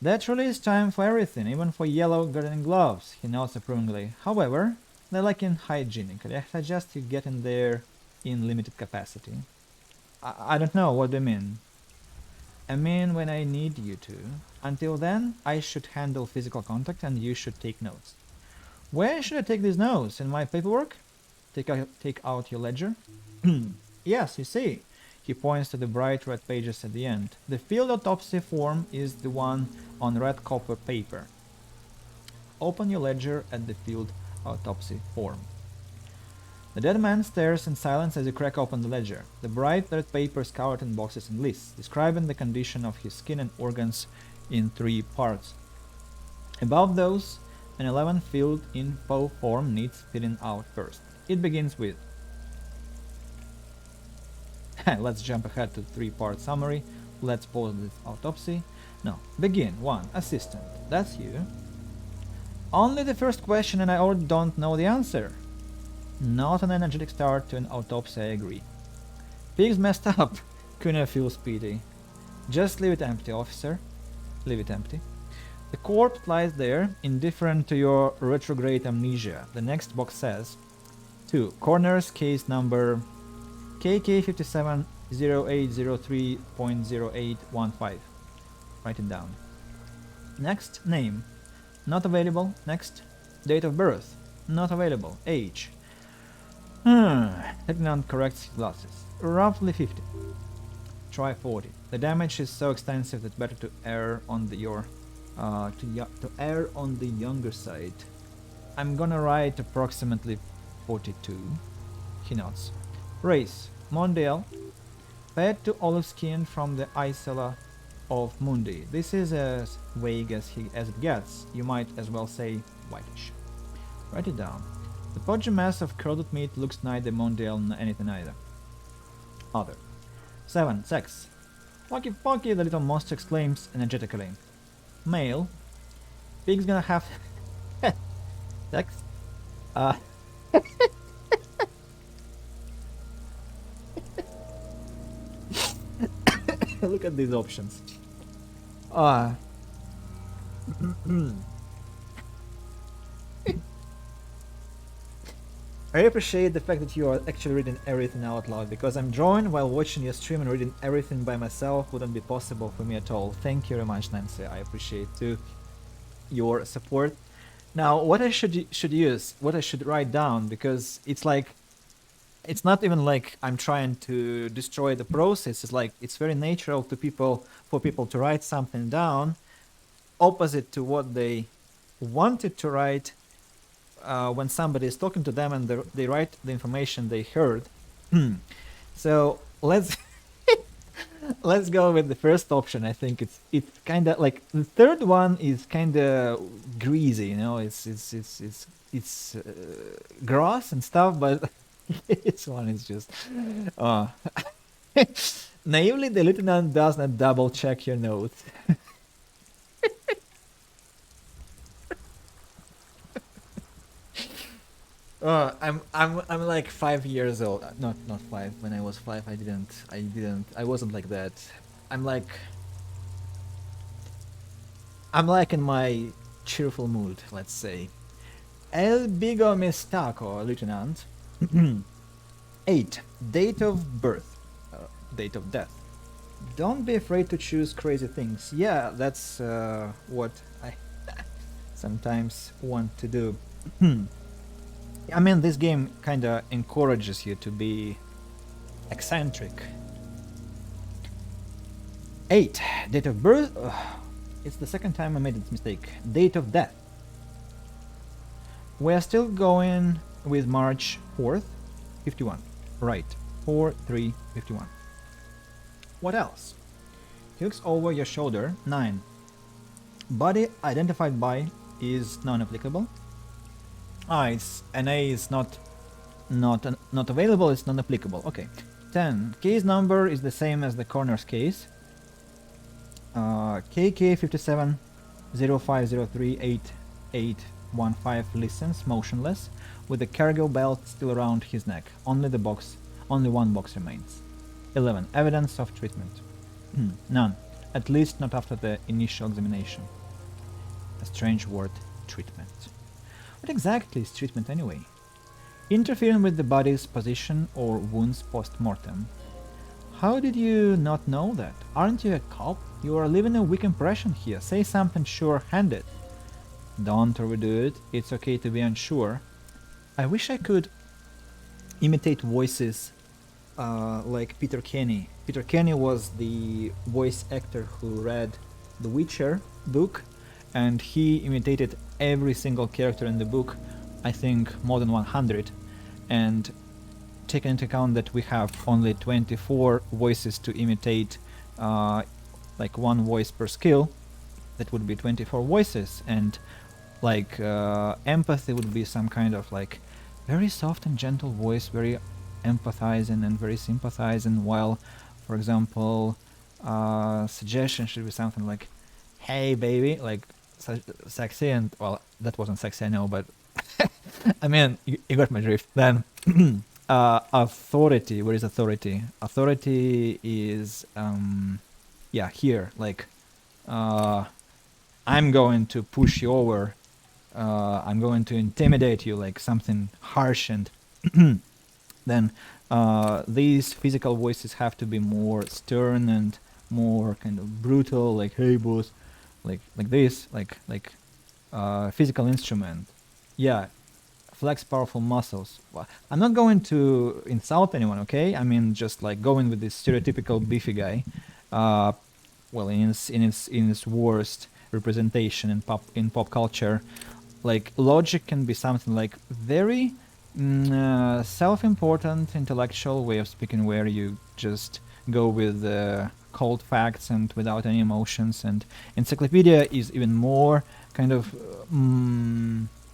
That really is time for everything, even for yellow gardening gloves, he nods approvingly. However, they lack in hygienically. I suggest you get in there in limited capacity. I don't know, what do you mean? I mean when I need you to. Until then, I should handle physical contact and you should take notes. Where should I take these notes? In my paperwork? Take out your ledger? Yes, you see. He points to the bright red pages at the end. The field autopsy form is the one on red copper paper. Open your ledger at the field autopsy form. The dead man stares in silence as you crack open the ledger. The bright red paper is covered in boxes and lists, describing the condition of his skin and organs in 3 parts. Above those, an 11 field info form needs filling out first. It begins with let's jump ahead to 3-part summary. Let's pause this autopsy. No. Begin. 1. Assistant. That's you. Only the first question and I already don't know the answer. Not an energetic start to an autopsy, I agree. Pigs messed up. Kuna feels pity. Just leave it empty, officer. Leave it empty. The corpse lies there, indifferent to your retrograde amnesia. The next box says 2. Coroner's case number KK570803.0815. Write it down. Next, name. Not available. Next, date of birth. Not available. Age. Lieutenant corrects his glasses. Roughly 50. Try 40. The damage is so extensive that better to err on the younger side. I'm gonna write approximately 42. He nods. Race. Mondial. Fed to olive skin from the Isola of Mundi. This is as vague as it gets. You might as well say whitish. Write it down. The podgy mass of curdled meat looks neither mondial nor anything either. Other. 7. Sex. Funky funky, the little monster exclaims energetically. Male. Pig's gonna have sex. Look at these options. I appreciate the fact that you are actually reading everything out loud, because I'm drawing while watching your stream and reading everything by myself wouldn't be possible for me at all. Thank you very much, Nancy. I appreciate too your support. Now, what I should use, what I should write down, because it's like, it's not even like I'm trying to destroy the process. It's like it's very natural to for people to write something down opposite to what they wanted to write when somebody is talking to them and they write the information they heard. So let's let's go with the first option. I think it's kind of like the third one is kind of greasy, you know. It's grass and stuff, but this one is just naively the lieutenant does not double check your notes. I'm like 5 years old. Not 5. When I was 5, I wasn't like that. I'm like I'm like in my cheerful mood, let's say. El Bigo Mistaco, Lieutenant. 8. Date of birth. Date of death. Don't be afraid to choose crazy things. Yeah, that's what I sometimes want to do. I mean, this game kinda encourages you to be eccentric. 8. Date of birth. It's the second time I made this mistake. Date of death. We are still going with March 4th, 51. Right. 4-3-51. What else? He looks over your shoulder. 9. Body identified by is non-applicable. It's NA is not available. It's non-applicable. Okay. 10. Case number is the same as the coroner's case. KK 57 0503 8815 listens motionless with the cargo belt still around his neck. Only one box remains. 11. Evidence of treatment. None. At least not after the initial examination. A strange word, treatment. What exactly is treatment anyway? Interfering with the body's position or wounds post-mortem. How did you not know that? Aren't you a cop? You are leaving a weak impression here. Say something sure-handed. Don't overdo it. It's okay to be unsure. I wish I could imitate voices like Peter Kenny. Peter Kenny was the voice actor who read The Witcher book, and he imitated every single character in the book, I think more than 100, and taking into account that we have only 24 voices to imitate, like one voice per skill, that would be 24 voices, and like empathy would be some kind of like very soft and gentle voice, very empathizing and very sympathizing, while for example suggestion should be something like, hey baby, like sexy, and well, that wasn't sexy, I know, but I mean, you got my drift. Then authority. Where is authority? Authority is yeah, here, like I'm going to push you over, I'm going to intimidate you, like something harsh. And then these physical voices have to be more stern and more kind of brutal, like hey boss, like this, like physical instrument. Yeah, flex powerful muscles. Well, I'm not going to insult anyone, okay? I mean, just like going with this stereotypical beefy guy, well, in its worst representation in pop culture. Like logic can be something like very self-important intellectual way of speaking, where you just go with cold facts and without any emotions, and encyclopedia is even more kind of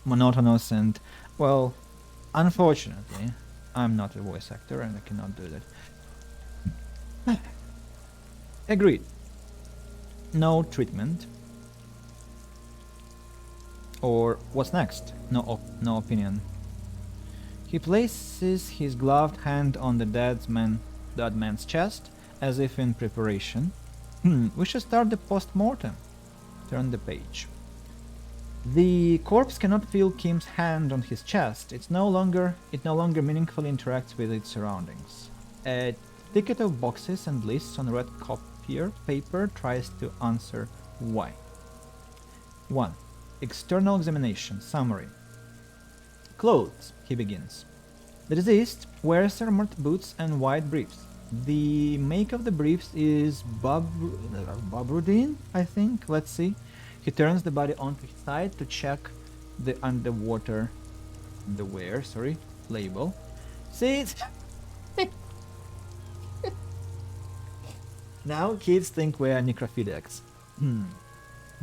monotonous, and well, unfortunately I'm not a voice actor and I cannot do that. Agreed. No treatment. Or what's next? No opinion. He places his gloved hand on the dead man's chest, as if in preparation. We should start the post-mortem. Turn the page. The corpse cannot feel Kim's hand on his chest. It no longer meaningfully interacts with its surroundings. A ticket of boxes and lists on red copier paper tries to answer why. 1. External examination. Summary. Clothes, he begins. The deceased wears armored boots and white briefs. The make of the briefs is Bobrudin, I think. Let's see. He turns the body onto his side to check the underwear label. See, now kids think we're necrophiliacs.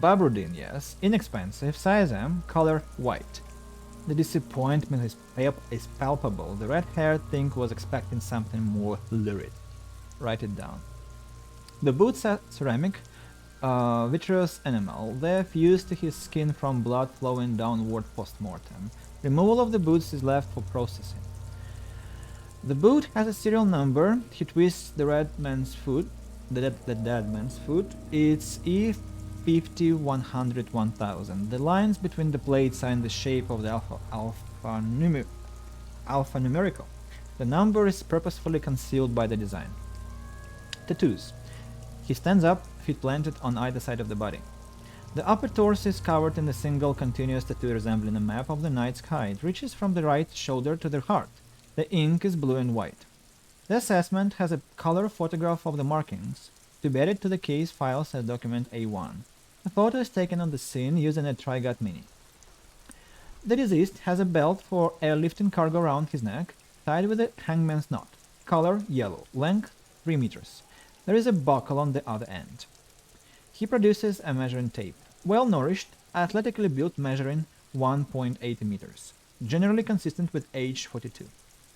Bobrudin, yes. Inexpensive, size M, color white. The disappointment is palpable. The red-haired thing was expecting something more lurid. Write it down. The boots are ceramic, vitreous enamel. They're fused to his skin from blood flowing downward post-mortem. Removal of the boots is left for processing. The boot has a serial number. He twists the red man's foot, the dead man's foot. It's E50-100-1000. The lines between the plates are in the shape of the alphanumerical. The number is purposefully concealed by the design. Tattoos. He stands up, feet planted on either side of the body. The upper torso is covered in a single continuous tattoo resembling a map of the night sky. It reaches from the right shoulder to the heart. The ink is blue and white. The assessment has a color photograph of the markings to be added to the case files as document A1. The photo is taken on the scene using a Trigot Mini. The deceased has a belt for airlifting cargo around his neck, tied with a hangman's knot. Color yellow. Length 3 meters. There is a buckle on the other end. He produces a measuring tape. Well-nourished, athletically built, measuring 1.8 meters. Generally consistent with age 42.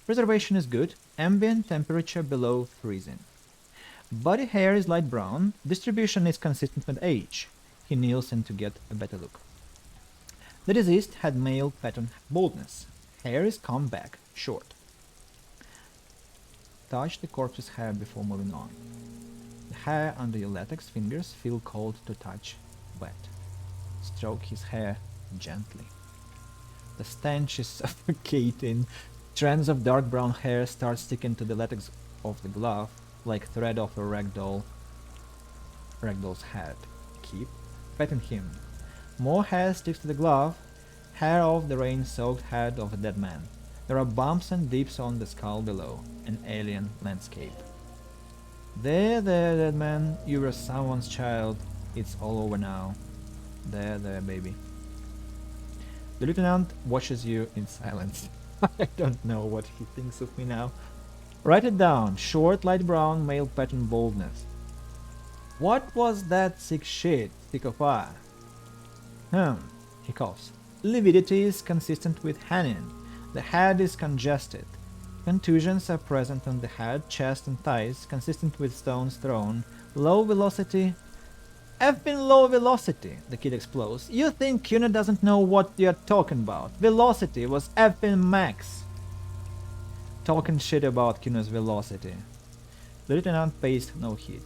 Preservation is good, ambient temperature below freezing. Body hair is light brown, distribution is consistent with age. He kneels in to get a better look. The deceased had male pattern baldness. Hair is combed back, short. Touch the corpse's hair before moving on. The hair under your latex fingers feel cold to touch, wet. Stroke his hair gently. The stench is suffocating. Strands of dark brown hair start sticking to the latex of the glove, like thread of a ragdoll's head. Keep petting him. More hair sticks to the glove, hair of the rain-soaked head of a dead man. There are bumps and dips on the skull below, an alien landscape. There, dead man, you were someone's child. It's all over now. There, baby. The lieutenant watches you in silence. I don't know what he thinks of me now. Write it down. Short, light brown, male pattern baldness. What was that sick shit? Sick of fire. He coughs. Lividity is consistent with Hanin. The head is congested. Contusions are present on the head, chest and thighs, consistent with stones thrown. Low velocity. Effing low velocity, the kid explodes. You think Kuna doesn't know what you're talking about. Velocity was effing max. Talking shit about Kuna's velocity. The lieutenant pays no heed.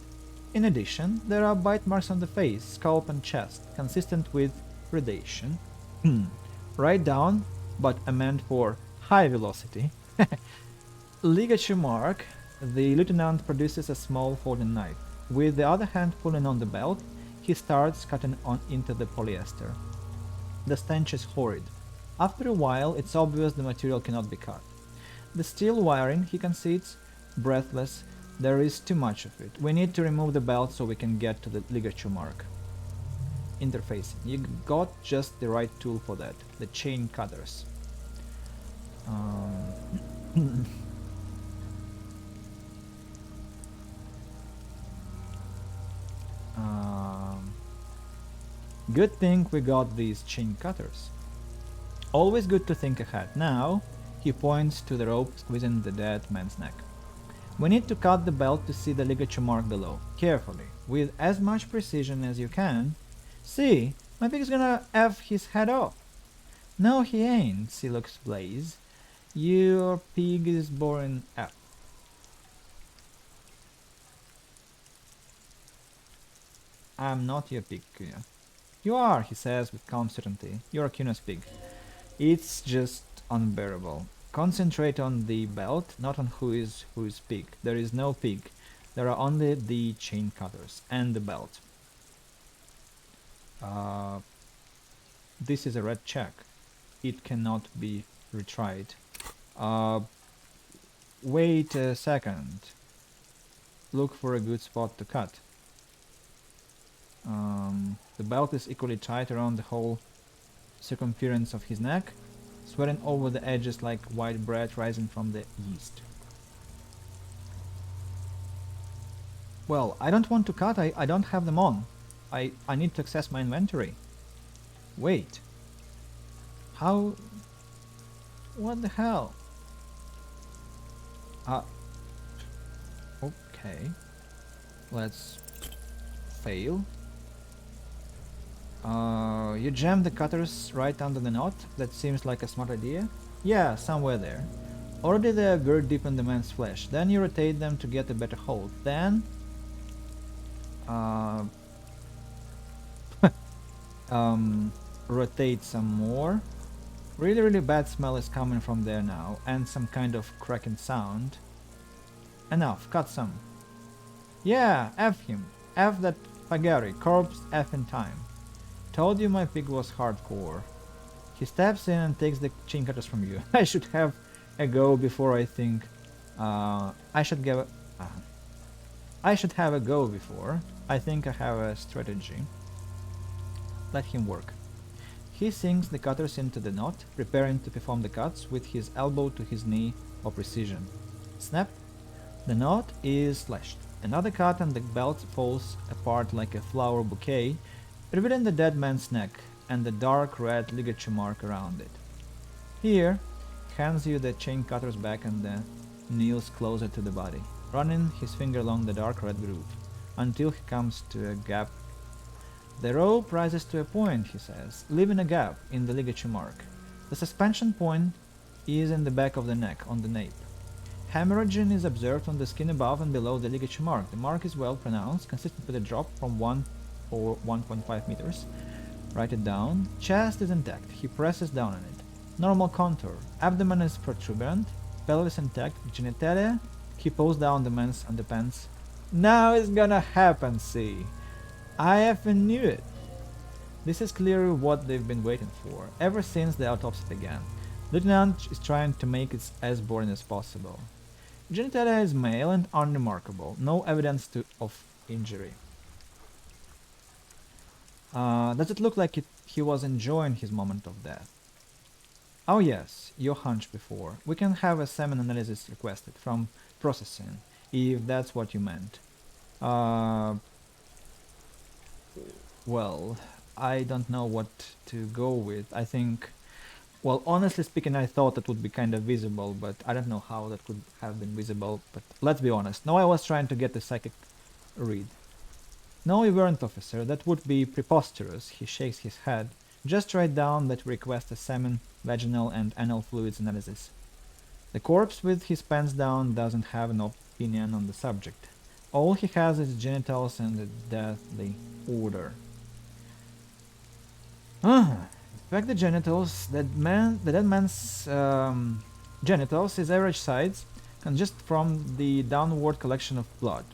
In addition, there are bite marks on the face, scalp and chest, consistent with predation. Write down, but amend for high velocity. Ligature mark. The lieutenant produces a small folding knife. With the other hand pulling on the belt, he starts cutting on into the polyester. The stench is horrid. After a while, it's obvious the material cannot be cut. The steel wiring, he concedes, breathless. There is too much of it. We need to remove the belt so we can get to the ligature mark. Interfacing. You got just the right tool for that. The chain cutters. Good thing we got these chain cutters. Always good to think ahead. Now, he points to the rope squeezing the dead man's neck. We need to cut the belt to see the ligature mark below. Carefully, with as much precision as you can. See, my pig's gonna F his head off. No, he ain't, Silox Blaze. Your pig is born F. I'm not your pig, Kuna. You are, he says with calm certainty. You're Kuna's pig. It's just unbearable. Concentrate on the belt, not on who is pig. There is no pig. There are only the chain cutters and the belt. This is a red check. It cannot be retried. Wait a second. Look for a good spot to cut. The belt is equally tight around the whole circumference of his neck, sweating over the edges like white bread rising from the yeast. Well, I don't want to cut, I don't have them on. I need to access my inventory. Wait. How... What the hell? Okay. Let's fail. You jam the cutters right under the knot? That seems like a smart idea. Yeah, somewhere there. Already they are very deep in the man's flesh. Then you rotate them to get a better hold. Then... Uh, rotate some more. Really bad smell is coming from there now, and some kind of cracking sound. Enough, cut some. Yeah, F him. F that Pagari, corpse F in time. Told you my pig was hardcore. He steps in and takes the chain cutters from you. I should have a go before I think. I should give. I should have a go before. I think I have a strategy. Let him work. He sinks the cutters into the knot, preparing to perform the cuts with his elbow to his knee for precision. Snap! The knot is slashed. Another cut and the belt falls apart like a flower bouquet, revealing the dead man's neck and the dark red ligature mark around it. Here, he hands you the chain cutters back and kneels closer to the body, running his finger along the dark red groove, until he comes to a gap. The rope rises to a point, he says, leaving a gap in the ligature mark. The suspension point is in the back of the neck, on the nape. Hemorrhaging is observed on the skin above and below the ligature mark. The mark is well pronounced, consistent with a drop from 1 or 1.5 meters. Write it down. Chest is intact. He presses down on it. Normal contour. Abdomen is protuberant. Pelvis intact. Genitalia. He pulls down the man's underpants. Now it's gonna happen, see. I effing knew it. This is clearly what they've been waiting for, ever since the autopsy began. Lieutenant is trying to make it as boring as possible. Genitalia is male and unremarkable. No evidence of injury. Does it look like he was enjoying his moment of death? Oh yes, your hunch before. We can have a semen analysis requested from processing, if that's what you meant. Well, I don't know what to go with. I think... Well, honestly speaking, I thought that would be kind of visible, but I don't know how that could have been visible, but let's be honest. No, I was trying to get the psychic read. No, you weren't, officer. That would be preposterous. He shakes his head. Just write down that we request a semen, vaginal and anal fluids analysis. The corpse with his pants down doesn't have an opinion on the subject. All he has is genitals and a deathly odor. Inspect the genitals. The dead man's genitals, his average size, consist from the downward collection of blood.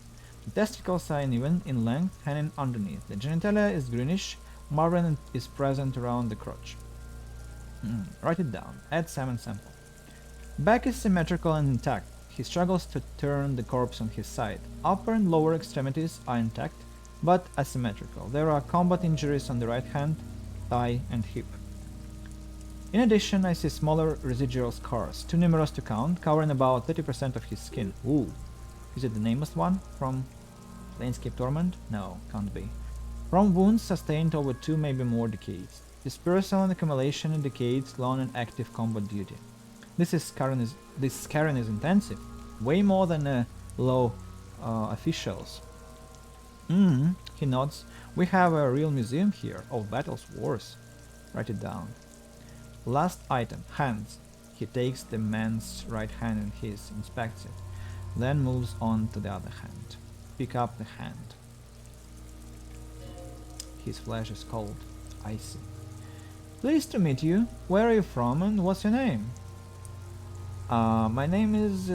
The testicles are uneven in length, hanging underneath. The genitalia is greenish. Marblin is present around the crotch. Write it down. Add semen sample. Back is symmetrical and intact. He struggles to turn the corpse on his side. Upper and lower extremities are intact, but asymmetrical. There are combat injuries on the right hand, thigh, and hip. In addition, I see smaller residual scars, too numerous to count, covering about 30% of his skin. Ooh. Is it the nameless one from Planescape Torment? No, can't be. From wounds sustained over 2, maybe more decades. Dispersal and accumulation indicates long and active combat duty. This scarring is intensive, way more than low officials. He nods. We have a real museum here of battles, wars. Write it down. Last item, hands. He takes the man's right hand in his, inspects it, then moves on to the other hand. Pick up the hand. His flesh is cold, icy. Pleased to meet you. Where are you from and what's your name? My name is...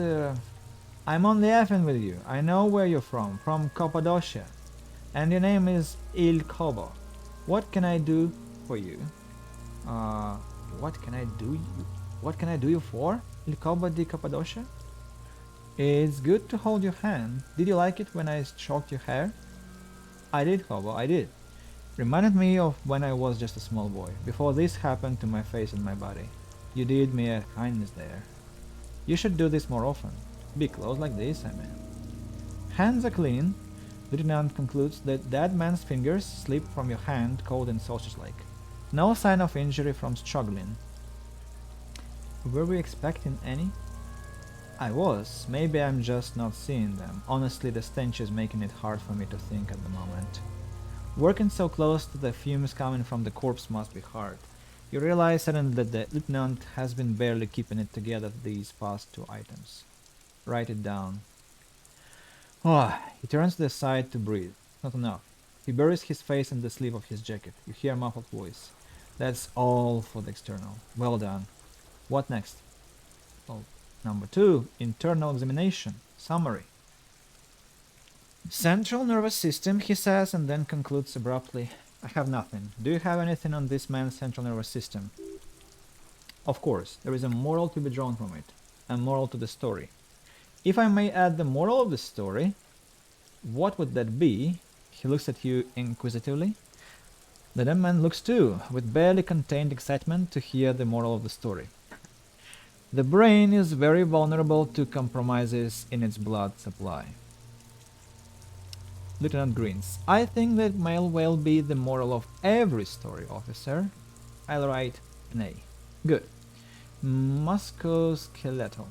I'm only effing with you. I know where you're from Cappadocia. And your name is Il Kobo. What can I do for you? What can I do you for? Il Kobo di Cappadocia? It's good to hold your hand. Did you like it when I stroked your hair? I did, Kobo, I did. Reminded me of when I was just a small boy, before this happened to my face and my body. You did me a kindness there. You should do this more often. Be close like this, I mean. Hands are clean. Lieutenant concludes that dead man's fingers slip from your hand, cold and sausage-like. No sign of injury from struggling. Were we expecting any? I was. Maybe I'm just not seeing them. Honestly, the stench is making it hard for me to think at the moment. Working so close to the fumes coming from the corpse must be hard. You realize suddenly that the lieutenant has been barely keeping it together these past 2 items. Write it down. He turns to the side to breathe. Not enough. He buries his face in the sleeve of his jacket. You hear a muffled voice. That's all for the external. Well done. What next? Well, number 2, internal examination. Summary. Central nervous system, he says, and then concludes abruptly. I have nothing. Do you have anything on this man's central nervous system? Of course, there is a moral to be drawn from it. A moral to the story. If I may add the moral of the story, what would that be? He looks at you inquisitively. The dead man looks too, with barely contained excitement to hear the moral of the story. The brain is very vulnerable to compromises in its blood supply. Lieutenant grins. I think that may well be the moral of every story, officer. I'll write an A. Good. Musculoskeletal.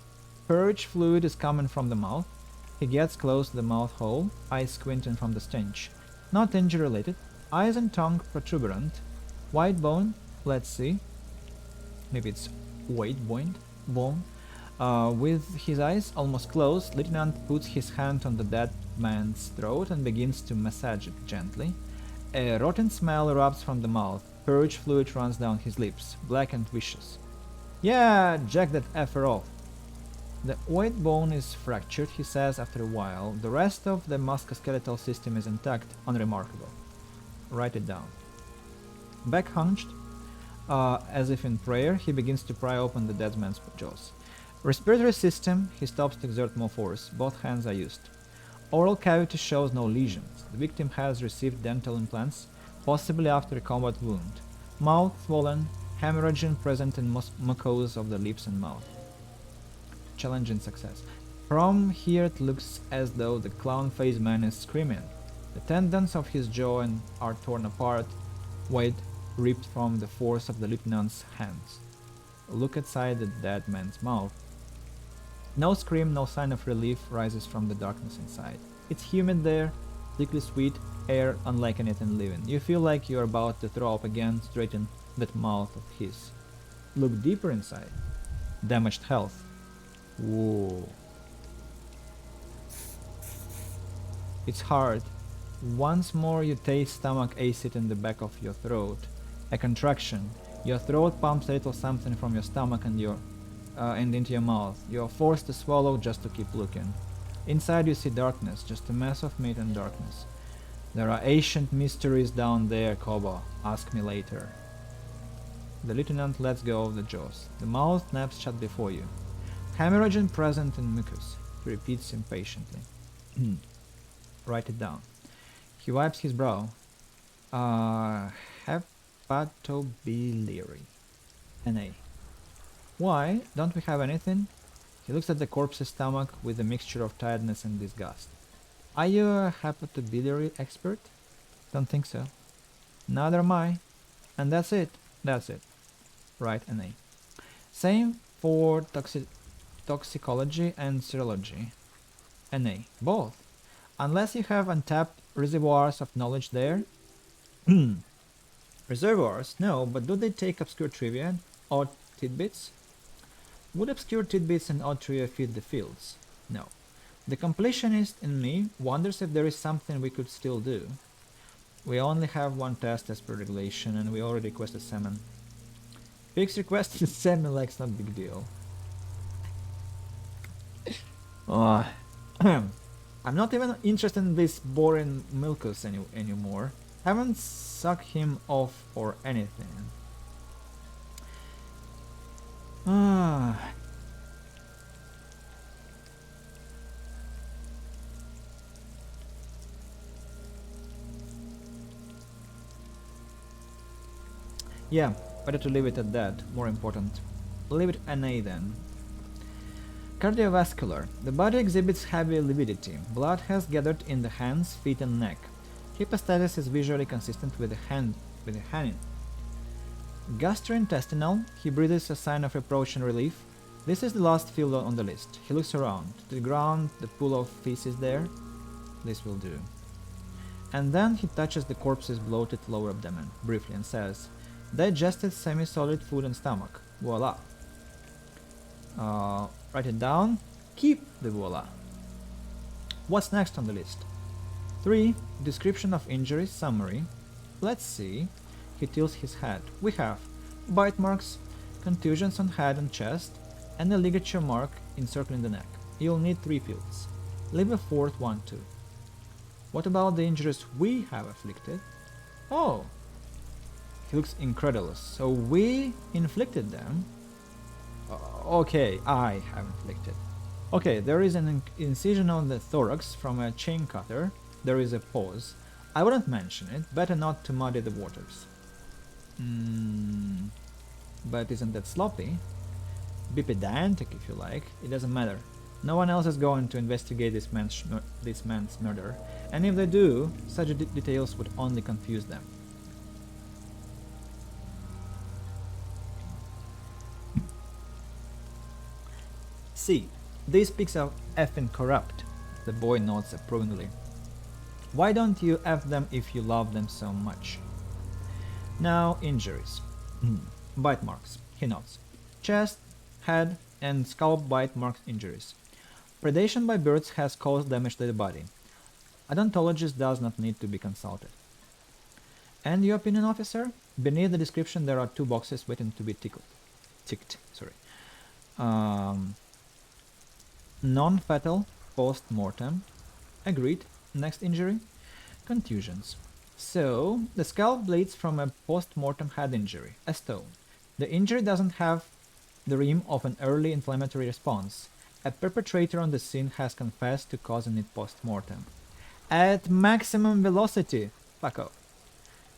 Purge fluid is coming from the mouth. He gets close to the mouth hole, eyes squinting from the stench. Not injury related. Eyes and tongue protuberant. White bone. Let's see. Maybe it's white bone. With his eyes almost closed, Lieutenant puts his hand on the dead man's throat and begins to massage it gently. A rotten smell erupts from the mouth. Purge fluid runs down his lips, black and vicious. Yeah, jack that effer off. The white bone is fractured, he says after a while. The rest of the musculoskeletal system is intact, unremarkable. Write it down. Back hunched, as if in prayer, he begins to pry open the dead man's jaws. Respiratory system, he stops to exert more force. Both hands are used. Oral cavity shows no lesions. The victim has received dental implants, possibly after a combat wound. Mouth swollen, hemorrhaging present in mucous of the lips and mouth. Challenging success. From here it looks as though the clown-faced man is screaming. The tendons of his jaw are torn apart, weight ripped from the force of the lieutenant's hands. Look inside the dead man's mouth. No scream, no sign of relief rises from the darkness inside. It's humid there, thickly sweet, air unlike anything living. You feel like you're about to throw up again straight in that mouth of his. Look deeper inside. Damaged health. Whoa. It's hard. Once more you taste stomach acid in the back of your throat. A contraction. Your throat pumps a little something from your stomach and into your mouth. You are forced to swallow just to keep looking. Inside you see darkness, just a mass of meat and darkness. There are ancient mysteries down there, Koba. Ask me later. The lieutenant lets go of the jaws. The mouth snaps shut before you. Hemorrhaging present in mucus. He repeats impatiently. Write it down. He wipes his brow. Hepatobiliary. Na. Why? Don't we have anything? He looks at the corpse's stomach with a mixture of tiredness and disgust. Are you a hepatobiliary expert? Don't think so. Neither am I. And that's it. That's it. Right, NA. Same for toxicology and serology. NA. Both. Unless you have untapped reservoirs of knowledge there. Reservoirs? No, but do they take obscure trivia, odd tidbits? Would obscure tidbits and odd trivia feed the fields? No. The completionist in me wonders if there is something we could still do. We only have one test as per regulation, and we already requested salmon. Pig's requested salmon like it's not a big deal. I'm not even interested in this boring Milkus anymore. Haven't sucked him off or anything. Yeah, better to leave it at that. More important. Leave it NA then. Cardiovascular. The body exhibits heavy lividity. Blood has gathered in the hands, feet and neck. Hepastasis is visually consistent with the hand. Gastrointestinal. He breathes a sign of approaching relief. This is the last field on the list. He looks around. To the ground, the pool of feces there. This will do. And then he touches the corpse's bloated lower abdomen briefly and says, digested semi-solid food and stomach. Voila. Write it down. Keep the voila. What's next on the list? 3. Description of injuries summary. Let's see. He tilts his head. We have bite marks, contusions on head and chest, and a ligature mark encircling the neck. You'll need 3 fields. Leave a fourth one too. What about the injuries we have afflicted? Oh, he looks incredulous. So we inflicted them? Okay, I have inflicted. Okay, there is an incision on the thorax from a chain cutter. There is a pause. I wouldn't mention it, better not to muddy the waters. But isn't that sloppy? Be pedantic if you like, it doesn't matter. No one else is going to investigate this man's murder, and if they do, such details would only confuse them. C. This speaks of effing corrupt. The boy nods approvingly. Why don't you F them if you love them so much? Now, injuries. Bite marks. He nods. Chest, head, and scalp bite mark injuries. Predation by birds has caused damage to the body. Odontologist does not need to be consulted. And your opinion, officer? Beneath the description there are 2 boxes waiting to be ticked. Non-fatal post-mortem. Agreed. Next injury? Contusions. So, the scalp bleeds from a post-mortem head injury, a stone. The injury doesn't have the rim of an early inflammatory response. A perpetrator on the scene has confessed to causing it post-mortem. At maximum velocity, fucko.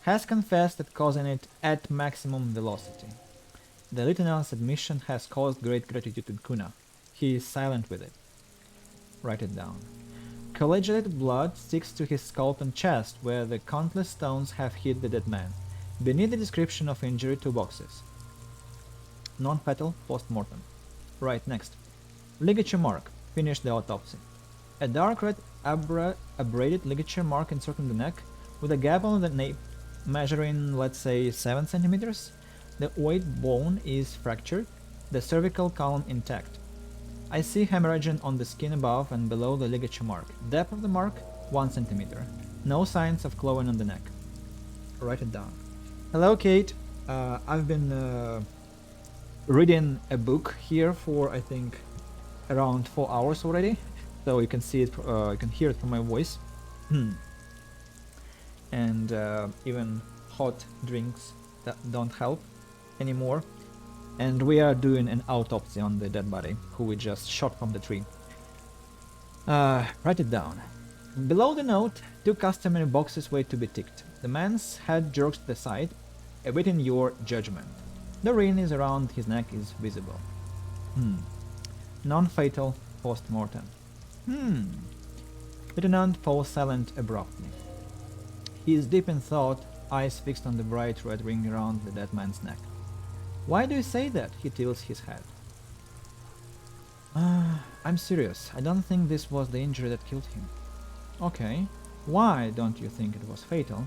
Has confessed at causing it at maximum velocity. The lieutenant's admission has caused great gratitude to Kuna. He is silent with it. Write it down. Coagulated blood sticks to his scalp and chest, where the countless stones have hit the dead man. Beneath the description of injury, 2 boxes. Non-fatal post-mortem. Right, next. Ligature mark. Finish the autopsy. A dark red abraded ligature mark encircling the neck, with a gap on the nape measuring, let's say, 7 centimeters. The oid bone is fractured, the cervical column intact. I see hemorrhaging on the skin above and below the ligature mark. Depth of the mark, 1 centimeter. No signs of clawing on the neck. Write it down. Hello, Kate. I've been reading a book here for, I think, around 4 hours already. So you can see it, you can hear it from my voice. And even hot drinks that don't help anymore. And we are doing an autopsy on the dead body, who we just shot from the tree. Write it down. Below the note, 2 customary boxes wait to be ticked. The man's head jerks to the side, awaiting your judgment. The ring is around his neck is visible. Non-fatal post-mortem. Lieutenant falls silent abruptly. He is deep in thought, eyes fixed on the bright red ring around the dead man's neck. Why do you say that? He tilts his head. I'm serious. I don't think this was the injury that killed him. Okay. Why don't you think it was fatal?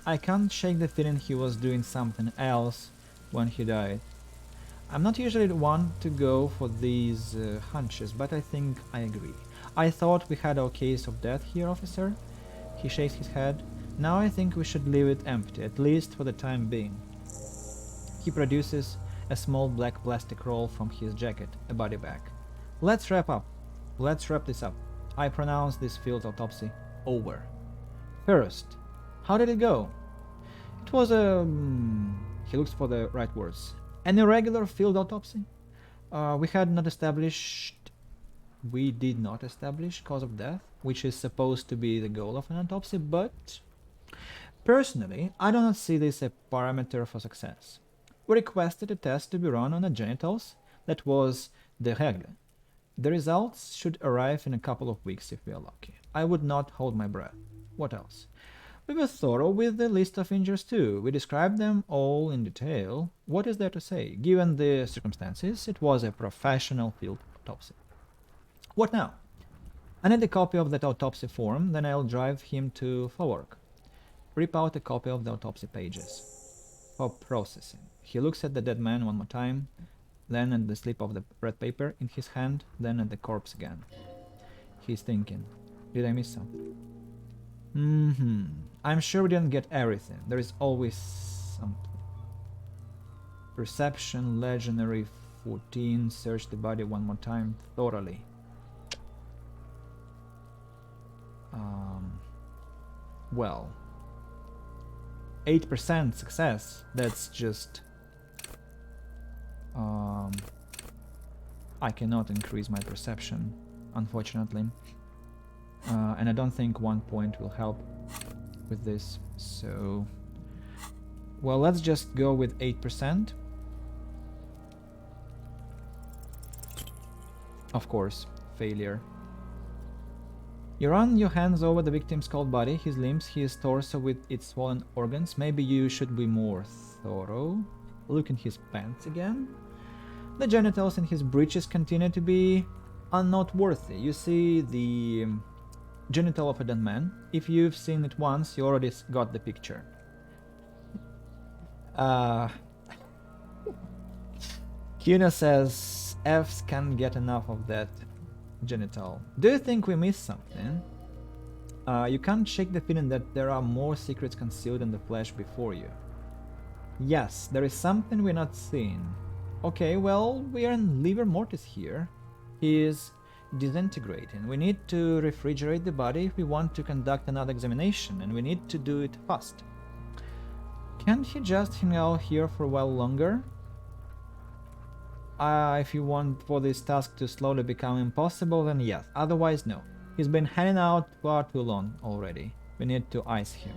I can't shake the feeling he was doing something else when he died. I'm not usually the one to go for these hunches, but I think I agree. I thought we had our case of death here, officer. He shakes his head. Now I think we should leave it empty, at least for the time being. He produces a small black plastic roll from his jacket, a body bag. Let's wrap this up. I pronounce this field autopsy over. First, how did it go? It was a... He looks for the right words. An irregular field autopsy. We did not establish cause of death, which is supposed to be the goal of an autopsy, but personally, I do not see this a parameter for success. We requested a test to be run on the genitals. That was the règle. The results should arrive in a couple of weeks if we are lucky. I would not hold my breath. What else? We were thorough with the list of injuries too. We described them all in detail. What is there to say? Given the circumstances, it was a professional field autopsy. What now? I need a copy of that autopsy form, then I'll drive him to Fork. Rip out a copy of the autopsy pages. For processing. He looks at the dead man one more time, then at the slip of the red paper in his hand, then at the corpse again. He's thinking, did I miss something? I'm sure we didn't get everything. There is always something. Perception, legendary 14, search the body one more time thoroughly. Well, 8% success, that's just... I cannot increase my perception, unfortunately. And I don't think 1 point will help with this, so... Well, let's just go with 8%. Of course, failure. You run your hands over the victim's cold body, his limbs, his torso with its swollen organs. Maybe you should be more thorough. Look in his pants again. The genitals in his breeches continue to be unnoteworthy. You see the genital of a dead man. If you've seen it once, you already got the picture. Kuna says Fs can't get enough of that genital. Do you think we missed something? You can't shake the feeling that there are more secrets concealed in the flesh before you. Yes, there is something we're not seeing. Okay, well, we are in livor mortis here. He is disintegrating. We need to refrigerate the body if we want to conduct another examination, and we need to do it fast. Can't he just hang out here for a while longer? If you want for this task to slowly become impossible, then yes. Otherwise, no. He's been hanging out far too long already. We need to ice him.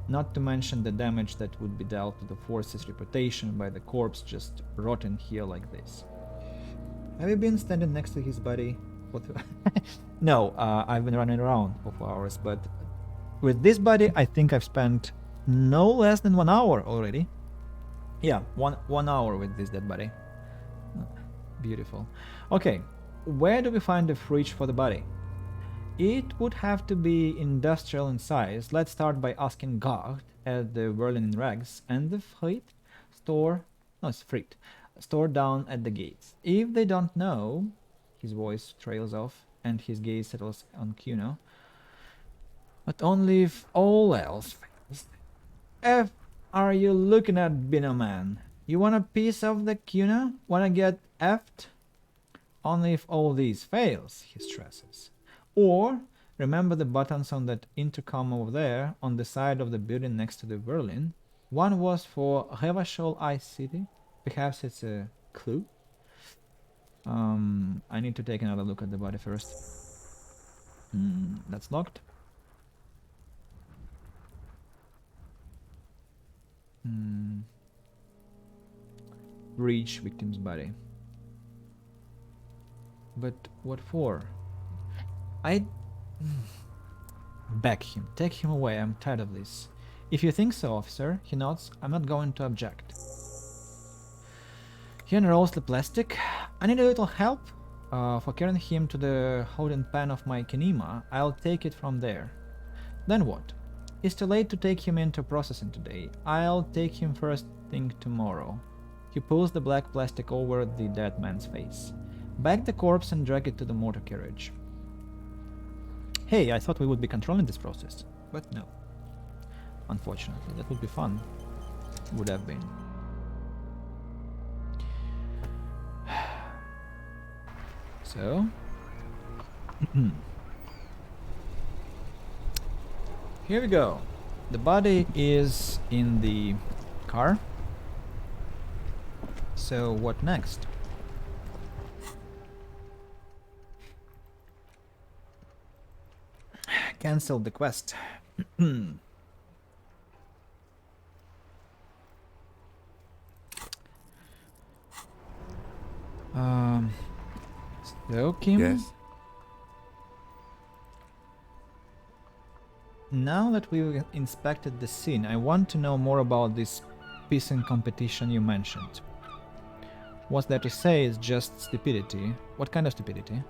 Not to mention the damage that would be dealt to the force's reputation by the corpse just rotting here like this. Have you been standing next to his body? No, I've been running around for 4 hours, but with this body, I think I've spent no less than 1 hour already. Yeah, one hour with this dead body. Beautiful. Okay, where do we find the fridge for the body? It would have to be industrial in size. Let's start by asking Gard at the Berlin in Rags and the freight store. No, it's freight store down at the gates. If they don't know, his voice trails off and his gaze settles on Kuno. But only if all else fails. F are you looking at, Bino man? You want a piece of the Kuno? Wanna get effed? Only if all these fails, he stresses. Or, remember the buttons on that intercom over there, on the side of the building next to the Berlin? One was for Revachol Ice City. Perhaps it's a clue? I need to take another look at the body first. That's locked. Reach victim's body. But what for? Back him. Take him away. I'm tired of this. If you think so, officer, he nods. I'm not going to object. He unrolls the plastic. I need a little help for carrying him to the holding pen of my kinema. I'll take it from there. Then what? It's too late to take him into processing today. I'll take him first thing tomorrow. He pulls the black plastic over the dead man's face. Bag the corpse and drag it to the motor carriage. Hey, I thought we would be controlling this process, but no. Unfortunately, that would be fun. Would have been. So... Here we go. The body is in the car. So what next? Cancel the quest. So Kim? Yes? now that we've inspected the scene, I want to know more about this pissing competition you mentioned. What's there to say is just stupidity. What kind of stupidity?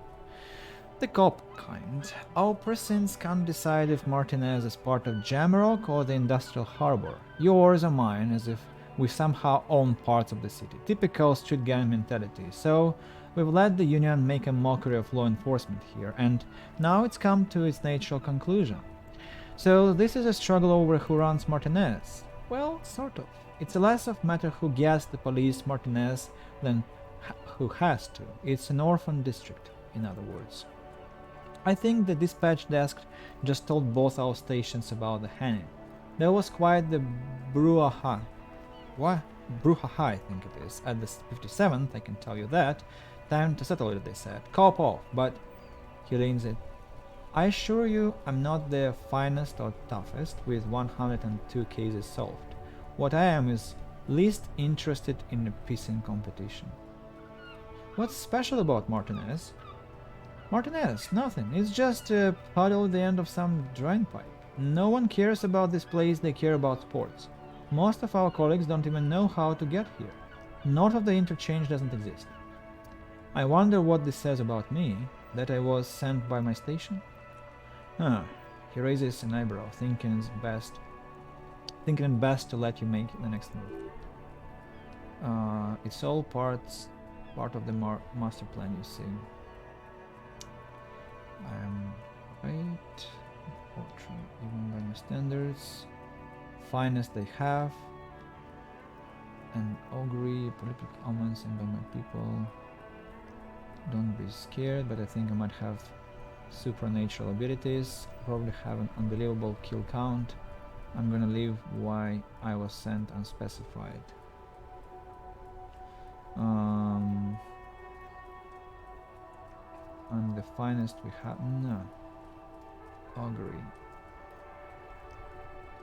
The cop kind. Our persons can't decide if Martinez is part of Jamrock or the industrial harbor. Yours or mine, as if we somehow own parts of the city. Typical street gang mentality. So we've let the union make a mockery of law enforcement here, and now it's come to its natural conclusion. So this is a struggle over who runs Martinez. Well, sort of. It's a less of matter who gets the police Martinez than who has to. It's an orphan district, in other words. I think the dispatch desk just told both our stations about the hanging. There was quite the brouhaha. What? Brouhaha, I think it is. At the 57th, I can tell you that. Time to settle it, they said. Cop off, but he leans it. I assure you, I'm not the finest or toughest with 102 cases solved. What I am is least interested in a pissing competition. What's special about Martinez? Martinez, nothing. It's just a puddle at the end of some drain pipe. No one cares about this place, they care about sports. Most of our colleagues don't even know how to get here. North of the interchange doesn't exist. I wonder what this says about me, that I was sent by my station? Huh. He raises an eyebrow, thinking it best to let you make the next move. It's all part of the master plan, you see. Right. Portrait, even by my standards. Finest they have. An augury, political omens, and by my people. Don't be scared, but I think I might have supernatural abilities. Probably have an unbelievable kill count. I'm gonna leave why I was sent unspecified. I'm the finest we have. No. Augury.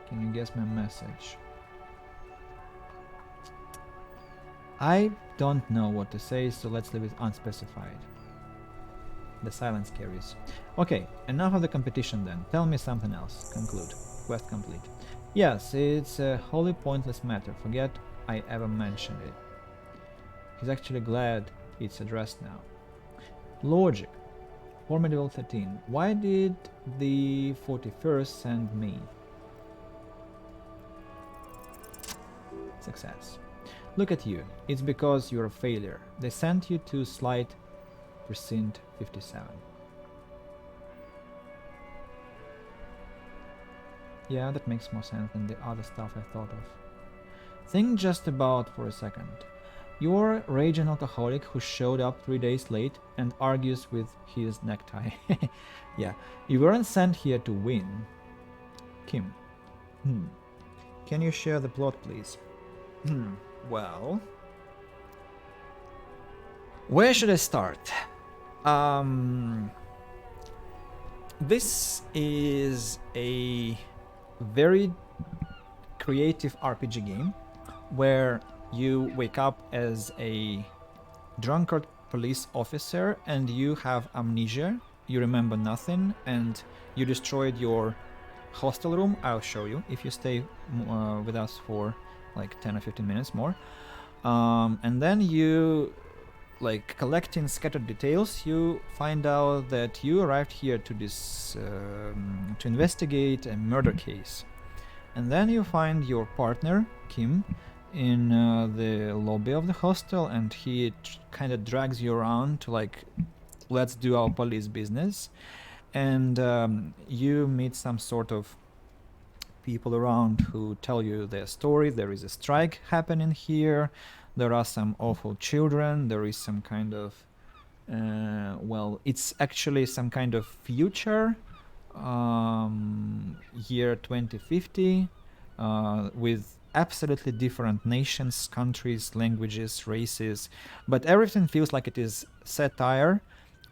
Can you guess my message? I don't know what to say, so let's leave it unspecified. The silence carries. Okay, enough of the competition then. Tell me something else. Conclude. Quest complete. Yes, it's a wholly pointless matter. Forget I ever mentioned it. He's actually glad it's addressed now. Logic. Formidable 13. Why did the 41st send me? Success. Look at you. It's because you're a failure. They sent you to Slight Precinct 57. Yeah, that makes more sense than the other stuff I thought of. Think just about for a second. You're a raging alcoholic who showed up 3 days late and argues with his necktie. Yeah, you weren't sent here to win. Kim. Can you share the plot, please? Well... Where should I start? This is a very creative RPG game where you wake up as a drunkard police officer and you have amnesia, you remember nothing, and you destroyed your hostel room. I'll show you if you stay with us for like 10 or 15 minutes more. And then you, like, collecting scattered details, you find out that you arrived here to this to investigate a murder case. And then you find your partner, Kim, in the lobby of the hostel, and he kind of drags you around to, like, let's do our police business. And you meet some sort of people around who tell you their story. There is a strike happening here. There are some awful children. There is some kind of well, it's actually some kind of future year 2050 with absolutely different nations, countries, languages, races, but everything feels like it is satire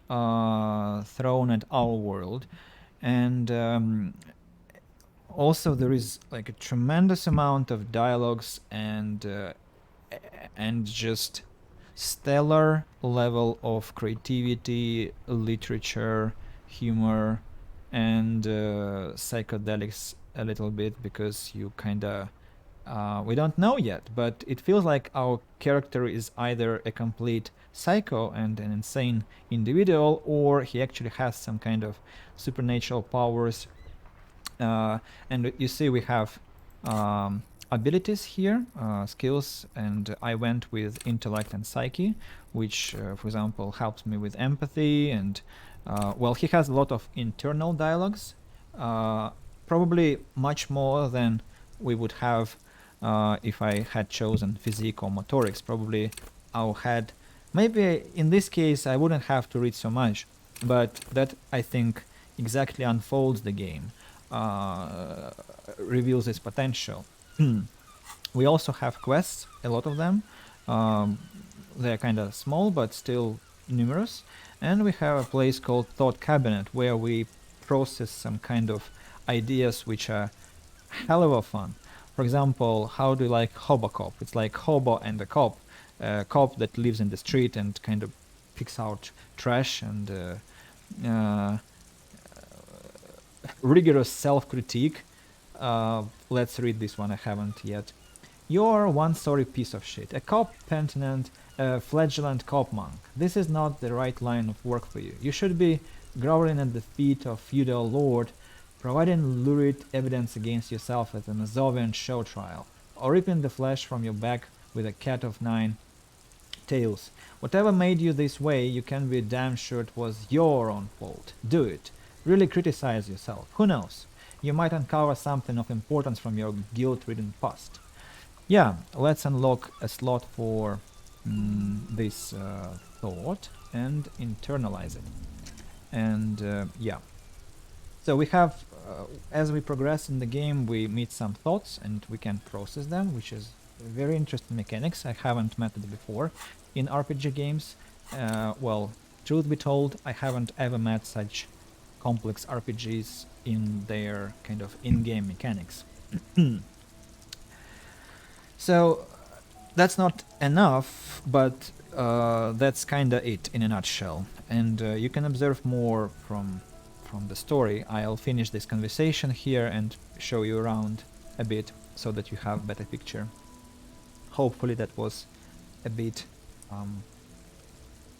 thrown at our world. And also there is like a tremendous amount of dialogues and just stellar level of creativity, literature, humor, and psychedelics a little bit, because you kinda we don't know yet, but it feels like our character is either a complete psycho and an insane individual, or he actually has some kind of supernatural powers. And you see we have abilities here, skills, and I went with intellect and psyche, which for example helps me with empathy, and well, he has a lot of internal dialogues, probably much more than we would have if I had chosen physique or motorics. Probably I had, maybe in this case I wouldn't have to read so much, but that I think exactly unfolds the game, reveals its potential. We also have quests, a lot of them. They're kind of small but still numerous. And we have a place called Thought Cabinet, where we process some kind of ideas which are hell of a fun. For example, how do you like Hobo Cop? It's like Hobo and a cop. A cop that lives in the street and kind of picks out trash, and rigorous self-critique. Let's read this one, I haven't yet. You're one sorry piece of shit. A cop penitent, a flagellant cop monk. This is not the right line of work for you. You should be groveling at the feet of feudal lord, providing lurid evidence against yourself at an Azovian show trial, or ripping the flesh from your back with a cat of nine tails. Whatever made you this way, you can be damn sure it was your own fault. Do it. Really criticize yourself. Who knows? You might uncover something of importance from your guilt-ridden past. Yeah, let's unlock a slot for this thought and internalize it. And yeah. So we have, as we progress in the game, we meet some thoughts and we can process them, which is very interesting mechanics. I haven't met it before in RPG games. Well, truth be told, I haven't ever met such complex RPGs in their kind of in-game mechanics. So that's not enough, but that's kinda it in a nutshell. And you can observe more from the story. I'll finish this conversation here and show you around a bit so that you have better picture. Hopefully that was a bit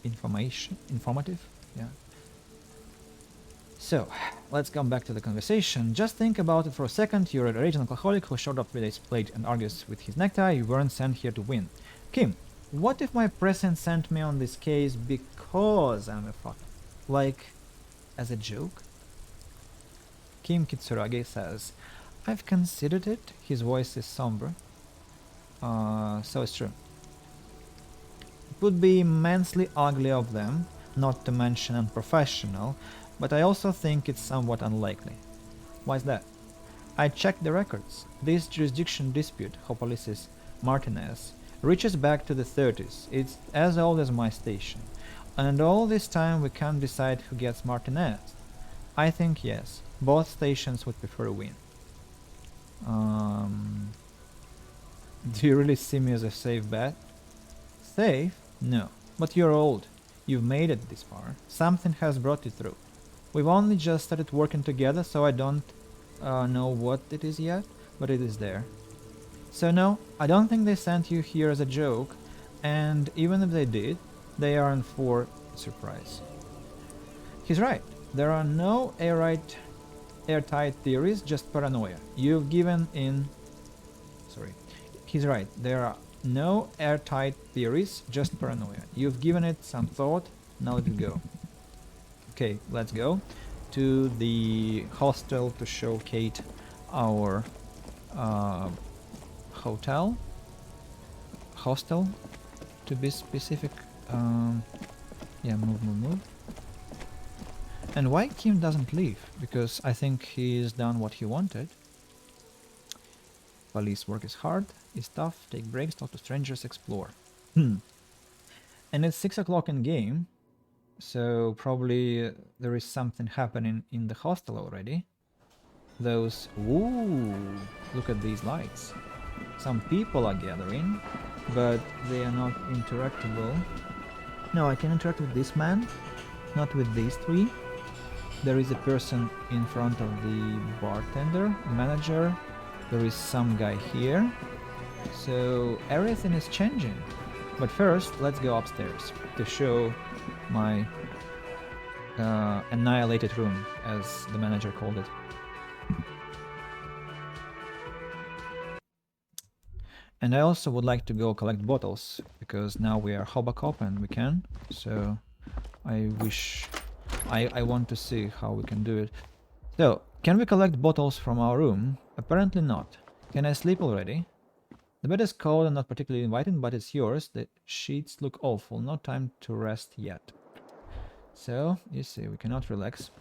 informative. Yeah. So, let's come back to the conversation. Just think about it for a second. You're a raging alcoholic who showed up 3 days late and argues with his necktie. You weren't sent here to win. Kim, what if my president sent me on this case because I'm a fuck? Like, as a joke? Kim Kitsuragi says, I've considered it. His voice is somber. So it's true. It would be immensely ugly of them, not to mention unprofessional, but I also think it's somewhat unlikely. Why's that? I checked the records. This jurisdiction dispute, Hopolisis Martinez, reaches back to the 30s. It's as old as my station. And all this time we can't decide who gets Martinez. I think yes, both stations would prefer a win. Do you really see me as a safe bet? Safe? No. But you're old. You've made it this far. Something has brought you through. We've only just started working together, so I don't know what it is yet, but it is there. So no, I don't think they sent you here as a joke, and even if they did, they aren't for surprise. He's right. There are no airtight theories, just paranoia. You've given in... Sorry. He's right. There are no airtight theories, just paranoia. You've given it some thought, now let it go. Okay, let's go to the hostel to show Kate our hostel, to be specific. Yeah, move. And why Kim doesn't leave? Because I think he's done what he wanted. Police work is hard, is tough, take breaks, talk to strangers, explore. And it's 6 o'clock in game, so probably there is something happening in the hostel already. Those... Ooh, look at these lights. Some people are gathering, but they are not interactable. No, I can interact with this man, not with these three. There is a person in front of the bartender, manager. There is some guy here. So everything is changing. But first, let's go upstairs to show my annihilated room, as the manager called it. And I also would like to go collect bottles, because now we are Hobacop and we can. So I want to see how we can do it. So, can we collect bottles from our room? Apparently not. Can I sleep already? The bed is cold and not particularly inviting, but it's yours. The sheets look awful. No time to rest yet. So, you see, we cannot relax.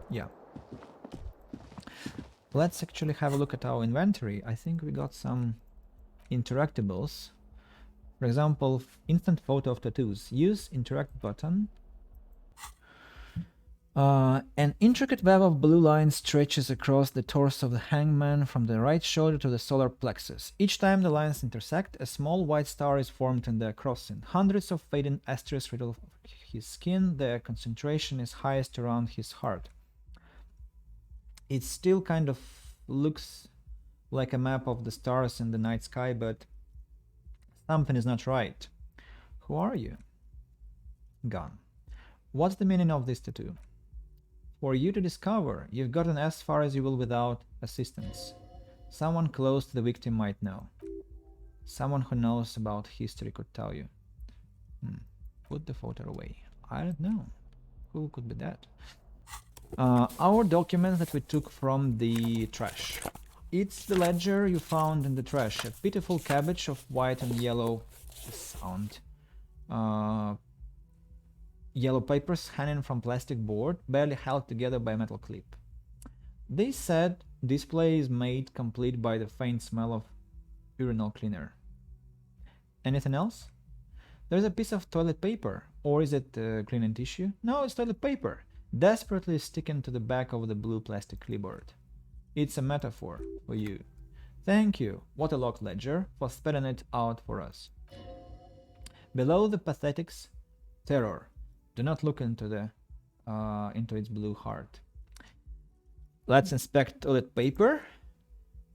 Yeah. Let's actually have a look at our inventory. I think we got some interactables. For example, instant photo of tattoos. Use interact button. An intricate web of blue lines stretches across the torso of the hangman from the right shoulder to the solar plexus. Each time the lines intersect, a small white star is formed in their crossing. Hundreds of fading asterisks riddle his skin. Their concentration is highest around his heart. It still kind of looks like a map of the stars in the night sky, but something is not right. Who are you? Gone. What's the meaning of this tattoo? For you to discover. You've gotten as far as you will without assistance. Someone close to the victim might know. Someone who knows about history could tell you. Put the photo away. I don't know. Who could be that? Our documents that we took from the trash. It's the ledger you found in the trash. A pitiful cabbage of white and yellow sound. Yellow papers hanging from plastic board, barely held together by a metal clip. They said display is made complete by the faint smell of urinal cleaner. Anything else? There's a piece of toilet paper. Or is it cleaning tissue? No, it's toilet paper. Desperately sticking to the back of the blue plastic clipboard. It's a metaphor for you. Thank you, Waterlock Ledger, for spelling it out for us. Below the pathetics, terror. Do not look into its blue heart. Let's inspect toilet paper.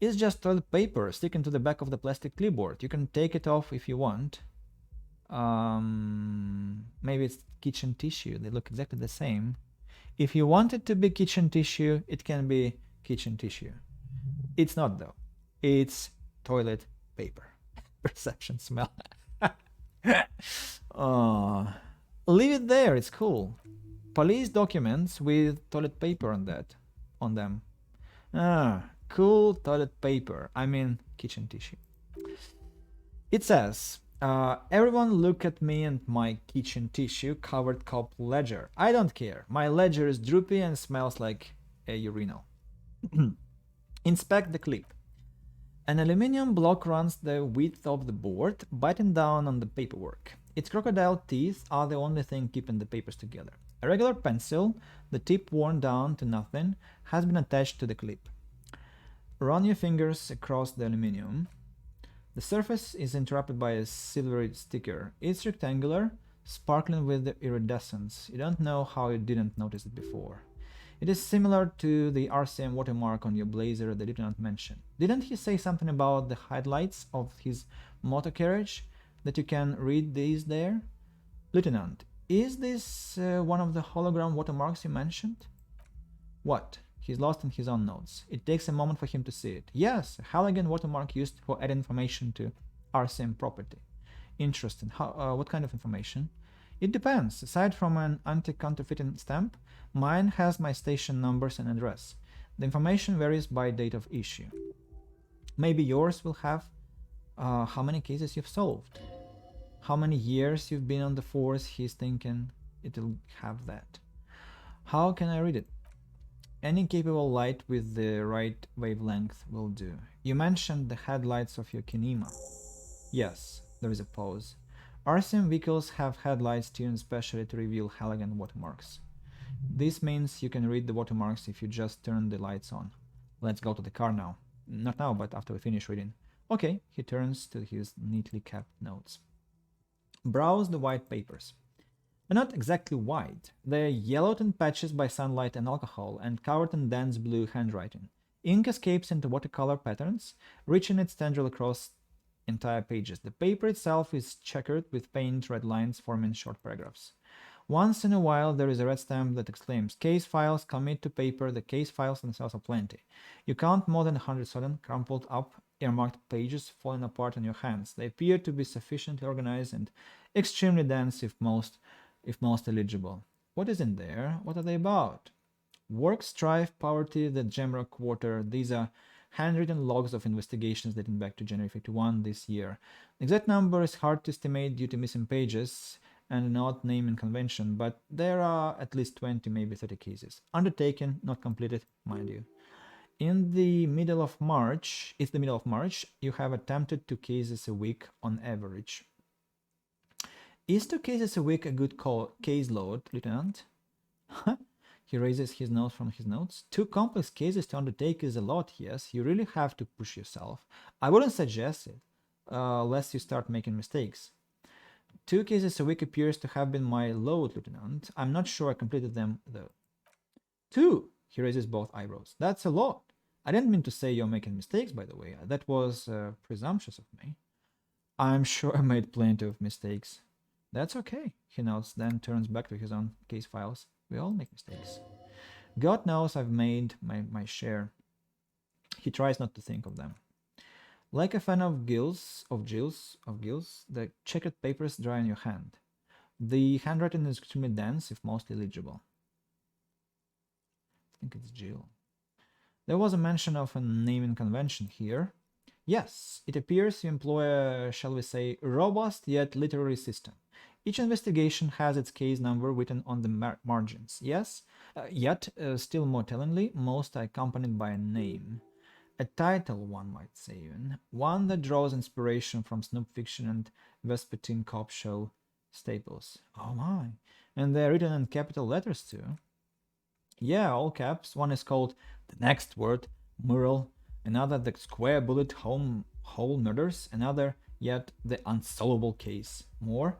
It's just toilet paper sticking to the back of the plastic clipboard. You can take it off if you want. Maybe it's kitchen tissue. They look exactly the same. If you want it to be kitchen tissue, it can be kitchen tissue. It's not though. It's toilet paper. Perception smell. Leave it there. It's cool. Police documents with toilet paper on them. Cool toilet paper. I mean kitchen tissue. It says, everyone look at me and my kitchen tissue covered cop ledger. I don't care. My ledger is droopy and smells like a urinal. Inspect the clip. An aluminium block runs the width of the board, biting down on the paperwork. Its crocodile teeth are the only thing keeping the papers together. A regular pencil, the tip worn down to nothing, has been attached to the clip. Run your fingers across the aluminium. The surface is interrupted by a silvery sticker. It's rectangular, sparkling with iridescence. You don't know how you didn't notice it before. It is similar to the RCM watermark on your blazer that you did not mention. Didn't he say something about the headlights of his motor carriage? That you can read these there? Lieutenant, is this one of the hologram watermarks you mentioned? What? He's lost in his own notes. It takes a moment for him to see it. Yes, a halogen watermark used for adding information to RCM property. Interesting. What kind of information? It depends. Aside from an anti-counterfeiting stamp, mine has my station numbers and address. The information varies by date of issue. Maybe yours will have how many cases you've solved. How many years you've been on the force, he's thinking it'll have that. How can I read it? Any capable light with the right wavelength will do. You mentioned the headlights of your kinema. Yes, there is a pause. RCM vehicles have headlights tuned specially to reveal halogen watermarks. This means you can read the watermarks if you just turn the lights on. Let's go to the car now. Not now, but after we finish reading. Okay, he turns to his neatly kept notes. Browse the white papers. Not exactly white. They're yellowed in patches by sunlight and alcohol, and covered in dense blue handwriting. Ink escapes into watercolor patterns, reaching its tendril across entire pages. The paper itself is checkered with faint red lines forming short paragraphs. Once in a while, there is a red stamp that exclaims, "Case files, commit to paper." The case files themselves are plenty. You count more than 100 sudden, crumpled up, earmarked pages falling apart in your hands. They appear to be sufficiently organized and extremely dense, if most illegible. What is in there? What are they about? Work, strife, poverty, the Jamrock Quarter. These are handwritten logs of investigations dating back to January 51 this year. The exact number is hard to estimate due to missing pages and an odd naming convention, but there are at least 20, maybe 30 cases. Undertaken, not completed, mind you. It's the middle of March, you have attempted 2 cases a week on average. Is 2 cases a week a good case load, Lieutenant? He raises his nose from his notes. 2 complex cases to undertake is a lot, yes. You really have to push yourself. I wouldn't suggest it, lest you start making mistakes. 2 cases a week appears to have been my load, Lieutenant. I'm not sure I completed them, though. 2! He raises both eyebrows. That's a lot. I didn't mean to say you're making mistakes, by the way. That was presumptuous of me. I'm sure I made plenty of mistakes. That's okay, he nods, then turns back to his own case files. We all make mistakes. God knows I've made my share. He tries not to think of them. Like a fan of gills, the checkered papers dry in your hand. The handwriting is extremely dense, if mostly legible. I think it's Jill. There was a mention of a naming convention here. Yes, it appears you employ a, shall we say, robust yet literary system. Each investigation has its case number written on the margins. Yes, yet, still more tellingly, most are accompanied by a name. A title, one might say even. One that draws inspiration from Snoop Fiction and Vespertine Cop Show staples. Oh my. And they're written in capital letters too. Yeah, all caps. One is called The Next Word, Mural. Another, The Square Bullet Hole Murders. Another, yet The Unsolvable Case. More.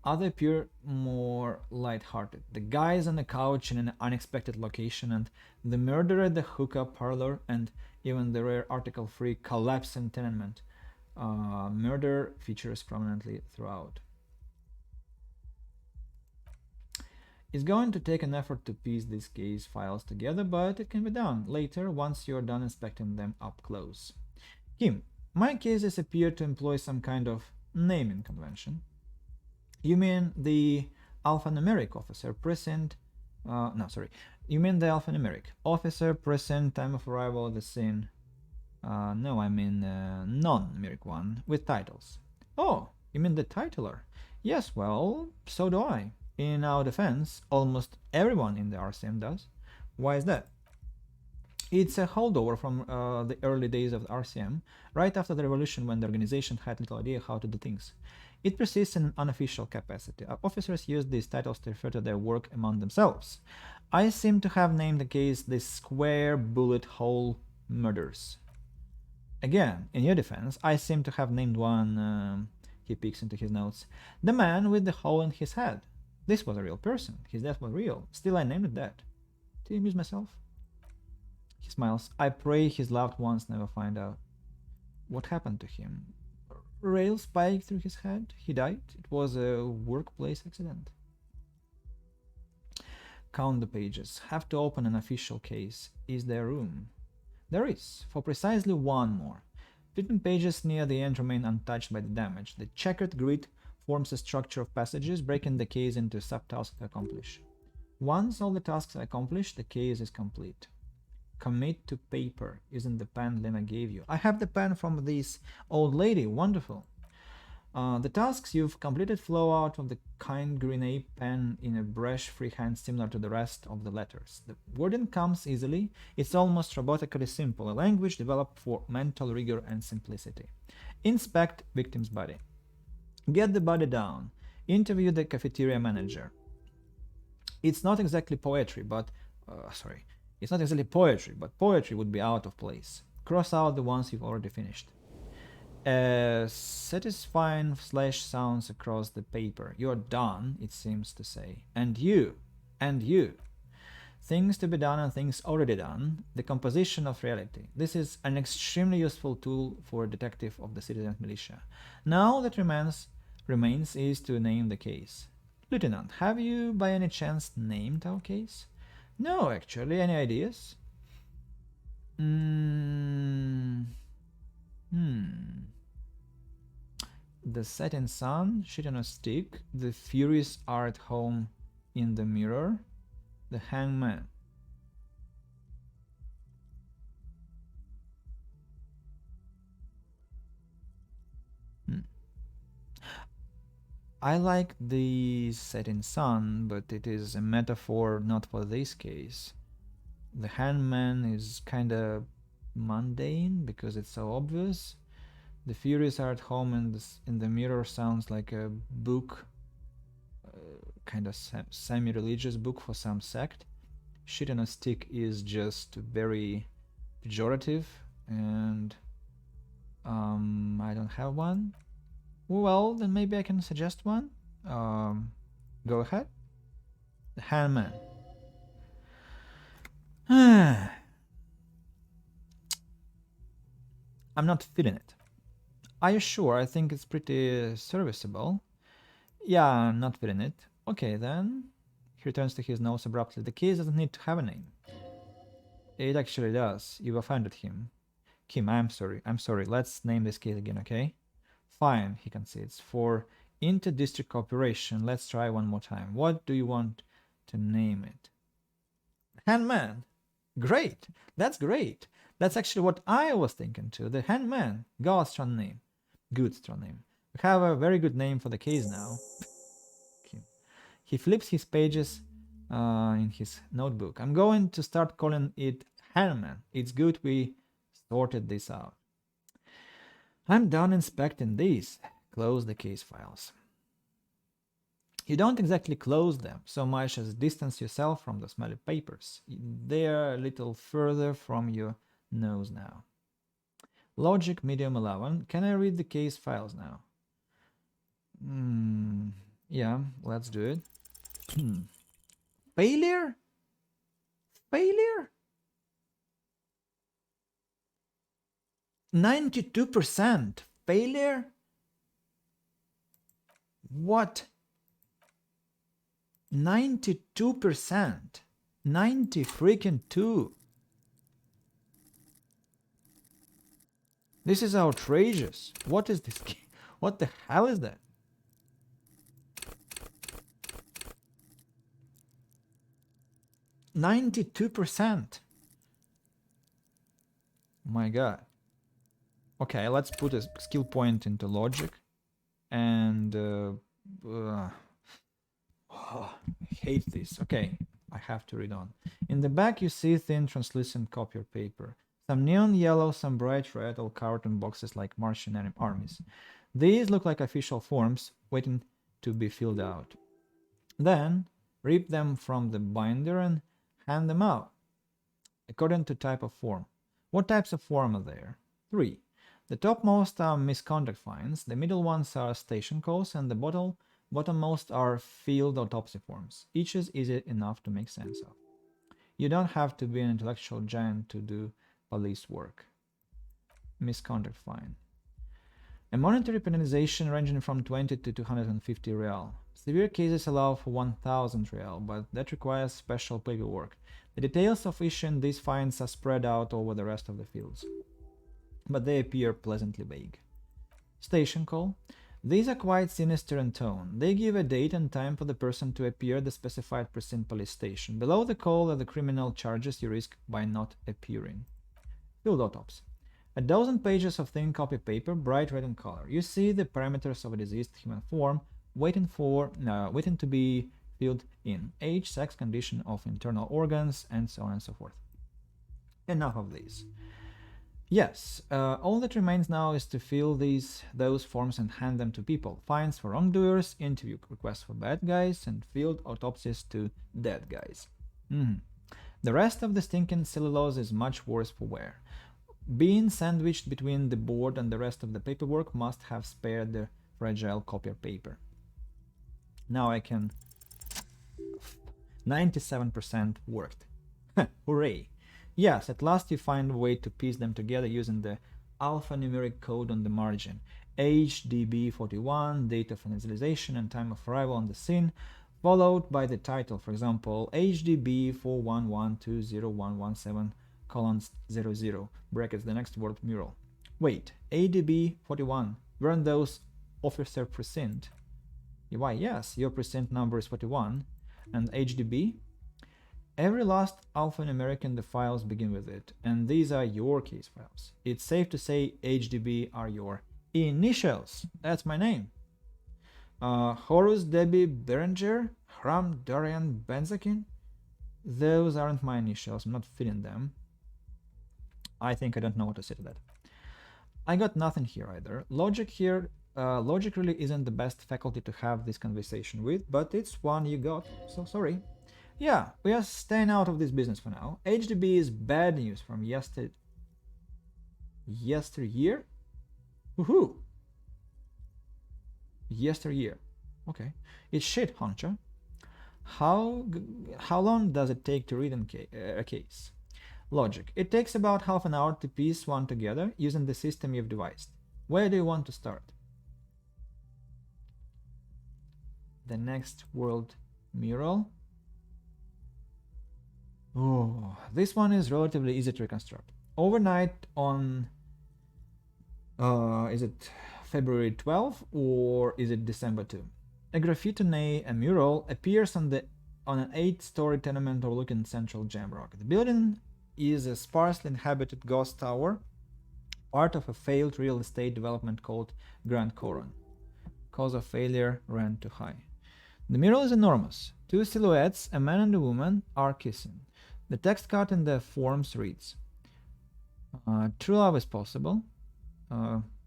Other appear more light-hearted. The guys on the couch in an unexpected location, and the murder at the hookah parlor, and even the rare article-free collapsing tenement. Murder features prominently throughout. It's going to take an effort to piece these case files together, but it can be done later once you're done inspecting them up close. Kim, my cases appear to employ some kind of naming convention. You mean the alphanumeric officer, present... You mean the alphanumeric officer, present, time of arrival at the scene. No, I mean non-numeric one, with titles. Oh, you mean the titular? Yes, well, so do I. In our defense, almost everyone in the RCM does. Why is that? It's a holdover from the early days of the RCM, right after the revolution when the organization had little idea how to do things. It persists in an unofficial capacity. Officers use these titles to refer to their work among themselves. I seem to have named the case the Square Bullet Hole Murders. Again, in your defense, I seem to have named one, he peeks into his notes, the man with the hole in his head. This was a real person. His death was real. Still, I named it that. To amuse myself. He smiles. I pray his loved ones never find out. What happened to him? Rail spiked through his head. He died. It was a workplace accident. Count the pages. Have to open an official case. Is there room? There is, for precisely one more. 15 pages near the end remain untouched by the damage. The checkered grid forms a structure of passages, breaking the case into subtasks to accomplish. Once all the tasks are accomplished, the case is complete. Commit to paper isn't the pen Lena gave you. I have the pen from this old lady. Wonderful. The tasks you've completed flow out of the kind Grenade pen in a brush freehand similar to the rest of the letters. The wording comes easily. It's almost robotically simple, a language developed for mental rigor and simplicity. Inspect victim's body. Get the body down. Interview the cafeteria manager. It's not exactly poetry, but it's not exactly poetry, but poetry would be out of place. Cross out the ones you've already finished. Satisfying flash sounds across the paper. You're done, it seems to say. And you. Things to be done and things already done. The composition of reality. This is an extremely useful tool for a detective of the citizen militia. Now that remains is to name the case. Lieutenant, have you by any chance named our case? No, actually. Any ideas? The setting sun, shit on a stick, the Furies are at home in the mirror, the hangman. I like the setting sun, but it is a metaphor not for this case. The hangman is kinda mundane because it's so obvious. The Furies are at home and in the mirror sounds like a book, kind of semi-religious book for some sect. Shit on a stick is just very pejorative, and I don't have one. Well, then maybe I can suggest one. Go ahead. The hangman. I'm not feeling it. Are you sure? I think it's pretty serviceable. Yeah, I'm not feeling it. Okay, then. He returns to his notes abruptly. The case doesn't need to have a name. It actually does. You've offended him. Kim, I'm sorry. Let's name this case again, okay? Fine, he concedes. For inter-district cooperation, let's try one more time. What do you want to name it? Handman. Great. That's great. That's actually what I was thinking too. The Handman. God's strong name. Good strong name. We have a very good name for the case now. He flips his pages in his notebook. I'm going to start calling it Handman. It's good we sorted this out. I'm done inspecting these. Close the case files. You don't exactly close them so much as distance yourself from the smelly papers. They're a little further from your nose now. Logic medium 11. Can I read the case files now? Yeah, let's do it. Failure? 92% failure? What? 92%? 90 freaking 2. This is outrageous. What is this? What the hell is that? %. My god. Okay, let's put a skill point into logic. And I hate this. Okay, I have to read on. In the back you see thin translucent copier paper. Some neon yellow, some bright red, all covered in boxes like Martian armies. These look like official forms waiting to be filled out. Then rip them from the binder and hand them out according to type of form. What types of form are there? 3. The topmost are misconduct fines, the middle ones are station calls, and the bottommost are field autopsy forms. Each is easy enough to make sense of. You don't have to be an intellectual giant to do police work. Misconduct fine. A monetary penalization ranging from 20 to 250 real. Severe cases allow for 1000 real, but that requires special paperwork. The details of issuing these fines are spread out over the rest of the fields, but they appear pleasantly vague. Station call. These are quite sinister in tone. They give a date and time for the person to appear at the specified precinct police station. Below the call are the criminal charges you risk by not appearing. Field autopsy. A dozen pages of thin copy paper, bright red in color. You see the parameters of a diseased human form waiting to be filled in. Age, sex, condition of internal organs, and so on and so forth. Enough of these. Yes, all that remains now is to fill those forms and hand them to people. Fines for wrongdoers, interview requests for bad guys, and field autopsies to dead guys. The rest of the stinking cellulose is much worse for wear. Being sandwiched between the board and the rest of the paperwork must have spared the fragile copier paper. Now I can... 97% worked. Hooray! Yes, at last you find a way to piece them together using the alphanumeric code on the margin. HDB41, date of initialization and time of arrival on the scene, followed by the title, for example, HDB 411201117 colons 00, brackets the next word mural. Wait, ADB 41, weren't those officer precinct? Why, yes, your precinct number is 41, and HDB? Every last alphanumeric in the files begin with it, and these are your case files. It's safe to say HDB are your initials. That's my name. Horus Debbie Berenger, Hram Dorian Benzakin. Those aren't my initials. I'm not filling them. I think I don't know what to say to that. I got nothing here either. Logic really isn't the best faculty to have this conversation with, but it's one you got, so sorry. Yeah, we are staying out of this business for now. HDB is bad news from yesteryear? Woohoo! Yesteryear. Okay. It's shit, Honcho. How long does it take to read a case? Logic. It takes about half an hour to piece one together using the system you've devised. Where do you want to start? The next world mural. Oh, this one is relatively easy to reconstruct. Overnight on, is it February 12th or is it December 2? A graffiti, a mural, appears on an 8-story tenement overlooking central Jamrock. The building is a sparsely inhabited ghost tower, part of a failed real estate development called Grand Coron. Cause of failure: rent too high. The mural is enormous. Two silhouettes, a man and a woman, are kissing. The text card in the forms reads, true love is possible.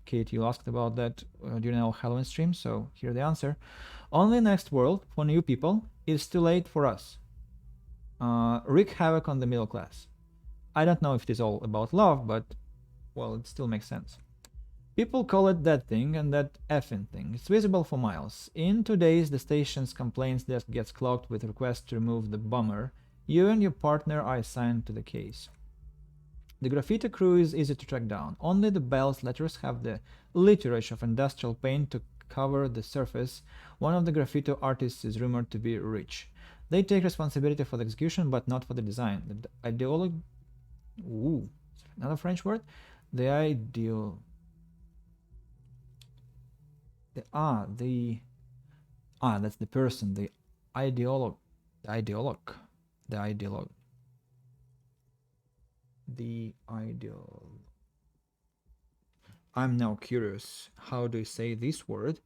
Kate, you asked about that during our Halloween stream, so here's the answer. Only next world, for new people, it's too late for us. Wreak havoc on the middle class. I don't know if it is all about love, but, well, it still makes sense. People call it that thing and that effing thing. It's visible for miles. In 2 days, the station's complaints desk gets clogged with requests to remove the bummer. You and your partner are assigned to the case. The graffiti crew is easy to track down. Only the Bell's letters have the literature of industrial paint to cover the surface. One of the graffiti artists is rumored to be rich. They take responsibility for the execution, but not for the design. The ideologue... Ooh, another French word? The ideal... that's the person, the ideologue. I'm now curious. How do you say this word?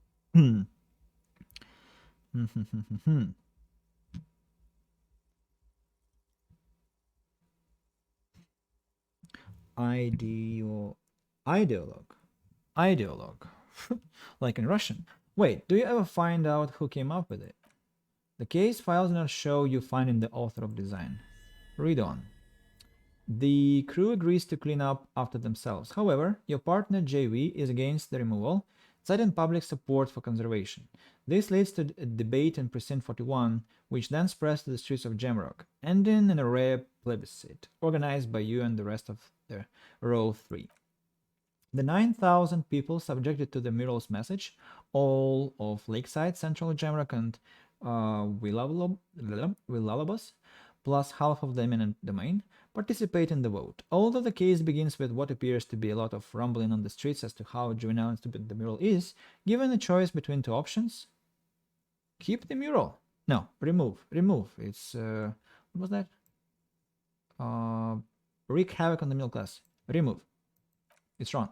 Ideologue. Like in Russian. Wait, do you ever find out who came up with it? The case files do not show you finding the author of design. Read on. The crew agrees to clean up after themselves. However, your partner JV is against the removal, citing public support for conservation. This leads to a debate in Precinct 41, which then spreads to the streets of Jamrock, ending in a rare plebiscite, organized by you and the rest of the Row 3. The 9,000 people subjected to the mural's message, all of Lakeside, Central Jamrock, and Willalobos, plus half of the eminent domain, participate in the vote. Although the case begins with what appears to be a lot of rumbling on the streets as to how juvenile and stupid the mural is, given a choice between two options, keep the mural. No, remove. It's, what was that? Wreak havoc on the middle class. Remove. It's wrong.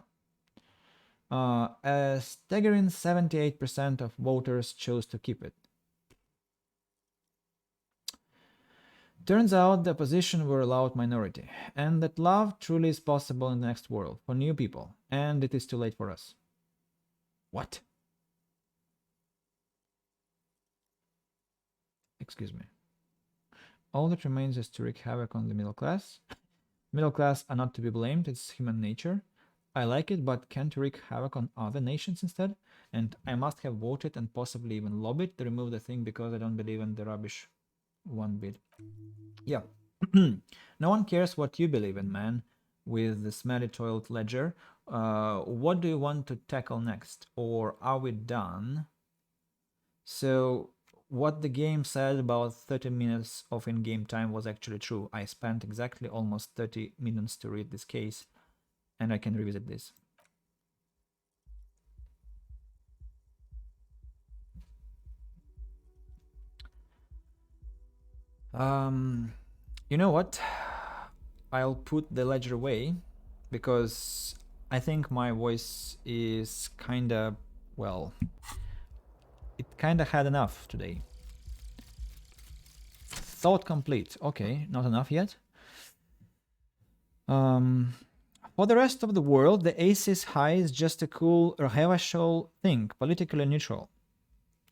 A staggering 78% of voters chose to keep it. Turns out the opposition were a loud minority, and that love truly is possible in the next world for new people, and it is too late for us. What? Excuse me. All that remains is to wreak havoc on the middle class. Middle class are not to be blamed, it's human nature. I like it, but can't wreak havoc on other nations instead? And I must have voted and possibly even lobbied to remove the thing because I don't believe in the rubbish one bit. Yeah. No one cares what you believe in, man. With the smelly toilet ledger, what do you want to tackle next? Or are we done? So what the game said about 30 minutes of in-game time was actually true. I spent exactly almost 30 minutes to read this case, and I can revisit this. You know what? I'll put the ledger away because I think my voice is kinda, well, it kinda had enough today. Thought complete. Okay, not enough yet. For the rest of the world, the Aces High is just a cool Hevashol thing, politically neutral.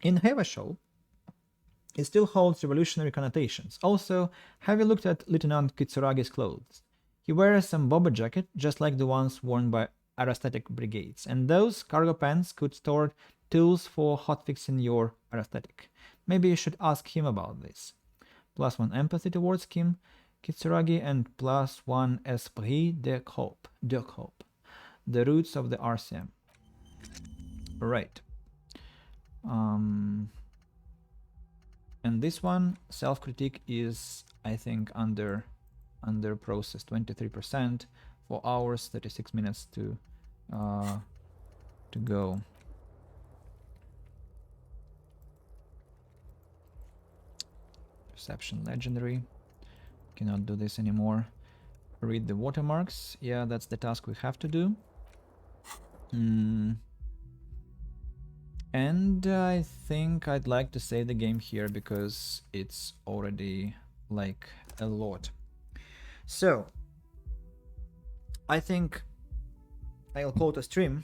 In Hevashol, it still holds revolutionary connotations. Also, have you looked at Lieutenant Kitsuragi's clothes? He wears some bomber jacket, just like the ones worn by aerostatic brigades, and those cargo pants could store tools for hotfixing your aerostatic. Maybe you should ask him about this. +1 empathy towards Kim Kitsuragi and +1 esprit de corps. The roots of the RCM. Right. And this one, self-critique, is, I think, under process, 23%, 4 hours, 36 minutes to go. Perception legendary. Cannot do this anymore. Read the watermarks. Yeah, that's the task we have to do. And I think I'd like to save the game here because it's already like a lot. So I think I'll call it a stream,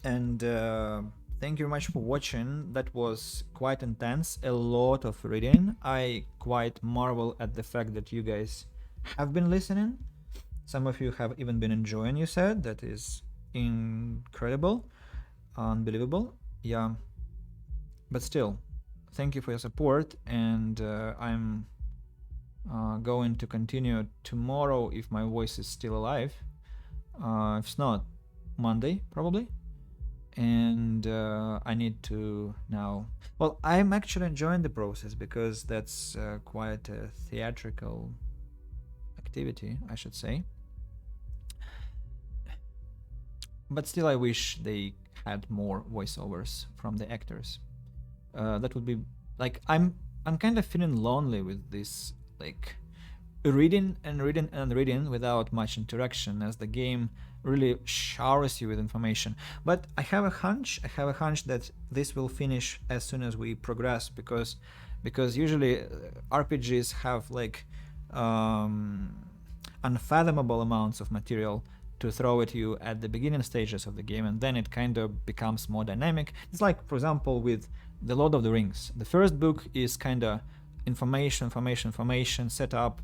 and thank you very much for watching. That was quite intense, a lot of reading. I quite marvel at the fact that you guys have been listening. Some of you have even been enjoying, you said. That is incredible, unbelievable. Yeah, but still, thank you for your support, and I'm going to continue tomorrow if my voice is still alive. If it's not, Monday probably. And I need to now, well, I'm actually enjoying the process because that's quite a theatrical activity, I should say. But still, I wish they had more voiceovers from the actors. That would be like, I'm kind of feeling lonely with this, like reading and reading and reading without much interaction, as the game really showers you with information. But I have a hunch that this will finish as soon as we progress, because usually RPGs have like unfathomable amounts of material to throw at you at the beginning stages of the game, and then it kind of becomes more dynamic. It's like, for example, with The Lord of the Rings. The first book is kind of information, set up,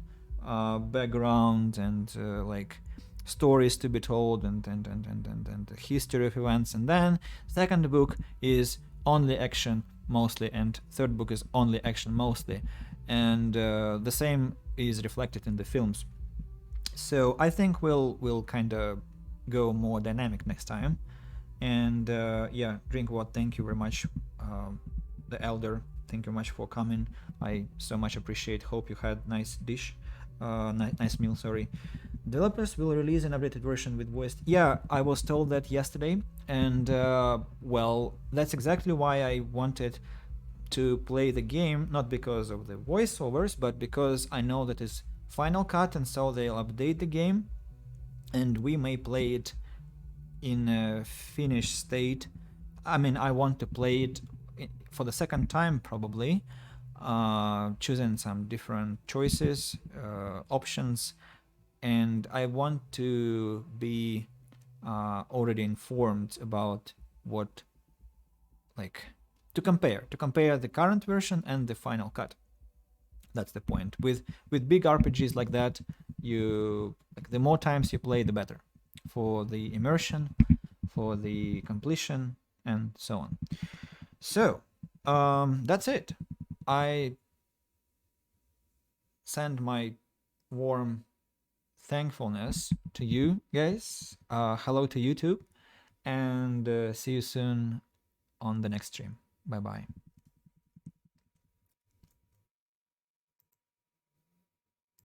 background, and like stories to be told, and the history of events. And then second book is only action mostly, and third book is only action mostly. And the same is reflected in the films. So I think we'll kind of go more dynamic next time. And yeah, Drinkwort, thank you very much. The Elder, thank you very much for coming. I so much appreciate. Hope you had nice dish, nice meal. Sorry. Developers will release an updated version with voice. Yeah, I was told that yesterday, and well, that's exactly why I wanted to play the game, not because of the voiceovers, but because I know that is Final Cut, and so they'll update the game, and we may play it in a finished state. I mean, I want to play it for the second time probably, choosing some different choices, options, and I want to be already informed about what, like, to compare the current version and the Final Cut. That's the point. With big RPGs like that, the more times you play, the better, for the immersion, for the completion, and so on. So that's it. I send my warm thankfulness to you guys. Hello to YouTube, and see you soon on the next stream. Bye bye.